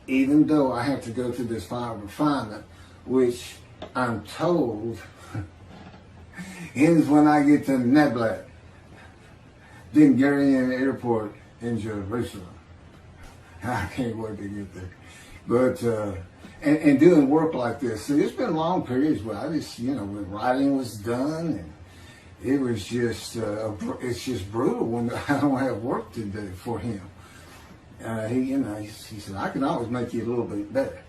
Even though I have to go through this fire of refinement, which I'm told ends when I get to Neblat, then Garian Airport in Jerusalem. I can't wait to get there. But, and doing work like this, see, there's been long periods where I just, you know, when writing was done, and it was just, it's just brutal when I don't have work to do for him. He said, I can always make you a little bit better.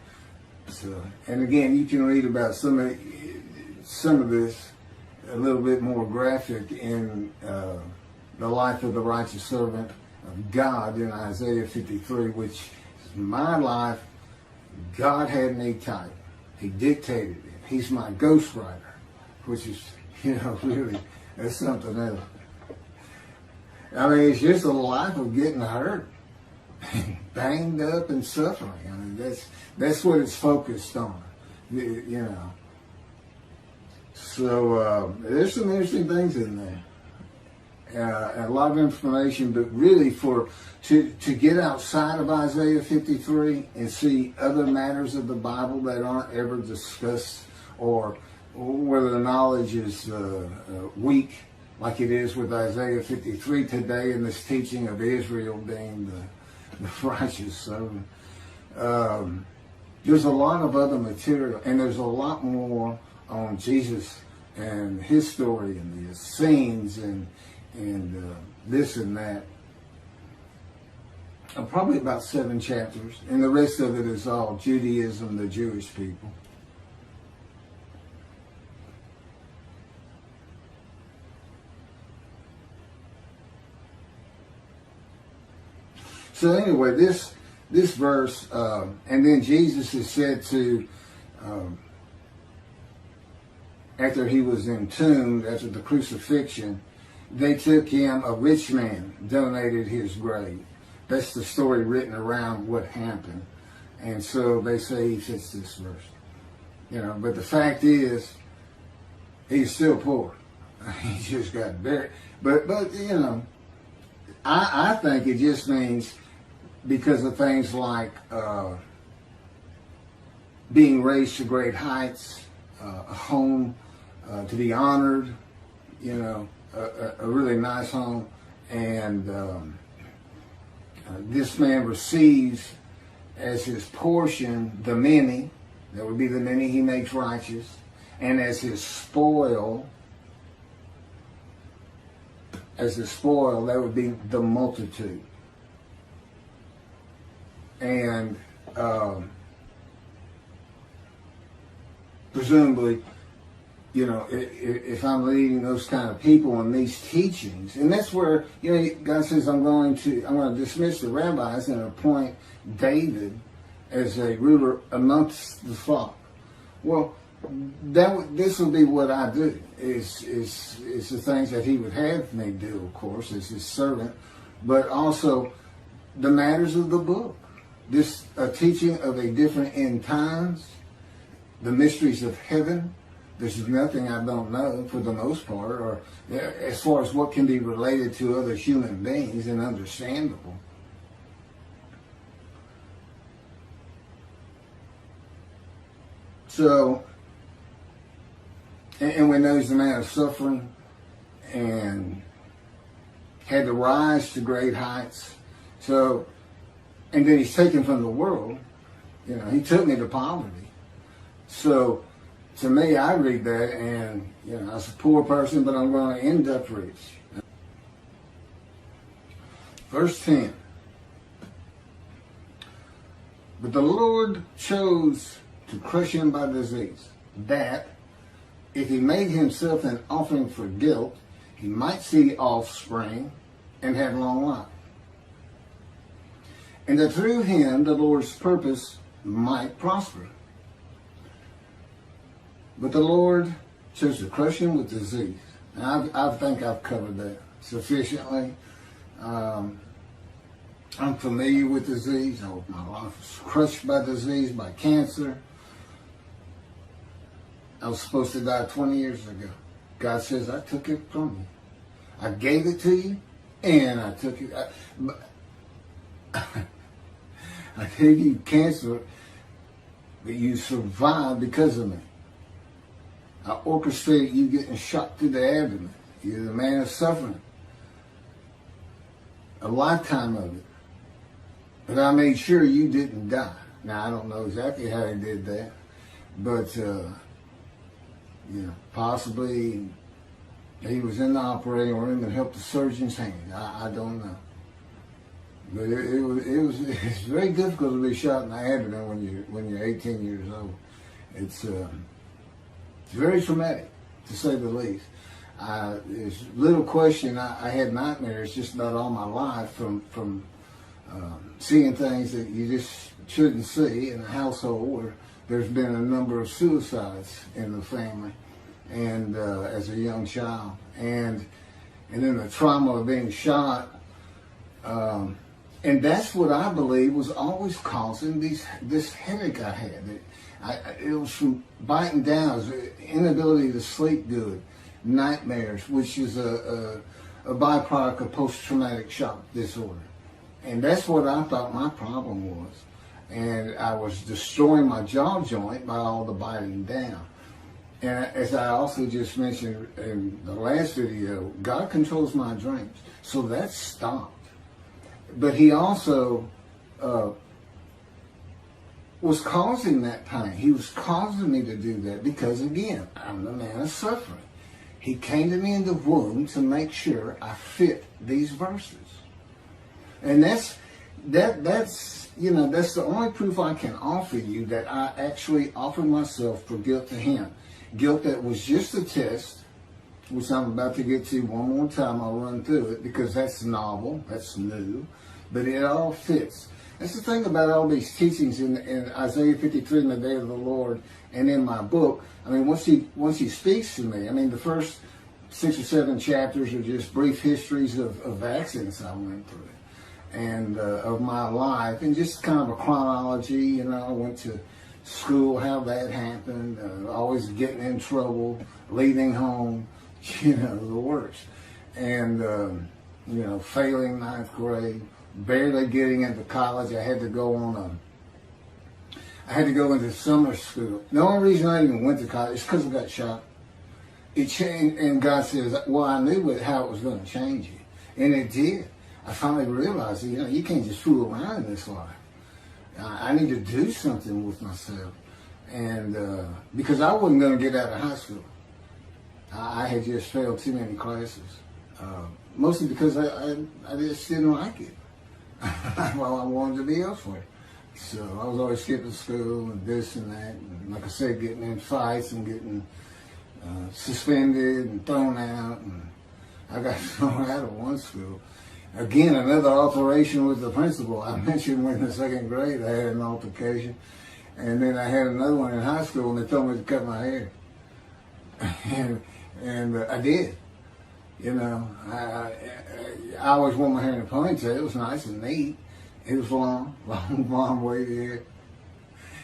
So, and again, you can read about some of this a little bit more graphic in the life of the righteous servant of God in Isaiah 53, which is my life. God had me type. He dictated it. He's my ghostwriter, which is, you know, really, that's something else. I mean, it's just a life of getting hurt, banged up and suffering. I mean, that's what it's focused on, you know. So there's some interesting things in there. A lot of information, but really to get outside of Isaiah 53 and see other matters of the Bible that aren't ever discussed, or where the knowledge is weak like it is with Isaiah 53 today in this teaching of Israel being the righteous servant. There's a lot of other material, and there's a lot more on Jesus and his story and the scenes and this and that. Probably about 7 chapters, and the rest of it is all Judaism, the Jewish people. So anyway, this verse, and then Jesus is said to, after he was entombed, after the crucifixion, they took him, a rich man donated his grave. That's the story written around what happened. And so they say he fits this verse. You know, but the fact is, he's still poor. He just got buried. But you know, I think it just means because of things like being raised to great heights, a home to be honored, you know, a really nice home, and this man receives as his portion the many, that would be the many he makes righteous, and as his spoil, that would be the multitude. And presumably, you know, if I'm leading those kind of people in these teachings, and that's where, you know, God says, I'm going to dismiss the rabbis and appoint David as a ruler amongst the flock. Well, this will be what I do. Is the things that he would have me do, of course, as his servant, but also the matters of the book. This teaching of a different end times, the mysteries of heaven. There's nothing I don't know for the most part, or as far as what can be related to other human beings and understandable. So, and we know he's a man of suffering and had to rise to great heights. So, and then he's taken from the world. You know, he took me to poverty. So, to me, I read that and, you know, I was a poor person, but I'm going to end up rich. Verse 10. But the Lord chose to crush him by disease, that if he made himself an offering for guilt, he might see offspring and have long life. And that through him the Lord's purpose might prosper. But the Lord chose to crush him with disease. And I think I've covered that sufficiently. I'm familiar with disease. My life was crushed by disease, by cancer. I was supposed to die 20 years ago. God says, I took it from you. I gave it to you, and I took it. I gave you cancer, but you survived because of me. I orchestrated you getting shot through the abdomen. You're the man of suffering. A lifetime of it. But I made sure you didn't die. Now, I don't know exactly how he did that, but, you know, possibly he was in the operating room and helped the surgeon's hand. I don't know. But it's very difficult to be shot in the abdomen when you're 18 years old. It's very traumatic, to say the least. There's little question. I had nightmares just about all my life from seeing things that you just shouldn't see in a household where there's been a number of suicides in the family, and as a young child, and then the trauma of being shot. And that's what I believe was always causing this headache I had. It was from biting down, it was inability to sleep good, nightmares, which is a byproduct of post-traumatic shock disorder. And that's what I thought my problem was. And I was destroying my jaw joint by all the biting down. And as I also just mentioned in the last video, God controls my dreams. So that stopped. But he also was causing that pain. He was causing me to do that because, again, I'm the man of suffering. He came to me in the womb to make sure I fit these verses. And that's the only proof I can offer you that I actually offered myself for guilt to him. Guilt that was just a test, which I'm about to get to one more time. I'll run through it because that's novel, that's new, but it all fits. That's the thing about all these teachings in Isaiah 53 in the day of the Lord and in my book. I mean, once he speaks to me, I mean, the first 6 or 7 chapters are just brief histories of accidents I went through and of my life and just kind of a chronology. I went to school, how that happened, always getting in trouble, leaving home, the works. And, failing 9th grade, barely getting into college. I had to go into summer school. The only reason I even went to college is because I got shot. It changed, and God says, well, I knew how it was going to change you. And it did. I finally realized that, you can't just fool around in this life. I need to do something with myself. And because I wasn't going to get out of high school. I had just failed too many classes. Mostly because I just didn't like it. Well, I wanted to be elsewhere. So I was always skipping school and this and that. And like I said, getting in fights and getting suspended and thrown out. And I got thrown out of one school. Again, another altercation with the principal. I mentioned when in the 2nd grade I had an altercation. And then I had another one in high school and they told me to cut my hair. And I did. I always wore my hair in a ponytail. It was nice and neat. It was long wavy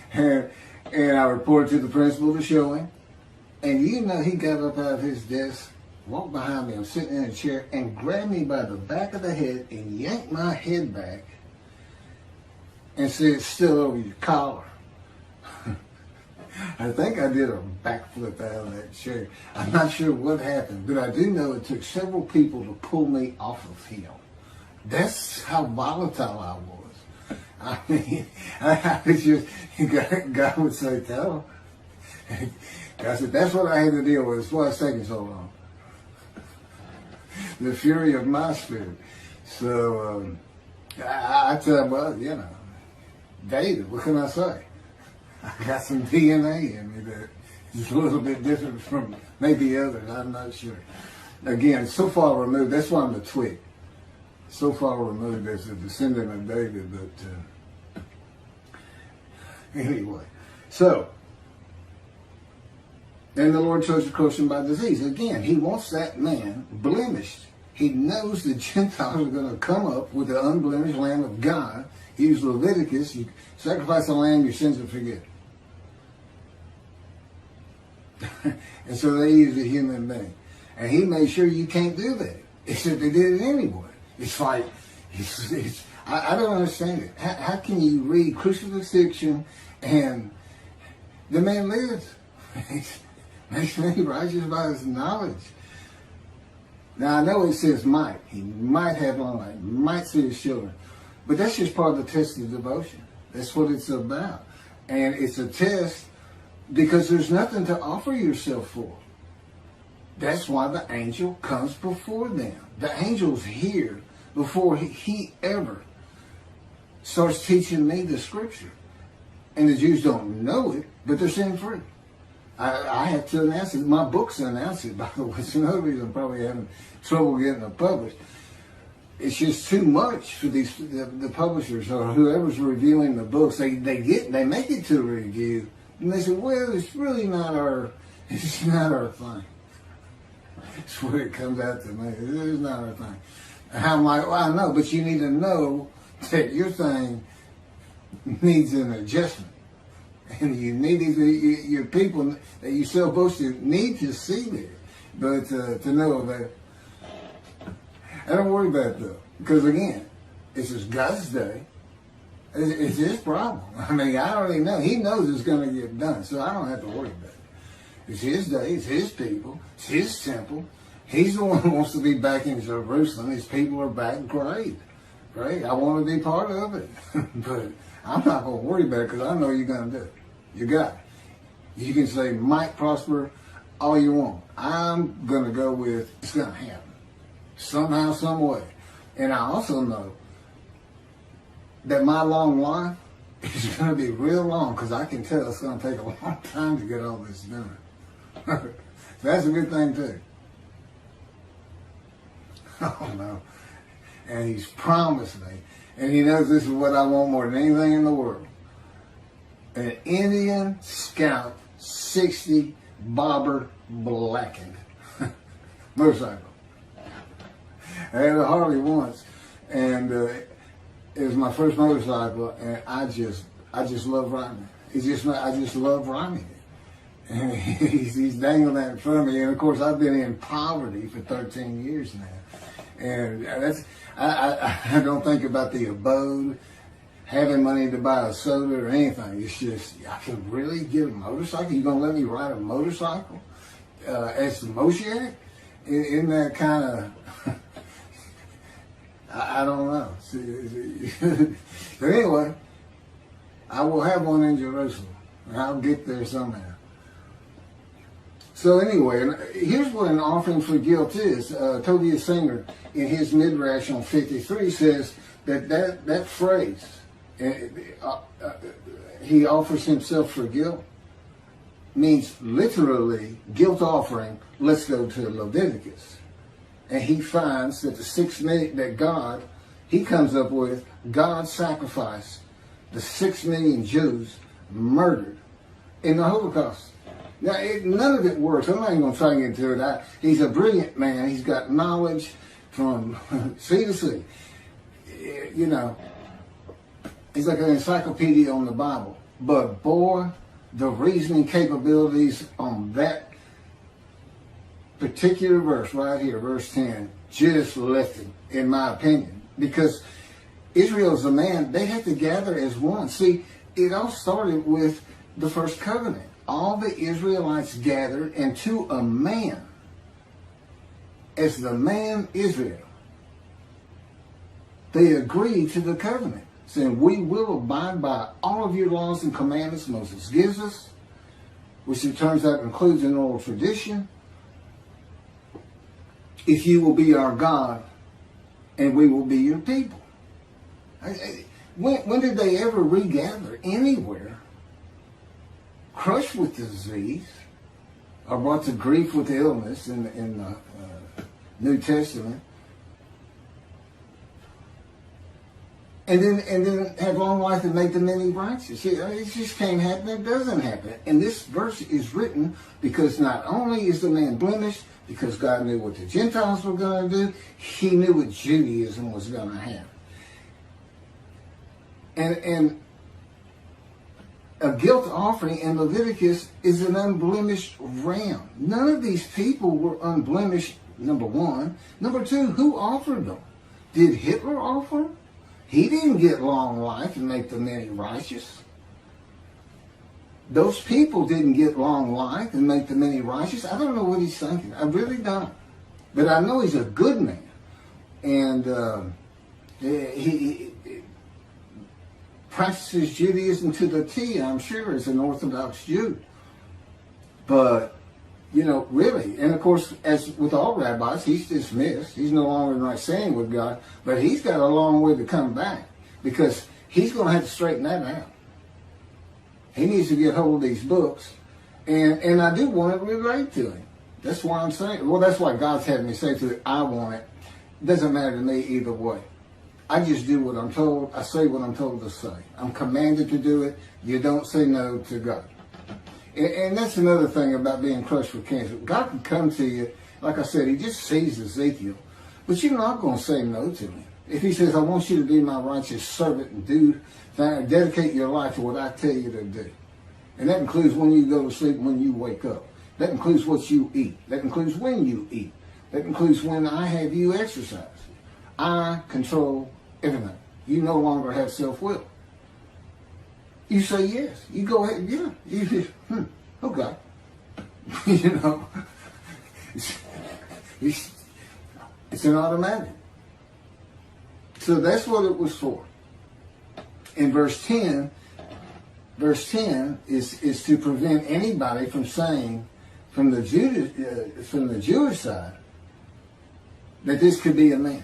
hair. And I reported to the principal to show him. And he got up out of his desk, walked behind me, I'm sitting in a chair, and grabbed me by the back of the head and yanked my head back and said, still over your collar. I think I did a backflip out of that chair. I'm not sure what happened, but I do know it took several people to pull me off of him. That's how volatile I was. I mean, I was just, God would say, tell him. God said, that's what I had to deal with. That's why it's taking so long. The fury of my spirit. So, I tell him, well, David, what can I say? I got some DNA in me that is a little bit different from maybe others. I'm not sure. Again, so far removed. That's why I'm the twig. So far removed as a descendant of David. But anyway, so then the Lord chose to crush him by disease. Again, he wants that man blemished. He knows the Gentiles are going to come up with the unblemished Lamb of God. He used Leviticus. You sacrifice a lamb, your sins are forgiven. And so they used a human being. And he made sure you can't do that. Except they did it anyway. It's like, I don't understand it. How can you read crucifixion and the man lives? Makes me righteous by his knowledge. Now I know it says might. He might have long life, might see his children. But that's just part of the test of devotion. That's what it's about. And it's a test because there's nothing to offer yourself for. That's why the angel comes before them. The angel's here before he ever starts teaching me the scripture. And the Jews don't know it, but they're sin free. I have to announce it. My books announce it, by the way. It's another reason I'm probably having trouble getting it published. It's just too much for the publishers or whoever's reviewing the books. They make it to a review, and they say, well, it's really not our thing. That's where it comes out to me. It's not our thing. And I'm like, well, I know, but you need to know that your thing needs an adjustment. And you need your people that you sell books to need to see that. But to know that, I don't worry about it though. Because again, it's just God's day. It's his problem. I mean, I already know. He knows it's going to get done. So I don't have to worry about it. It's his day. It's his people. It's his temple. He's the one who wants to be back in Jerusalem. His people are back. Great. Great. I want to be part of it. But I'm not going to worry about it because I know you're going to do it. You got it. You can say, might prosper all you want. I'm going to go with it's going to happen. Somehow, some way. And I also know that my long life is going to be real long because I can tell it's going to take a long time to get all this done. That's a good thing too. Oh no. And he's promised me, and he knows this is what I want more than anything in the world. An Indian Scout 60 bobber blackened motorcycle. I had a Harley once, and it was my first motorcycle, and I just love riding it. I just love riding it. And he's dangling that in front of me, and of course I've been in poverty for 13 years now, and that's I don't think about the abode, having money to buy a soda or anything. It's just I can really get a motorcycle. You gonna let me ride a motorcycle as the Moshiach? Isn't that kind of I don't know. But anyway, I will have one in Jerusalem, and I'll get there somehow. So anyway, here's what an offering for guilt is. Tobias Singer, in his Midrash on 53, says that phrase, he offers himself for guilt, means literally guilt offering. Let's go to Leviticus. And he finds that the 6 million that God, he comes up with, God sacrificed the 6 million Jews murdered in the Holocaust. Now, none of it works. I'm not even going to try to get into it. He's a brilliant man. He's got knowledge from sea to sea. You know, he's like an encyclopedia on the Bible. But boy, the reasoning capabilities on that particular verse right here, verse 10, just left him, in my opinion. Because Israel's a man, they had to gather as one. See, it all started with the first covenant. All the Israelites gathered, and to a man, as the man Israel, they agreed to the covenant, saying, we will abide by all of your laws and commandments Moses gives us, which it turns out includes an oral tradition, if you will be our God, and we will be your people. When did they ever regather anywhere? Crushed with disease, or brought to grief with illness in the New Testament, and then have long life and make the many righteous. It just can't happen. It doesn't happen. And this verse is written because not only is the man blemished, because God knew what the Gentiles were going to do, he knew what Judaism was going to have. And a guilt offering in Leviticus is an unblemished ram. None of these people were unblemished, number one. Number two, who offered them? Did Hitler offer them? He didn't get long life and make the many righteous. Those people didn't get long life and make the many righteous. I don't know what he's thinking. I really don't. But I know he's a good man. And he practices Judaism to the T, I'm sure, as an Orthodox Jew. But, you know, really, and of course, as with all rabbis, he's dismissed. He's no longer in right standing with God, but he's got a long way to come back because he's going to have to straighten that out. He needs to get hold of these books, and I do want to relate to him. That's why I'm saying, well, that's why God's having me say to it, I want it. It doesn't matter to me either way. I just do what I'm told. I say what I'm told to say. I'm commanded to do it. You don't say no to God. And that's another thing about being crushed with cancer. God can come to you, like I said, he just sees Ezekiel. But you're not going to say no to him. If he says, I want you to be my righteous servant and dedicate your life to what I tell you to do. And that includes when you go to sleep and when you wake up. That includes what you eat. That includes when you eat. That includes when I have you exercise. I control everything. You no longer have self-will. You say yes. You go ahead. Yeah. Okay. You know, it's an automatic. So that's what it was for. In verse 10 is to prevent anybody from saying from the Jewish side that this could be a man.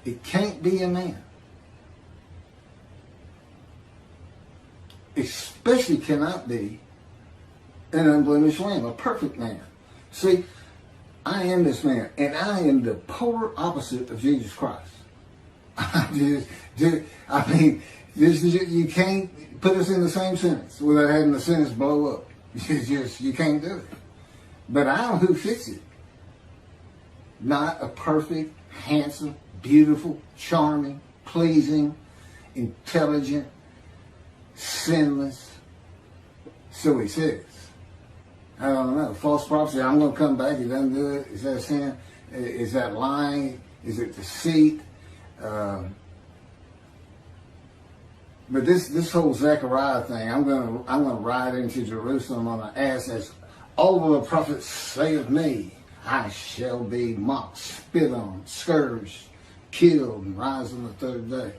It can't be a man. Especially cannot be an unblemished lamb, a perfect man. See, I am this man, and I am the polar opposite of Jesus Christ. You can't put us in the same sentence without having the sentence blow up. You can't do it. But I'm who fits it. Not a perfect, handsome, beautiful, charming, pleasing, intelligent, sinless. So he says. I don't know. False prophecy, I'm going to come back. He doesn't do it. Is that sin? Is that lying? Is it deceit? But this whole Zechariah thing, I'm gonna ride into Jerusalem on an ass as all of the prophets say of me, I shall be mocked, spit on, scourged, killed, and rise on the third day.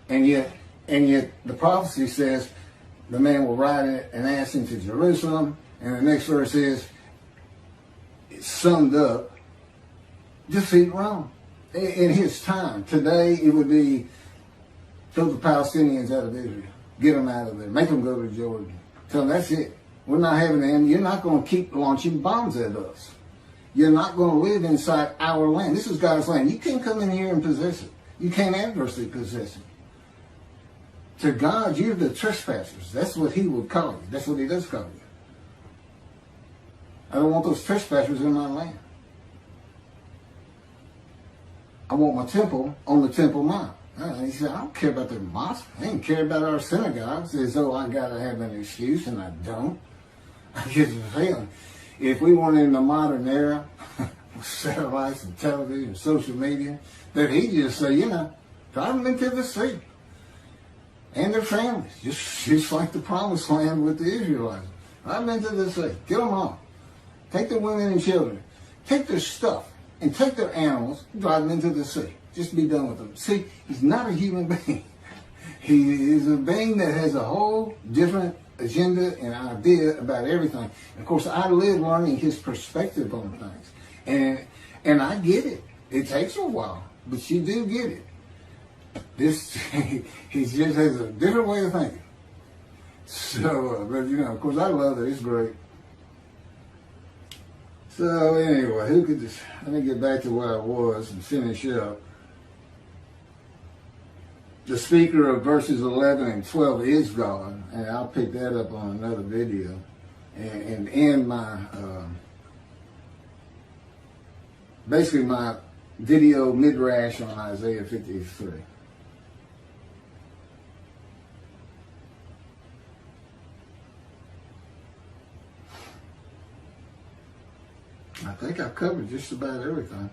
And yet the prophecy says the man will ride an ass into Jerusalem, and the next verse is it's summed up, defeat Rome. In his time, today it would be throw the Palestinians out of Israel, get them out of there, make them go to Jordan. Tell them that's it. We're not having them. You're not going to keep launching bombs at us. You're not going to live inside our land. This is God's land. You can't come in here and possess it. You can't adversely possess it. To God, you're the trespassers. That's what he would call you. That's what he does call you. I don't want those trespassers in my land. I want my temple on the Temple Mount. He said, I don't care about the mosque. I didn't care about our synagogues as though I got to have an excuse, and I don't. I get the feeling. If we weren't in the modern era with satellites and television and social media, that he'd just say, drive them into the sea. And their families, just like the promised land with the Israelites. Drive them into the sea. Get them all. Take the women and children. Take their stuff. And take their animals, drive them into the sea. Just be done with them. See, he's not a human being. He is a being that has a whole different agenda and idea about everything. And of course, I live learning his perspective on things. And I get it. It takes a while, but you do get it. He just has a different way of thinking. So, but of course, I love it. It's great. So anyway, let me get back to where I was and finish up. The speaker of verses 11 and 12 is God, and I'll pick that up on another video and end my, basically my video midrash on Isaiah 53. I think I've covered just about everything.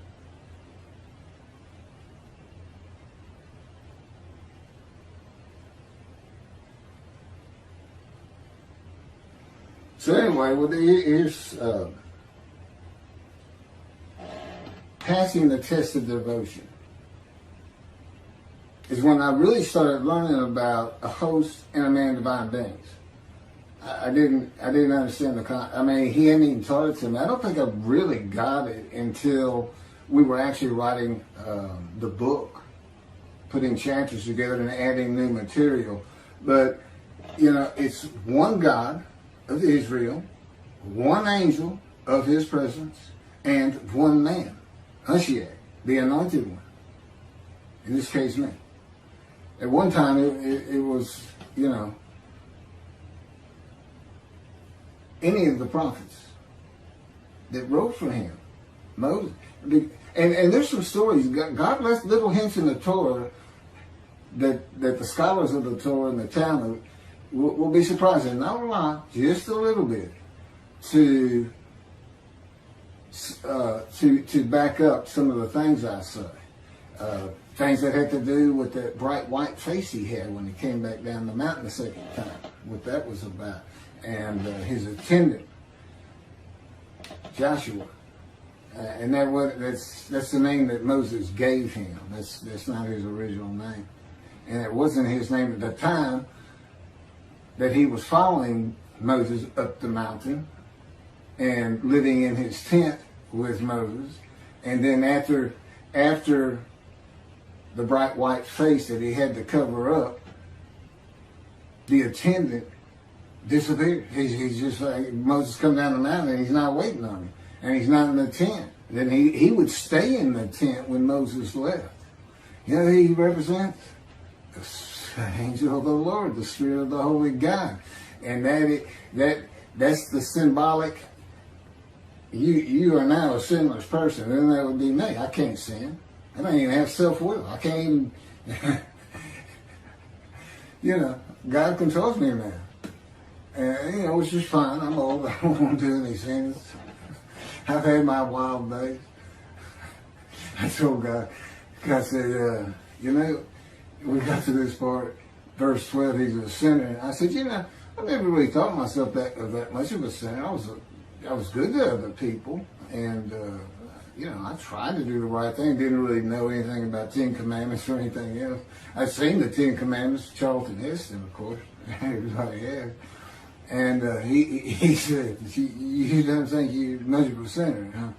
So anyway, here's passing the test of devotion. Is when I really started learning about a host and a man of divine beings. I didn't understand he hadn't even taught it to me. I don't think I really got it until we were actually writing the book, putting chapters together and adding new material. But, it's one God of Israel, one angel of his presence, and one man, Moshiach, the anointed one. In this case, me. At one time, it was, any of the prophets that wrote for him. Moses. And there's some stories. God left little hints in the Torah that the scholars of the Torah and the Talmud will be surprised. And not a lot, just a little bit, to back up some of the things I say. Things that had to do with that bright white face he had when he came back down the mountain the second time. What that was about. And his attendant Joshua. And that's the name that Moses gave him. That's not his original name. And it wasn't his name at the time that he was following Moses up the mountain and living in his tent with Moses. And then after the bright white face that he had to cover up, the attendant disappeared. He's just like, Moses come down the mountain and he's not waiting on him. And he's not in the tent. Then he would stay in the tent when Moses left. You know who he represents? The angel of the Lord, the Spirit of the Holy God. And that's the symbolic. You are now a sinless person, and that would be me. I can't sin. I don't even have self-will. I can't even, God controls me now. And, which is fine. I'm old. I don't want to do any sins. I've had my wild days. I told God said, we got to this part, verse 12, he's a sinner. I said, I never really thought myself that much of a sinner. I was good to other people, and I tried to do the right thing. Didn't really know anything about 10 Commandments or anything else. I'd seen the 10 Commandments, Charlton Heston, of course. Everybody had. And he said, you don't think you're much of a sinner, huh?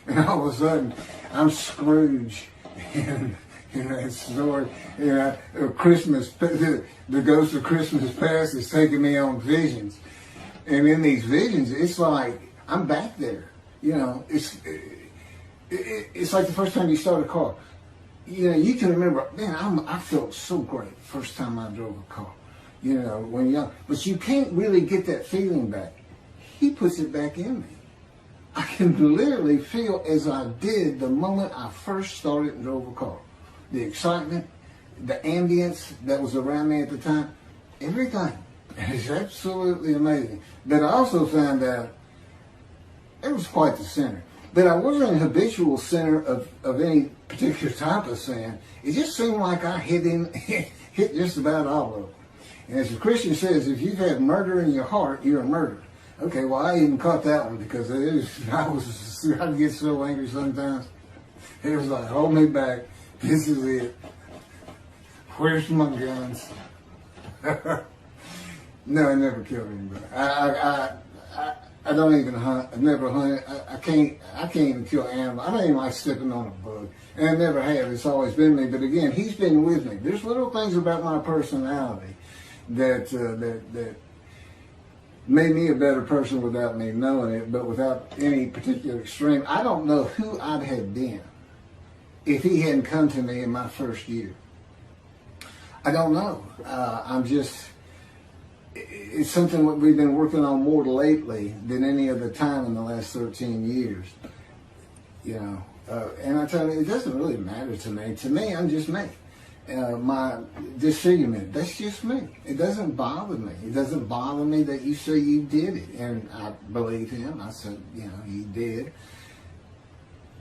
And all of a sudden, I'm Scrooge in that story. Christmas, the ghost of Christmas past is taking me on visions. And in these visions, it's like, I'm back there. It's like the first time you start a car. You can remember, man, I felt so great the first time I drove a car. When young. But you can't really get that feeling back. He puts it back in me. I can literally feel as I did the moment I first started and drove a car. The excitement, the ambience that was around me at the time, everything. It's absolutely amazing. But I also found out it was quite the sinner. But I wasn't a habitual sinner of any particular type of sin. It just seemed like I hit just about all of them. And as the Christian says, if you've had murder in your heart, you're a murderer. Okay, well, I even caught that one because I'd get so angry sometimes. It was like, hold me back. This is it. Where's my guns? No, I never killed anybody. I don't even hunt. I've never hunted. I can't even kill animals. I don't even like stepping on a bug. And I never have. It's always been me. But again, he's been with me. There's little things about my personality that made me a better person without me knowing it, but without any particular extreme. I don't know who I'd have been if he hadn't come to me in my first year. I don't know. It's something that we've been working on more lately than any other time in the last 13 years. And I tell you, it doesn't really matter to me. To me, I'm just me. My disfigurement, that's just me. It doesn't bother me. It doesn't bother me that you say you did it. And I believe him. I said, he did.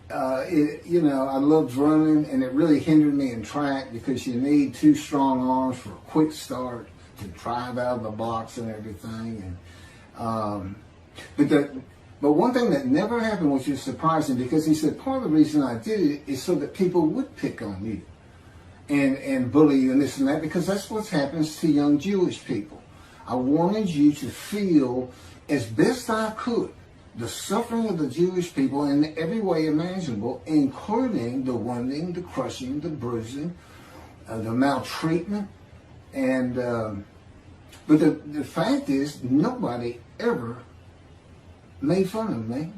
I loved running, and it really hindered me in track because you need 2 strong arms for a quick start to drive out of the blocks and everything. And but one thing that never happened, which is surprising, because he said part of the reason I did it is so that people would pick on you and bully you and this and that, because that's what happens to young Jewish people. I wanted you to feel as best I could the suffering of the Jewish people in every way imaginable, including the wounding, the crushing, the bruising, the maltreatment. And but the fact is, nobody ever made fun of me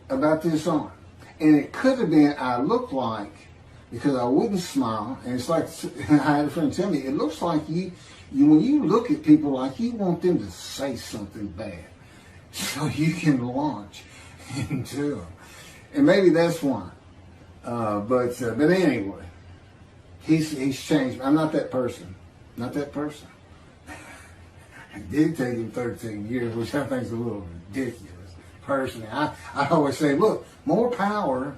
about this arm. And it could have been I looked like, because I wouldn't smile, and it's like, I had a friend tell me, it looks like you when you look at people, like you want them to say something bad so you can launch into them. And maybe that's why. But anyway, he's changed. I'm not that person. Not that person. It did take him 13 years, which I think is a little ridiculous. Personally, I always say, look, more power,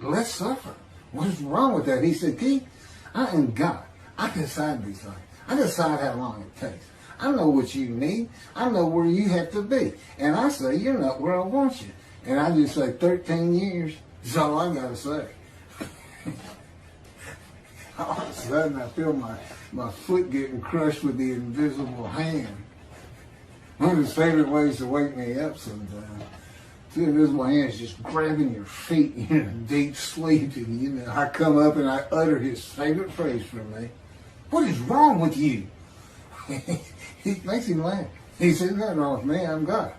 less suffer. What's wrong with that? He said, Keith, I am God. I decide these things. I decide how long it takes. I know what you need. I know where you have to be. And I say, you're not where I want you. And I just say 13 years. That's all I got to say. All of a sudden, I feel my foot getting crushed with the invisible hand. One of his favorite ways to wake me up sometimes. The invisible hand is just grabbing your feet in a deep sleep. And, I come up and I utter his favorite phrase for me. What is wrong with you? He makes him laugh. He says, nothing wrong with me, I'm God.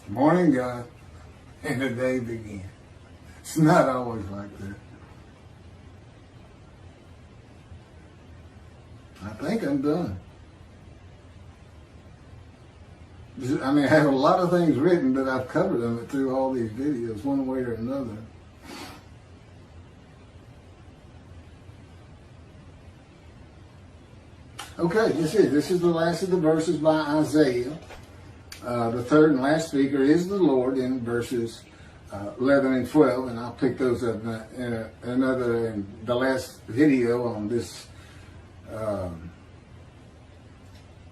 Morning, God. And the day begins. It's not always like that. I think I'm done. I mean, I have a lot of things written, but I've covered them through all these videos, one way or another. Okay, this is the last of the verses by Isaiah. The third and last speaker is the Lord in verses 11 and 12, and I'll pick those up in the last video on this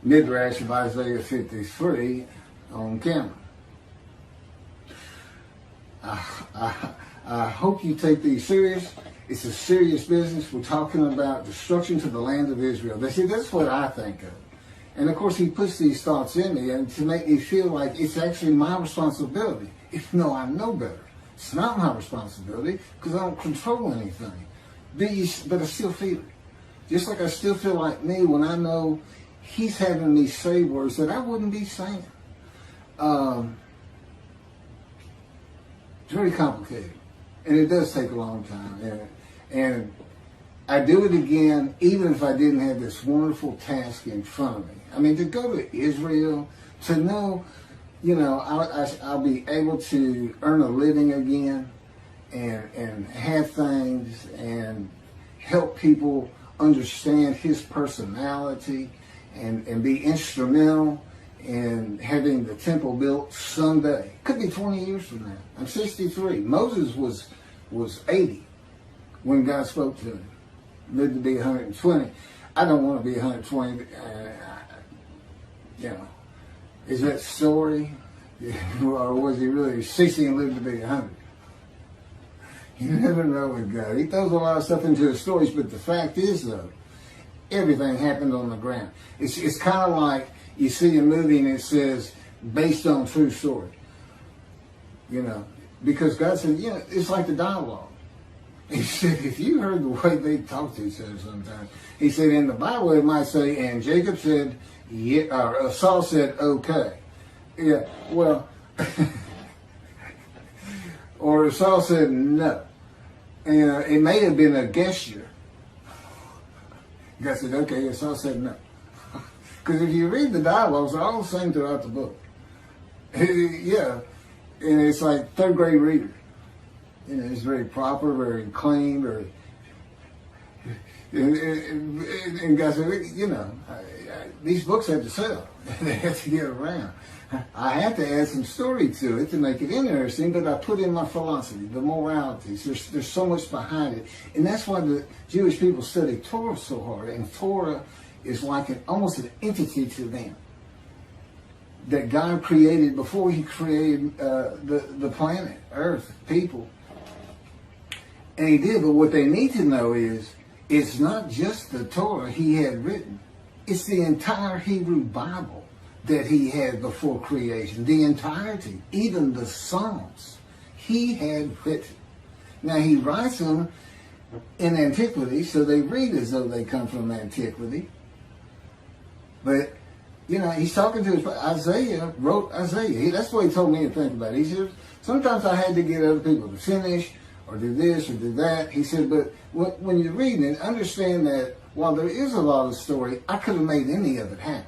Midrash of Isaiah 53 on camera. I hope you take these serious. It's a serious business. We're talking about destruction to the land of Israel. That's what I think of. And of course, he puts these thoughts in me and to make me feel like it's actually my responsibility. Even though I know better. It's not my responsibility because I don't control anything. But I still feel it. Just like I still feel like me when I know he's having me say words that I wouldn't be saying. It's very complicated. And it does take a long time. And I do it again, even if I didn't have this wonderful task in front of me. I mean, to go to Israel, to know, I'll be able to earn a living again and have things and help people understand his personality and be instrumental in having the temple built someday. Could be 20 years from now. I'm 63. Moses was 80 when God spoke to him. Lived to be 120. I don't want to be 120. Is that story? Or was he really 60 and lived to be 100? You never know with God. He throws a lot of stuff into his stories, but the fact is, though, everything happened on the ground. It's kind of like you see a movie and it says, based on true story. Because God said, it's like the dialogue. He said, if you heard the way they talk to each other sometimes, he said, in the Bible it might say, and Jacob said, yeah, or Saul said, okay. Yeah, well, or Saul said, no. And it may have been a gesture. God said, okay, and Saul said, no. Because if you read the dialogues, they're all the same throughout the book. Yeah, and it's like third grade reader. It's very proper, very clean, very. And God said, these books have to sell. They have to get around. I have to add some story to it to make it interesting, but I put in my philosophy, the moralities. There's so much behind it. And that's why the Jewish people study Torah so hard. And Torah is like almost an entity to them that God created before he created the planet, Earth, people. And he did, but what they need to know is, it's not just the Torah he had written. It's the entire Hebrew Bible that he had before creation. The entirety, even the Psalms, he had written. Now he writes them in antiquity, so they read as though they come from antiquity. But, he's talking to Isaiah, wrote Isaiah. That's what he told me to think about. He said, sometimes I had to get other people to finish, or do this, or do that. He said, but when you're reading it, understand that while there is a lot of story, I could have made any of it happen.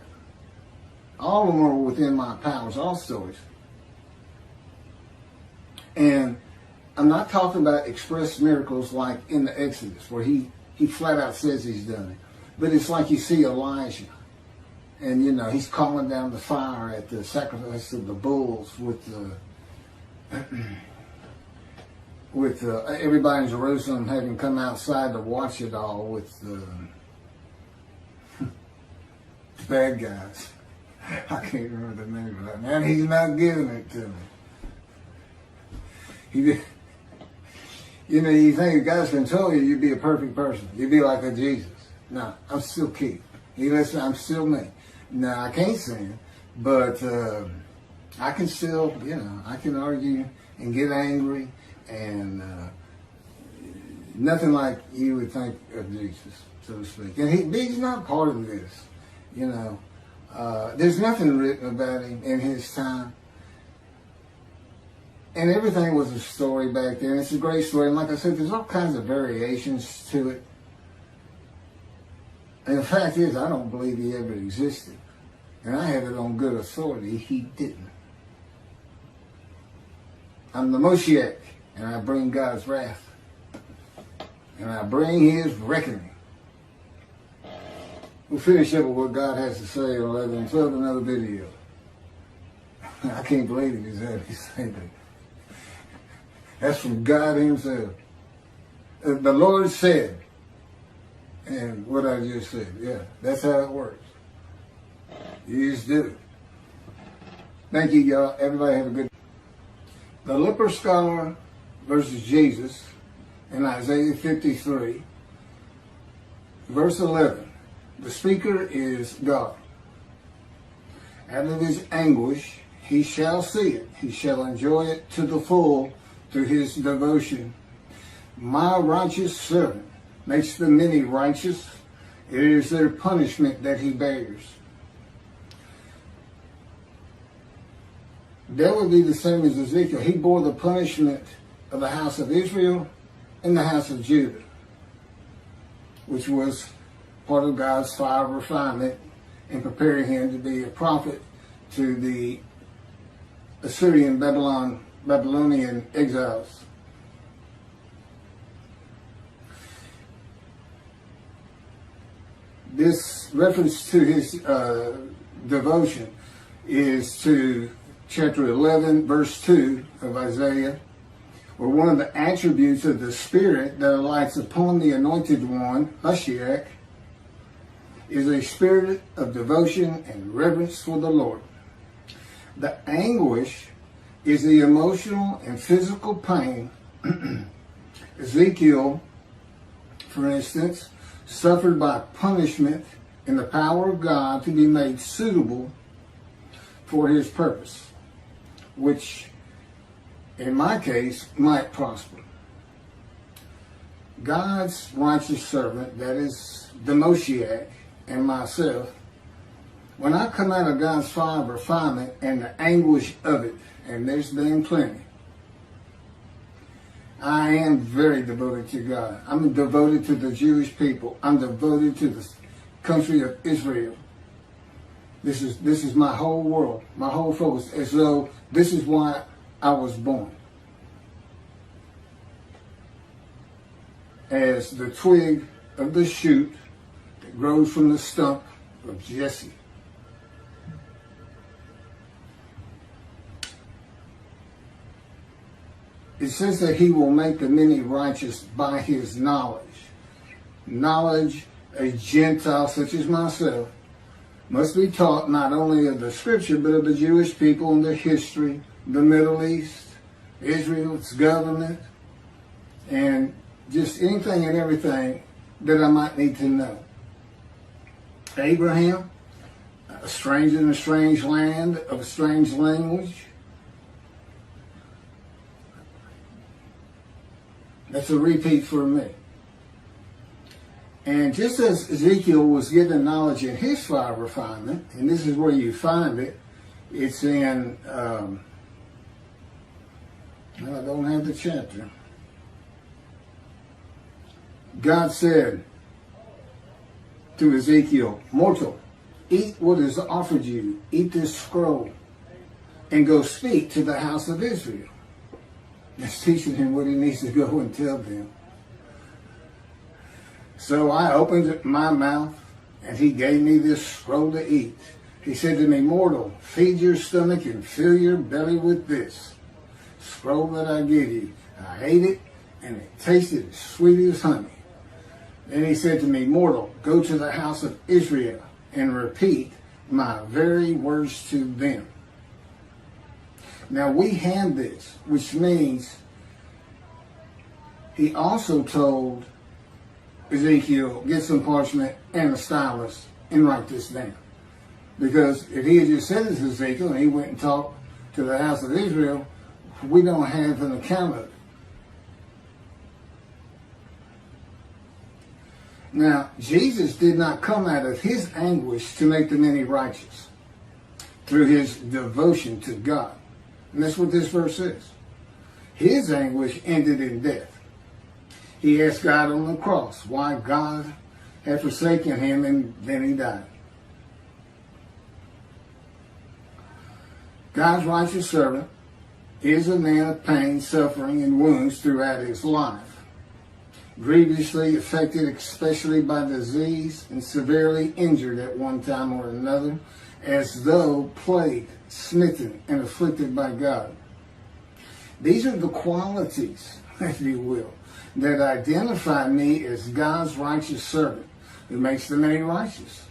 All of them are within my powers, all stories. And I'm not talking about express miracles like in the Exodus, where he flat out says he's done it. But it's like you see Elijah. And, he's calling down the fire at the sacrifice of the bulls with everybody in Jerusalem having come outside to watch it all with the bad guys. I can't remember the name of that. Man, he's not giving it to me. You you think God's control you, you'd be a perfect person. You'd be like a Jesus. No, I'm still Keith. Listen, I'm still me. Now, I can't sin, but I can still, I can argue and get angry and nothing like you would think of Jesus, so to speak. And he's not part of this, There's nothing written about him in his time. And everything was a story back then. It's a great story. And like I said, there's all kinds of variations to it. And the fact is, I don't believe he ever existed. And I have it on good authority, he didn't. I'm the Moshiach, and I bring God's wrath. And I bring his reckoning. We'll finish up with what God has to say in 11 and 12, another video. I can't believe it is that he said that. That's from God himself. The Lord said, and what I just said, yeah, that's how it works. You just do it. Thank you, y'all. Everybody have a good day. The leper scholar versus Jesus in Isaiah 53, verse 11. The speaker is God. Out of his anguish, he shall see it. He shall enjoy it to the full through his devotion. My righteous servant makes the many righteous. It is their punishment that he bears. That would be the same as Ezekiel. He bore the punishment of the house of Israel and the house of Judah, which was part of God's fire of refinement in preparing him to be a prophet to the Assyrian Babylonian exiles. This reference to his devotion is to chapter 11, verse 2 of Isaiah, where one of the attributes of the Spirit that alights upon the Anointed One, Moshiach, is a spirit of devotion and reverence for the Lord. The anguish is the emotional and physical pain. Ezekiel, for instance, suffered by punishment in the power of God to be made suitable for his purpose, which in my case might prosper. God's righteous servant, that is the Moshiach, and myself, when I come out of God's fire of refinement and the anguish of it, and there's been plenty, I am very devoted to God. I'm devoted to the Jewish people. I'm devoted to the country of Israel. This is my whole world, my whole focus, as though this is why I was born. As the twig of the shoot that grows from the stump of Jesse. It says that he will make the many righteous by his knowledge. Knowledge, a Gentile such as myself, must be taught not only of the scripture, but of the Jewish people and their history, the Middle East, Israel, its government, and just anything and everything that I might need to know. Abraham, a stranger in a strange land of a strange language. That's a repeat for me. And just as Ezekiel was given knowledge in his fire of refinement, and this is where you find it, it's in, I don't have the chapter. God said to Ezekiel, "Mortal, eat what is offered you, eat this scroll, and go speak to the house of Israel." That's teaching him what he needs to go and tell them. So I opened my mouth, and he gave me this scroll to eat. He said to me, "Mortal, feed your stomach and fill your belly with this scroll that I give you." I ate it, and it tasted as sweet as honey. Then he said to me, "Mortal, go to the house of Israel and repeat my very words to them." Now we have this, which means he also told Ezekiel, get some parchment and a stylus and write this down. Because if he had just said this to Ezekiel and he went and talked to the house of Israel, we don't have an account of it. Now, Jesus did not come out of his anguish to make the many righteous through his devotion to God. And that's what this verse is. His anguish ended in death. He asked God on the cross why God had forsaken him, and then he died. God's righteous servant is a man of pain, suffering, and wounds throughout his life, grievously affected especially by disease and severely injured at one time or another, as though plagued, smitten, and afflicted by God. These are the qualities, if you will, that identify me as God's righteous servant who makes the many righteous.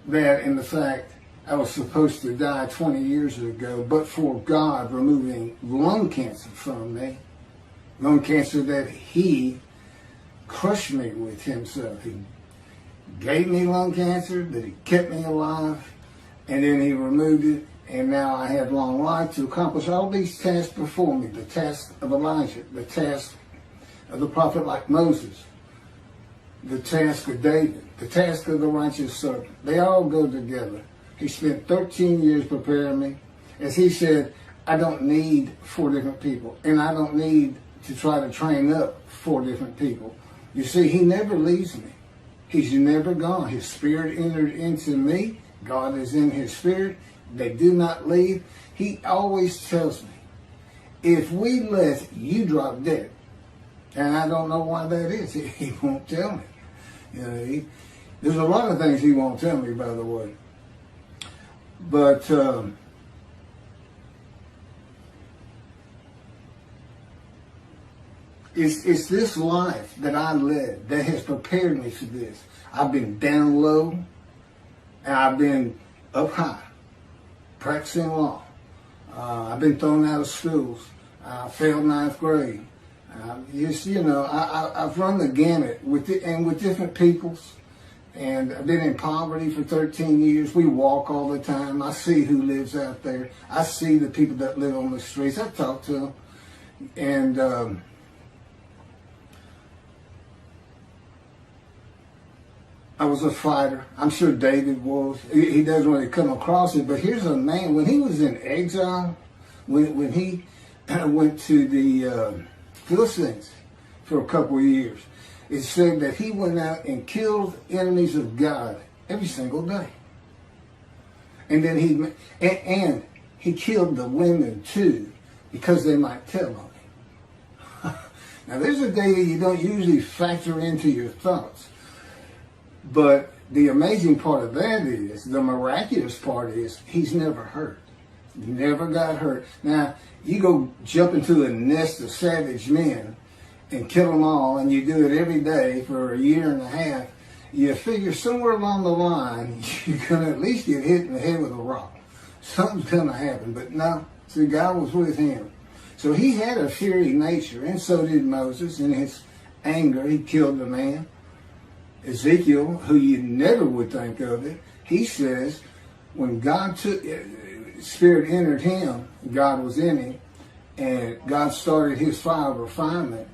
That in the fact I was supposed to die 20 years ago, but for God removing lung cancer from me, lung cancer that he crushed me with himself. He gave me lung cancer, that he kept me alive, and then he removed it, and now I have long life to accomplish all these tasks before me, the task of Elijah, the task of the prophet like Moses, the task of David, the task of the righteous servant. They all go together. He spent 13 years preparing me. As he said, I don't need 4 different people, and I don't need to try to train up 4 different people. You see, he never leaves me. He's never gone. His spirit entered into me. God is in his spirit. They do not leave. He always tells me, if we let you drop dead, and I don't know why that is. He won't tell me. You know, there's a lot of things he won't tell me, by the way. But it's this life that I led that has prepared me for this. I've been down low, and I've been up high, practicing law. I've been thrown out of schools. I failed 9th grade. I've run the gamut with different peoples, and I've been in poverty for 13 years. We walk all the time. I see who lives out there. I see the people that live on the streets. I talk to them, and I was a fighter. I'm sure David was. He doesn't really come across it, but here's a man, when he was in exile, when he went to the Philistines for a couple of years, it said that he went out and killed enemies of God every single day. And then he killed the women too, because they might tell on him. Now there's a day that you don't usually factor into your thoughts. But the amazing part of that is, the miraculous part is, he's never hurt. He never got hurt. Now, you go jump into a nest of savage men and kill them all, and you do it every day for a year and a half, you figure somewhere along the line, you're going to at least get hit in the head with a rock. Something's going to happen. But no, see, God was with him. So he had a fiery nature, and so did Moses. In his anger, he killed the man. Ezekiel, who you never would think of it, he says, when God Spirit entered him, God was in him, and God started his fire of refinement.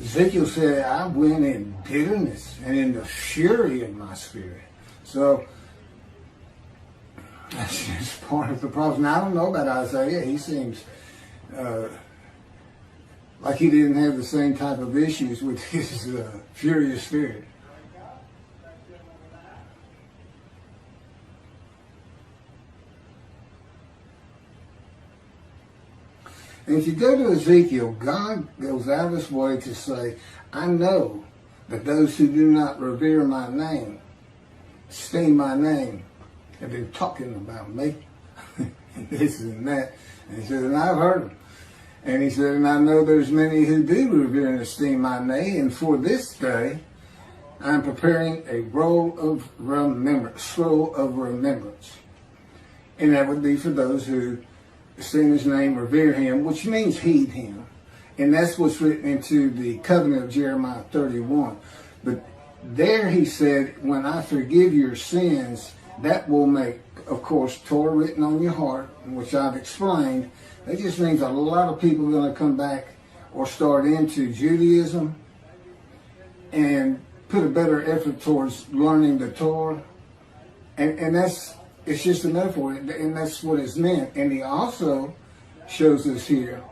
Ezekiel said, I went in bitterness and in the fury of my spirit. So that's just part of the problem. Now, I don't know about Isaiah. He seems like he didn't have the same type of issues with his furious spirit. And if you go to Ezekiel, God goes out of his way to say, I know that those who do not revere my name, esteem my name, have been talking about me, and this and that. And he said, and I've heard them. And he said, and I know there's many who do revere and esteem my name, and for this day, I'm preparing a scroll of remembrance. And that would be for those who esteem his name, revere him, which means heed him. And that's what's written into the covenant of Jeremiah 31. But there he said, when I forgive your sins, that will make, of course, Torah written on your heart, which I've explained. That just means a lot of people are going to come back or start into Judaism and put a better effort towards learning the Torah. And it's just a metaphor, and that's what it's meant. And he also shows us here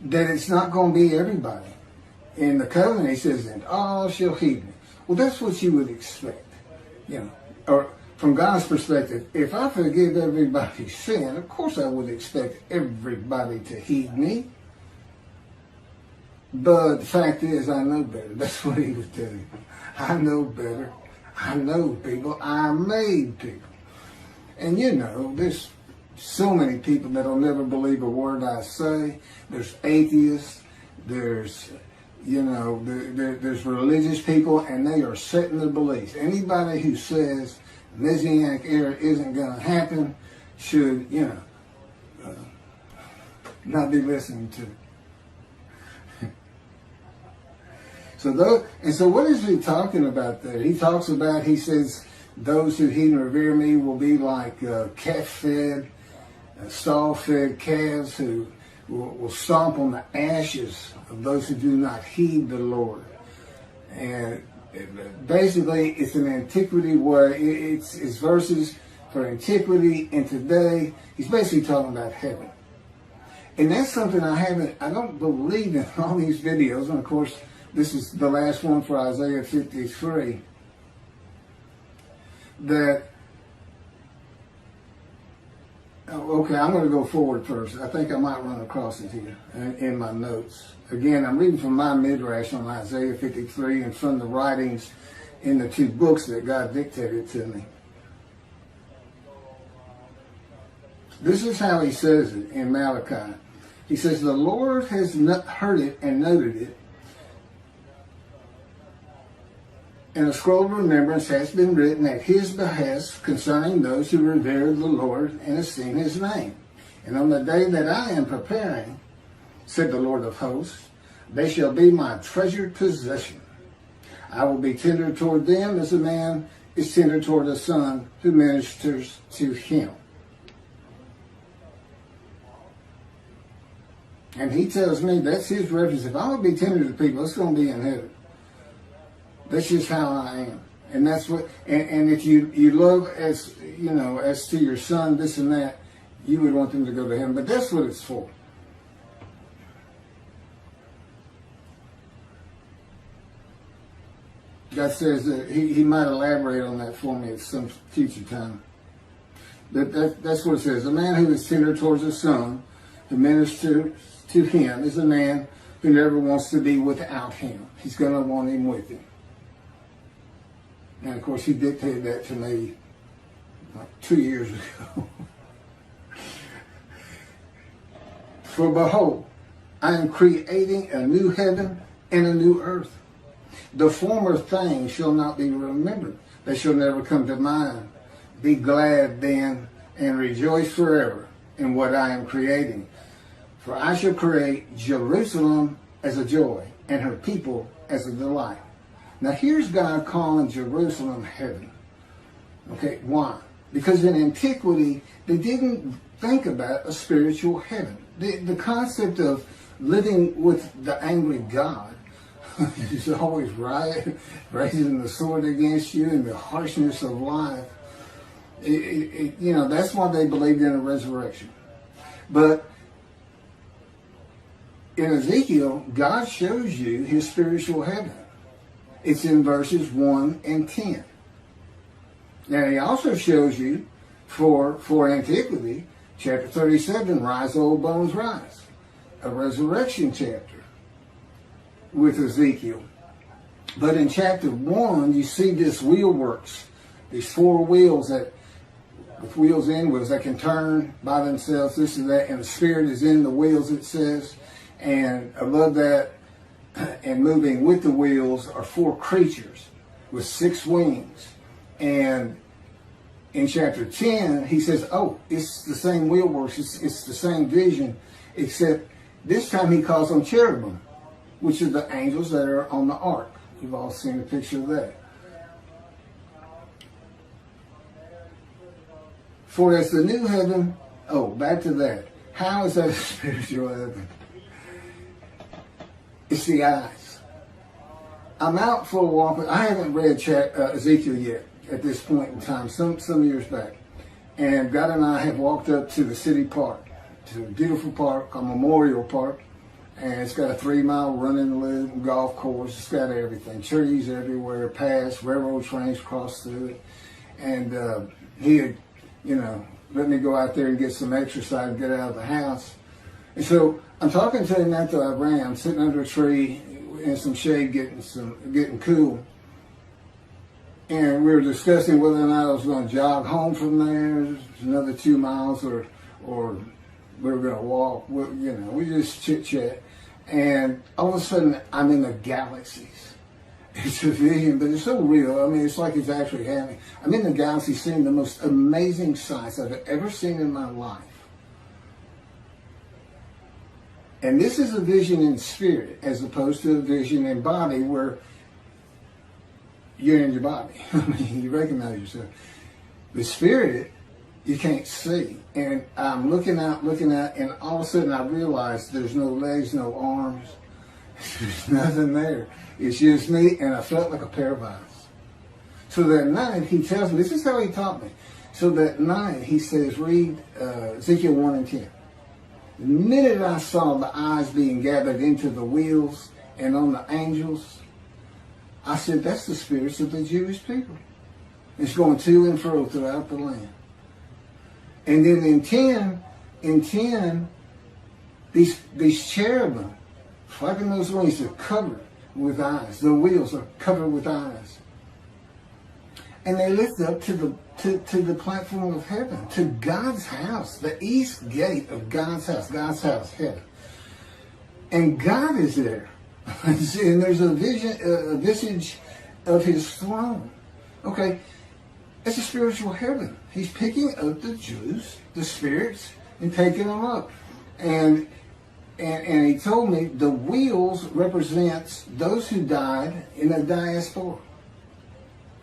that it's not going to be everybody. In the covenant, he says, and all shall heed me. Well, that's what you would expect, or from God's perspective. If I forgive everybody's sin, of course I would expect everybody to heed me. But the fact is, I know better. That's what he was telling me. I know better. I know people. I made people. And there's so many people that'll never believe a word I say. There's atheists. There's there's religious people, and they are set in their beliefs. Anybody who says Messianic era isn't going to happen should, not be listening to. So what is he talking about there? He talks about, he says, those who heed and revere me will be like calf-fed, stall-fed calves who will stomp on the ashes of those who do not heed the Lord. And basically, it's an antiquity where it's verses for antiquity and today. He's basically talking about heaven. And that's something I don't believe in all these videos. And of course, this is the last one for Isaiah 53. Okay, I'm going to go forward first. I think I might run across it here in my notes. Again, I'm reading from my midrash on Isaiah 53 and from the writings in the two books that God dictated to me. This is how he says it in Malachi. He says, the Lord has heard it and noted it, and a scroll of remembrance has been written at his behest concerning those who revere the Lord and esteem his name. And on the day that I am preparing, said the Lord of hosts, they shall be my treasured possession. I will be tender toward them as a man is tender toward a son who ministers to him. And he tells me that's his reference. If I'm going to be tender to people, it's going to be in heaven. That's just how I am. And that's what, and if you love as to your son, this and that, you would want them to go to heaven. But that's what it's for. God says that he might elaborate on that for me at some future time. But that's what it says. A man who is tender towards his son, who ministers to him, is a man who never wants to be without him. He's going to want him with him. And of course, he dictated that to me like 2 years ago. For behold, I am creating a new heaven and a new earth. The former things shall not be remembered. They shall never come to mind. Be glad then and rejoice forever in what I am creating. For I shall create Jerusalem as a joy and her people as a delight. Now here's God calling Jerusalem heaven. Okay, why? Because in antiquity, they didn't think about a spiritual heaven. The concept of living with the angry God, who's always raising the sword against you and the harshness of life, that's why they believed in a resurrection. But in Ezekiel, God shows you his spiritual heaven. It's in verses 1 and 10. Now he also shows you for antiquity, chapter 37, Rise, Old Bones, Rise, a resurrection chapter with Ezekiel. But in chapter 1, you see this wheelworks, these four wheels with wheels in, wheels that can turn by themselves, this and that, and the Spirit is in the wheels, it says. And above that, and moving with the wheels, are four creatures with 6 wings. And in chapter 10, he says, oh, it's the same wheelworks, it's the same vision, except This time he calls them cherubim, which are the angels that are on the ark. You've all seen a picture of that. For as the new heaven, back to that. How is that a spiritual heaven? It's the eyes. I'm out for a walk. I haven't read Ezekiel yet at this point in time, some years back. And God and I have walked up to the city park, to a beautiful park, a memorial park. And it's got a 3-mile running loop, golf course. It's got everything. Trees everywhere, paths, railroad trains cross through it. And he had, let me go out there and get some exercise and get out of the house. And so I'm talking to him after I ran. I'm sitting under a tree in some shade getting cool. And we were discussing whether or not I was going to jog home from there, another 2 miles, or we were going to walk. We just chit-chat. And all of a sudden, I'm in the galaxies. It's a vision, but it's so real. I mean, it's like it's actually happening. I'm in the galaxy seeing the most amazing sights I've ever seen in my life. And this is a vision in spirit as opposed to a vision in body where you're in your body. I mean, you recognize yourself. The spirit, you can't see. And I'm looking out, and all of a sudden I realize there's no legs, no arms. There's nothing there. It's just me, and I felt like a pair of eyes. So that night, he tells me, this is how he taught me. So that night, he says, read Ezekiel 1 and 10. The minute I saw the eyes being gathered into the wheels and on the angels, I said, that's the spirits of the Jewish people. It's going to and fro throughout the land. And then in 10, these cherubim, flapping those wings, are covered with eyes. The wheels are covered with eyes. And they lift up to the platform of heaven, to God's house, the east gate of God's house, heaven. And God is there. And there's a visage of his throne. Okay, it's a spiritual heaven. He's picking up the Jews, the spirits, and taking them up. And he told me the wheels represents those who died in the diaspora,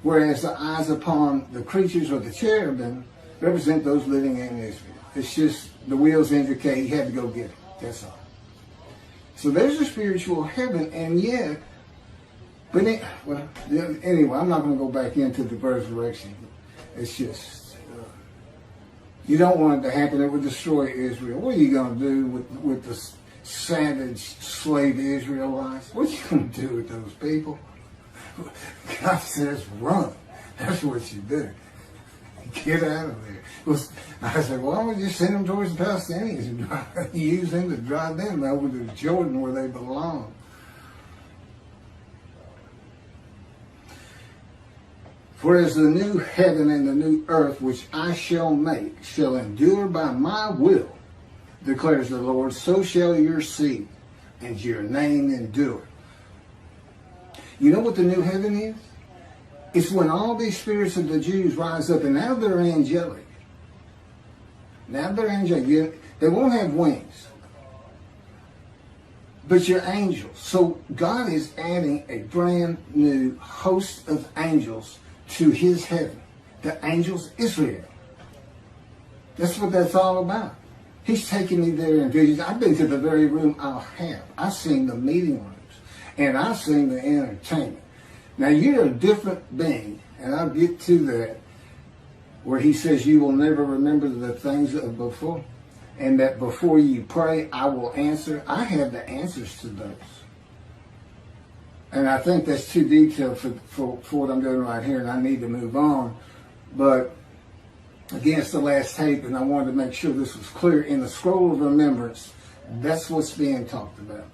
whereas the eyes upon the creatures or the cherubim represent those living in Israel. It's just the wheels indicate he had to go get it. That's all. So there's a spiritual heaven, and yet, anyway, I'm not going to go back into the resurrection. It's just, you don't want it to happen. It would destroy Israel. What are you going to do with the savage slave Israelites? What are you going to do with those people? God says, run. That's what you do. Get out of there. I said, why don't we just send them towards the Palestinians and use them to drive them over to Jordan where they belong? For as the new heaven and the new earth which I shall make shall endure by my will, declares the Lord, so shall your seed and your name endure. You know what the new heaven is? It's when all these spirits of the Jews rise up, and now they're angelic. Now they're angelic. They won't have wings, but you're angels. So God is adding a brand new host of angels to his heaven. The angels Israel. That's what that's all about. He's taking me there in visions. I've been to the very room I'll have. I've seen the meeting rooms, and I've seen the entertainment. Now, you're a different being, and I'll get to that, where he says you will never remember the things of before, and that before you pray, I will answer. I have the answers to those. And I think that's too detailed for what I'm doing right here, and I need to move on. But, again, it's the last tape, and I wanted to make sure this was clear. In the scroll of remembrance, that's what's being talked about.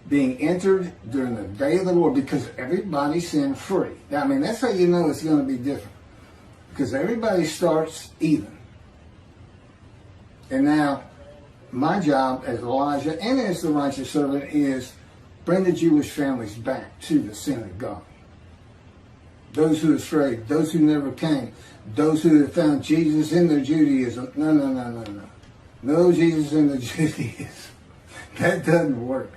Being entered during the day of the Lord, because everybody's sin free. Now, I mean, that's how you know it's going to be different. Because everybody starts even. And now, my job as Elijah and as the righteous servant is bring the Jewish families back to the synagogue. Those who strayed, those who never came, those who have found Jesus in their Judaism. No. No Jesus in the Judaism. That doesn't work.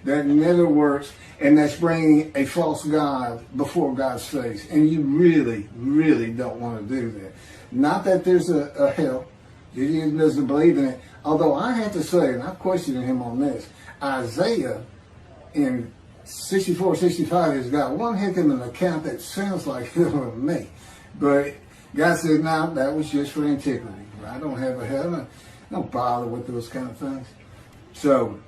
That never works. And that's bringing a false God before God's face. And you really, really don't want to do that. Not that there's a hell. Judaism doesn't believe in it. Although I have to say, and I've questioned him on this, Isaiah in 64, 65 has got one heck of an account that sounds like hell to me. But God said, no, that was just for antiquity. I don't have a hell. I don't bother with those kind of things. So,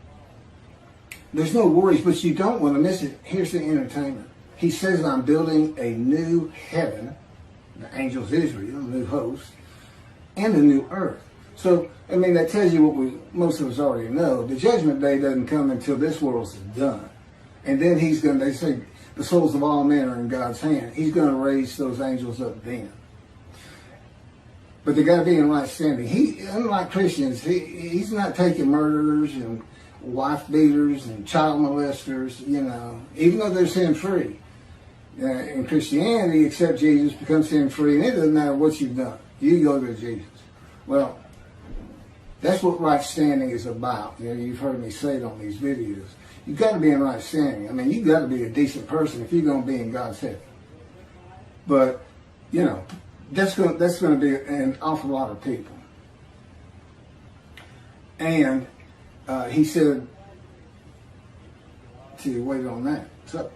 there's no worries, but you don't want to miss it. Here's the entertainment. He says, I'm building a new heaven, the angels Israel, a new host, and a new earth. So, I mean, that tells you what most of us already know. The judgment day doesn't come until this world's done. And then he's going to, they say, the souls of all men are in God's hand. He's going to raise those angels up then. But they got to be in right standing. He, unlike Christians, he's not taking murderers and wife beaters and child molesters, you know, even though they're sin free. In Christianity, accept Jesus, become sin free, and it doesn't matter what you've done. You go to Jesus. Well, that's what right standing is about. You know, you've heard me say it on these videos. You've got to be in right standing. I mean, you've got to be a decent person if you're going to be in God's heaven. But, you know, that's going to be an awful lot of people. And he said to wait on that. So,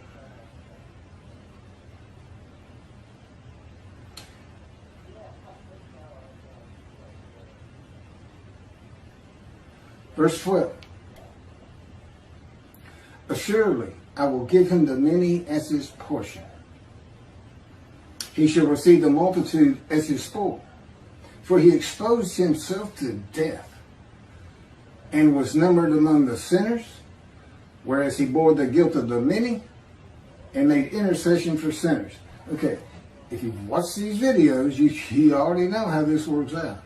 verse 12. Assuredly, I will give him the many as his portion. He shall receive the multitude as his spoil. For he exposed himself to death and was numbered among the sinners, whereas he bore the guilt of the many and made intercession for sinners. Okay, if you've watched these videos, you already know how this works out.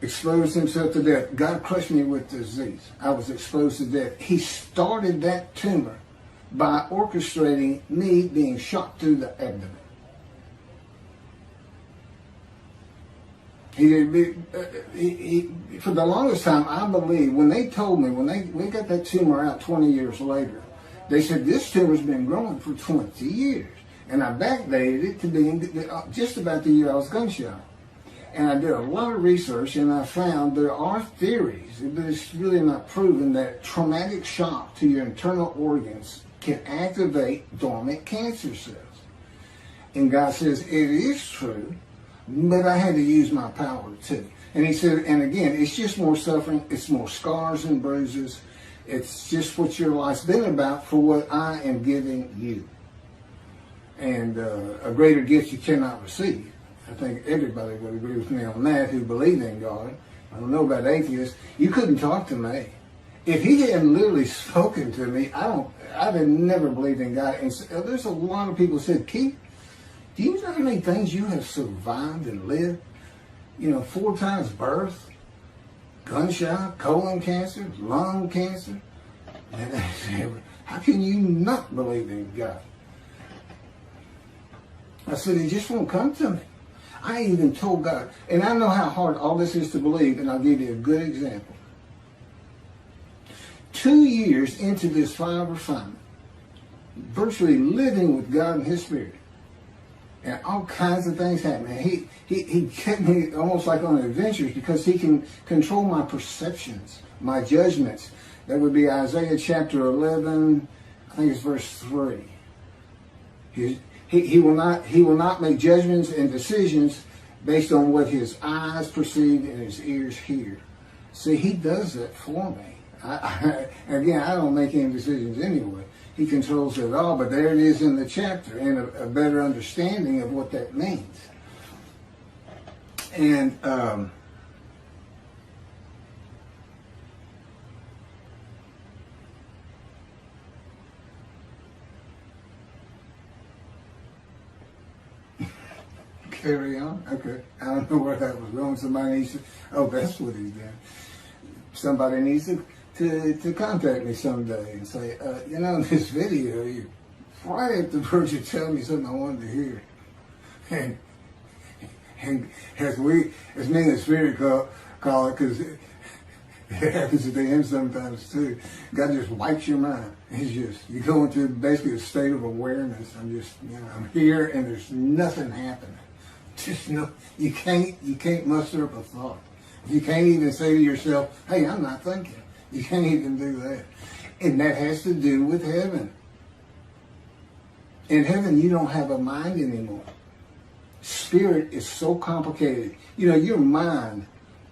Exposed himself to death. God crushed me with disease. I was exposed to death. He started that tumor by orchestrating me being shot through the abdomen. For the longest time, I believe, when they told me, when we got that tumor out 20 years later, they said, this tumor's been growing for 20 years. And I backdated it to being just about the year I was gunshot. And I did a lot of research, and I found there are theories, but it's really not proven, that traumatic shock to your internal organs can activate dormant cancer cells. And God says, it is true, but I had to use my power too. And he said, and again, it's just more suffering, it's more scars and bruises, it's just what your life's been about for what I am giving you. And a greater gift you cannot receive. I think everybody would agree with me on that who believe in God. I don't know about atheists. You couldn't talk to me. If he hadn't literally spoken to me, I'd have never believed in God. And there's a lot of people who said, Keith, do you know how many things you have survived and lived? You know, 4 times birth, gunshot, colon cancer, lung cancer. And I said, how can you not believe in God? I said, it just won't come to me. I even told God, and I know how hard all this is to believe, and I'll give you a good example. 2 years into this fire of refinement, virtually living with God and His Spirit, and all kinds of things happening. He kept me almost like on adventures because He can control my perceptions, my judgments. That would be Isaiah chapter 11, I think it's verse 3. He will not make judgments and decisions based on what his eyes perceive and his ears hear. See, he does that for me. Again, I don't make any decisions anyway. He controls it all, but there it is in the chapter, and a better understanding of what that means. And carry on? Okay. I don't know where that was going. Somebody needs to, oh, that's what he's doing. Somebody needs to contact me someday and say, you know, in this video, you're right at the verge of telling me something I wanted to hear. And as me and the Spirit call it, because it happens to them sometimes too. God just wipes your mind. You go into basically a state of awareness. I'm here and there's nothing happening. You can't muster up a thought. You can't even say to yourself, hey, I'm not thinking. You can't even do that. And that has to do with heaven. In heaven, you don't have a mind anymore. Spirit is so complicated. Your mind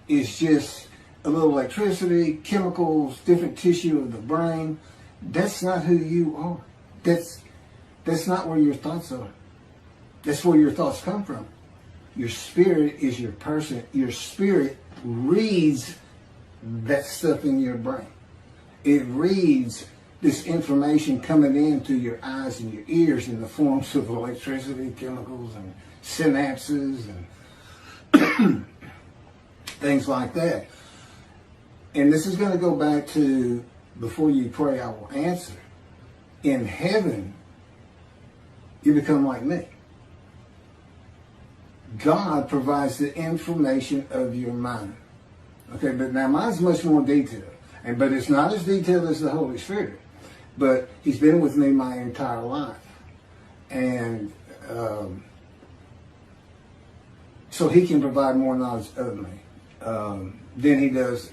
is just a little electricity, chemicals, different tissue of the brain. That's not who you are. That's not where your thoughts are. That's where your thoughts come from. Your spirit is your person. Your spirit reads that stuff in your brain. It reads this information coming in through your eyes and your ears in the forms of electricity, chemicals, and synapses, and things like that. And this is going to go back to, before you pray, I will answer. In heaven, you become like me. God provides the information of your mind. Okay, but now mine's much more detailed. But it's not as detailed as the Holy Spirit. But He's been with me my entire life. And so He can provide more knowledge of me than He does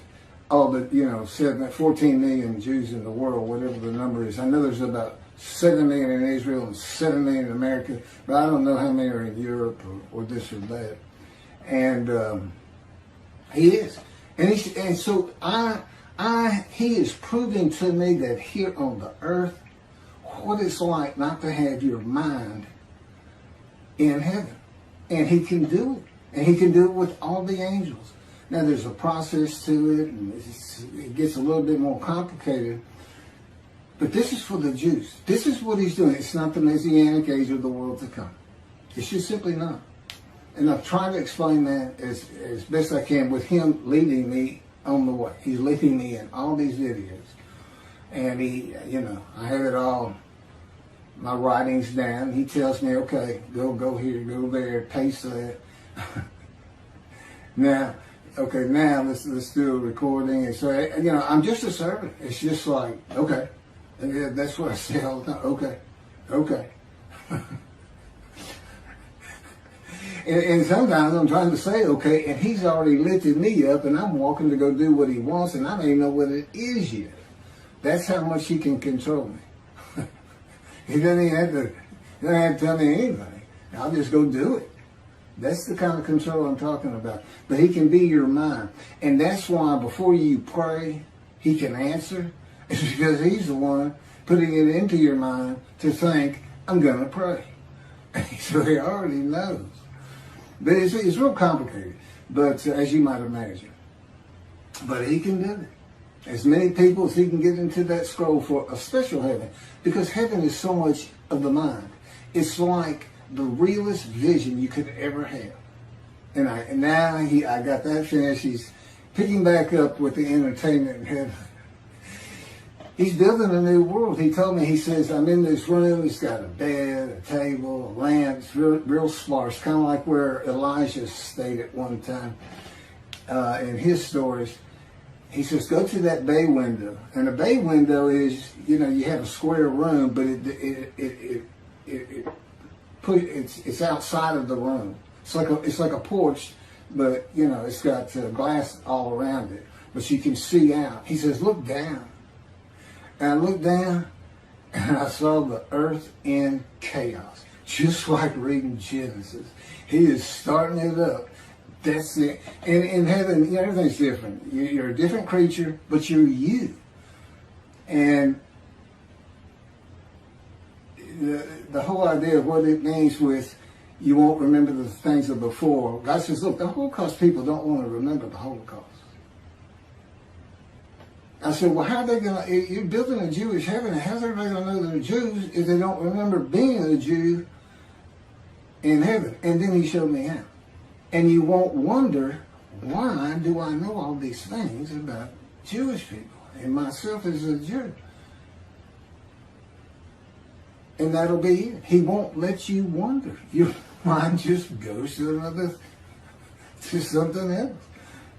all the, 14 million Jews in the world, whatever the number is. I know there's about 7 million in Israel and 7 million in America, but I don't know how many are in Europe or this or that. And He is. And so He is proving to me that here on the earth, what it's like not to have your mind in heaven. And He can do it. And He can do it with all the angels. Now there's a process to it, and it gets a little bit more complicated. But this is for the Jews. This is what He's doing. It's not the Messianic age of the world to come. It's just simply not. And I've tried to explain that as best I can with Him leading me on the way. He's leading me in all these videos. And I have it all, my writings down. He tells me, okay, go here, go there, paste that. Now let's do a recording. And so, I'm just a servant. It's just like, okay. And that's what I say all the time. Okay. and sometimes I'm trying to say okay, and He's already lifted me up, and I'm walking to go do what He wants, and I don't even know what it is yet. That's how much He can control me. He doesn't even have to tell me anything. I'll just go do it. That's the kind of control I'm talking about. But He can be your mind. And that's why before you pray, He can answer. It's because He's the one putting it into your mind to think, I'm going to pray. So He already knows. But it's real complicated, but as you might imagine. But He can do it. As many people as He can get into that scroll for a special heaven. Because heaven is so much of the mind. It's like the realest vision you could ever have. And I got that finished. He's picking back up with the entertainment in heaven. He's building a new world. He told me, he says, I'm in this room. It's got a bed, a table, a lamp. It's real sparse, kind of like where Elijah stayed at one time in his stories. He says, go to that bay window. And a bay window is, you have a square room, but it's outside of the room. It's like a porch, but it's got glass all around it, but you can see out. He says, look down. And I looked down, and I saw the earth in chaos, just like reading Genesis. He is starting it up. That's it. And in heaven, everything's different. You're a different creature, but you're you. And the whole idea of what it means with you won't remember the things of before. God says, look, the Holocaust people don't want to remember the Holocaust. I said, well, how are they going to, you're building a Jewish heaven, and how's everybody going to know they're Jews if they don't remember being a Jew in heaven? And then He showed me how. And you won't wonder, why do I know all these things about Jewish people and myself as a Jew? And that'll be it. He won't let you wonder. Your mind just goes to Just something else.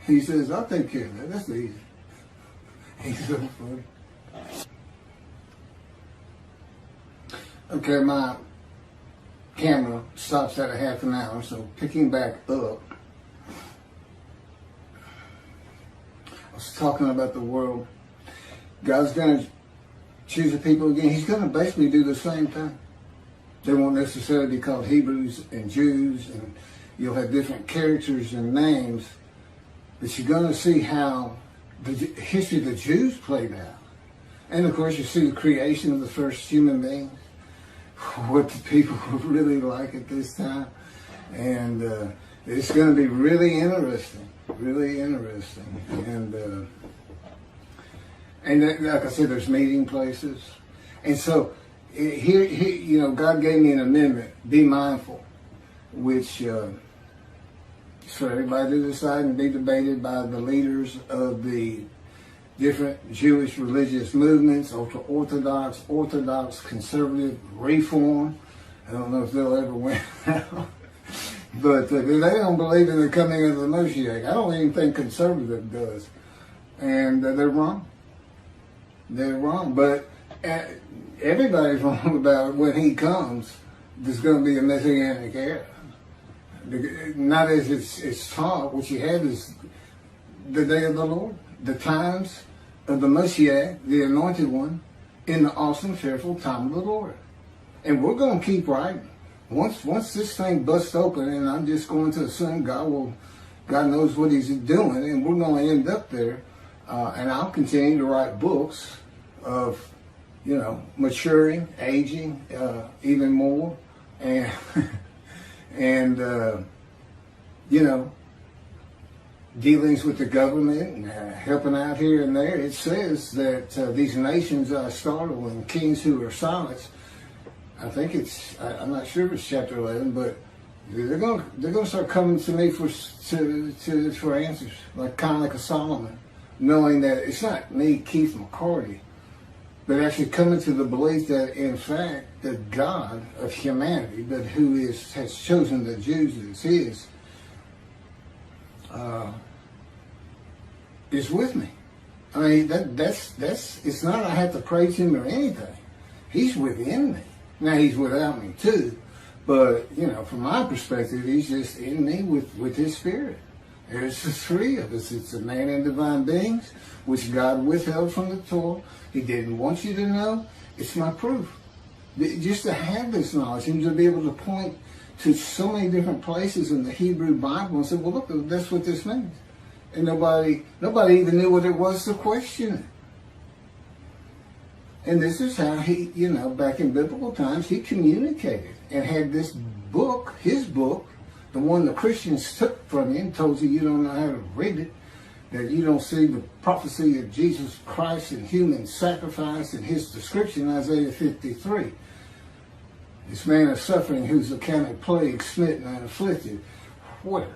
He says, I'll take care of that. That's easy. He's so funny. Okay, my camera stops at a half an hour, so picking back up, I was talking about the world. God's going to choose the people again. He's going to basically do the same thing. They won't necessarily be called Hebrews and Jews, and you'll have different characters and names, but you're going to see how the history of the Jews played out. And of course, you see the creation of the first human beings, what the people were really like at this time. And it's going to be really interesting, really interesting. And like I said, there's meeting places. And so here, you know, God gave me an amendment, be mindful, which is for everybody to decide and be debated by the leaders of the different Jewish religious movements, Orthodox, conservative, Reform. I don't know if they'll ever win out. But they don't believe in the coming of the Moshiach. I don't even think conservative does. And they're wrong. They're wrong. But everybody's wrong about when he comes, there's going to be a messianic era. Not as it's taught. What you have is the day of the Lord, the times of the Moshiach, the anointed one, in the awesome, fearful time of the Lord. And we're going to keep writing. Once this thing busts open, and I'm just going to assume God knows what he's doing, and we're going to end up there, and I'll continue to write books of, you know, maturing, aging, even more, and you know, dealings with the government, and helping out here and there. It says that these nations are startled and kings who are silenced. I think I'm not sure if it's chapter 11, but they're going to start coming to me for answers, kind of like a Solomon, knowing that it's not me, Keith McCarty, but actually coming to the belief that in fact the God of humanity, but who has chosen the Jews as his, is with me. I mean, that's it's not I have to praise him or anything. He's within me. Now he's without me too, but you know, from my perspective, he's just in me with his spirit. There's the three of us. It's a man and divine beings, which God withheld from the Torah. He didn't want you to know. It's my proof. Just to have this knowledge and to be able to point to so many different places in the Hebrew Bible and say, well, look, that's what this means. And nobody even knew what it was to question it. And this is how he, you know, back in biblical times, he communicated and had this book, his book, the one the Christians took from him, told you don't know how to read it, that you don't see the prophecy of Jesus Christ and human sacrifice in his description, Isaiah 53. This man of suffering who's accounted plagued, smitten, and afflicted. Where?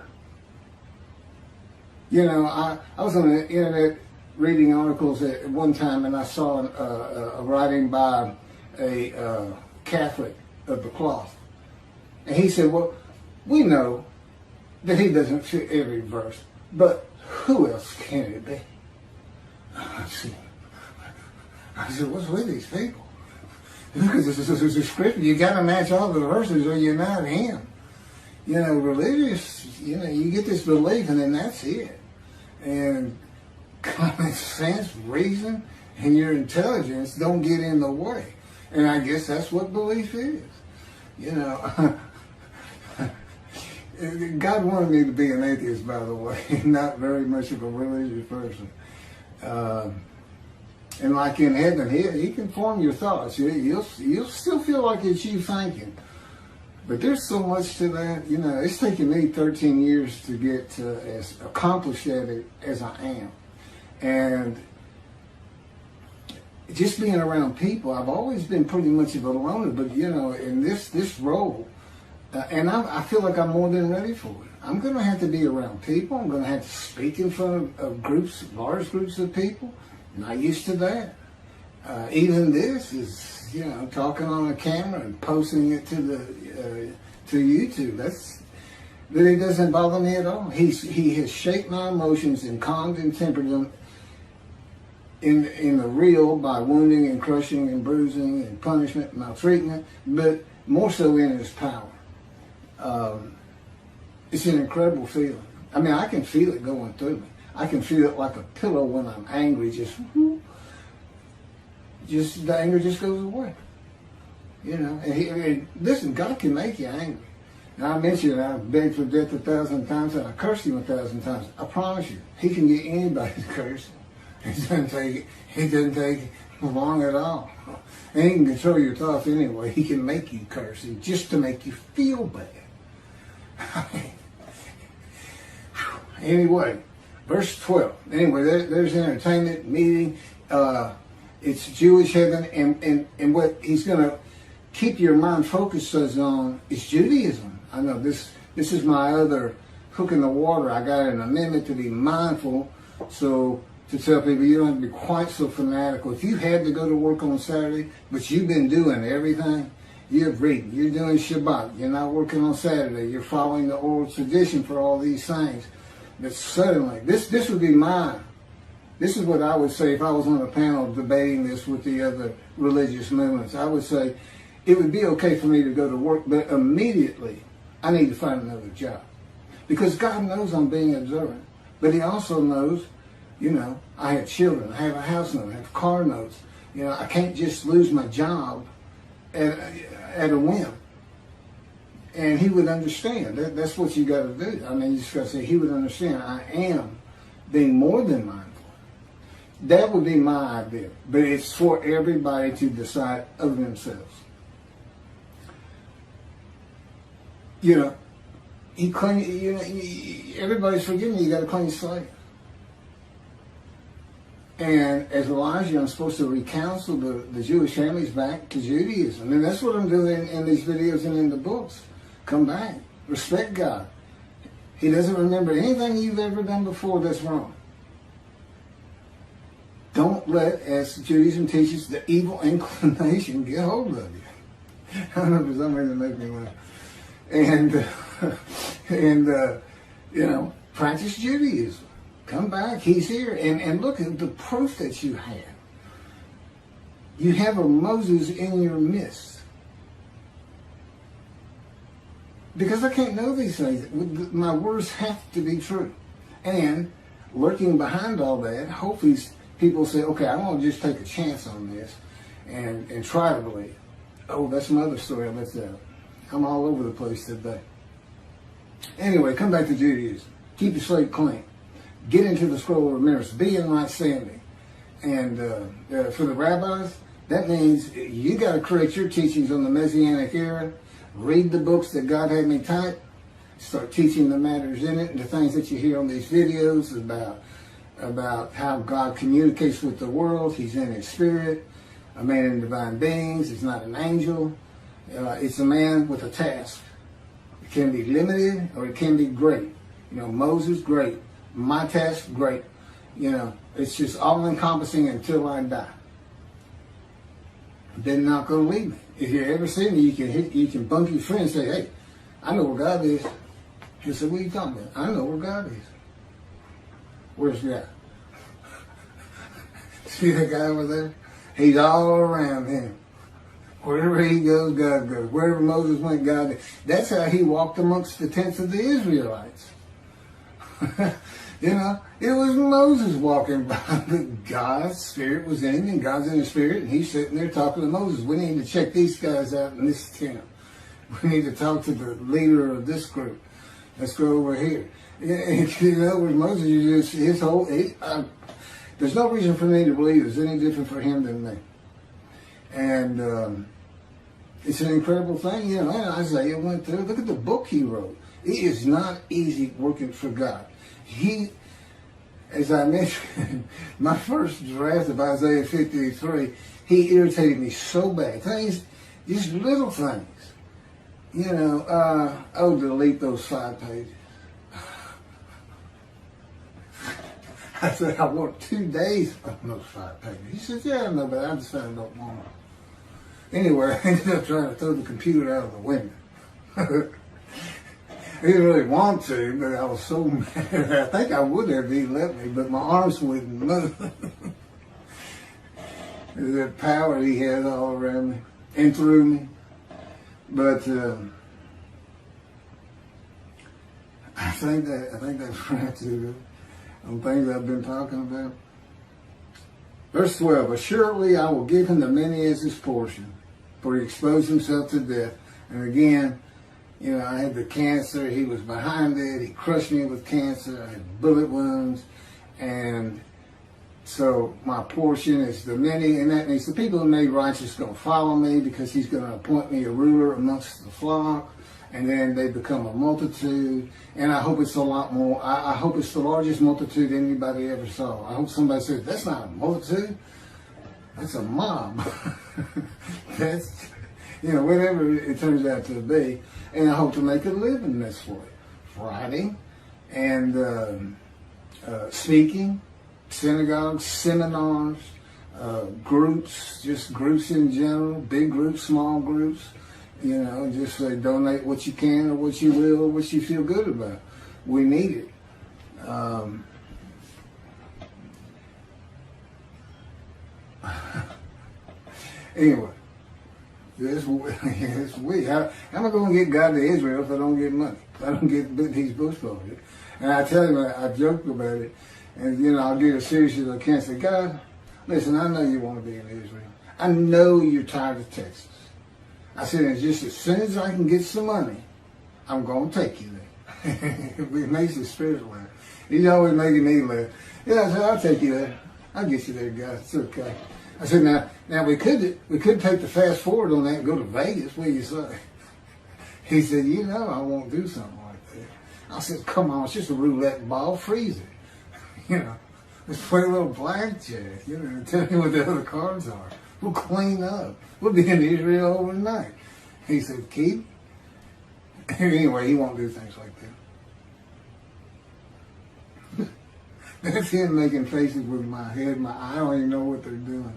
You know, I was on the internet reading articles at one time, and I saw a writing by a Catholic of the cloth. And he said, well, we know that he doesn't fit every verse, but who else can it be? I said, what's with these people? Because this is a scripture. You got to match all the verses or you're not him. You know, religious, you know, you get this belief and then that's it. And common sense, reason, and your intelligence don't get in the way. And I guess that's what belief is. You know, God wanted me to be an atheist, by the way, not very much of a religious person. And like in heaven, he can form your thoughts. You'll still feel like it's you thinking. But there's so much to that. You know, it's taken me 13 years to get as accomplished at it as I am. And just being around people, I've always been pretty much of a loner, but you know, in this role, and I feel like I'm more than ready for it. I'm going to have to be around people. I'm going to have to speak in front of groups, large groups of people. Not used to that. Even this is, you know, talking on a camera and posting it to YouTube. But it doesn't bother me at all. He has shaped my emotions and calmed and tempered them in the real by wounding and crushing and bruising and punishment and maltreatment, but more so in his power. It's an incredible feeling. I mean, I can feel it going through me. I can feel it like a pillow when I'm angry. Just the anger just goes away. You know, and listen, God can make you angry. Now, I mentioned I've begged for death 1,000 times and I cursed him 1,000 times. I promise you, he can get anybody to curse him. It doesn't take long at all. And he can control your thoughts anyway. He can make you curse him just to make you feel bad. Anyway, verse 12. Anyway, there's entertainment, meeting. It's Jewish heaven, and what he's going to keep your mind focused on is Judaism. I know this is my other hook in the water. I got an amendment to be mindful, so to tell people you don't have to be quite so fanatical. If you had to go to work on Saturday, but you've been doing everything, you're reading, you're doing Shabbat, you're not working on Saturday, you're following the oral tradition for all these things, but suddenly, this would be mine. This is what I would say if I was on a panel debating this with the other religious movements. I would say it would be okay for me to go to work, but immediately I need to find another job. Because God knows I'm being observant. But he also knows, you know, I have children, I have a house note, I have car notes. You know, I can't just lose my job at a whim. And he would understand. That's what you got to do. I mean, you just got to say, he would understand. I am being more than mindful. That would be my idea. But it's for everybody to decide of themselves. You know, everybody's forgiving you. You got to clean your slate. And as Elijah, I'm supposed to recounsel the Jewish families back to Judaism. And that's what I'm doing in these videos and in the books. Come back. Respect God. He doesn't remember anything you've ever done before that's wrong. Don't let, as Judaism teaches, the evil inclination get hold of you. I don't know, for some reason it makes me laugh. And you know, practice Judaism. Come back. He's here. And look at the proof that you have. You have a Moses in your midst. Because I can't know these things. My words have to be true. And lurking behind all that, hopefully people say, okay, I want to just take a chance on this and try to believe. Oh, that's another story I left out. I'm all over the place today. Anyway, come back to Judaism. Keep your slate clean. Get into the scroll of remembrance. Be in right standing. And for the rabbis, that means you got to create your teachings on the Messianic era. Read the books that God had me type. Start teaching the matters in it and the things that you hear on these videos about how God communicates with the world. He's in his spirit. A man in divine beings. He's not an angel. It's a man with a task. It can be limited or it can be great. You know, Moses, great. My task, great. You know, it's just all encompassing until I die. They're not going to leave me. If you ever see me, you can bump your friend and say, hey, I know where God is. He'll say, what are you talking about? I know where God is. Where's God? See that guy over there? He's all around him. Wherever he goes, God goes. Wherever Moses went, God did. That's how he walked amongst the tents of the Israelites. You know, it was Moses walking by, but God's spirit was in him, and God's in his spirit, and he's sitting there talking to Moses. We need to check these guys out in this tent. We need to talk to the leader of this group. Let's go over here. You know, with Moses, his whole, there's no reason for me to believe it's any different for him than me. And it's an incredible thing. You know, Isaiah went through, look at the book he wrote. It is not easy working for God. He, as I mentioned, my first draft of Isaiah 53, he irritated me so bad. Things, just little things. You know, oh, delete those 5 pages. I said, I worked 2 days on those 5 pages. He said, yeah, I know, but I decided I don't want them. Anyway, I ended up trying to throw the computer out of the window. He didn't really want to, but I was so mad. I think I would have if he let me, but my arms wouldn't move. That power he had all around me and through me. But I think that's right too. On things I've been talking about. Verse 12, assuredly I will give him the many as his portion, for he exposed himself to death. And again, you know, I had the cancer, he was behind it, he crushed me with cancer, I had bullet wounds, and so my portion is the many, and that means the people who made righteous going to follow me because he's going to appoint me a ruler amongst the flock. And then they become a multitude, and I hope it's a lot more. I hope it's the largest multitude anybody ever saw. I hope somebody says, that's not a multitude, that's a mob. That's, you know, whatever it turns out to be. And I hope to make a living this way. Writing and speaking, synagogues, seminars, groups, just groups in general, big groups, small groups. You know, just say donate what you can or what you will or what you feel good about. We need it. Anyway, this we. How am I going to get God to Israel if I don't get money? If I don't get these books over it? And I tell you, I joked about it, and you know, I'll get as serious as I can. Say, God, listen, I know you want to be in Israel. I know you're tired of Texas. I said, and just as soon as I can get some money, I'm going to take you there. It makes the spirit laugh. He's always making me laugh. Yeah, I said, I'll take you there. I'll get you there, guys. It's okay. I said, now we could take the fast forward on that and go to Vegas. What do you say? He said, you know, I won't do something like that. I said, come on, it's just a roulette ball. Freeze it. You know, let's play a little blackjack. You know, and tell me what the other cards are. We'll clean up. We'll be in Israel overnight. He said, keep. Anyway, he won't do things like that. That's him making faces with my head, my eye. I don't even know what they're doing.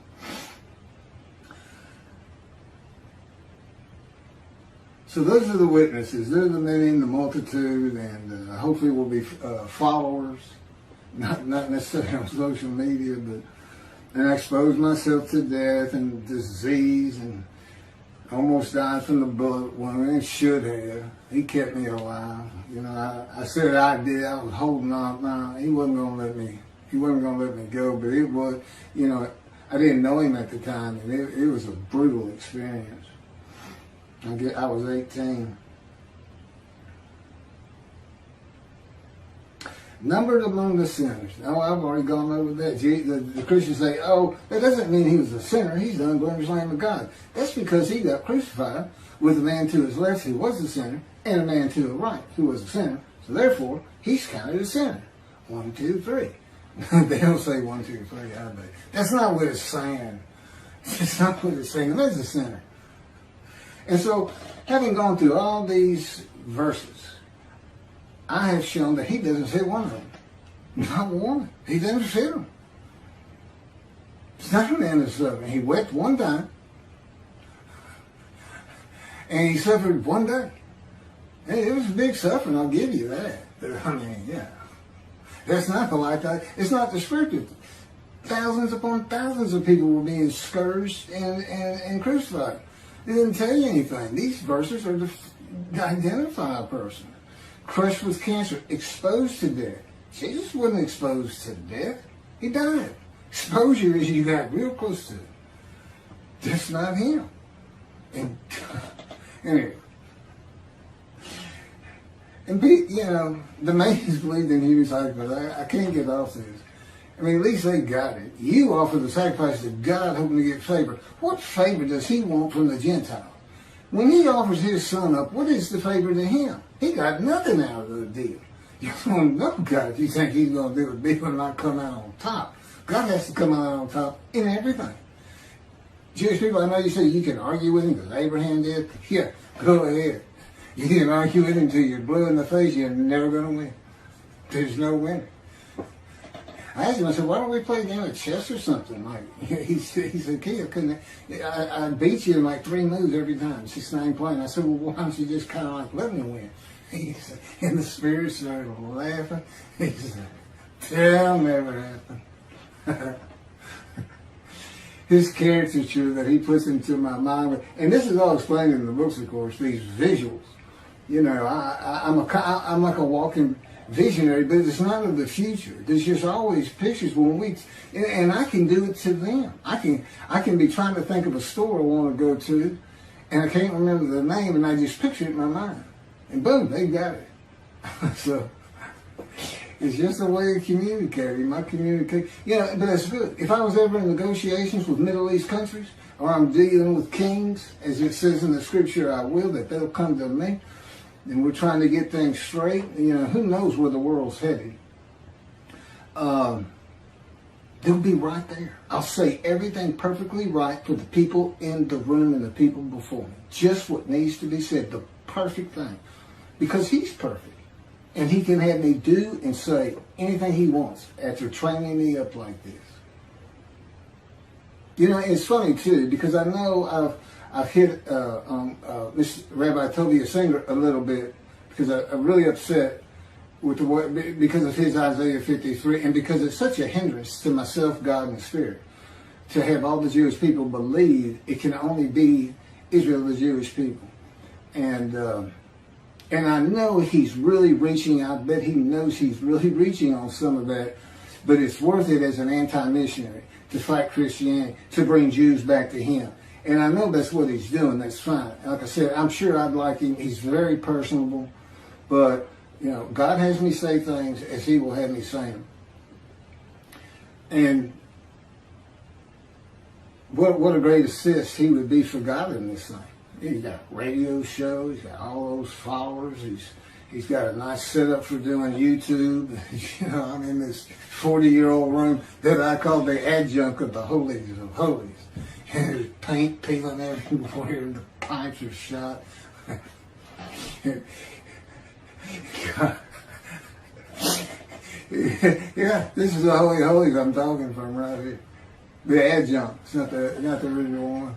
So those are the witnesses. They're the many in the multitude, and hopefully we'll be followers. Not necessarily on social media, but. And I exposed myself to death and disease and almost died from the bullet wound and should have. He kept me alive. You know, I said I did. I was holding on. No, he wasn't going to let me. He wasn't going to let me go. But it was, you know, I didn't know him at the time, and it was a brutal experience. I was 18. Numbered among the sinners. Now, I've already gone over that. The Christians say, oh, that doesn't mean he was a sinner. He's the unblemished Lamb of God. That's because he got crucified with a man to his left who was a sinner and a man to the right who was a sinner. So therefore, he's counted a sinner. 1, 2, 3. They don't say 1, 2, 3, I bet. That's not what it's saying. That's not what it's saying. There's a sinner. And so, having gone through all these verses, I have shown that he doesn't fit one of them. Not one. He doesn't fit them. It's not a man of suffering. He wept one time. And he suffered one day. Hey, it was a big suffering, I'll give you that. I mean, yeah. That's not the lifetime. It's not descriptive. Thousands upon thousands of people were being scourged and crucified. It didn't tell you anything. These verses are to identify a person. Crushed with cancer, exposed to death. Jesus wasn't exposed to death. He died. Exposure is you got real close to it. That's not him. And anyway. And you know, the Mayans believed in human sacrifice. I can't get off this. I mean, at least they got it. You offer the sacrifice to God hoping to get favor. What favor does he want from the Gentile? When he offers his son up, what is the favor to him? He got nothing out of the deal. You don't know God if you think he's going to do a deal and not come out on top. God has to come out on top in everything. Jewish people, I know you say you can argue with him because Abraham did. Yeah, go ahead. You can argue with him until you're blue in the face. You're never going to win. There's no winner. I asked him, I said, why don't we play a game of chess or something? Like, he said, Kid, I beat you in like 3 moves every time. It's just not even playing. I said, well, why don't you just kind of like let me win? He said, and the spirit started laughing. He said, that'll never happen. His caricature that he puts into my mind, and this is all explained in the books, of course, these visuals. You know, I'm like a walking visionary, but it's not of the future. There's just always pictures and I can do it to them. I can be trying to think of a store I want to go to, and I can't remember the name, and I just picture it in my mind, and boom, they got it. So it's just a way of communicating. My communication, but that's good. If I was ever in negotiations with Middle East countries, or I'm dealing with kings, as it says in the scripture, I will, that they'll come to me. And we're trying to get things straight. Who knows where the world's headed? They'll be right there. I'll say everything perfectly right for the people in the room and the people before me. Just what needs to be said, the perfect thing. Because he's perfect. And he can have me do and say anything he wants after training me up like this. It's funny too, because I know I've hit Mr. Rabbi Tobias Singer a little bit, because I'm really upset with the way, because of his Isaiah 53, and because it's such a hindrance to myself, God, and Spirit, to have all the Jewish people believe it can only be Israel, the Jewish people. And I know he's really reaching out. I bet he knows he's really reaching on some of that, but it's worth it as an anti-missionary to fight Christianity, to bring Jews back to him. And I know that's what he's doing. That's fine. Like I said, I'm sure I'd like him. He's very personable. But, God has me say things as he will have me say them. And what a great assist he would be for God in this thing. He's got radio shows. He's got all those followers. He's got a nice setup for doing YouTube. I'm in this 40-year-old room that I call the adjunct of the holies of holies. And there's paint peeling everywhere, and the pipes are shot. Yeah, this is the Holy Holies I'm talking from right here. The adjunct. It's not the original one.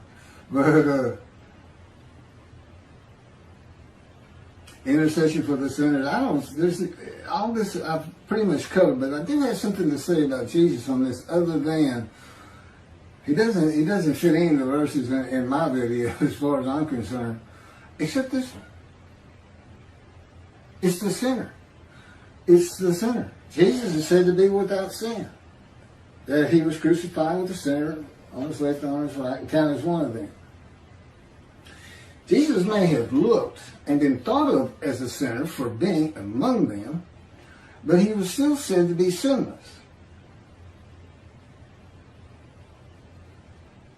But intercession for the sinners. There's all this I've pretty much covered, but I do have something to say about Jesus on this, other than he doesn't fit any of the verses in my video as far as I'm concerned, except this one. It's the sinner. It's the sinner. Jesus is said to be without sin. That he was crucified with the sinner on his left and on his right, and counted as one of them. Jesus may have looked and been thought of as a sinner for being among them, but he was still said to be sinless.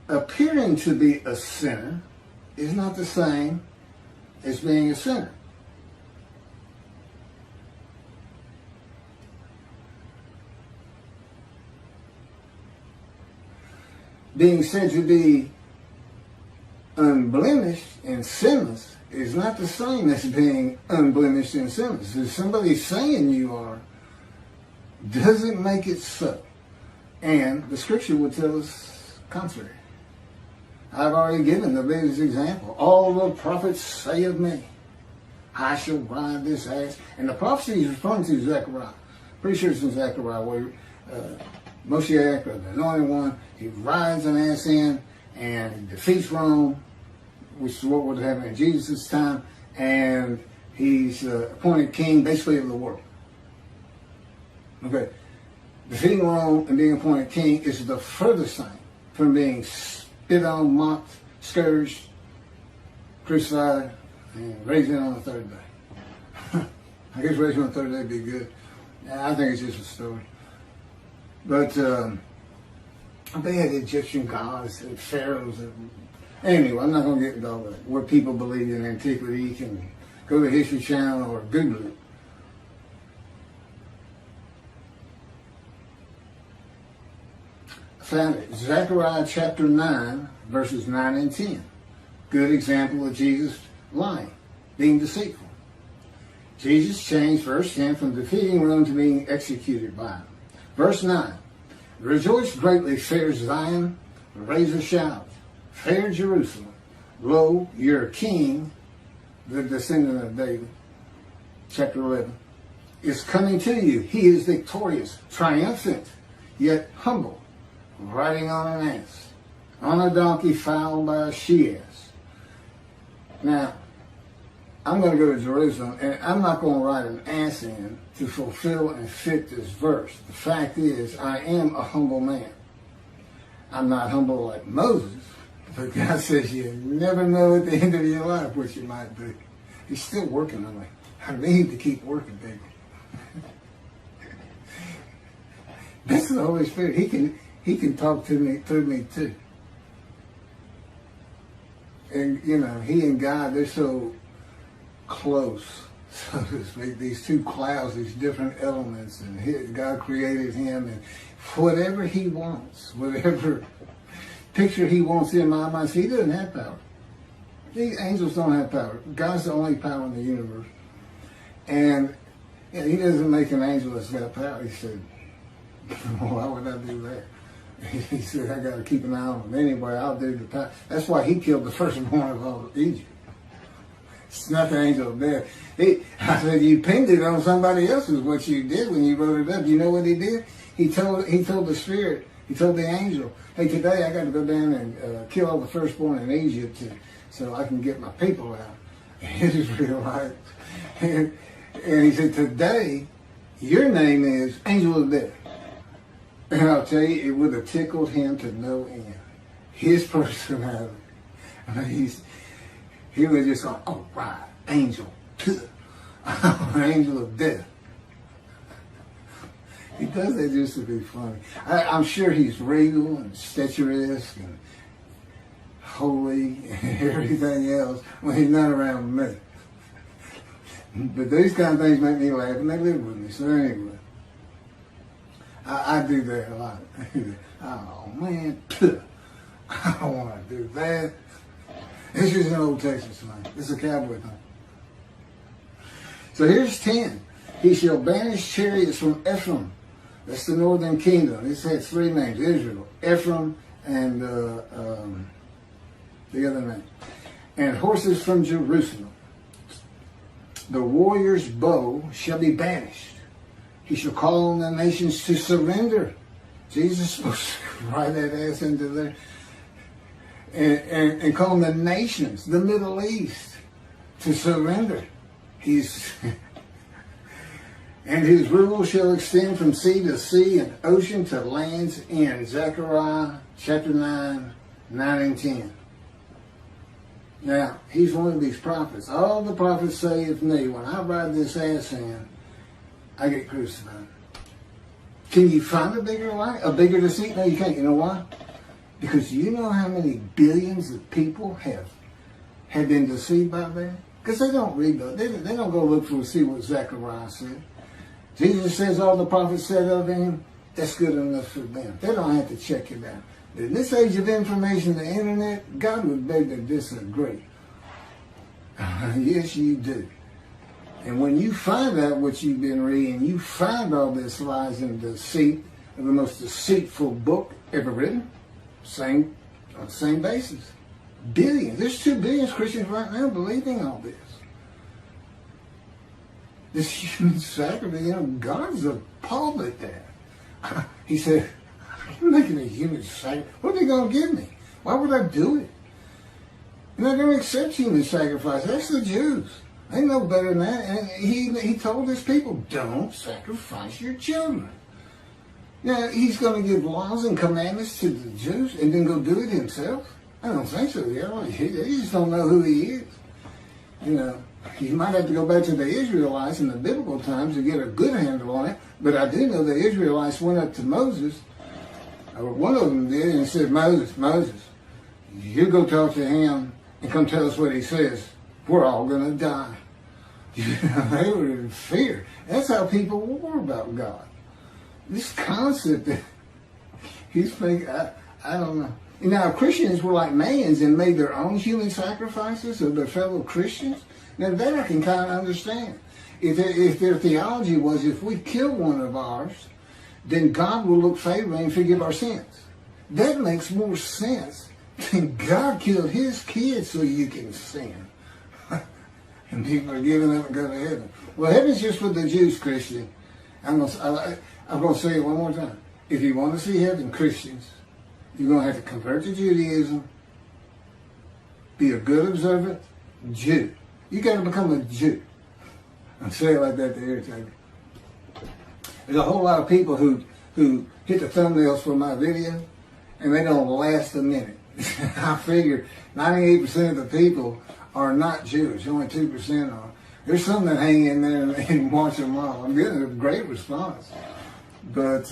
Appearing to be a sinner is not the same as being a sinner. Being said to be unblemished and sinless is not the same as being unblemished and sinless. If somebody's saying you are, doesn't make it so. And the scripture would tell us contrary. I've already given the biggest example. All the prophets say of me, I shall grind this ass. And the prophecy he's referring to is Zechariah. Pretty sure it's in Zechariah where Moshiach, or the anointed one, he rides an ass in and defeats Rome, which is what would happen in Jesus' time, and he's appointed king basically of the world. Okay. Defeating Rome and being appointed king is the furthest thing from being spit on, mocked, scourged, crucified, and raised on the third day. I guess raised on the third day would be good. I think it's just a story. But they had Egyptian gods and pharaohs. Anyway, I'm not going to get into all that. What people believed in antiquity, you can go to the History Channel or Google it. I found it. Zechariah chapter 9, verses 9 and 10. Good example of Jesus lying, being deceitful. Jesus changed verse 10 from defeating Rome to being executed by him. Verse 9. Rejoice greatly, fair Zion, raise a shout. Fair Jerusalem, lo, your king, the descendant of David, chapter 11, is coming to you. He is victorious, triumphant, yet humble, riding on an ass, on a donkey fouled by a she-ass. Now, I'm going to go to Jerusalem, and I'm not going to ride an ass in to fulfill and fit this verse. The fact is, I am a humble man. I'm not humble like Moses, but God says you never know at the end of your life what you might be. He's still working on me. I need to keep working, baby. That's the Holy Spirit. He can talk to me through me too. And you know, he and God, they're so close, so to speak. These two clouds, these different elements, and God created him, and whatever he wants, whatever picture he wants in my mind, he doesn't have power. These angels don't have power. God's the only power in the universe. And yeah, he doesn't make an angel that's got power. He said, why would I do that? He said, I got to keep an eye on him. Anyway, I'll do the power. That's why he killed the firstborn of all of Egypt. It's not the angel of death. I said, you pinned it on somebody else is what you did when you wrote it up. You know what he did? He told the spirit, he told the angel, hey, today I got to go down and kill all the firstborn in Egypt so I can get my people out. Israelites. And he said, today, your name is Angel of Death. And I'll tell you, it would have tickled him to no end. His personality. I mean, he was just going, all right, angel, angel of death. He does that just to be funny. I'm sure he's regal and statuesque and holy and everything else when he's not around me. But these kind of things make me laugh, and they live with me. So anyway, I do that a lot. Oh man, I don't want to do that. This is an old Texas thing. This is a cowboy thing. So here's 10. He shall banish chariots from Ephraim. That's the northern kingdom. This had three names: Israel, Ephraim, and the other name. And horses from Jerusalem. The warrior's bow shall be banished. He shall call on the nations to surrender. Jesus is supposed to ride that ass into there. And call on the nations, the Middle East, to surrender. And his rule shall extend from sea to sea and ocean to land's end. Zechariah chapter 9, 9 and 10. Now, he's one of these prophets. All the prophets say of me, when I ride this ass in, I get crucified. Can you find a bigger lie, a bigger deceit? No, you can't. You know why? Because you know how many billions of people have been deceived by that? Because they don't read those. They don't go look for see what Zechariah said. Jesus says all the prophets said of him, that's good enough for them. They don't have to check it out. In this age of information, the internet, God would beg to disagree. Yes, you do. And when you find out what you've been reading, you find all this lies and deceit of the most deceitful book ever written, on the same basis. Billions. There's 2 billion Christians right now believing all this. This human sacrifice, God's appalled at that. He said, I'm making a human sacrifice. What are they going to give me? Why would I do it? They're not going to accept human sacrifice. That's the Jews. They know better than that. And he told his people, don't sacrifice your children. Now, he's going to give laws and commandments to the Jews and then go do it himself? I don't think so. They just don't know who he is. You might have to go back to the Israelites in the biblical times to get a good handle on it. But I do know the Israelites went up to Moses, or one of them did, and said, Moses, you go talk to him and come tell us what he says. We're all going to die. They were in fear. That's how people were about God. This concept that he's making, I don't know. Now, Christians were like Mayans and made their own human sacrifices of their fellow Christians. Now, that I can kind of understand. If their theology was, if we kill one of ours, then God will look favorably and forgive our sins. That makes more sense than God killed his kids so you can sin. And people are giving up and go to heaven. Well, heaven's just with the Jews, Christian. I'm going to say it one more time. If you want to see heaven, Christians, you're going to have to convert to Judaism, be a good observant Jew. You got to become a Jew. I'm saying it like that to irritate me. There's a whole lot of people who hit the thumbnails for my video, and they don't last a minute. I figure 98% of the people are not Jewish. Only 2% are. There's some that hang in there and watch them all. I'm getting a great response. But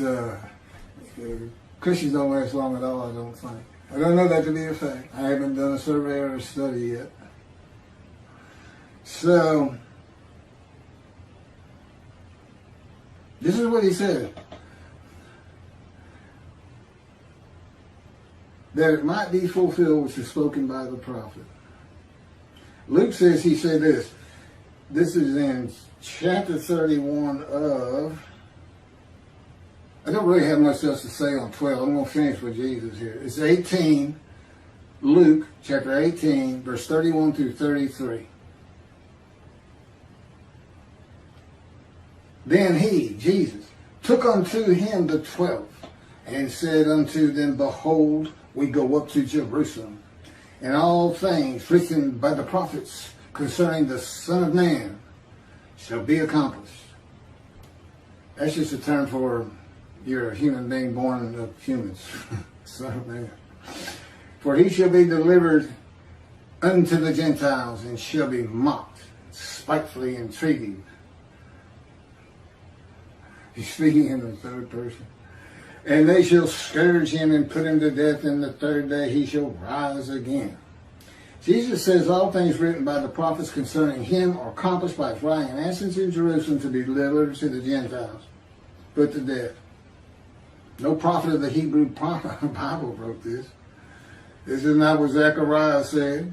Christians don't last long at all, I don't think. I don't know that to be a fact. I haven't done a survey or a study yet. So, this is what he said. That it might be fulfilled which is spoken by the prophet. Luke says he said this. This is in chapter 31 of... I don't really have much else to say on 12. I'm going to finish with Jesus here. It's 18, Luke chapter 18, verse 31 through 33. Then he, Jesus, took unto him the 12, and said unto them, Behold, we go up to Jerusalem, and all things written by the prophets concerning the Son of Man shall be accomplished. That's just a term for you're a human being born of humans. Son of Man. For he shall be delivered unto the Gentiles, and shall be mocked, spitefully entreated. He's speaking in the third person. And they shall scourge him and put him to death, and the third day he shall rise again. Jesus says all things written by the prophets concerning him are accomplished by his rising and ascent in Jerusalem to be delivered to the Gentiles, put to death. No prophet of the Hebrew Bible wrote this. This is not what Zechariah said.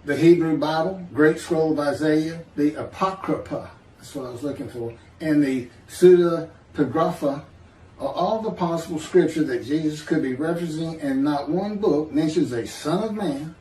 The Hebrew Bible, Great Scroll of Isaiah, the Apocrypha, that's what I was looking for, and the Pseudepigrapha are all the possible scripture that Jesus could be referencing, and not one book mentions a Son of Man,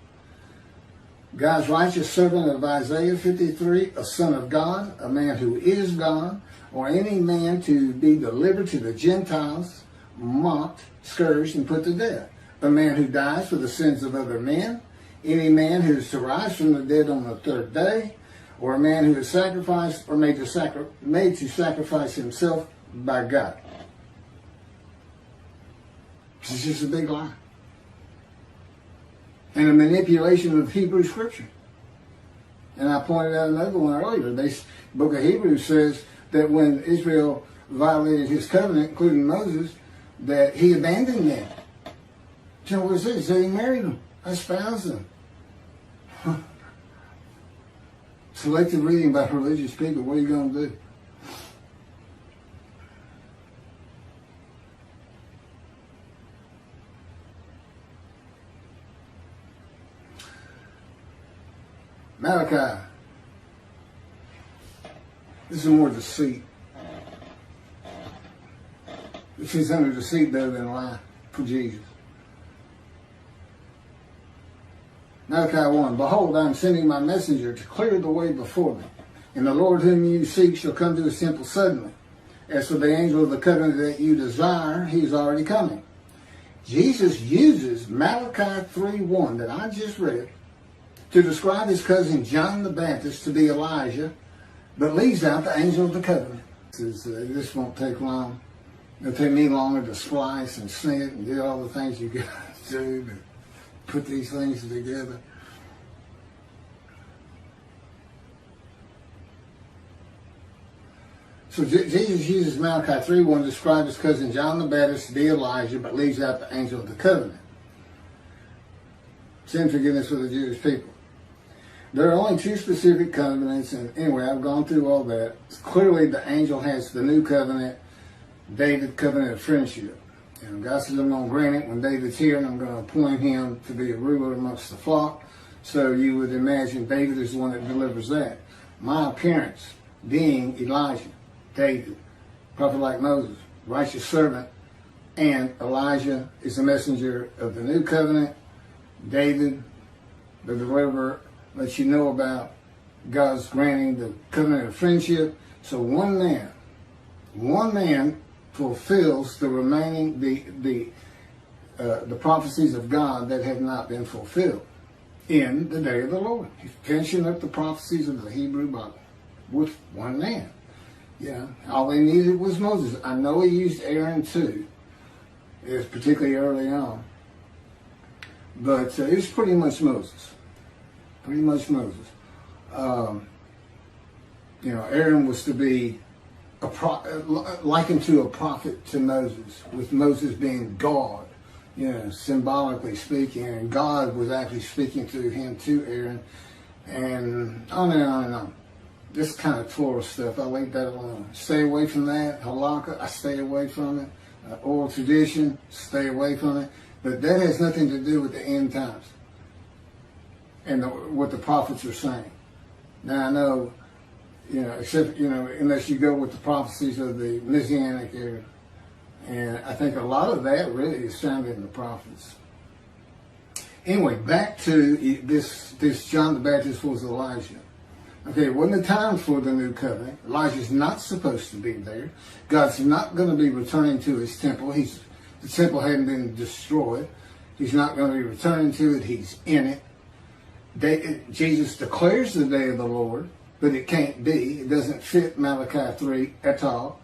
God's righteous servant of Isaiah 53, a Son of God, a man who is God, or any man to be delivered to the Gentiles, mocked, scourged, and put to death. A man who dies for the sins of other men, any man who is to rise from the dead on the third day, or a man who is sacrificed or made to sacrifice himself by God. It's just a big lie. And a manipulation of Hebrew scripture. And I pointed out another one earlier. The book of Hebrews says that when Israel violated his covenant, including Moses, that he abandoned them. You know what it says? It said he married them, espoused them. Selective reading by religious people, what are you going to do? Malachi. This is more deceit. She's under deceit better than lie for Jesus. Malachi 1, Behold, I am sending my messenger to clear the way before me. And the Lord whom you seek shall come to his temple suddenly. As for the angel of the covenant that you desire, he is already coming. Jesus uses Malachi 3:1 that I just read to describe his cousin John the Baptist to be Elijah, but leaves out the angel of the covenant. This won't take long. It'll take me longer to splice and snip and do all the things you got to do to put these things together. So Jesus uses Malachi 3:1 to describe his cousin John the Baptist to be Elijah, but leaves out the angel of the covenant. Sin forgiveness for the Jewish people. There are only two specific covenants, and anyway, I've gone through all that. Clearly, the angel has the new covenant, David's covenant of friendship. And God says, I'm going to grant it when David's here, and I'm going to appoint him to be a ruler amongst the flock. So you would imagine David is the one that delivers that. My appearance being Elijah. David, prophet like Moses, righteous servant, and Elijah is the messenger of the new covenant. David, the deliverer, lets you know about God's granting the covenant of friendship. So one man fulfills the remaining the prophecies of God that have not been fulfilled in the day of the Lord. He's finishing up the prophecies of the Hebrew Bible with one man. Yeah, all they needed was Moses. I know he used Aaron too, particularly early on, but it was pretty much Moses. Pretty much Moses. Aaron was to be likened to a prophet to Moses, with Moses being God, symbolically speaking, and God was actually speaking through him to Aaron, and on and on and on. This kind of Torah stuff, I leave that alone. Stay away from that. Halakha, I stay away from it. Oral tradition, stay away from it. But that has nothing to do with the end times and what the prophets are saying. Now I know, except, unless you go with the prophecies of the Messianic era. And I think a lot of that really is found in the prophets. Anyway, back to this John the Baptist was Elijah. Okay, it wasn't the time for the new covenant. Elijah's not supposed to be there. God's not going to be returning to his temple. The temple hadn't been destroyed. He's not going to be returning to it. He's in it. Jesus declares the day of the Lord, but it can't be. It doesn't fit Malachi 3 at all.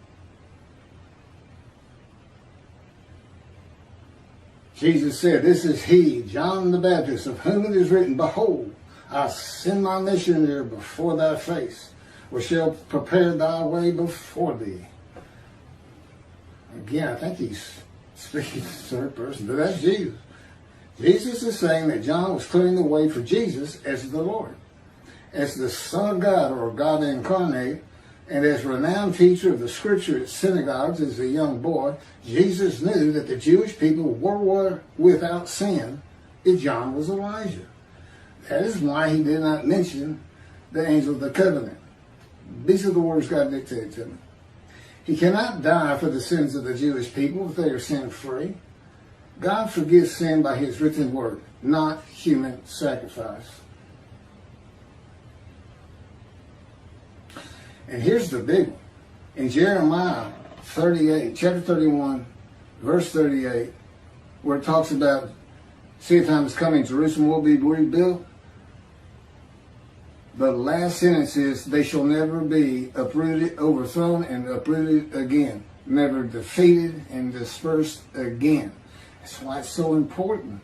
Jesus said, "This is he, John the Baptist, of whom it is written, Behold, I send my messenger before thy face, which shall prepare thy way before thee." Again, I think he's speaking to the third person, but that's Jesus. Jesus is saying that John was clearing the way for Jesus as the Lord, as the Son of God, or God incarnate, and as renowned teacher of the scripture at synagogues as a young boy. Jesus knew that the Jewish people were without sin if John was Elijah. That is why he did not mention the angel of the covenant. These are the words God dictated to him. He cannot die for the sins of the Jewish people if they are sin-free. God forgives sin by his written word, not human sacrifice. And here's the big one. In Jeremiah 38, chapter 31, verse 38, where it talks about, see, a time is coming, Jerusalem will be rebuilt. The last sentence is, they shall never be uprooted, overthrown, and uprooted again. Never defeated and dispersed again. That's why it's so important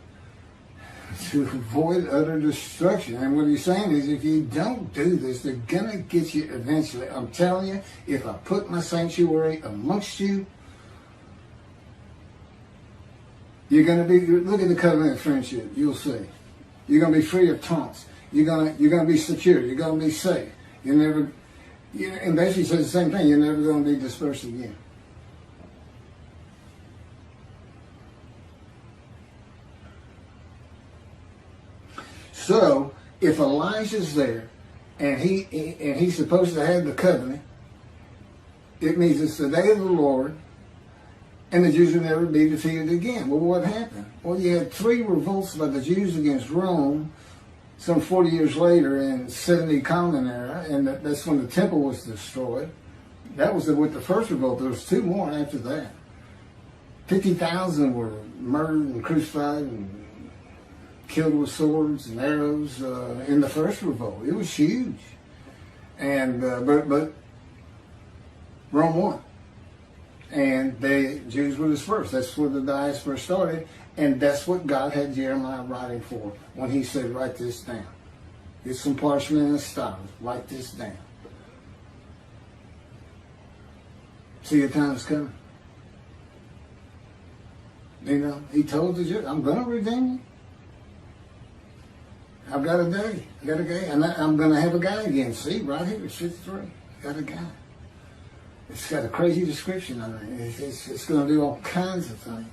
to avoid utter destruction. And what he's saying is, if you don't do this, they're going to get you eventually. I'm telling you, if I put my sanctuary amongst you, you're going to be, look at the covenant of friendship, you'll see. You're going to be free of taunts. You're going to be secure. You're going to be safe. You're never, and basically says the same thing, you're never going to be dispersed again. So, if Elijah's there, and he's supposed to have the covenant, it means it's the day of the Lord, and the Jews will never be defeated again. Well, what happened? Well, you had 3 revolts by the Jews against Rome, some 40 years later in 70 Common Era, and that's when the temple was destroyed. That was with the first revolt. There was 2 more after that. 50,000 were murdered and crucified and killed with swords and arrows in the first revolt. It was huge, and but Rome won, and the Jews were dispersed. That's where the diaspora started, and that's what God had Jeremiah writing for when he said, "Write this down. Get some parchment and a stylus. Write this down. See, your time's coming." He told the Jews, "I'm going to redeem you. I've got a day. I got a guy. And I'm going to have a guy again. See, right here, it's 53. Got a guy. It's got a crazy description on it. It's going to do all kinds of things."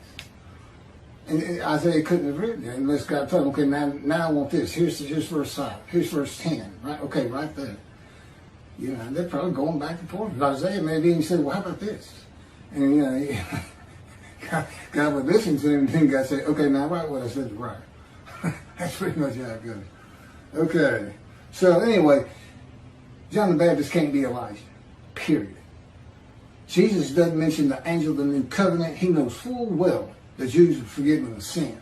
And Isaiah couldn't have written it unless God told him, "Okay, now I want this. Here's verse 5. Here's verse 10. Right? Okay, right there." You know, they're probably going back and forth. Isaiah maybe even said, well, how about this? And, you know, God would listen to him, and then God said, okay, now write what I said to write. That's pretty much how it goes. Okay. So anyway, John the Baptist can't be Elijah. Period. Jesus doesn't mention the angel of the new covenant. He knows full well the Jews are forgiven of sin.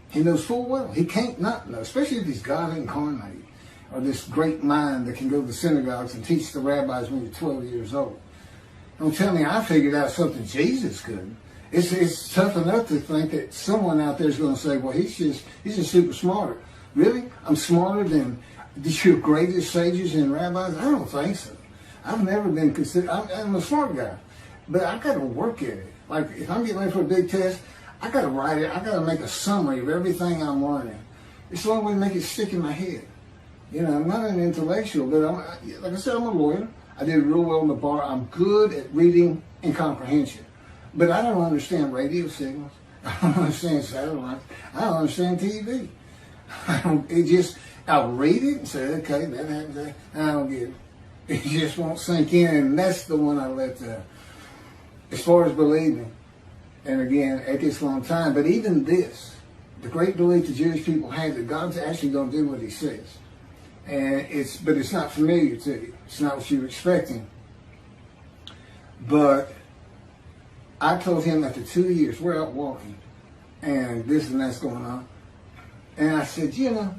He knows full well. He can't not know, especially if he's God incarnate, or this great mind that can go to the synagogues and teach the rabbis when you're 12 years old. Don't tell me I figured out something Jesus couldn't. It's tough enough to think that someone out there is going to say, well, he's just super smart. Really? I'm smarter than your greatest sages and rabbis? I don't think so. I've never been considered, I'm a smart guy, but I got to work at it. Like, if I'm getting ready for a big test, I got to write it. I got to make a summary of everything I'm learning. It's the only way to make it stick in my head. You know, I'm not an intellectual, but like I said, I'm a lawyer. I did real well in the bar. I'm good at reading and comprehension. But I don't understand radio signals. I don't understand satellites. I don't understand TV. I'll read it and say, okay, that happens. I don't get it. It just won't sink in, and that's the one I let down. As far as believing, and again, it takes a long time, but even this, the great belief the Jewish people had that God's actually going to do what he says. But it's not familiar to you. It's not what you're expecting. But I told him after 2 years, we're out walking, and this and that's going on. And I said, you know,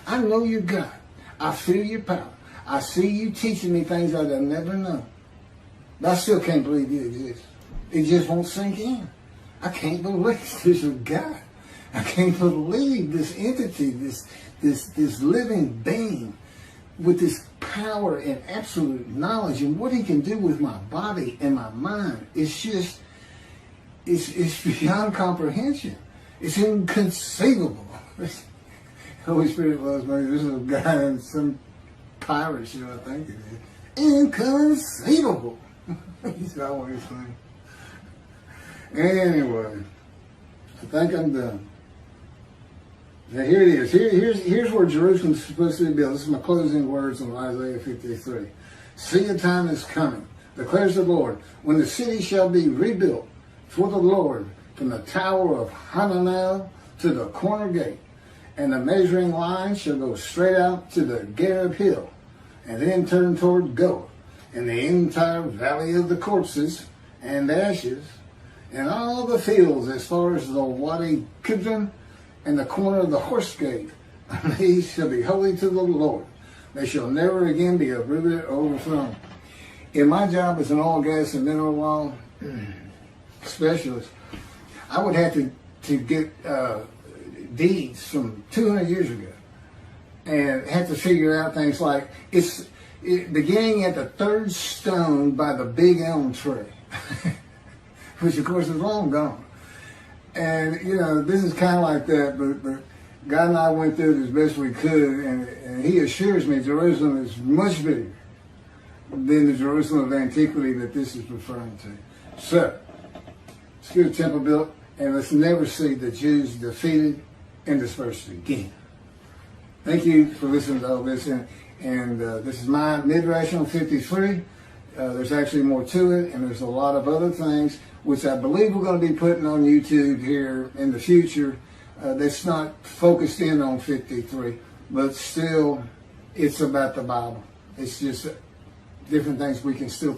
I know you're God. I feel your power. I see you teaching me things I'd have never known. But I still can't believe you exist. It just won't sink in. I can't believe there's a God. I can't believe this entity, this living being with this power and absolute knowledge and what he can do with my body and my mind. It's just, it's beyond comprehension. It's inconceivable. Holy Spirit loves me. This is a guy in some pirate show, I think it is. Inconceivable. He's always saying. Anyway, I think I'm done. Now here it is. Here's where Jerusalem's supposed to be built. This is my closing words on Isaiah 53. See, a time is coming, declares the Lord, when the city shall be rebuilt for the Lord, from the tower of Hananel to the corner gate, and the measuring line shall go straight out to the Gareb hill, and then turn toward Goa, and the entire valley of the corpses and ashes, and all the fields as far as the Wadi Kidron, and the corner of the horse gate. These shall be holy to the Lord. They shall never again be uprooted or overthrown. In my job as an oil, gas, and mineral law specialist, I would have to get deeds from 200 years ago and have to figure out things like it's beginning at the third stone by the big elm tree, which of course is long gone. And, you know, this is kind of like that, but God and I went through it as best we could, and he assures me Jerusalem is much bigger than the Jerusalem of antiquity that this is referring to. So, let's get a temple built, and let's never see the Jews defeated and dispersed again. Thank you for listening to all this, and this is my Midrash on 53. There's actually more to it, and there's a lot of other things which I believe we're going to be putting on YouTube here in the future. That's not focused in on 53, but still, it's about the Bible. It's just different things we can still